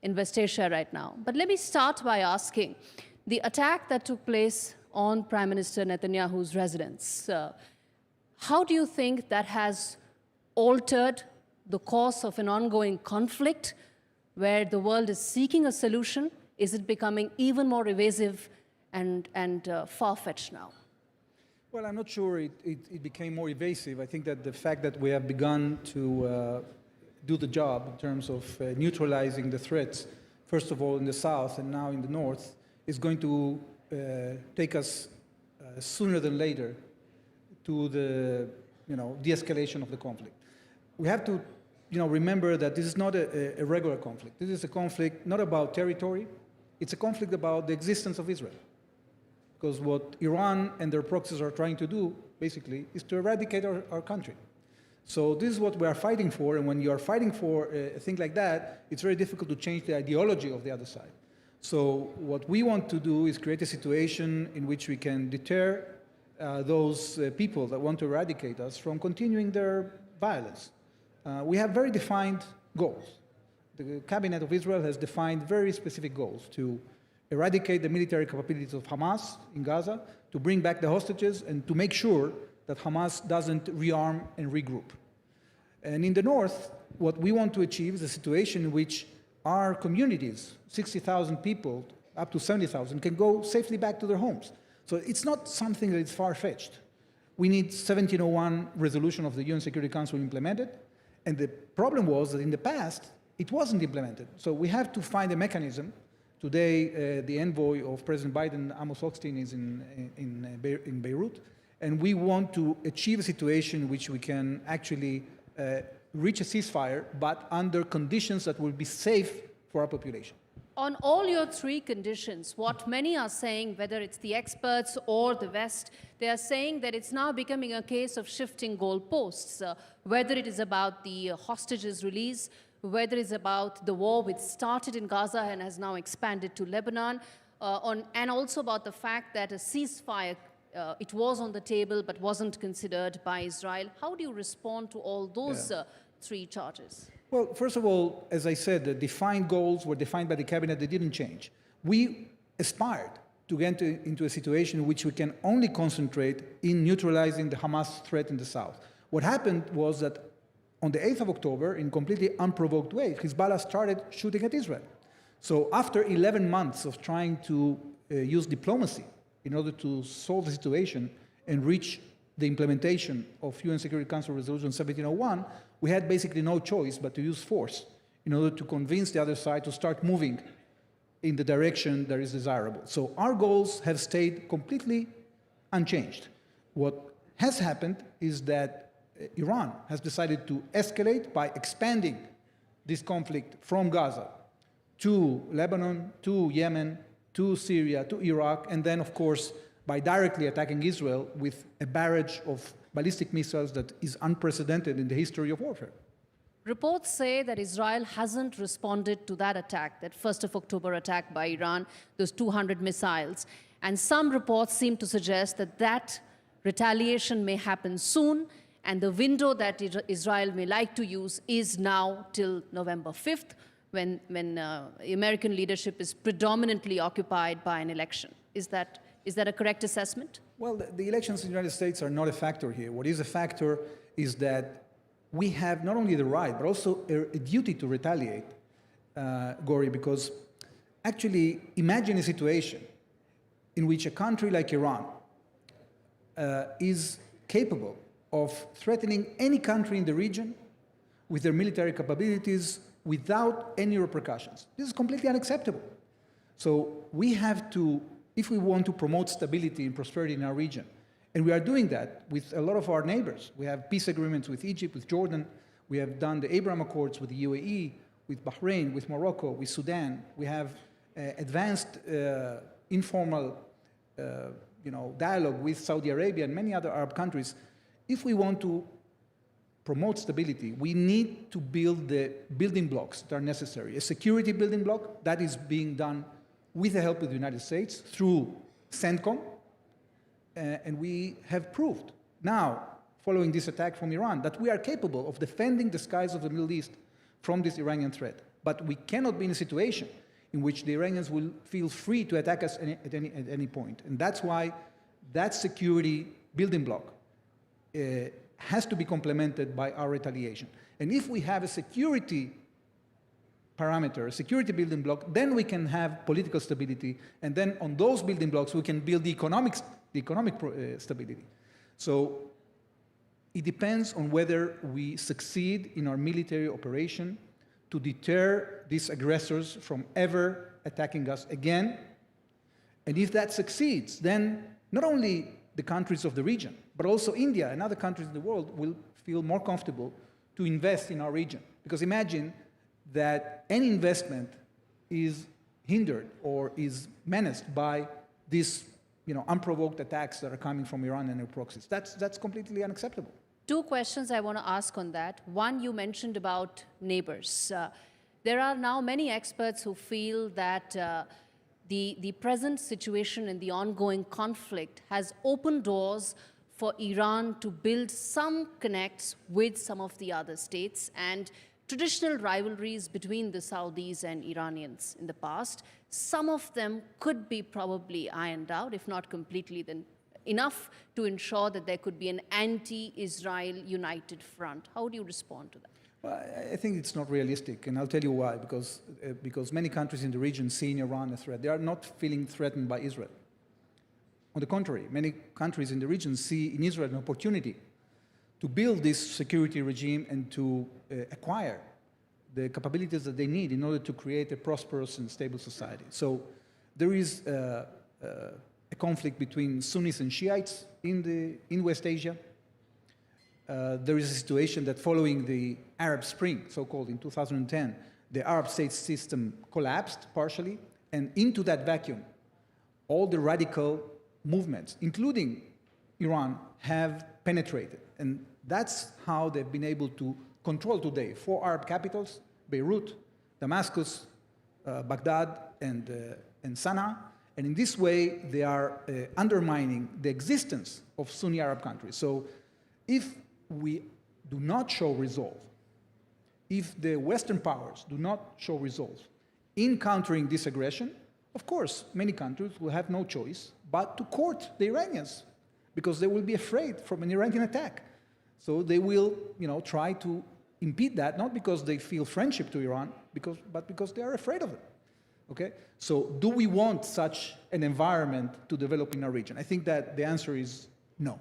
West Asia right now. But let me start by asking, the attack that took place on Prime Minister Netanyahu's residence, how do you think that has altered the course of an ongoing conflict where the world is seeking a solution? Is it becoming even more evasive and far-fetched now? Well, I'm not sure it became more evasive. I think that the fact that we have begun to do the job in terms of neutralizing the threats, first of all in the south and now in the north, is going to take us sooner than later to the de-escalation of the conflict. We have to remember that this is not a regular conflict. This is a conflict not about territory. It's a conflict about the existence of Israel. Because what Iran and their proxies are trying to do, basically, is to eradicate our country. So this is what we are fighting for, and when you are fighting for a thing like that, it's very difficult to change the ideology of the other side. So what we want to do is create a situation in which we can deter those people that want to eradicate us from continuing their violence. We have very defined goals. The cabinet of Israel has defined very specific goals to eradicate the military capabilities of Hamas in Gaza, to bring back the hostages, and to make sure that Hamas doesn't rearm and regroup. And in the north, what we want to achieve is a situation in which our communities, 60,000 people, up to 70,000, can go safely back to their homes. So it's not something that is far-fetched. We need 1701 resolution of the UN Security Council implemented, and the problem was that in the past, it wasn't implemented. So we have to find a mechanism. Today, the envoy of President Biden, Amos Hochstein, is in Beirut, and we want to achieve a situation in which we can actually reach a ceasefire, but under conditions that will be safe for our population. On all your three conditions, what many are saying, whether it's the experts or the West, they are saying that it's now becoming a case of shifting goalposts, whether it is about the hostages release, whether it's about the war which started in Gaza and has now expanded to Lebanon, and also about the fact that a ceasefire, it was on the table but wasn't considered by Israel. How do you respond to all those three charges? Well, first of all, as I said, the defined goals were defined by the cabinet. They didn't change. We aspired to get into a situation in which we can only concentrate in neutralizing the Hamas threat in the south. What happened was that on the 8th of October, in completely unprovoked way, Hezbollah started shooting at Israel. So after 11 months of trying to use diplomacy in order to solve the situation and reach the implementation of UN Security Council Resolution 1701, we had basically no choice but to use force in order to convince the other side to start moving in the direction that is desirable. So our goals have stayed completely unchanged. What has happened is that Iran has decided to escalate by expanding this conflict from Gaza to Lebanon, to Yemen, to Syria, to Iraq, and then, of course, by directly attacking Israel with a barrage of ballistic missiles that is unprecedented in the history of warfare. Reports say that Israel hasn't responded to that attack, that 1st of October attack by Iran, those 200 missiles. And some reports seem to suggest that that retaliation may happen soon, and the window that Israel may like to use is now till November 5th, when American leadership is predominantly occupied by an election. Is that a correct assessment? Well, the elections in the United States are not a factor here. What is a factor is that we have not only the right, but also a duty to retaliate, Gori, because actually imagine a situation in which a country like Iran is capable of threatening any country in the region with their military capabilities without any repercussions. This is completely unacceptable. So we have to, if we want to promote stability and prosperity in our region, and we are doing that with a lot of our neighbors. We have peace agreements with Egypt, with Jordan. We have done the Abraham Accords with the UAE, with Bahrain, with Morocco, with Sudan. We have advanced informal dialogue with Saudi Arabia and many other Arab countries. If we want to promote stability, we need to build the building blocks that are necessary. A security building block that is being done with the help of the United States through CENTCOM, and we have proved now, following this attack from Iran, that we are capable of defending the skies of the Middle East from this Iranian threat. But we cannot be in a situation in which the Iranians will feel free to attack us at any point. And that's why that security building block has to be complemented by our retaliation. And if we have a security parameter, a security building block, then we can have political stability, and then on those building blocks we can build the economic stability. So it depends on whether we succeed in our military operation to deter these aggressors from ever attacking us again. And if that succeeds, then not only the countries of the region, but also India and other countries in the world will feel more comfortable to invest in our region. Because imagine that any investment is hindered or is menaced by these unprovoked attacks that are coming from Iran and their proxies. That's completely unacceptable. Two questions I want to ask on that. One, you mentioned about neighbors. There are now many experts who feel that the present situation and the ongoing conflict has opened doors for Iran to build some connects with some of the other states, and traditional rivalries between the Saudis and Iranians in the past, some of them could be probably ironed out, if not completely, then enough to ensure that there could be an anti-Israel united front. How do you respond to that? Well, I think it's not realistic, and I'll tell you why. Because many countries in the region see in Iran a threat. They are not feeling threatened by Israel. On the contrary, many countries in the region see in Israel an opportunity to build this security regime and to acquire the capabilities that they need in order to create a prosperous and stable society. So there is a conflict between Sunnis and Shiites in West Asia. There is a situation that following the Arab Spring, so-called in 2010, the Arab state system collapsed partially, and into that vacuum, all the radical movements, including Iran, have penetrated. And that's how they've been able to control today 4 Arab capitals: Beirut, Damascus, Baghdad, and Sana'a. And in this way, they are undermining the existence of Sunni Arab countries. So if we do not show resolve, if the Western powers do not show resolve in countering this aggression, of course, many countries will have no choice but to court the Iranians, because they will be afraid from an Iranian attack. So they will, try to impede that, not because they feel friendship to Iran, but because they are afraid of it. Okay? So do we want such an environment to develop in our region? I think that the answer is no.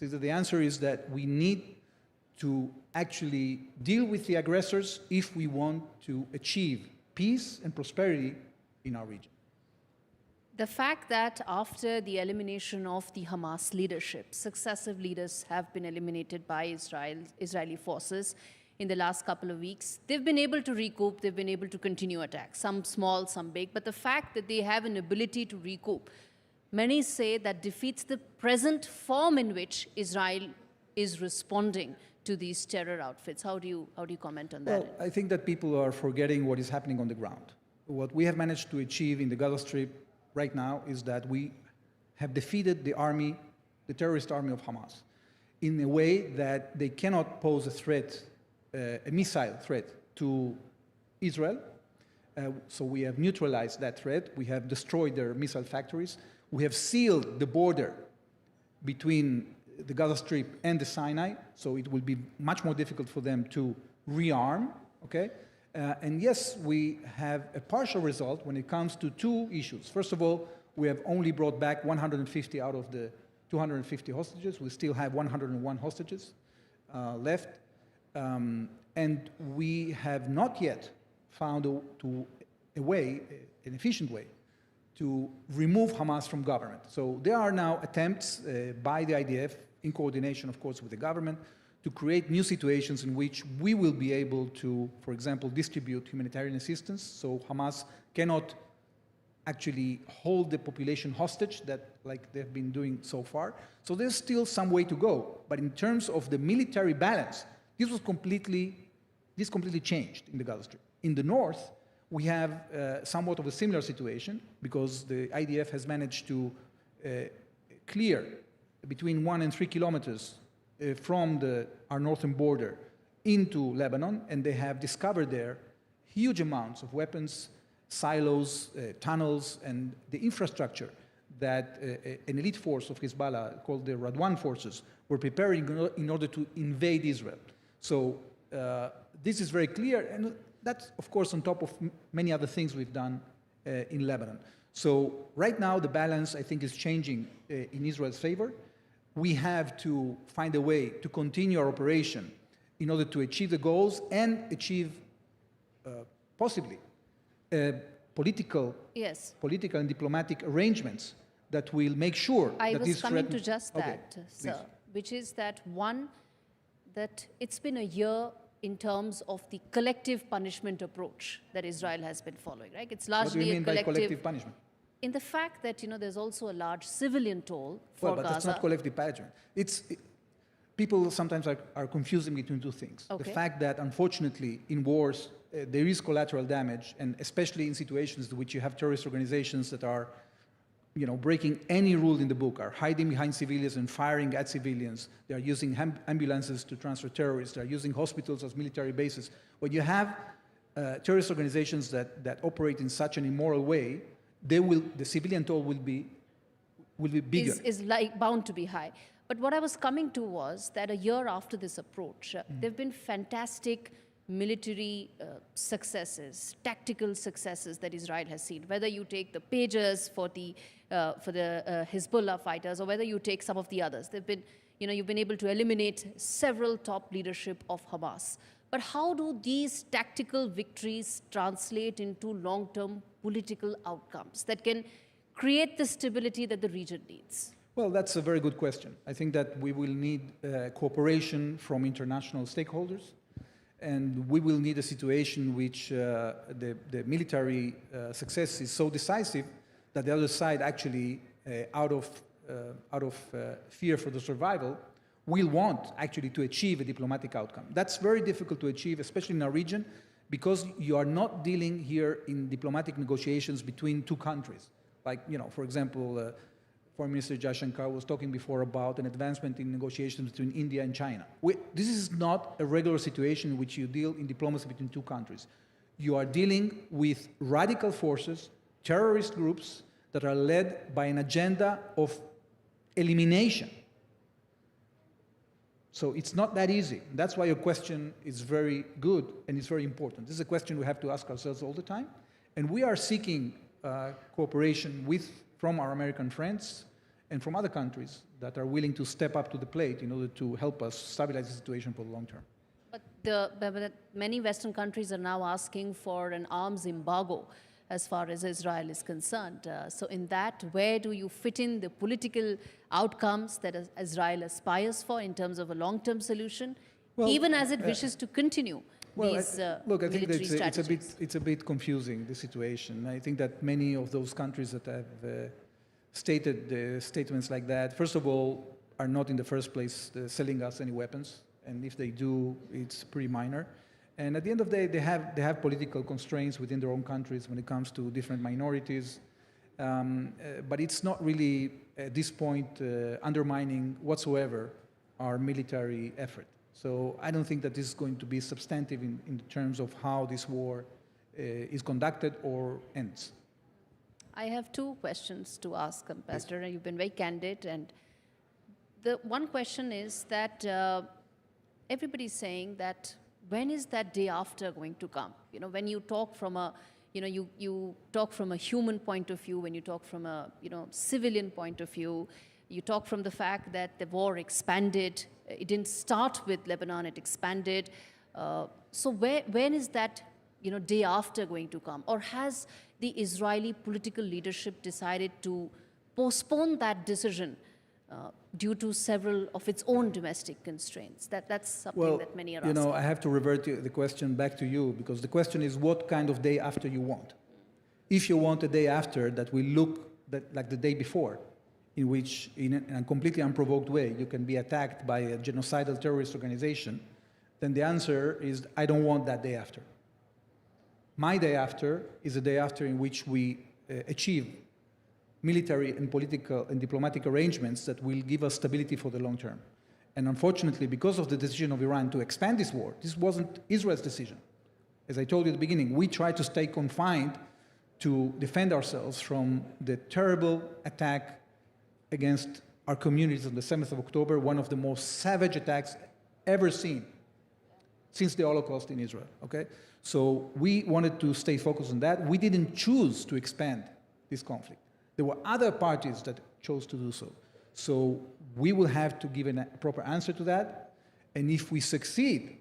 So the answer is that we need to actually deal with the aggressors if we want to achieve peace and prosperity in our region. The fact that after the elimination of the Hamas leadership, successive leaders have been eliminated by Israeli forces in the last couple of weeks, they've been able to recoup, they've been able to continue attacks, some small, some big, but the fact that they have an ability to recoup, many say that defeats the present form in which Israel is responding to these terror outfits. How do you comment on that? Well, I think that people are forgetting what is happening on the ground. What we have managed to achieve in the Gaza Strip right now is that we have defeated the army, the terrorist army of Hamas, in a way that they cannot pose a threat, a missile threat to Israel. So we have neutralized that threat. We have destroyed their missile factories. We have sealed the border between the Gaza Strip and the Sinai, so it will be much more difficult for them to rearm, okay? And yes, we have a partial result when it comes to 2 issues. First of all, we have only brought back 150 out of the 250 hostages. We still have 101 hostages left. And we have not yet found a way, an efficient way, to remove Hamas from government. So there are now attempts by the IDF, in coordination, of course, with the government, to create new situations in which we will be able to, for example, distribute humanitarian assistance, so Hamas cannot actually hold the population hostage like they've been doing so far. So there's still some way to go. But in terms of the military balance, this completely changed in the Gaza Strip. In the north, we have somewhat of a similar situation, because the IDF has managed to clear between 1 and 3 kilometers from our northern border into Lebanon, and they have discovered there huge amounts of weapons, silos, tunnels, and the infrastructure that an elite force of Hezbollah called the Radwan forces were preparing in order to invade Israel. So this is very clear, and that's, of course, on top of many other things we've done in Lebanon. So right now, the balance, I think, is changing in Israel's favor. We have to find a way to continue our operation in order to achieve the goals and achieve, possibly, political and diplomatic arrangements that will make sure that I this was coming to just that, sir, which is that, one, that it's been a year in terms of the collective punishment approach that Israel has been following, right? It's largely what do you mean by collective punishment? In the fact that, there's also a large civilian toll for Gaza. But that's not collective punishment. People sometimes are confusing between 2 things. Okay. The fact that, unfortunately, in wars, there is collateral damage, and especially in situations in which you have terrorist organizations that are breaking any rule in the book, are hiding behind civilians and firing at civilians. They are using ambulances to transfer terrorists. They are using hospitals as military bases. When you have terrorist organizations that operate in such an immoral way, the civilian toll will be bigger. Is bound to be high. But what I was coming to was that a year after this approach, there have been fantastic military successes, tactical successes that Israel has seen. Whether you take the pagers for the Hezbollah fighters, or whether you take some of the others, they've been, you've been able to eliminate several top leadership of Hamas. But how do these tactical victories translate into long-term political outcomes that can create the stability that the region needs? Well, that's a very good question. I think that we will need cooperation from international stakeholders, and we will need a situation in which the military success is so decisive that the other side actually, out of fear for the survival, will want actually to achieve a diplomatic outcome. That's very difficult to achieve, especially in our region, because you are not dealing here in diplomatic negotiations between two countries. Like, for example, Foreign Minister Jaishankar was talking before about an advancement in negotiations between India and China. This is not a regular situation in which you deal in diplomacy between two countries. You are dealing with radical forces, terrorist groups that are led by an agenda of elimination. So it's not that easy. That's why your question is very good and it's very important. This is a question we have to ask ourselves all the time. And we are seeking cooperation from our American friends and from other countries that are willing to step up to the plate in order to help us stabilize the situation for the long term. But many Western countries are now asking for an arms embargo as far as Israel is concerned. So in that, where do you fit in the political outcomes that Israel aspires for in terms of a long-term solution, even as it wishes to continue these look, I think military that it's a bit confusing, the situation. I think that many of those countries that have stated statements like that, first of all, are not in the first place selling us any weapons, and if they do, it's pretty minor. And at the end of the day, they have political constraints within their own countries when it comes to different minorities. But it's not really, at this point, undermining whatsoever our military effort. So I don't think that this is going to be substantive in terms of how this war is conducted or ends. I have two questions to ask, Ambassador, and you've been very candid. And the one question is that everybody's saying that when is that day after going to come? When you talk from a, you talk from a human point of view, when you talk from a, civilian point of view, you talk from the fact that the war expanded. It didn't start with Lebanon, it expanded. So when is that, day after going to come? Or has the Israeli political leadership decided to postpone that decision due to several of its own domestic constraints? That's something that many are asking. I have to revert the question back to you, because the question is what kind of day after you want. If you want a day after that will look like the day before, in which, in a completely unprovoked way, you can be attacked by a genocidal terrorist organization, then the answer is, I don't want that day after. My day after is a day after in which we achieve military and political and diplomatic arrangements that will give us stability for the long term. And unfortunately, because of the decision of Iran to expand this war, this wasn't Israel's decision. As I told you at the beginning, we tried to stay confined to defend ourselves from the terrible attack against our communities on the 7th of October, one of the most savage attacks ever seen since the Holocaust in Israel, okay? So we wanted to stay focused on that. We didn't choose to expand this conflict. There were other parties that chose to do so. So we will have to give a proper answer to that. And if we succeed,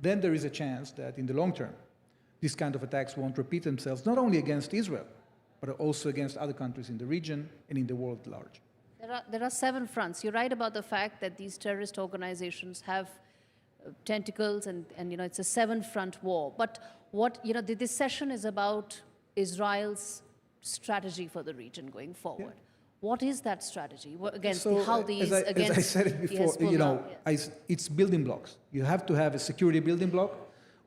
then there is a chance that in the long term, these kind of attacks won't repeat themselves, not only against Israel, but also against other countries in the region and in the world at large. There are 7 fronts. You're right about the fact that these terrorist organizations have tentacles and it's a 7-front war. But this session is about Israel's strategy for the region going forward. Yeah. What is that strategy against as I said it before, it's building blocks. You have to have a security building block,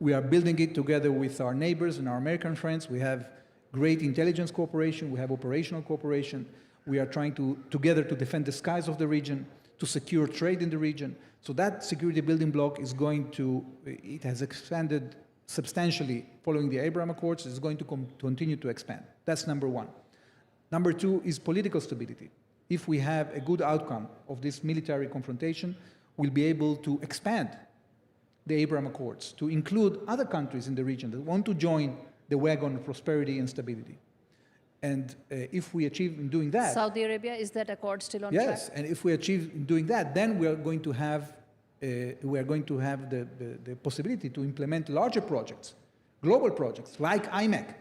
We are building it together with our neighbors and our American friends. We have great intelligence cooperation. We have operational cooperation. We are trying together to defend the skies of the region, to secure trade in the region. So that security building block is it has expanded substantially following the Abraham Accords. It's going to continue to expand. That's number one. Number two is political stability. If we have a good outcome of this military confrontation, we'll be able to expand the Abraham Accords to include other countries in the region that want to join the wagon of prosperity and stability. And if we achieve in doing that... Saudi Arabia, is that accord still on track? Yes, and if we achieve in doing that, then we are going to have the possibility to implement larger projects, global projects like IMEC,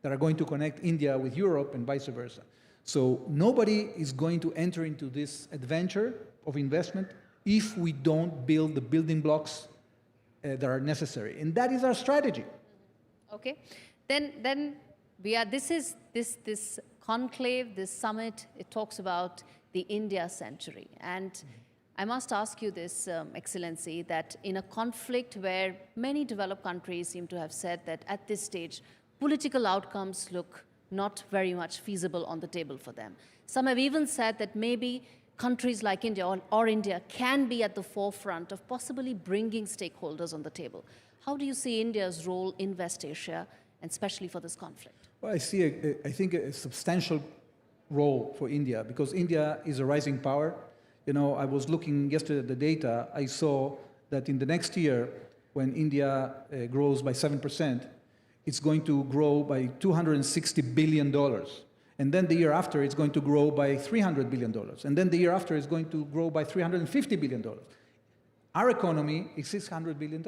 that are going to connect India with Europe and vice versa. So nobody is going to enter into this adventure of investment if we don't build the building blocks that are necessary. And that is our strategy. Okay. Then this conclave, this summit, it talks about the India century. And I must ask you this, Excellency, that in a conflict where many developed countries seem to have said that at this stage, political outcomes look not very much feasible on the table for them. Some have even said that maybe countries like India or India can be at the forefront of possibly bringing stakeholders on the table. How do you see India's role in West Asia, and especially for this conflict? Well, I think a substantial role for India, because India is a rising power. You know, I was looking yesterday at the data. I saw that in the next year, when India grows by 7%, it's going to grow by $260 billion. And then the year after, it's going to grow by $300 billion. And then the year after, it's going to grow by $350 billion. Our economy is $600 billion.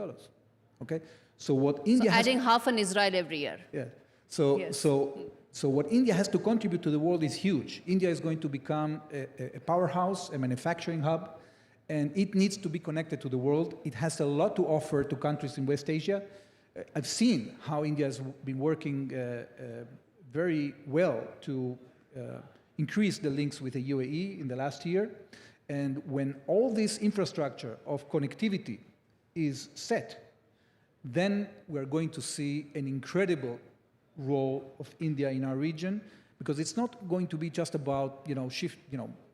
Okay? So what India adding half an Israel every year. Yeah. So what India has to contribute to the world is huge. India is going to become a powerhouse, a manufacturing hub, and it needs to be connected to the world. It has a lot to offer to countries in West Asia. I've seen how India has been working very well to increase the links with the UAE in the last year. And when all this infrastructure of connectivity is set, then we're going to see an incredible role of India in our region, because it's not going to be just about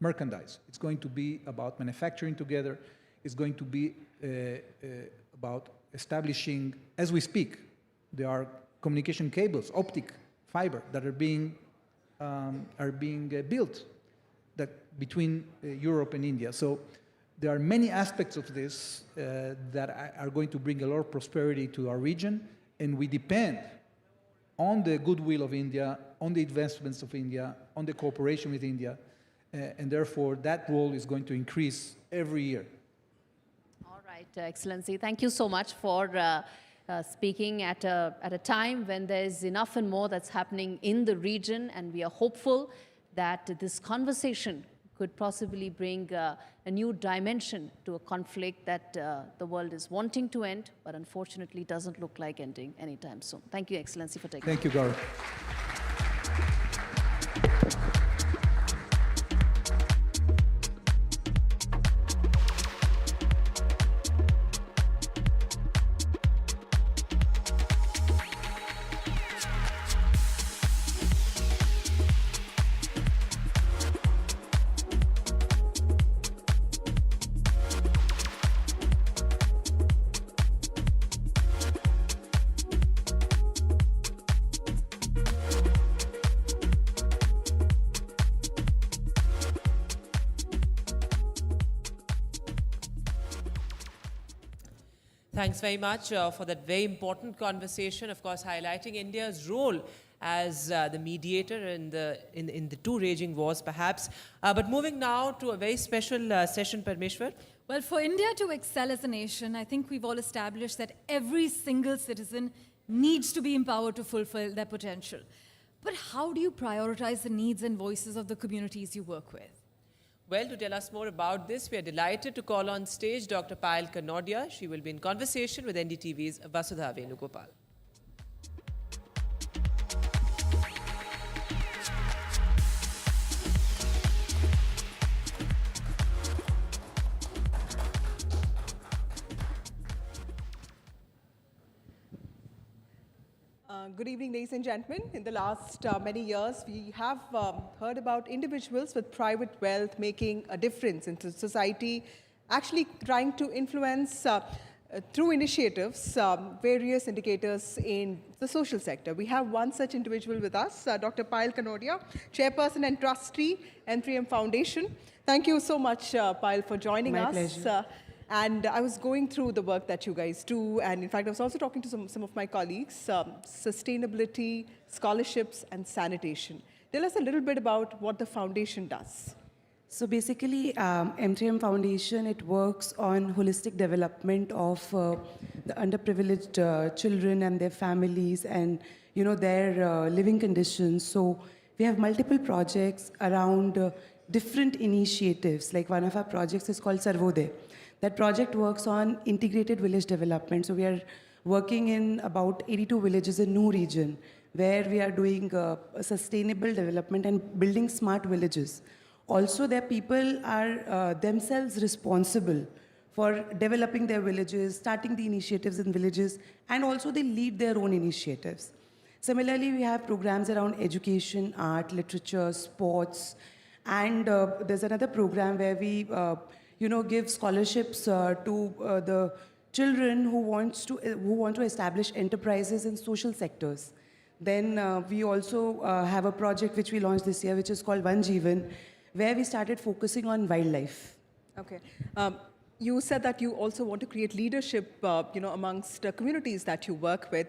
merchandise. It's going to be about manufacturing together. It's going to be about establishing, as we speak, there are communication cables, optic fiber, that are being built between Europe and India. So there are many aspects of this that are going to bring a lot of prosperity to our region, and we depend on the goodwill of India, on the investments of India, on the cooperation with India, and therefore that role is going to increase every year. All right, Excellency, thank you so much for speaking at a time when there's enough and more that's happening in the region, and we are hopeful that this conversation could possibly bring a new dimension to a conflict that the world is wanting to end, but unfortunately doesn't look like ending anytime soon. Thank you, Excellency, for taking. Thank you, Gaurav. Thanks very much for that very important conversation, of course, highlighting India's role as the mediator in the two raging wars, perhaps. But moving now to a very special session, Parmeshwar. Well, for India to excel as a nation, I think we've all established that every single citizen needs to be empowered to fulfill their potential. But how do you prioritize the needs and voices of the communities you work with? Well, to tell us more about this, we are delighted to call on stage Dr. Payal Kanodia. She will be in conversation with NDTV's Vasudha Venugopal. Good evening, ladies and gentlemen. In the last many years, we have heard about individuals with private wealth making a difference in society, actually trying to influence through initiatives various indicators in the social sector. We have one such individual with us, Dr. Payal Kanodia, Chairperson and Trustee, N3M Foundation. Thank you so much, Payal, for joining us. My pleasure. And I was going through the work that you guys do, and in fact, I was also talking to some of my colleagues, sustainability, scholarships, and sanitation. Tell us a little bit about what the foundation does. So basically, M3M Foundation, it works on holistic development of the underprivileged children and their families and, their living conditions. So we have multiple projects around different initiatives. Like one of our projects is called Sarvodaya. That project works on integrated village development. So we are working in about 82 villages in New region, where we are doing sustainable development and building smart villages. Also, their people are themselves responsible for developing their villages, starting the initiatives in villages, and also they lead their own initiatives. Similarly, we have programs around education, art, literature, sports, and there's another program where we give scholarships to the children who want to establish enterprises in social sectors. Then we also have a project which we launched this year, which is called One Jeevan, where we started focusing on wildlife. Okay. You said that you also want to create leadership, amongst communities that you work with.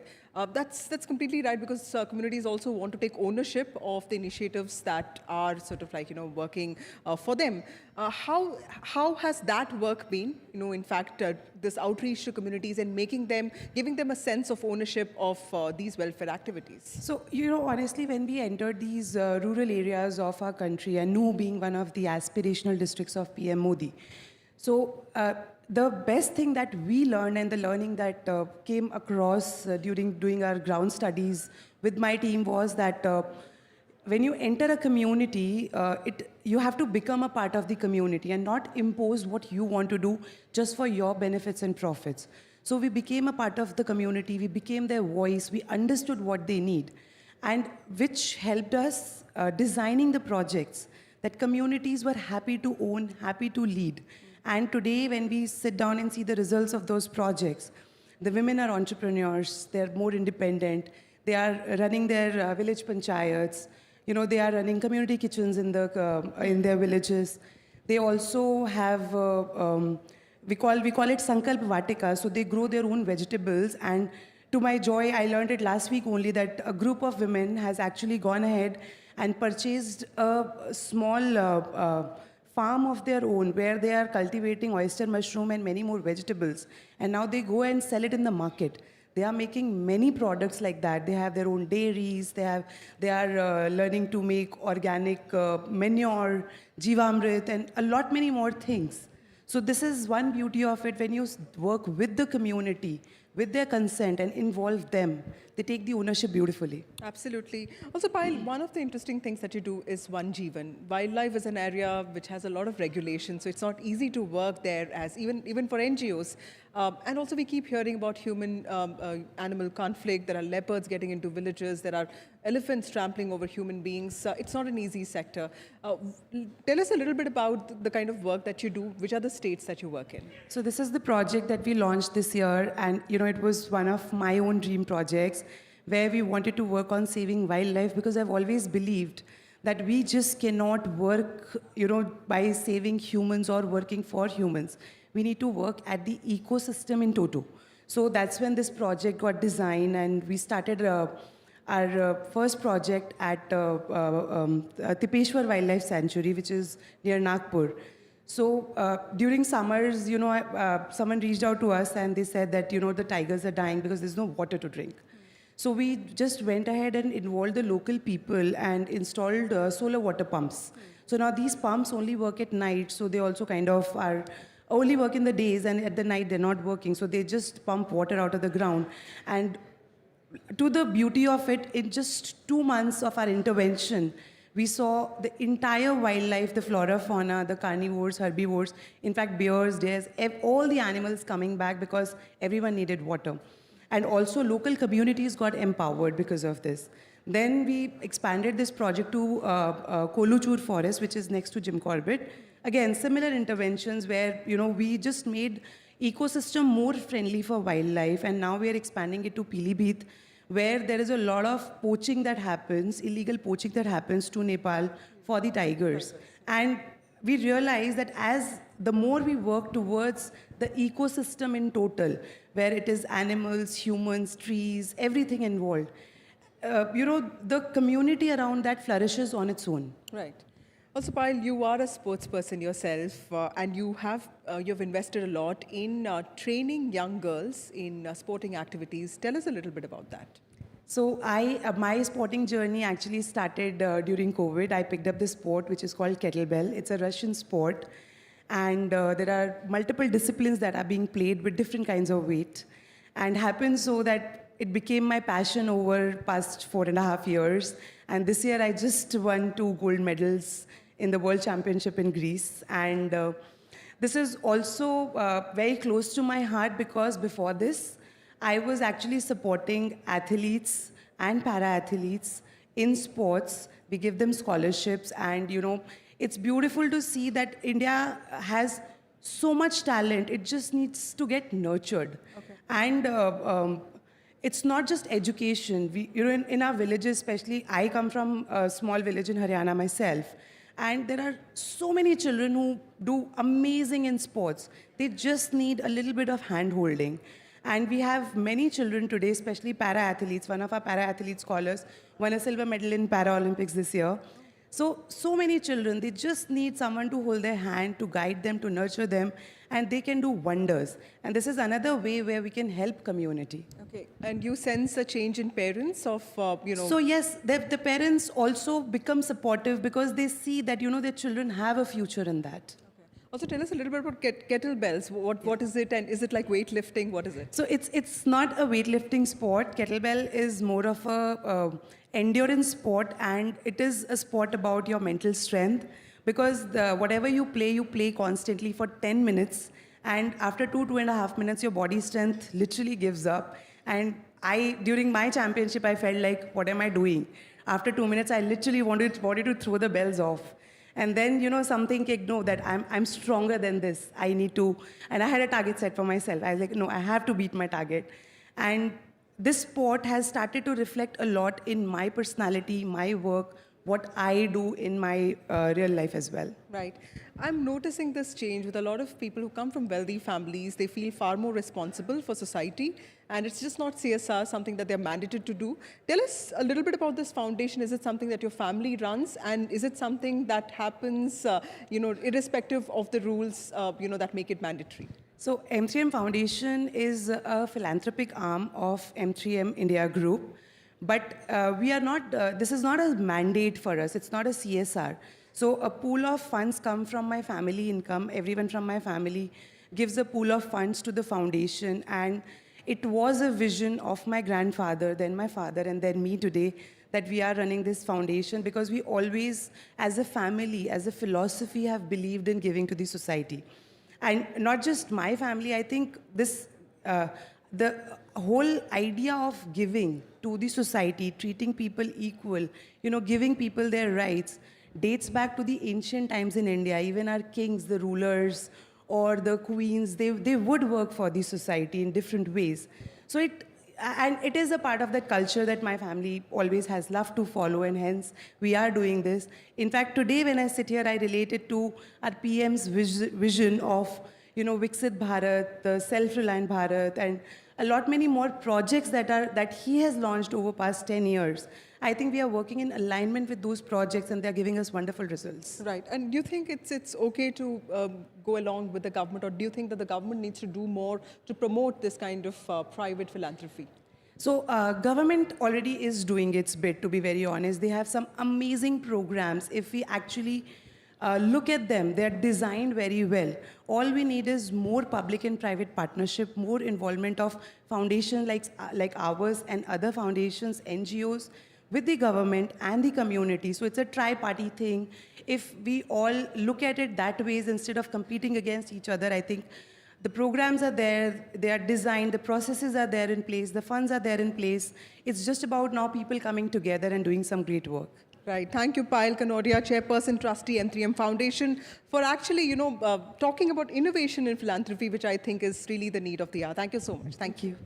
That's completely right, because communities also want to take ownership of the initiatives that are sort of like, working for them. How has that work been? In fact, this outreach to communities and giving them a sense of ownership of these welfare activities. So, honestly, when we entered these rural areas of our country, and Nu being one of the aspirational districts of PM Modi, so the best thing that we learned and the learning that came across during doing our ground studies with my team was that when you enter a community, you have to become a part of the community and not impose what you want to do just for your benefits and profits. So we became a part of the community, we became their voice, we understood what they need, and which helped us designing the projects that communities were happy to own, happy to lead. And today, when we sit down and see the results of those projects, the women are entrepreneurs, they're more independent, they are running their village panchayats, they are running community kitchens in their villages. They also have, we call it Sankalp Vatika, so they grow their own vegetables. And to my joy, I learned it last week only that a group of women has actually gone ahead and purchased a small farm of their own where they are cultivating oyster mushroom and many more vegetables. And now they go and sell it in the market. They are making many products like that. They have their own dairies. They are learning to make organic manure, Jivamrit, and a lot many more things. So this is one beauty of it. When you work with the community, with their consent and involve them, they take the ownership beautifully. Absolutely. Also, Payal, one of the interesting things that you do is One Jeevan. Wildlife is an area which has a lot of regulation, so it's not easy to work there as even for NGOs. And also we keep hearing about human-animal conflict. There are leopards getting into villages. There are elephants trampling over human beings. It's not an easy sector. Tell us a little bit about the kind of work that you do. Which are the states that you work in? So this is the project that we launched this year, and it was one of my own dream projects where we wanted to work on saving wildlife, because I've always believed that we just cannot work, by saving humans or working for humans. We need to work at the ecosystem in toto. So that's when this project got designed, and we started our first project at Tipeshwar Wildlife Sanctuary, which is near Nagpur. So during summers, someone reached out to us and they said that, the tigers are dying because there's no water to drink. So we just went ahead and involved the local people and installed solar water pumps. So now these pumps only work at night, so they also kind of are only work in the days, and at the night they're not working. So they just pump water out of the ground. And to the beauty of it, in just 2 months of our intervention, we saw the entire wildlife, the flora, fauna, the carnivores, herbivores, in fact bears, deers, all the animals coming back because everyone needed water. And also local communities got empowered because of this. Then we expanded this project to Koluchur Forest, which is next to Jim Corbett. Again, similar interventions where, we just made ecosystem more friendly for wildlife, and now we are expanding it to Pilibhit, where there is a lot of poaching that happens, illegal poaching that happens to Nepal for the tigers. And we realize that as the more we work towards the ecosystem in total, where it is animals, humans, trees, everything involved, the community around that flourishes on its own. Right. Also, Payal, you are a sports person yourself, and you've invested a lot in training young girls in sporting activities. Tell us a little bit about that. So my sporting journey actually started during COVID. I picked up this sport which is called kettlebell. It's a Russian sport, and there are multiple disciplines that are being played with different kinds of weight. And happened so that it became my passion over past 4.5 years. And this year I just won 2 gold medals in the World Championship in Greece. And this is also very close to my heart because before this, I was actually supporting athletes and para-athletes in sports. We give them scholarships, and it's beautiful to see that India has so much talent. It just needs to get nurtured. Okay. And it's not just education. In our villages, especially, I come from a small village in Haryana myself, and there are so many children who do amazing in sports. They just need a little bit of hand-holding. And we have many children today, especially para-athletes. One of our para-athlete scholars won a silver medal in Paralympics this year. So many children, they just need someone to hold their hand, to guide them, to nurture them, and they can do wonders. And this is another way where we can help community. Okay, and you sense a change in parents of, So yes, the parents also become supportive because they see that, their children have a future in that. Also, tell us a little bit about kettlebells. What is it, and is it like weightlifting? What is it? So it's not a weightlifting sport. Kettlebell is more of a endurance sport, and it is a sport about your mental strength because whatever you play constantly for 10 minutes, and after 2.5 minutes, your body strength literally gives up. And during my championship, I felt like, what am I doing? After 2 minutes, I literally wanted to throw the bells off. And then, something kicked, no, that I'm stronger than this. I need to, and I had a target set for myself. I was like, no, I have to beat my target. And this sport has started to reflect a lot in my personality, my work, what I do in my real life as well. Right. I'm noticing this change with a lot of people who come from wealthy families. They feel far more responsible for society, and it's just not CSR, something that they're mandated to do. Tell us a little bit about this foundation. Is it something that your family runs, and is it something that happens, irrespective of the rules, that make it mandatory? So M3M Foundation is a philanthropic arm of M3M India Group. But we are not, this is not a mandate for us. It's not a CSR. So a pool of funds come from my family income. Everyone from my family gives a pool of funds to the foundation. And it was a vision of my grandfather, then my father, and then me today, that we are running this foundation because we always, as a family, as a philosophy, have believed in giving to the society. And not just my family, I think this, the whole idea of giving to the society, treating people equal, giving people their rights, dates back to the ancient times in India. Even our kings, the rulers, or the queens, they would work for the society in different ways. So it is a part of that culture that my family always has loved to follow, and hence we are doing this. In fact, today when I sit here, I relate it to our PM's vision of, Viksit Bharat, the self-reliant Bharat, and a lot many more projects that he has launched over past 10 years. I think we are working in alignment with those projects, and they're giving us wonderful results. Right. And do you think it's okay to go along with the government, or do you think that the government needs to do more to promote this kind of private philanthropy? So government already is doing its bit, to be very honest. They have some amazing programs. If we actually look at them, they're designed very well. All we need is more public and private partnership, more involvement of foundations like ours and other foundations, NGOs, with the government and the community. So it's a tri-party thing. If we all look at it that way, instead of competing against each other, I think The programs are there, they are designed, the processes are there in place, the funds are there in place. It's just about now people coming together and doing some great work. Right. Thank you, Payal Kanodia, Chairperson, Trustee, M3M Foundation, for actually, talking about innovation in philanthropy, which I think is really the need of the hour. Thank you so much. Thank you.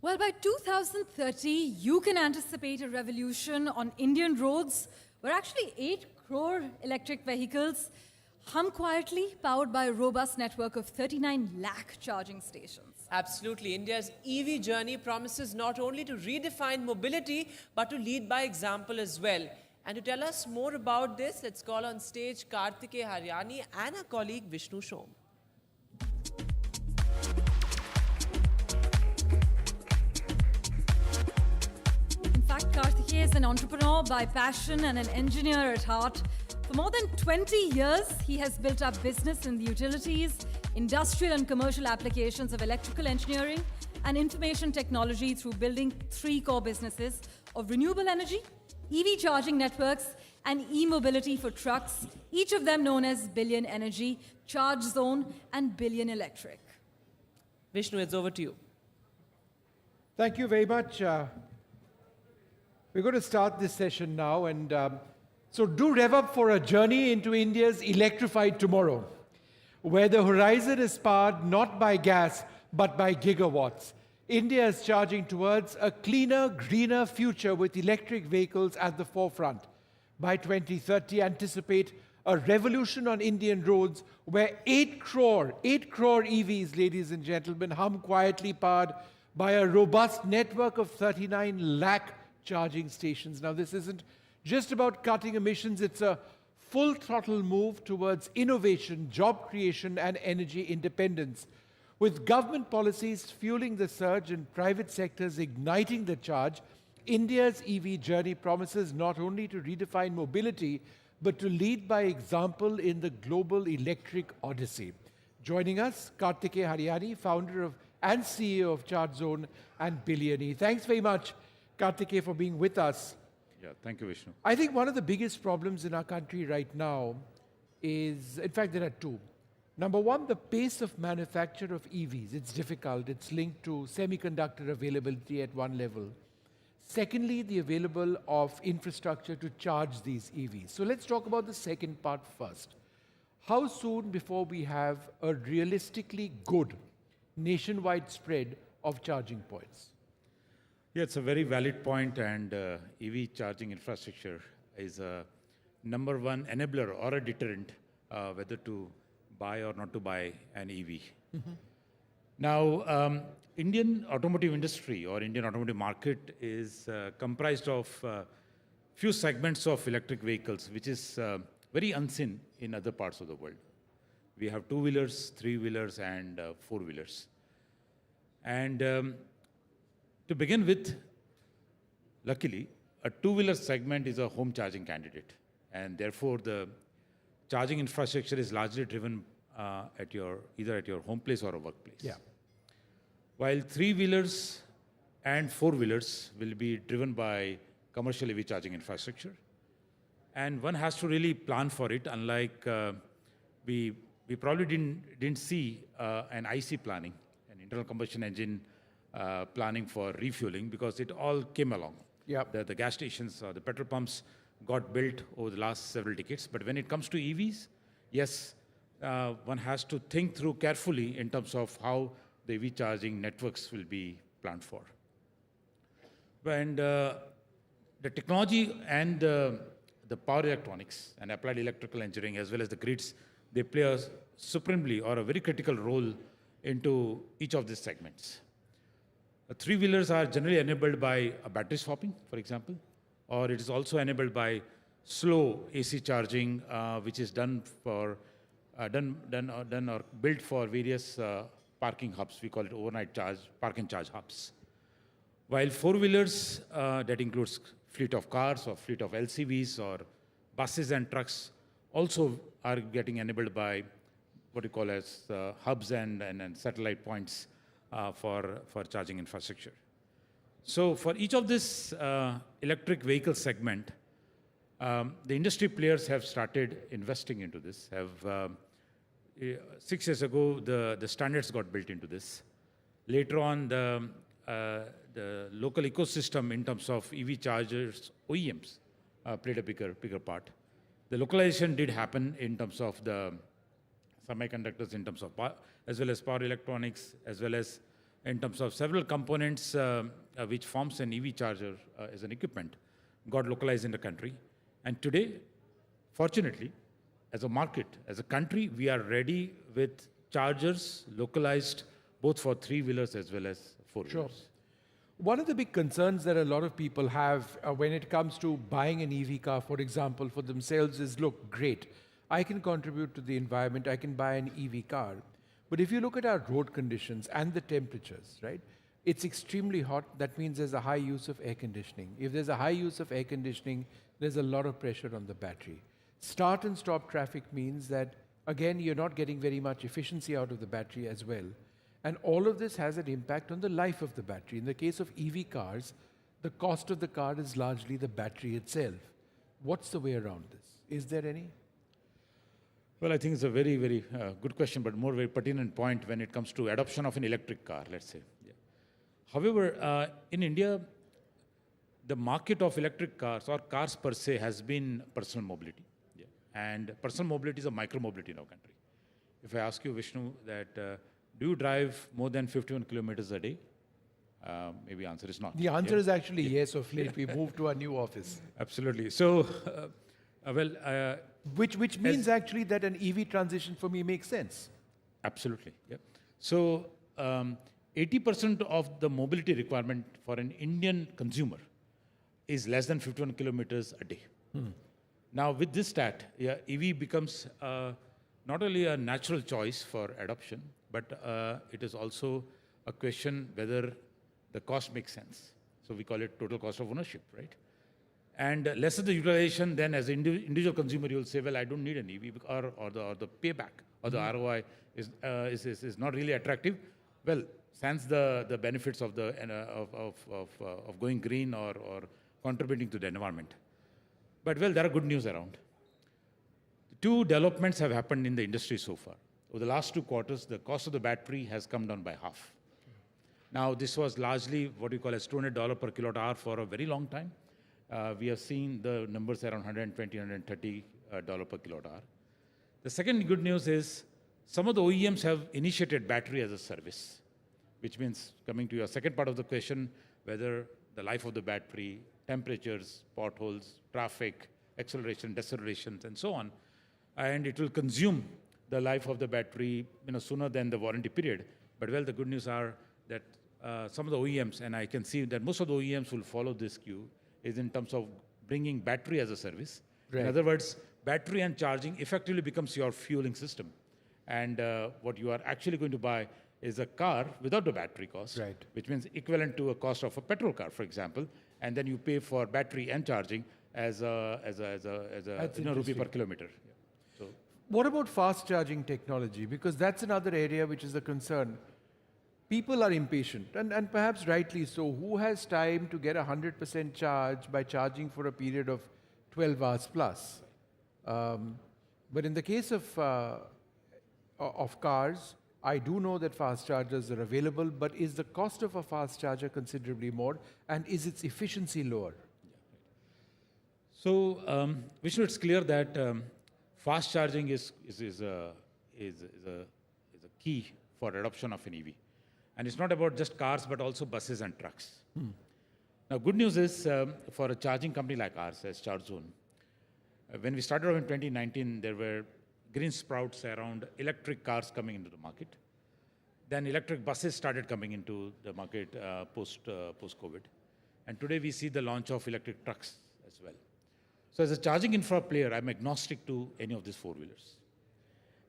Well, by 2030, you can anticipate a revolution on Indian roads where actually 8 crore electric vehicles hum quietly, powered by a robust network of 39 lakh charging stations. Absolutely. India's EV journey promises not only to redefine mobility, but to lead by example as well. And to tell us more about this, let's call on stage Kartikeya Haryani and our colleague Vishnu Shom. In fact, Kartikeya is an entrepreneur by passion and an engineer at heart. For more than 20 years, he has built up business in the utilities, industrial and commercial applications of electrical engineering and information technology through building 3 core businesses of renewable energy, EV charging networks, and e-mobility for trucks, each of them known as Billion Energy, Charge Zone, and Billion Electric. Vishnu, it's over to you. Thank you very much. We're going to start this session now, and so do rev up for a journey into India's electrified tomorrow, where the horizon is powered not by gas, but by gigawatts. India is charging towards a cleaner, greener future with electric vehicles at the forefront. By 2030, anticipate a revolution on Indian roads where 8 crore EVs, ladies and gentlemen, hum quietly, powered by a robust network of 39 lakh charging stations. Now, this isn't just about cutting emissions, it's a full throttle move towards innovation, job creation, and energy independence. With government policies fueling the surge and private sectors igniting the charge, India's EV journey promises not only to redefine mobility, but to lead by example in the global electric odyssey. Joining us, Kartikeya Haryani, founder and CEO of Charge Zone and Billion. Thanks very much, Kartikeya, for being with us. Yeah, thank you, Vishnu. I think one of the biggest problems in our country right now is, in fact, there are 2. Number one, the pace of manufacture of EVs. It's difficult. It's linked to semiconductor availability at one level. Secondly, the available of infrastructure to charge these EVs. So let's talk about the second part first. How soon before we have a realistically good nationwide spread of charging points? Yeah, it's a very valid point, and EV charging infrastructure is a number one enabler or a deterrent whether to buy or not to buy an EV. Now, Indian automotive industry or Indian automotive market is comprised of few segments of electric vehicles, which is very unseen in other parts of the world. We have 2-wheelers, 3-wheelers, and 4-wheelers. And to begin with, luckily, a 2-wheeler segment is a home charging candidate, and therefore the charging infrastructure is largely driven either at your home place or a workplace. Yeah. While 3-wheelers and 4-wheelers will be driven by commercial EV charging infrastructure, and one has to really plan for it. Unlike we probably didn't see an IC planning, an internal combustion engine planning for refueling, because it all came along. Yep. The gas stations, the petrol pumps got built over the last several decades. But when it comes to EVs, yes, one has to think through carefully in terms of how the EV charging networks will be planned for. And the technology and the power electronics and applied electrical engineering, as well as the grids, they play a supremely or a very critical role into each of these segments. 3-wheelers are generally enabled by a battery swapping, for example, or it is also enabled by slow AC charging, which is done or built for various parking hubs. We call it overnight park and charge hubs. While 4-wheelers, that includes fleet of cars or fleet of LCVs or buses and trucks, also are getting enabled by what we call as hubs and satellite points for charging infrastructure. So for each of this electric vehicle segment, the industry players have started investing into this. 6 years ago, the standards got built into this. Later on, the local ecosystem in terms of EV chargers, OEMs, played a bigger part. The localization did happen in terms of the semiconductors, in terms of as well as power electronics, as well as in terms of several components which forms an EV charger as an equipment, got localized in the country. And today, fortunately, as a market, as a country, we are ready with chargers localized both for three-wheelers as well as four-wheelers. Sure. One of the big concerns that a lot of people have when it comes to buying an EV car, for example, for themselves is, look, great, I can contribute to the environment, I can buy an EV car. But if you look at our road conditions and the temperatures, right, it's extremely hot. That means there's a high use of air conditioning. If there's a high use of air conditioning, there's a lot of pressure on the battery. Start and stop traffic means that, again, you're not getting very much efficiency out of the battery as well. And all of this has an impact on the life of the battery. In the case of EV cars, the cost of the car is largely the battery itself. What's the way around this? Is there any? Well, I think it's a very, very good question, but more very pertinent point when it comes to adoption of an electric car, let's say. Yeah. However, in India, the market of electric cars or cars per se has been personal mobility. Yeah. And personal mobility is a micro-mobility in our country. If I ask you, Vishnu, that do you drive more than 51 kilometers a day? Maybe answer is not. The answer is actually yes, of late. We moved to a new office. Absolutely. So, which means actually that an EV transition for me makes sense. Absolutely. Yeah. So, 80% of the mobility requirement for an Indian consumer is less than 51 kilometers a day. Now, with this stat, yeah, EV becomes not only a natural choice for adoption, but it is also a question whether the cost makes sense. So we call it total cost of ownership, right? And lesser the utilization, then as an individual consumer, you'll say, well, I don't need an EV, or the payback or the ROI is not really attractive. Well, sans the benefits of the of going green or contributing to the environment. But well, there are good news around. Two developments have happened in the industry so far. Over the last 2 quarters, the cost of the battery has come down by half. Now, this was largely what we call as $200 per kilowatt hour for a very long time. We have seen the numbers around $120, $130 per kilowatt hour. The second good news is some of the OEMs have initiated battery as a service, which means, coming to your second part of the question, whether the life of the battery, temperatures, potholes, traffic, acceleration, decelerations, and so on, and it will consume the life of the battery sooner than the warranty period. But well, the good news are that some of the OEMs, and I can see that most of the OEMs will follow this cue, is in terms of bringing battery as a service. Right. In other words, battery and charging effectively becomes your fueling system. And what you are actually going to buy is a car without the battery cost, right, which means equivalent to a cost of a petrol car, for example, and then you pay for battery and charging as a rupee per kilometer. Yeah. So, what about fast charging technology? Because that's another area which is a concern. People are impatient, and perhaps rightly so. Who has time to get 100% charge by charging for a period of 12 hours plus? But in the case of cars, I do know that fast chargers are available, but is the cost of a fast charger considerably more, and is its efficiency lower? So, Vishnu, it's clear that fast charging is a key for adoption of an EV. And it's not about just cars, but also buses and trucks. Now, good news is for a charging company like ours, as ChargeZone, when we started off in 2019, there were green sprouts around electric cars coming into the market. Then electric buses started coming into the market post-COVID. And today we see the launch of electric trucks as well. So as a charging infra player, I'm agnostic to any of these four-wheelers.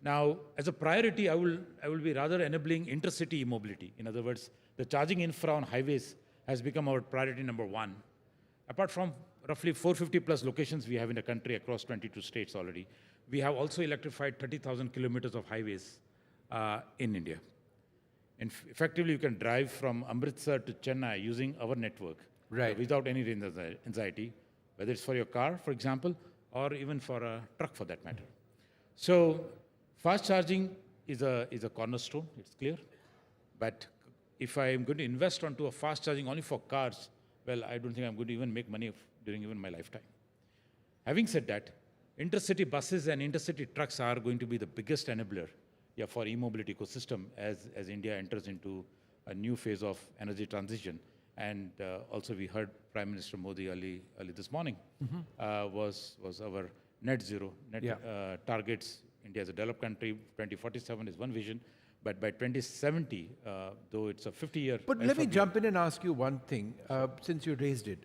Now, as a priority, I will be rather enabling intercity e-mobility. In other words, the charging infra on highways has become our priority number one. Apart from roughly 450 plus locations we have in the country across 22 states already, we have also electrified 30,000 kilometers of highways in India. Effectively, you can drive from Amritsar to Chennai using our network without any range anxiety, whether it's for your car, for example, or even for a truck for that matter. So fast charging is a cornerstone, it's clear. But if I am going to invest onto a fast charging only for cars, well, I don't think I'm going to even make money during even my lifetime. Having said that, intercity buses and intercity trucks are going to be the biggest enabler for e-mobility ecosystem as India enters into a new phase of energy transition. And also we heard Prime Minister Modi early this morning was our net zero targets. India as a developed country, 2047 is one vision, but by 2070, though it's a 50-year... But let me jump in and ask you one thing, since you raised it.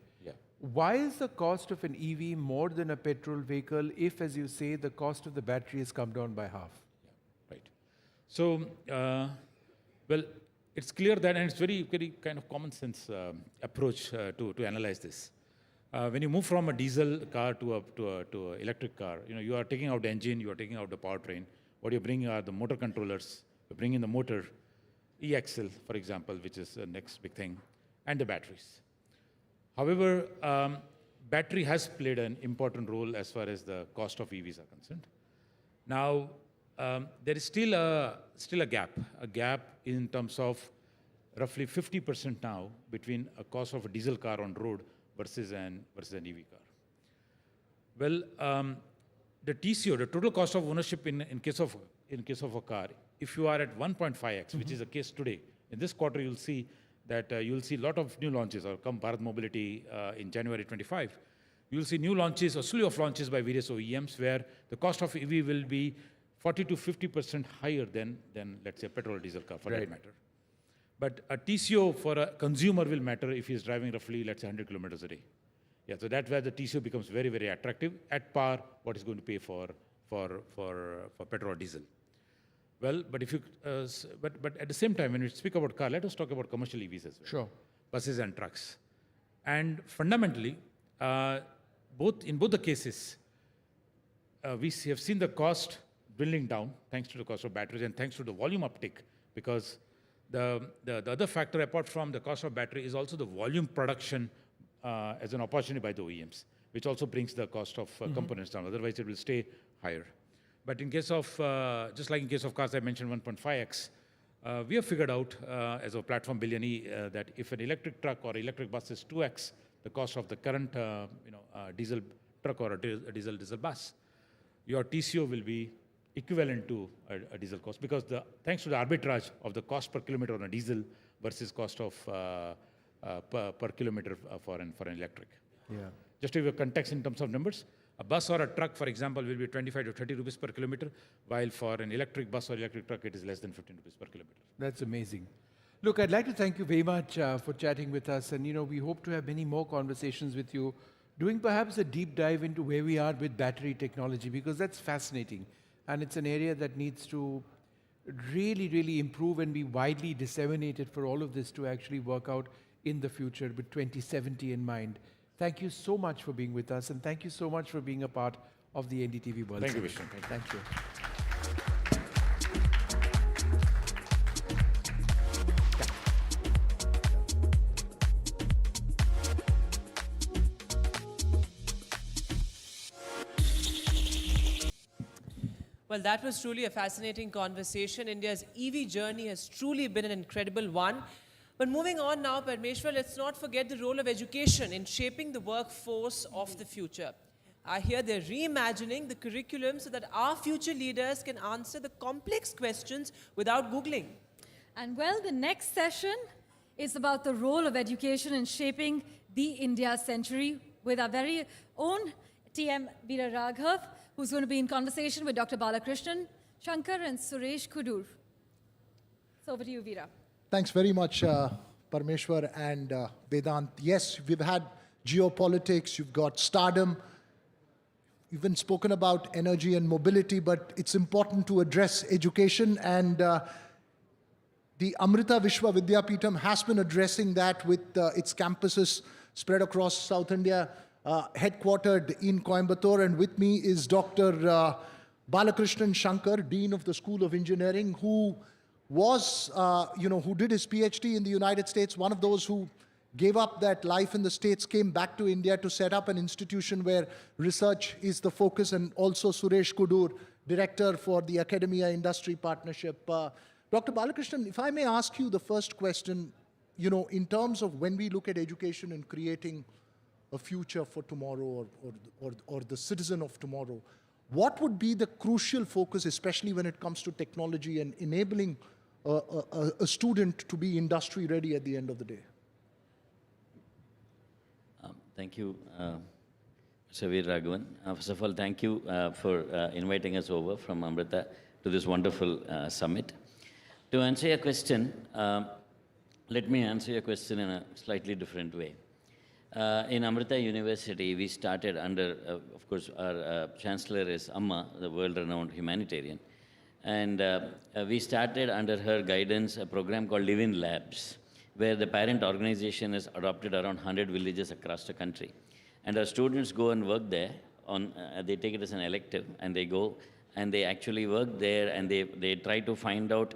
Why is the cost of an EV more than a petrol vehicle if, as you say, the cost of the battery has come down by half? Right. So, well, it's clear that, and it's very kind of common sense approach to analyze this. When you move from a diesel car to a electric car, you are taking out the engine, you are taking out the powertrain. What you're bringing are the motor controllers. You bring in the motor, e-axle, for example, which is the next big thing, and the batteries. However, battery has played an important role as far as the cost of EVs are concerned. Now, there is still a gap in terms of roughly 50% now between a cost of a diesel car on road versus an EV car. Well, the TCO, the total cost of ownership in case of a car, if you are at 1.5x, which is the case today, in this quarter you'll see that you'll see a lot of new launches, or come Bharat Mobility in January 25. You'll see new launches, a slew of launches by various OEMs where the cost of EV will be 40 to 50% higher than let's say a petrol or diesel car for that matter. But a TCO for a consumer will matter if he's driving roughly, let's say, 100 kilometers a day. Yeah, so that's where the TCO becomes very, very attractive at par what is going to pay for petrol or diesel. Well, but if you, but at the same time, when we speak about car, let us talk about commercial EVs as well. Sure. Buses and trucks. And fundamentally, in both the cases, we have seen the cost dwindling down thanks to the cost of batteries and thanks to the volume uptick, because the other factor apart from the cost of battery is also the volume production as an opportunity by the OEMs, which also brings the cost of components down. Otherwise, it will stay higher. But in case of, just like in case of cars, I mentioned 1.5x, we have figured out as a platform Billion E that if an electric truck or electric bus is 2x the cost of the current diesel truck or a diesel bus, your TCO will be equivalent to a diesel cost, because thanks to the arbitrage of the cost per kilometer on a diesel versus cost of per kilometer for an electric. Yeah. Just to give a context in terms of numbers, a bus or a truck, for example, will be 25 to 30 rupees per kilometer, while for an electric bus or electric truck, it is less than 15 rupees per kilometer. That's amazing. Look, I'd like to thank you very much for chatting with us, and we hope to have many more conversations with you, doing perhaps a deep dive into where we are with battery technology, because that's fascinating, and it's an area that needs to really, really improve and be widely disseminated for all of this to actually work out in the future with 2070 in mind. Thank you so much for being with us, and thank you so much for being a part of the NDTV World Summit. Thank you, Vishnu. Thank you. Well, that was truly a fascinating conversation. India's EV journey has truly been an incredible one. But moving on now, Parmeshwar, let's not forget the role of education in shaping the workforce of the future. I hear they're reimagining the curriculum so that our future leaders can answer the complex questions without Googling. And well, the next session is about the role of education in shaping the India century with our very own TM Veera Raghav, who's going to be in conversation with Dr. Balakrishnan, Shankar, and Suresh Kudur. So over to you, Veera. Thanks very much, Parmeshwar and Vedant. Yes, we've had geopolitics, you've got stardom, you've even spoken about energy and mobility, but it's important to address education, and the Amrita Vishwa Vidyapeetham has been addressing that with its campuses spread across South India, headquartered in Coimbatore, and with me is Dr. Balakrishnan Shankar, Dean of the School of Engineering, who was, who did his PhD in the United States, one of those who gave up that life in the States, came back to India to set up an institution where research is the focus, and also Suresh Kudur, director for the Academia Industry Partnership. Dr. Balakrishnan, if I may ask you the first question, in terms of when we look at education and creating a future for tomorrow or the citizen of tomorrow, what would be the crucial focus, especially when it comes to technology and enabling a student to be industry ready at the end of the day? Thank you, Mr. Veer Raghavan. First of all, thank you for inviting us over from Amrita to this wonderful summit. To answer your question, let me answer your question in a slightly different way. In Amrita University, we started under, of course, our Chancellor is Amma, the world-renowned humanitarian. And we started under her guidance a program called Live in Labs, where the parent organization has adopted around 100 villages across the country. And our students go and work there. They take it as an elective, and they go and they actually work there, and they try to find out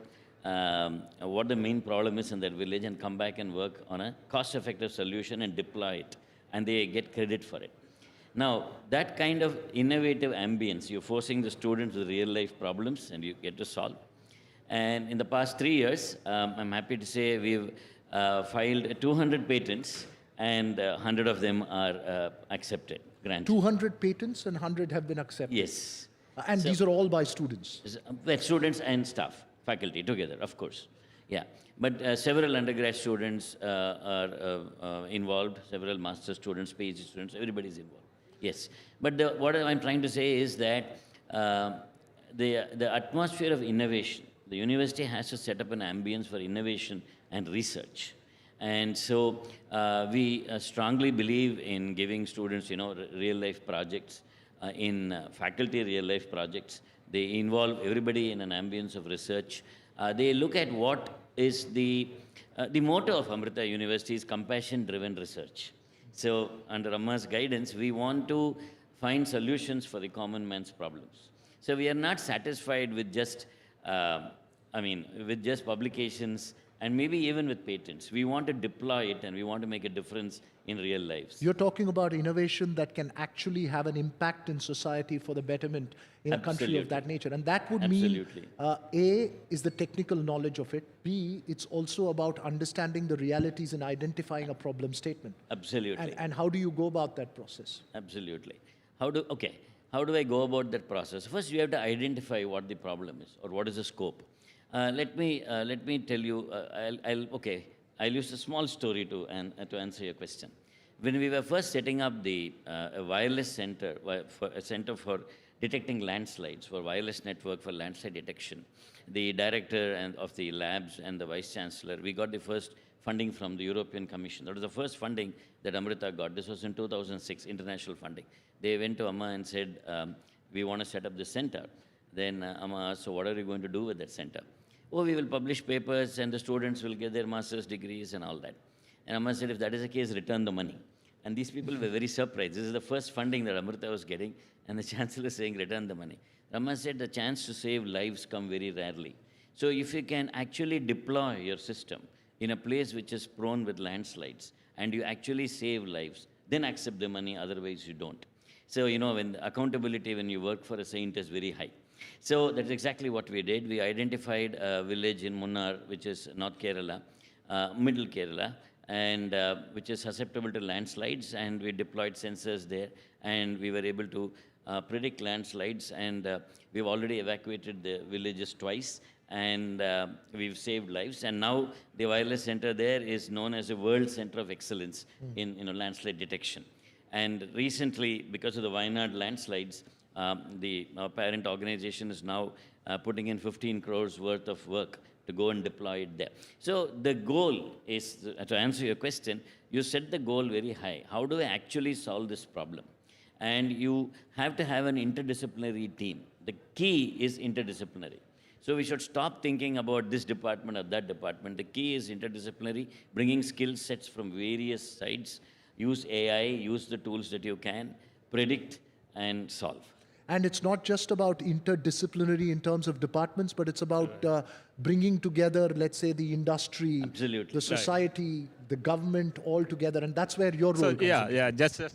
what the main problem is in that village and come back and work on a cost-effective solution and deploy it, and they get credit for it. Now, that kind of innovative ambience, you're forcing the students with real-life problems and you get to solve. And in the past 3 years, I'm happy to say we've filed 200 patents, and 100 of them are accepted, granted. 200 patents and 100 have been accepted? Yes. And these are all by students? Students and staff. Faculty together, of course. Yeah. But several undergrad students are involved, several master students, PhD students, everybody's involved. Yes. But what I'm trying to say is that the atmosphere of innovation, the university has to set up an ambience for innovation and research. And so we strongly believe in giving students, real-life projects, in faculty real-life projects. They involve everybody in an ambience of research. They look at what is the motto of Amrita University is compassion-driven research. So under Amma's guidance, we want to find solutions for the common man's problems. So we are not satisfied with just, with just publications and maybe even with patents. We want to deploy it, and we want to make a difference in real lives. You're talking about innovation that can actually have an impact in society for the betterment in a country of that nature. And that would mean, A, is the technical knowledge of it. B, it's also about understanding the realities and identifying a problem statement. Absolutely. And how do you go about that process? Absolutely. How do I go about that process? First, you have to identify what the problem is or what is the scope. Let me tell you, I'll use a small story to answer your question. When we were first setting up the wireless center, a center for detecting landslides, for wireless network for landslide detection, the director of the labs and the vice chancellor, we got the first funding from the European Commission. That was the first funding that Amrita got. This was in 2006, international funding. They went to Amma and said, we want to set up this center. Then Amma asked, so what are you going to do with that center? Oh, we will publish papers and the students will get their master's degrees and all that. And Amma said, if that is the case, return the money. And these people were very surprised. This is the first funding that Amrita was getting, and the chancellor is saying, return the money. Amma said, the chance to save lives come very rarely. So if you can actually deploy your system in a place which is prone with landslides, and you actually save lives, then accept the money, otherwise you don't. So, when accountability when you work for a saint is very high. So that's exactly what we did. We identified a village in Munnar, which is North Kerala, Middle Kerala, and which is susceptible to landslides, and we deployed sensors there, and we were able to predict landslides, and we've already evacuated the villages twice, and we've saved lives. And now the wireless center there is known as a world center of excellence in landslide detection. And recently, because of the Wayanad landslides, the parent organization is now putting in 15 crores worth of work to go and deploy it there. So the goal is, to answer your question, you set the goal very high. How do I actually solve this problem? And you have to have an interdisciplinary team. The key is interdisciplinary. So we should stop thinking about this department or that department. The key is interdisciplinary, bringing skill sets from various sides, use AI, use the tools that you can, predict and solve. And it's not just about interdisciplinary in terms of departments, but it's about bringing together, let's say, the industry, Absolutely. the society, the government all together. And that's where your role comes in. Just is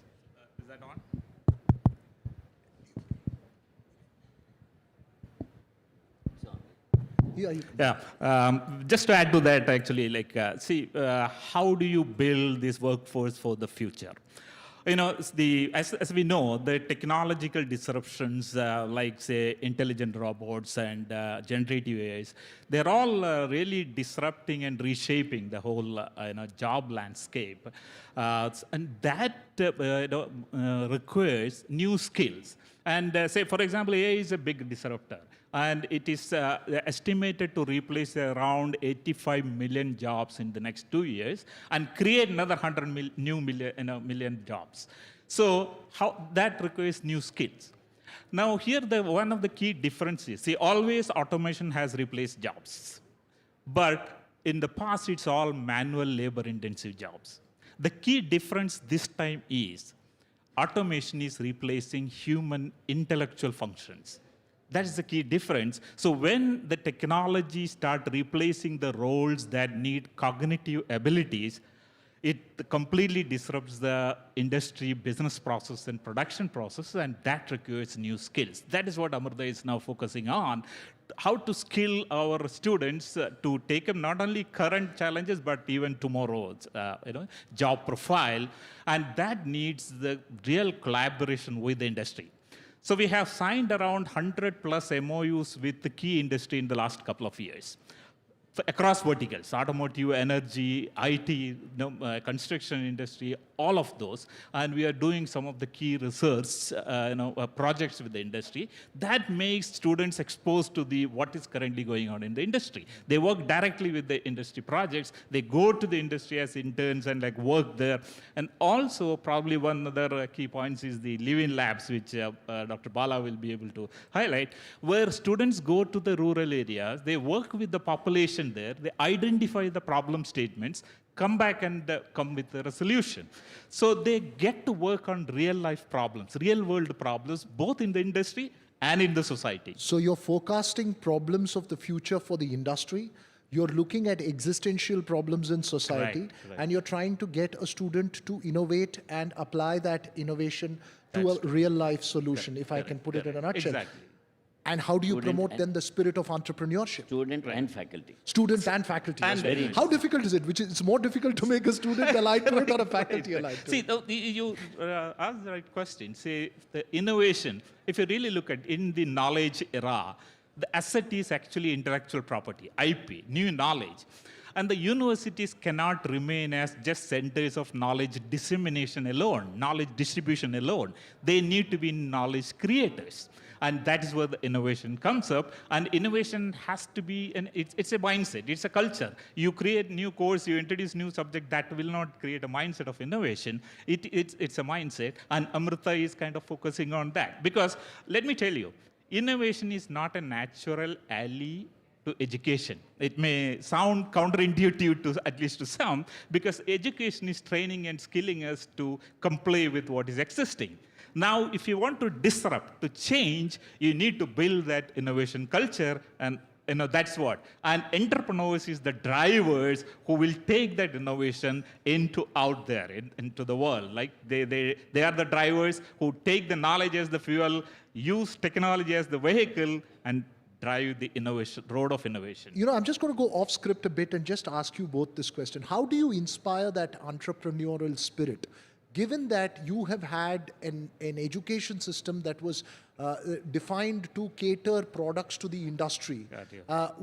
that on? Just to add to that, actually, like, how do you build this workforce for the future? You know, as we know, the technological disruptions, like, say, intelligent robots and generative AIs, they're all really disrupting and reshaping the whole job landscape. And that requires new skills. And say, for example, AI is a big disruptor. And it is estimated to replace around 85 million jobs in the next 2 years and create another 100 million jobs. So that requires new skills. Now here, one of the key differences, see, always automation has replaced jobs. But in the past, it's all manual labor-intensive jobs. The key difference this time is automation is replacing human intellectual functions. That is the key difference. So when the technology starts replacing the roles that need cognitive abilities, it completely disrupts the industry, business process, and production process, and that requires new skills. That is what Amidst is now focusing on, how to skill our students to take up not only current challenges, but even tomorrow's job profile, and that needs the real collaboration with the industry. So we have signed around 100 plus MOUs with the key industry in the last couple of years. Across verticals, automotive, energy, IT, construction industry, all of those. And we are doing some of the key research projects with the industry. That makes students exposed to what is currently going on in the industry. They work directly with the industry projects. They go to the industry as interns and work there. And also, probably one other key points is the live-in labs, which Dr. Bala will be able to highlight, where students go to the rural areas, they work with the population there, they identify the problem statements, come back and come with a resolution. So they get to work on real-life problems, real-world problems, both in the industry and in the society. So you're forecasting problems of the future for the industry, you're looking at existential problems in society, right. And you're trying to get a student to innovate and apply that innovation to a real-life solution, if I can put it in a nutshell. Exactly. And how do you promote then the spirit of entrepreneurship? Student and faculty. Student and faculty. And how difficult is it? It's more difficult to make a student aligned to it or a faculty aligned to it? See, you asked the right question. See, the innovation, if you really look at in the knowledge era, the asset is actually intellectual property, IP, new knowledge. And the universities cannot remain as just centers of knowledge dissemination alone, knowledge distribution alone. They need to be knowledge creators. And that is where the innovation comes up. And innovation has to be, it's a mindset, it's a culture. You create new course, you introduce new subject, that will not create a mindset of innovation. It's a mindset, and Amrita is kind of focusing on that. Because let me tell you, innovation is not a natural ally to education. It may sound counterintuitive to at least to some, because education is training and skilling us to comply with what is existing. Now, if you want to disrupt, to change, you need to build that innovation culture, and that's what. And entrepreneurs is the drivers who will take that innovation out there, into the world. Like they are the drivers who take the knowledge as the fuel, use technology as the vehicle, and drive the innovation, road of innovation. I'm just going to go off script a bit and just ask you both this question. How do you inspire that entrepreneurial spirit? Given that you have had an education system that was defined to cater products to the industry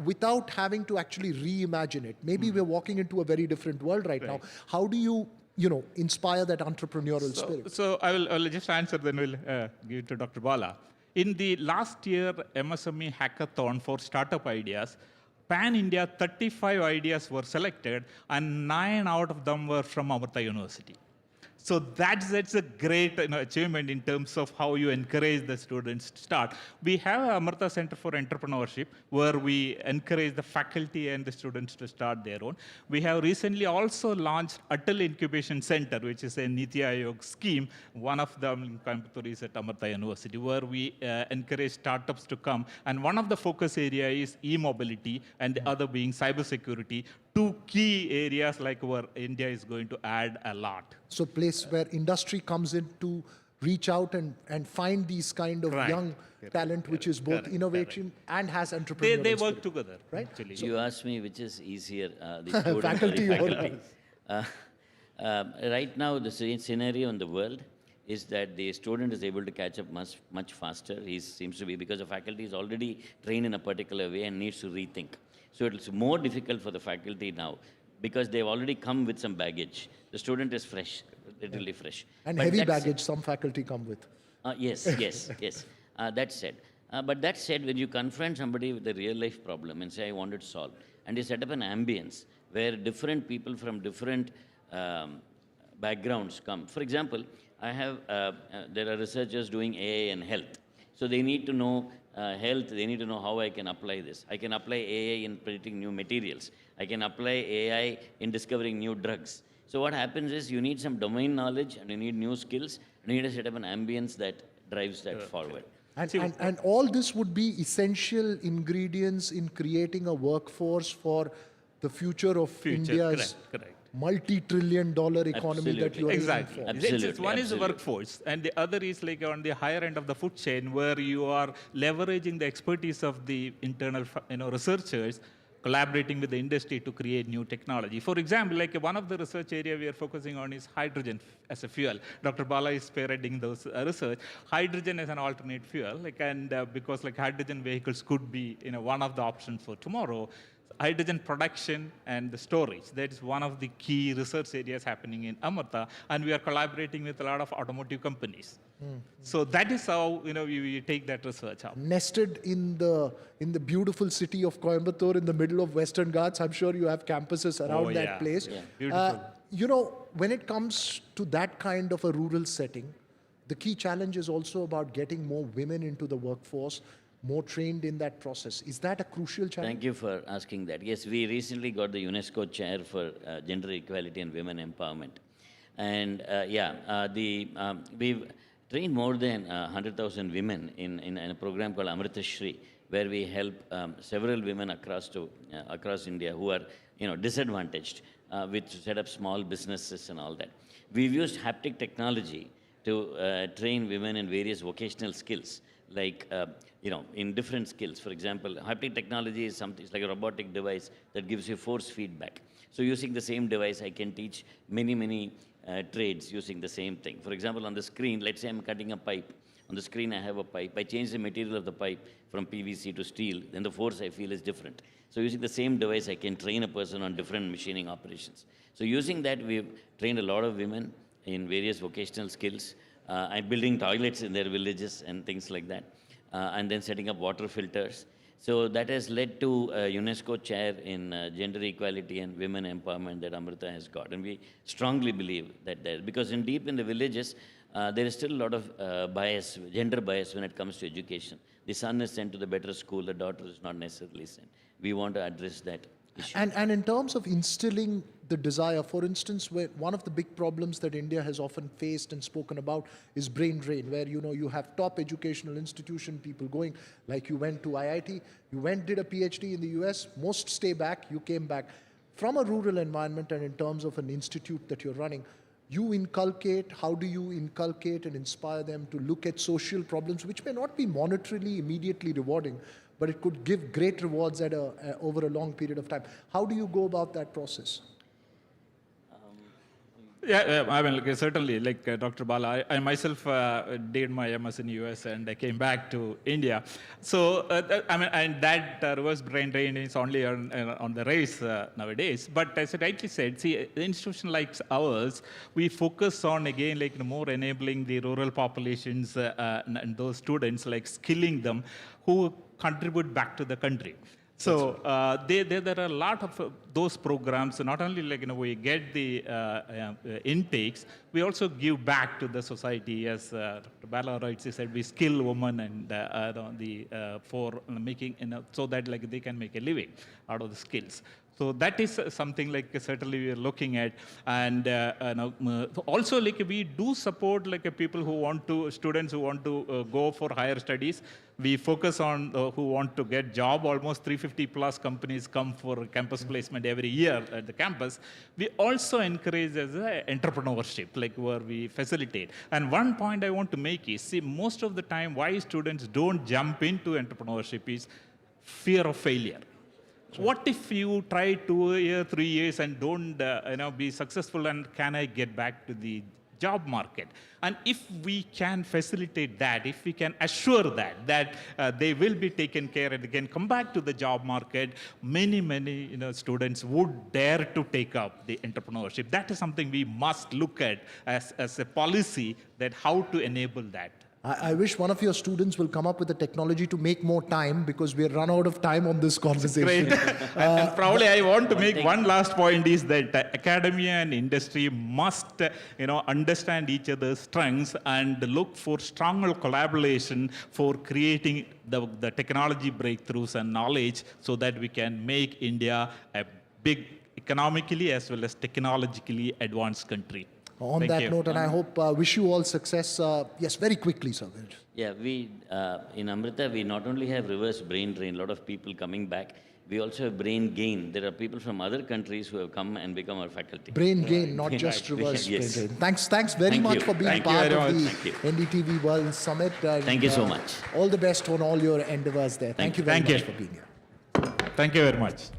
without having to actually reimagine it. Maybe we're walking into a very different world right now. How do you, inspire that entrepreneurial spirit? So I will just answer, then we'll give it to Dr. Bala. In the last year MSME hackathon for startup ideas, pan-India 35 ideas were selected, and 9 out of them were from Amrita University. So that's a great achievement in terms of how you encourage the students to start. We have a Amrita Center for Entrepreneurship where we encourage the faculty and the students to start their own. We have recently also launched Adeptly Incubation Center, which is a Niti Aayog scheme. One of them in Coimbatore is at Amrita University, where we encourage startups to come. And one of the focus area is e-mobility, and the other being cybersecurity. Two key areas like where India is going to add a lot. So place where industry comes in to reach out and find these kind of young talent, which is both innovation and has entrepreneurial They work spirit, together, right? Actually. You asked me which is easier, the student Faculty or or the faculty. Right now, the scenario in the world is that the student is able to catch up much faster. He seems to be, because the faculty is already trained in a particular way and needs to rethink. So it's more difficult for the faculty now because they've already come with some baggage. The student is fresh, literally fresh. And But heavy baggage some faculty come with. Yes. That said. But that said, when you confront somebody with a real life problem and say, I want it solved, and you set up an ambience where different people from different backgrounds come. For example, I have, there are researchers doing AI and health. So they need to know health, they need to know how I can apply this. I can apply AI in predicting new materials. I can apply AI in discovering new drugs. So what happens is you need some domain knowledge and you need new skills and you need to set up an ambience that drives that forward. And all this would be essential ingredients in creating a workforce for the future of India's multi-trillion-dollar economy that you are aiming for. Exactly. One is the workforce, and the other is like on the higher end of the food chain, where you are leveraging the expertise of the internal, researchers, collaborating with the industry to create new technology. For example, like one of the research area we are focusing on is hydrogen as a fuel. Dr. Bala is spearheading those research. Hydrogen as an alternate fuel, because hydrogen vehicles could be one of the options for tomorrow. Hydrogen production and the storage. That is one of the key research areas happening in Amrita, and we are collaborating with a lot of automotive companies. So that is how we take that research up. Nested in the beautiful city of Coimbatore, in the middle of Western Ghats, I'm sure you have campuses around that place. Yeah. Beautiful. When it comes to that kind of a rural setting, the key challenge is also about getting more women into the workforce, more trained in that process. Is that a crucial challenge? Thank you for asking that. Yes, we recently got the UNESCO chair for gender equality and women empowerment. And we've trained more than 100,000 women in a program called Amrita Shri, where we help several women across India who are disadvantaged to set up small businesses and all that. We've used haptic technology to train women in various vocational skills, like in different skills. For example, haptic technology is something, it's like a robotic device that gives you force feedback. So using the same device, I can teach many trades using the same thing. For example, on the screen, let's say I'm cutting a pipe. On the screen, I have a pipe. I change the material of the pipe from PVC to steel, then the force I feel is different. So using the same device, I can train a person on different machining operations. So using that, we've trained a lot of women in various vocational skills. I'm building toilets in their villages and things like that, and then setting up water filters. So that has led to a UNESCO chair in gender equality and women empowerment that Amrita has got. And we strongly believe that because deep in the villages, there is still a lot of bias, gender bias when it comes to education. The son is sent to the better school, the daughter is not necessarily sent. We want to address that issue. And in terms of instilling the desire, for instance, where one of the big problems that India has often faced and spoken about is brain drain, where you have top educational institution people going, like you went to IIT, did a PhD in the US, most stay back, you came back. From a rural environment and in terms of an institute that you're running, how do you inculcate and inspire them to look at social problems, which may not be monetarily immediately rewarding, but it could give great rewards over a long period of time. How do you go about that process? Certainly, Dr. Bala, I myself did my MS in US and I came back to India. So, and that reverse brain drain is only on the rise nowadays. But as I rightly said, see, the institution like ours, we focus on, again, more enabling the rural populations and those students, skilling them who contribute back to the country. So there are a lot of those programs. Not only we get the intakes, we also give back to the society. As Dr. Bala rightly said, we skill women and for making so that they can make a living out of the skills. So that is something certainly we are looking at, and also we do support people who want to, students who want to go for higher studies. We focus on who want to get job. Almost 350 plus companies come for campus placement every year at the campus. We also encourage as entrepreneurship, where we facilitate. And one point I want to make is, see, most of the time why students don't jump into entrepreneurship is fear of failure. What if you try 2 years, 3 years and don't be successful, and can I get back to the job market? And if we can facilitate that, if we can assure that they will be taken care and they can come back to the job market, many students would dare to take up the entrepreneurship. That is something we must look at as a policy, that how to enable that. I wish one of your students will come up with a technology to make more time, because we are run out of time on this conversation. Great. And probably I want to make one last point is that academia and industry must understand each other's strengths and look for stronger collaboration for creating the technology breakthroughs and knowledge, so that we can make India a big economically as well as technologically advanced country. On that note, and I hope, wish you all success. Yes, very quickly, sir. Yeah, we, in Amrita, we not only have reverse brain drain, a lot of people coming back, we also have brain gain. There are people from other countries who have come and become our faculty. Brain gain, not just reverse brain drain. Thanks very much for being part of the NDTV World Summit. Thank you so much. All the best on all your endeavors there. Thank you very much for being here. Thank you very much.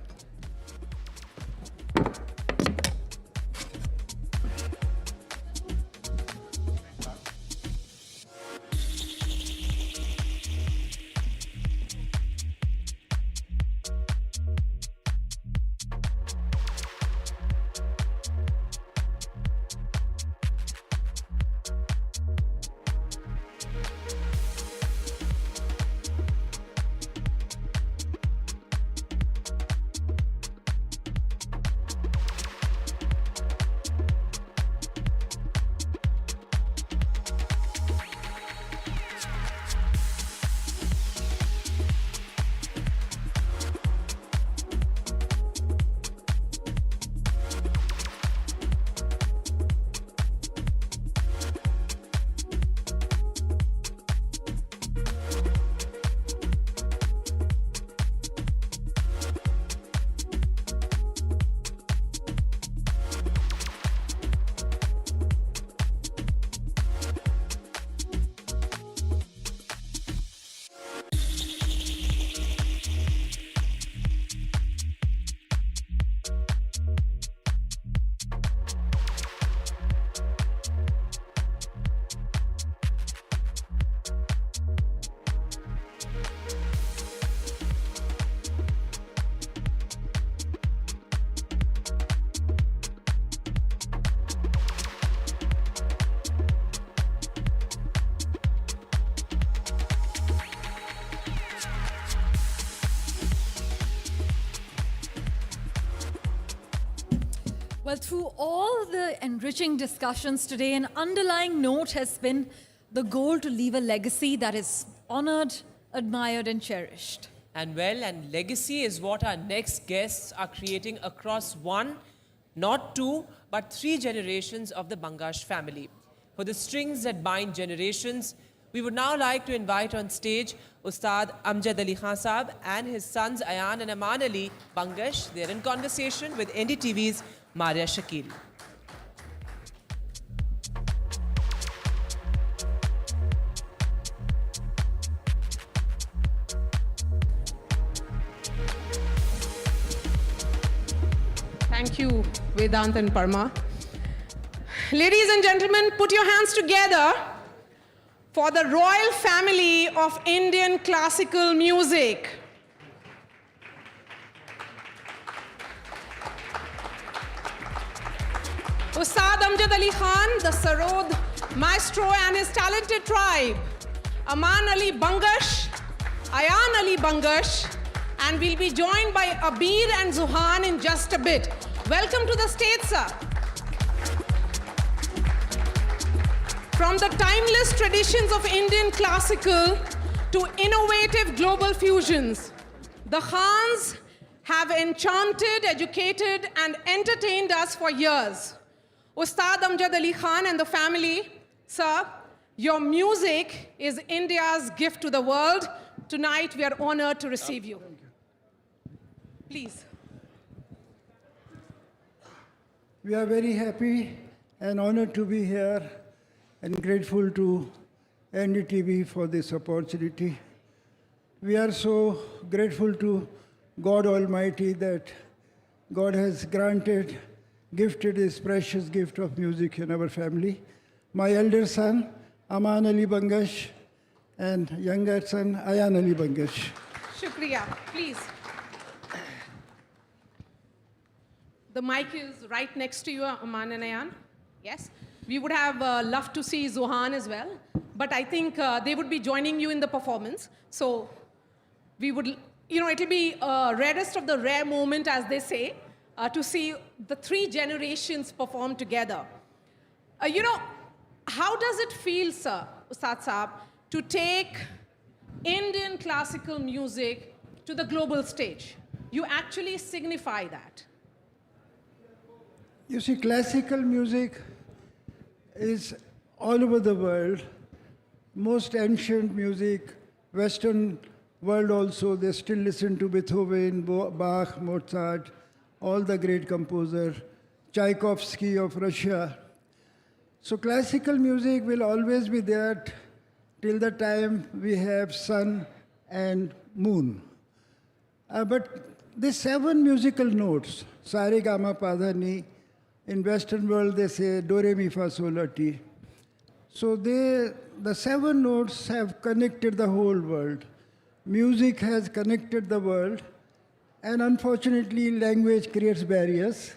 Well, through all the enriching discussions today, an underlying note has been the goal to leave a legacy that is honored, admired, and cherished. And legacy is what our next guests are creating across one, not two, but 3 generations of the Bangash family. For the strings that bind generations, we would now like to invite on stage Ustad Amjad Ali Khan Saab and his sons Ayan and Aman Ali Bangash. They're in conversation with NDTV's Maria Shakil. Thank you, Vedant and Parma. Ladies and gentlemen, put your hands together for the royal family of Indian classical music. Ustad Amjad Ali Khan, the Sarod maestro and his talented tribe, Aman Ali Bangash, Ayan Ali Bangash, And we'll be joined by Abir and Zuhan in just a bit. Welcome to the stage, sir. From the timeless traditions of Indian classical to innovative global fusions, the Khans have enchanted, educated, and entertained us for years. Ustad Amjad Ali Khan and the family, sir, your music is India's gift to the world. Tonight, we are honored to receive you. Please. We are very happy and honored to be here and grateful to NDTV for this opportunity. We are so grateful to God Almighty that God has gifted this precious gift of music in our family. My elder son, Aman Ali Bangash, and younger son, Ayan Ali Bangash. Shukriya. Please. The mic is right next to you, Aman and Ayan. Yes. We would have loved to see Zuhan as well, but I think they would be joining you in the performance. So we would, it'll be rarest of the rare moment, as they say, to see the three generations perform together. How does it feel, sir, Ustad Saab, to take Indian classical music to the global stage? You actually signify that. You see, classical music is all over the world. Most ancient music, Western world also, they still listen to Beethoven, Bach, Mozart, all the great composers, Tchaikovsky of Russia. So classical music will always be there till the time we have sun and moon. But these 7 musical notes, sa re ga ma pa dha ni, in Western world they say do re mi fa sol la ti. So the 7 notes have connected the whole world. Music has connected the world, and unfortunately language creates barriers.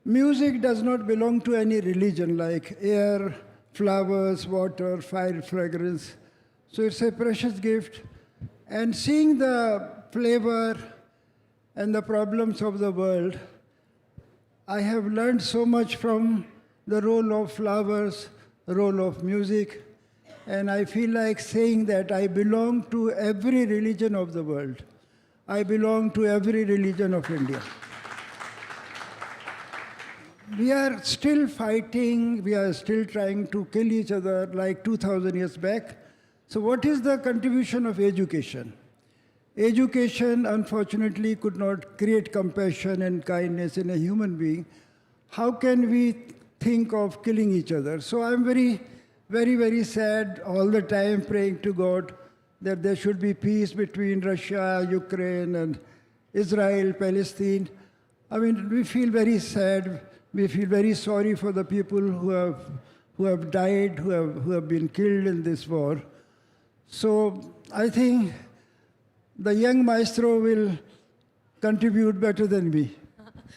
Music does not belong to any religion like air, flowers, water, fire, fragrance. So it's a precious gift. And seeing the flavor and the problems of the world, I have learned so much from the role of flowers, the role of music, and I feel like saying that I belong to every religion of the world. I belong to every religion of India. We are still fighting, we are still trying to kill each other like 2,000 years back. So what is the contribution of education? Education, unfortunately, could not create compassion and kindness in a human being. How can we think of killing each other? So I'm very, very sad all the time praying to God that there should be peace between Russia, Ukraine, and Israel, Palestine. I mean, we feel very sad. We feel very sorry for the people who have died, who have been killed in this war. So I think the young maestro will contribute better than me.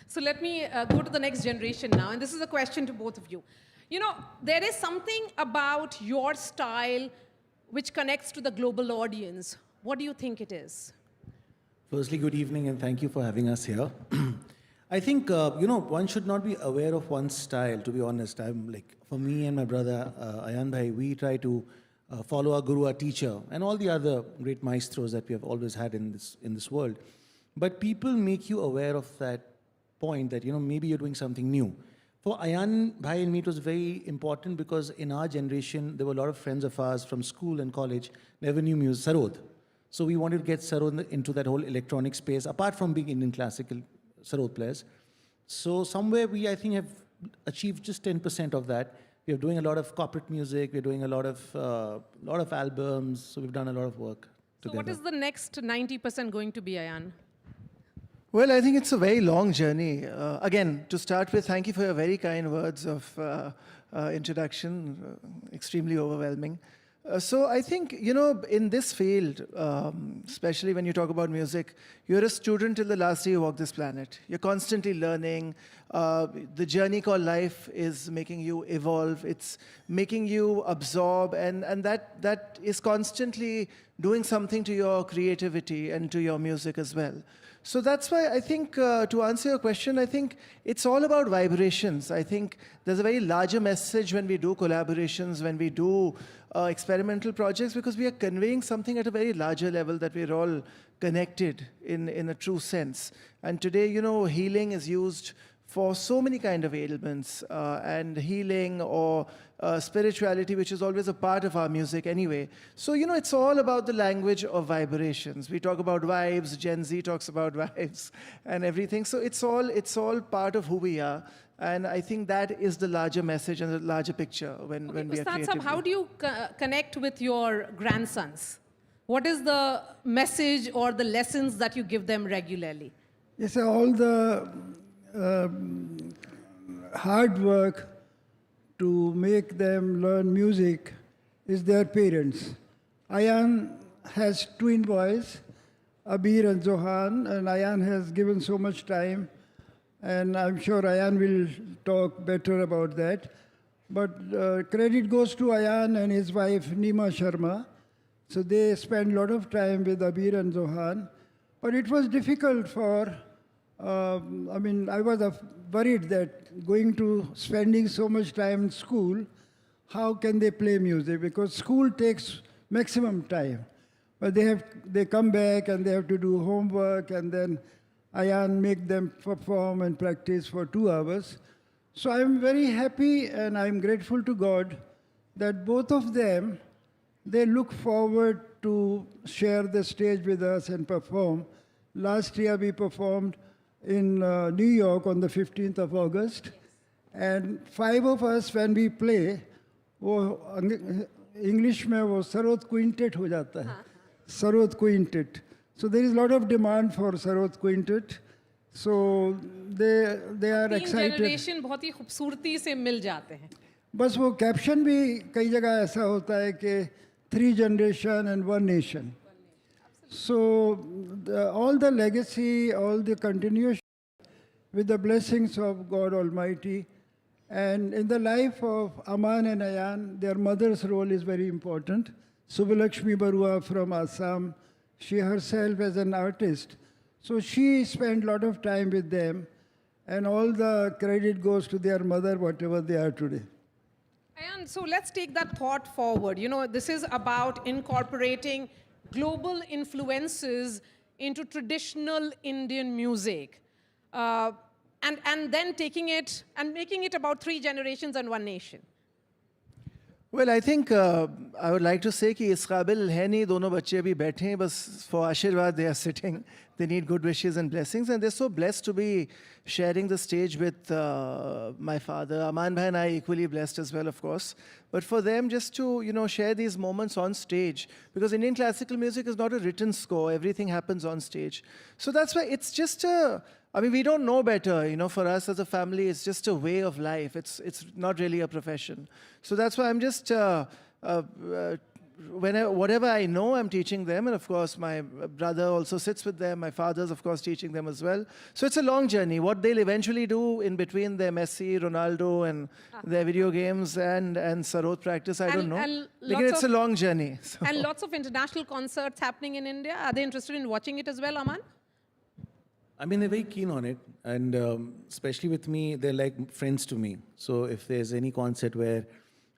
So let me go to the next generation now, and this is a question to both of you. There is something about your style which connects to the global audience. What do you think it is? Firstly, good evening, and thank you for having us here. I think, one should not be aware of one's style, to be honest. For me and my brother, Ayan Bhai, we try to follow our guru, our teacher, and all the other great maestros that we have always had in this world. But people make you aware of that point that, maybe you're doing something new. For Ayan Bhai and me, it was very important because in our generation, there were a lot of friends of ours from school and college never knew music, Sarod. So we wanted to get Sarod into that whole electronic space, apart from being Indian classical Sarod players. So somewhere we, I think, have achieved just 10% of that. We are doing a lot of corporate music. We're doing a lot of albums. So we've done a lot of work together. So what is the next 90% going to be, Ayan? Well, I think it's a very long journey. Again, to start with, thank you for your very kind words of introduction, extremely overwhelming. So I think, in this field, especially when you talk about music, you're a student till the last day you walk this planet. You're constantly learning. The journey called life is making you evolve. It's making you absorb, and that is constantly doing something to your creativity and to your music as well. So that's why I think, to answer your question, I think it's all about vibrations. I think there's a very larger message when we do collaborations, when we do experimental projects, because we are conveying something at a very larger level, that we're all connected in a true sense. And today, healing is used for so many kind of ailments, and healing or spirituality, which is always a part of our music anyway. So, it's all about the language of vibrations. We talk about vibes, Gen Z talks about vibes and everything. So it's all part of who we are. And I think that is the larger message and the larger picture when we are Ustad creative. Sahab, how do you connect with your grandsons? What is the message or the lessons that you give them regularly? Yes, all the hard work to make them learn music is their parents. Ayan has twin boys, Abir and Zohan, and Ayan has given so much time, and I'm sure Ayan will talk better about that. But credit goes to Ayan and his wife Nima Sharma. So they spend a lot of time with Abir and Zohan. But it was difficult for, I was worried that spending so much time in school, how can they play music? Because school takes maximum time. But they come back and they have to do homework, and then Ayan make them perform and practice for 2 hours. So I'm very happy and I'm grateful to God that both of them, they look forward to share the stage with us and perform. Last year we performed in New York on the 15th of August. And 5 of us, when we play, English में वो sarod quintet हो जाता है. Sarod quintet. So there is a lot of demand for Sarod quintet. So they are excited. Generation बहुत ही खूबसूरती से मिल जाते हैं. बस वो कैप्शन भी कई जगह ऐसा होता है कि 3 generation and 1 nation. So all the legacy, all the continuation with the blessings of God Almighty. And in the life of Aman and Ayan, their mother's role is very important. Subbalakshmi Barua from Assam, she herself as an artist. So she spent a lot of time with them, and all the credit goes to their mother, whatever they are today. And so let's take that thought forward. This is about incorporating global influences into traditional Indian music. And then taking it and making it about 3 generations and 1 nation. Well, I think I would like to say कि इस काबिल है नहीं, दोनों बच्चे अभी बैठे हैं, बस for आशीर्वाद they are sitting. They need good wishes and blessings, and they're so blessed to be sharing the stage with my father. Aman bhai and I equally blessed as well, of course. But for them, just to share these moments on stage, because Indian classical music is not a written score. Everything happens on stage. So that's why it's just we don't know better. For us as a family, it's just a way of life. It's not really a profession. So that's why I'm just, whatever I know, I'm teaching them. And of course, my brother also sits with them. My father's, of course, teaching them as well. So it's a long journey. What they'll eventually do in between their Messi, Ronaldo, and their video games and Sarod practice, I don't know. It's a long journey. So. And lots of international concerts happening in India. Are they interested in watching it as well, Aman? They're very keen on it, and especially with me, they're like friends to me. So if there's any concert where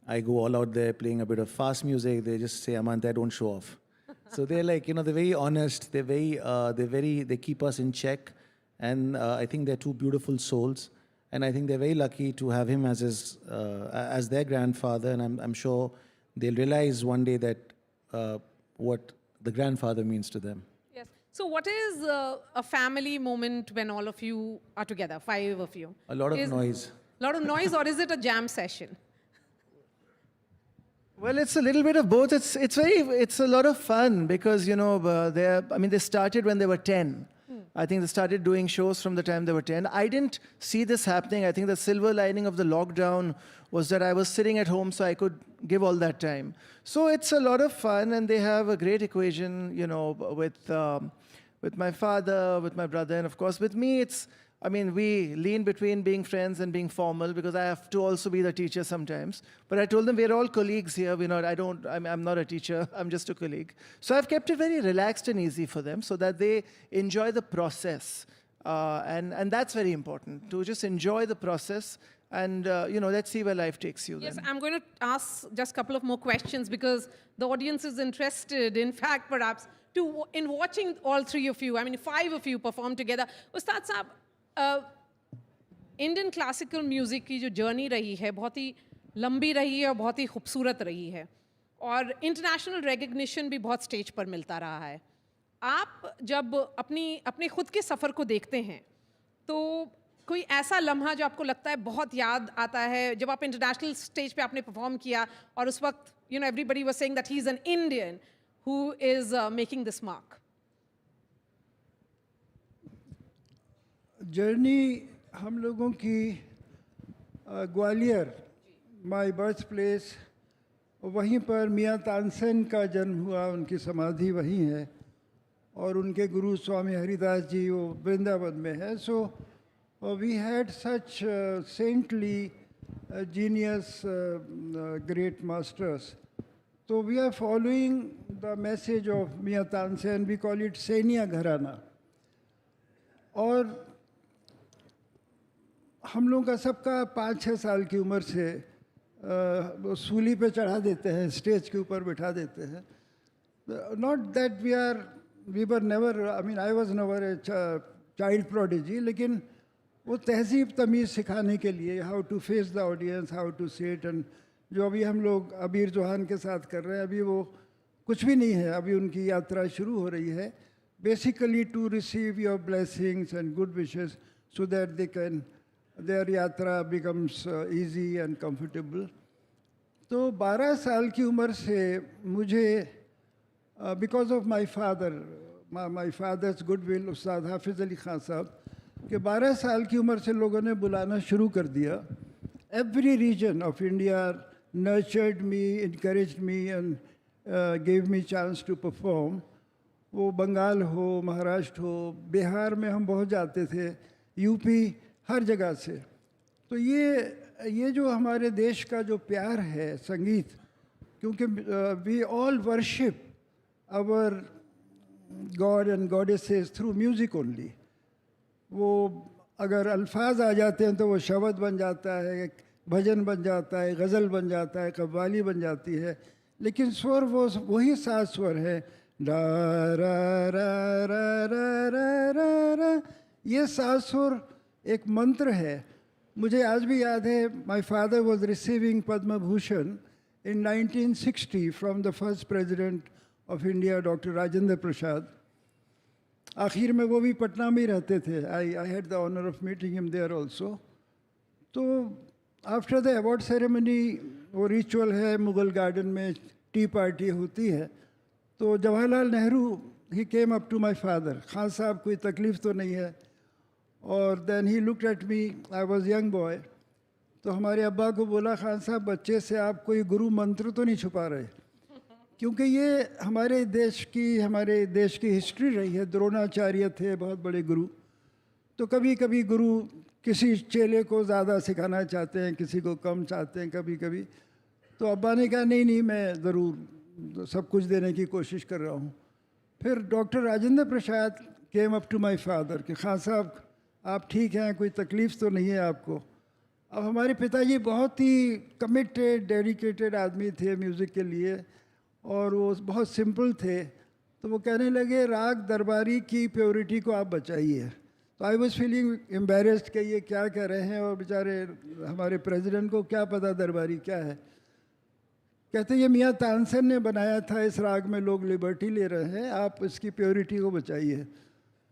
I go all out there playing a bit of fast music, they just say, Aman, don't show off. So they're like, they're very honest. They keep us in check, and I think they're 2 beautiful souls, and I think they're very lucky to have him as their grandfather, and I'm sure they'll realize one day that what the grandfather means to them. So what is a family moment when all of you are together, 5 of you? A lot of noise. A lot of noise, or is it a jam session? Well, it's a little bit of both. It's a lot of fun because, they started when they were 10. I think they started doing shows from the time they were 10. I didn't see this happening. I think the silver lining of the lockdown was that I was sitting at home, so I could give all that time. So it's a lot of fun, and they have a great equation, with my father, with my brother, and of course with me. I mean, we lean between being friends and being formal because I have to also be the teacher sometimes. But I told them we're all colleagues here. I'm not a teacher. I'm just a colleague. So I've kept it very relaxed and easy for them so that they enjoy the process. And that's very important, to just enjoy the process. And, let's see where life takes you then. Yes, I'm going to ask just a couple of more questions because the audience is interested, in fact, perhaps, in watching all three of you, I mean, 5 of you perform together. Ustad Saab, Indian classical music की जो journey रही है बहुत ही लंबी रही है और बहुत ही खूबसूरत रही है और इंटरनेशनल रिकग्निशन भी बहुत स्टेज पर मिलता रहा है. आप जब अपने खुद के सफ़र को देखते हैं तो कोई ऐसा लम्हा जो आपको लगता है बहुत याद आता है जब आप इंटरनेशनल स्टेज पे आपने परफॉर्म किया और उस वक्त everybody was saying that he is an Indian who is making this mark. Journey हम लोगों की ग्वालियर, माय बर्थ प्लेस, वहीं पर मियाँ तानसेन का जन्म हुआ, उनकी समाधि वहीं है और उनके गुरु स्वामी हरिदास जी वो वृंदावन में है. So we had such saintly genius great masters. तो we are following the message of Miyan Tansen. We call it Senia gharana. और हम लोगों का सबका 5-6 साल की उम्र से सूली पे चढ़ा देते हैं, स्टेज के ऊपर बिठा देते हैं. Not that we were never, I mean I was never a child prodigy, लेकिन वो तहजीब तमीज़ सिखाने के लिए, how to face the audience, how to sit. And जो अभी हम लोग अबीर जोहान के साथ कर रहे हैं, अभी वो कुछ भी नहीं है, अभी उनकी यात्रा शुरू हो रही है. Basically to receive your blessings and good wishes so that their yatra becomes easy and comfortable. तो 12 साल की उम्र से मुझे, because of my father's goodwill, उस्ताद हाफिज़ अली खान साहब, कि 12 साल की उम्र से लोगों ने बुलाना शुरू कर दिया. Every region of India nurtured me, encouraged me and gave me chance to perform. वो बंगाल हो, महाराष्ट्र हो, बिहार में हम बहुत जाते थे, यूपी, हर जगह से. तो ये जो हमारे देश का जो प्यार है संगीत, क्योंकि we all worship our god and goddesses through music only. वो अगर अल्फाज आ जाते हैं तो वो शब्द बन जाता है, भजन बन जाता है, गज़ल बन जाता है, कव्वाली बन जाती है, लेकिन स्वर वही 7 स्वर है. रा रा रा रा रा रा रा रा. ये 7 स्वर एक मंत्र है. मुझे आज भी याद है, my father was receiving Padma Bhushan in 1960 from the first president of India, doctor Rajendra Prasad. आखिर में वो भी पटना में ही रहते थे. I had the honour of meeting him there also. तो आफ्टर द अवार्ड सेरेमनी वो रिचुअल है, मुगल गार्डन में टी पार्टी होती है. तो Jawaharlal Nehru he came up to my father, Khan Sahab कोई तकलीफ़ तो नहीं है. और then he looked at me, I was young boy. तो हमारे अब्बा को बोला, खान साहब बच्चे से आप कोई गुरु मंत्र तो नहीं छुपा रहे, क्योंकि ये हमारे देश की हिस्ट्री रही है. द्रोणाचार्य थे बहुत बड़े गुरु. तो कभी कभी गुरु किसी चेले को ज़्यादा सिखाना चाहते हैं, किसी को कम चाहते हैं कभी कभी. तो अब्बा ने कहा नहीं मैं ज़रूर सब कुछ देने की कोशिश कर रहा हूँ. फिर doctor Rajendra Prasad came up to my father कि खान साहब आप ठीक हैं, कोई तकलीफ़ तो नहीं है आपको. अब हमारे पिताजी बहुत ही कमिटेड, डेडिकेटेड आदमी थे म्यूज़िक के लिए और वो बहुत सिंपल थे. तो वो कहने लगे, राग दरबारी की प्योरिटी को आप बचाइए. तो आई वाज फीलिंग एम्बेरेस्ड कि ये क्या कह रहे हैं और बेचारे हमारे प्रेसिडेंट को क्या पता दरबारी क्या है. कहते ये मियाँ तानसेन ने बनाया था, इस राग में लोग लिबर्टी ले रहे हैं, आप इसकी प्योरिटी को बचाइए.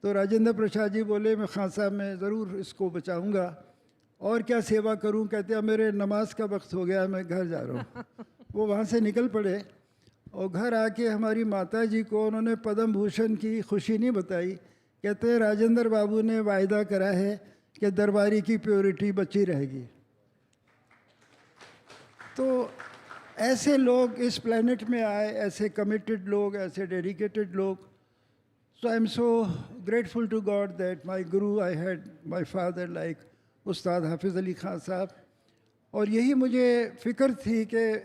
तो राजेंद्र प्रसाद जी बोले, मैं खान साहब मैं ज़रूर इसको बचाऊंगा, और क्या सेवा करूं. कहते हैं मेरे नमाज का वक्त हो गया, मैं घर जा रहा हूं. वो वहाँ से निकल पड़े और घर आके हमारी माता जी को उन्होंने पद्म भूषण की खुशी नहीं बताई. कहते हैं राजेंद्र बाबू ने वायदा करा है कि दरबारी की प्योरिटी बची रहेगी. तो ऐसे लोग इस प्लेनेट में आए, ऐसे कमिटेड लोग, ऐसे डेडिकेटेड लोग. So I'm so grateful to God that my guru, I had my father like Ustad Hafiz Ali Khan Sahab. और यही मुझे फिक्र थी कि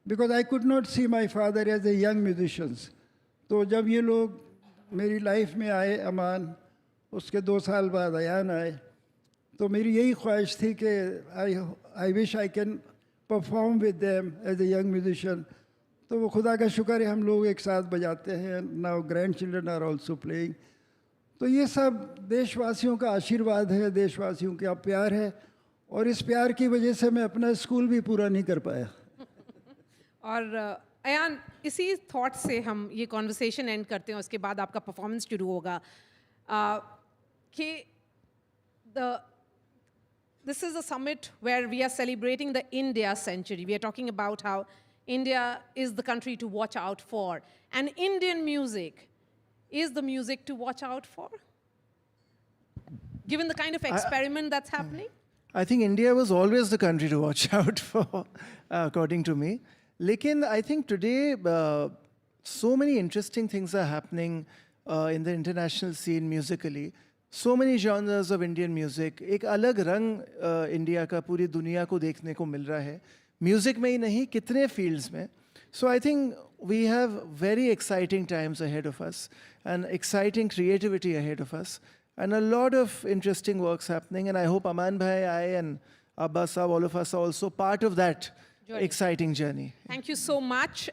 because I could not see my father as a young musician. तो जब ये लोग मेरी लाइफ में आए अमान, उसके 2 साल बाद अयान आए, तो मेरी यही ख्वाहिश थी कि I wish I can perform with them as a young musician. तो वो खुदा का शुक्र है हम लोग एक साथ बजाते हैं. Now grandchildren are also playing. तो ये सब देशवासियों का आशीर्वाद है, देशवासियों का प्यार है, और इस प्यार की वजह से मैं अपना स्कूल भी पूरा नहीं कर पाया. और अयान, इसी थॉट से हम ये कॉन्वर्सेशन एंड करते हैं, उसके बाद आपका परफॉर्मेंस शुरू होगा. कि this is a summit where we are celebrating the India century. We are talking about how India is the country to watch out for. And Indian music is the music to watch out for, given the kind of experiment that's happening? I think India was always the country to watch out for, according to me. Lekin, I think today, so many interesting things are happening in the international scene musically. So many genres of Indian music. एक अलग रंग India का पूरी दुनिया को देखने को मिल रहा है. Music में ही नहीं, कितने fields में. So I think we have very exciting times ahead of us and exciting creativity ahead of us and a lot of interesting works happening. And I hope Aman Bhai, I and Abbas, all of us are also part of that exciting journey. Thank you so much.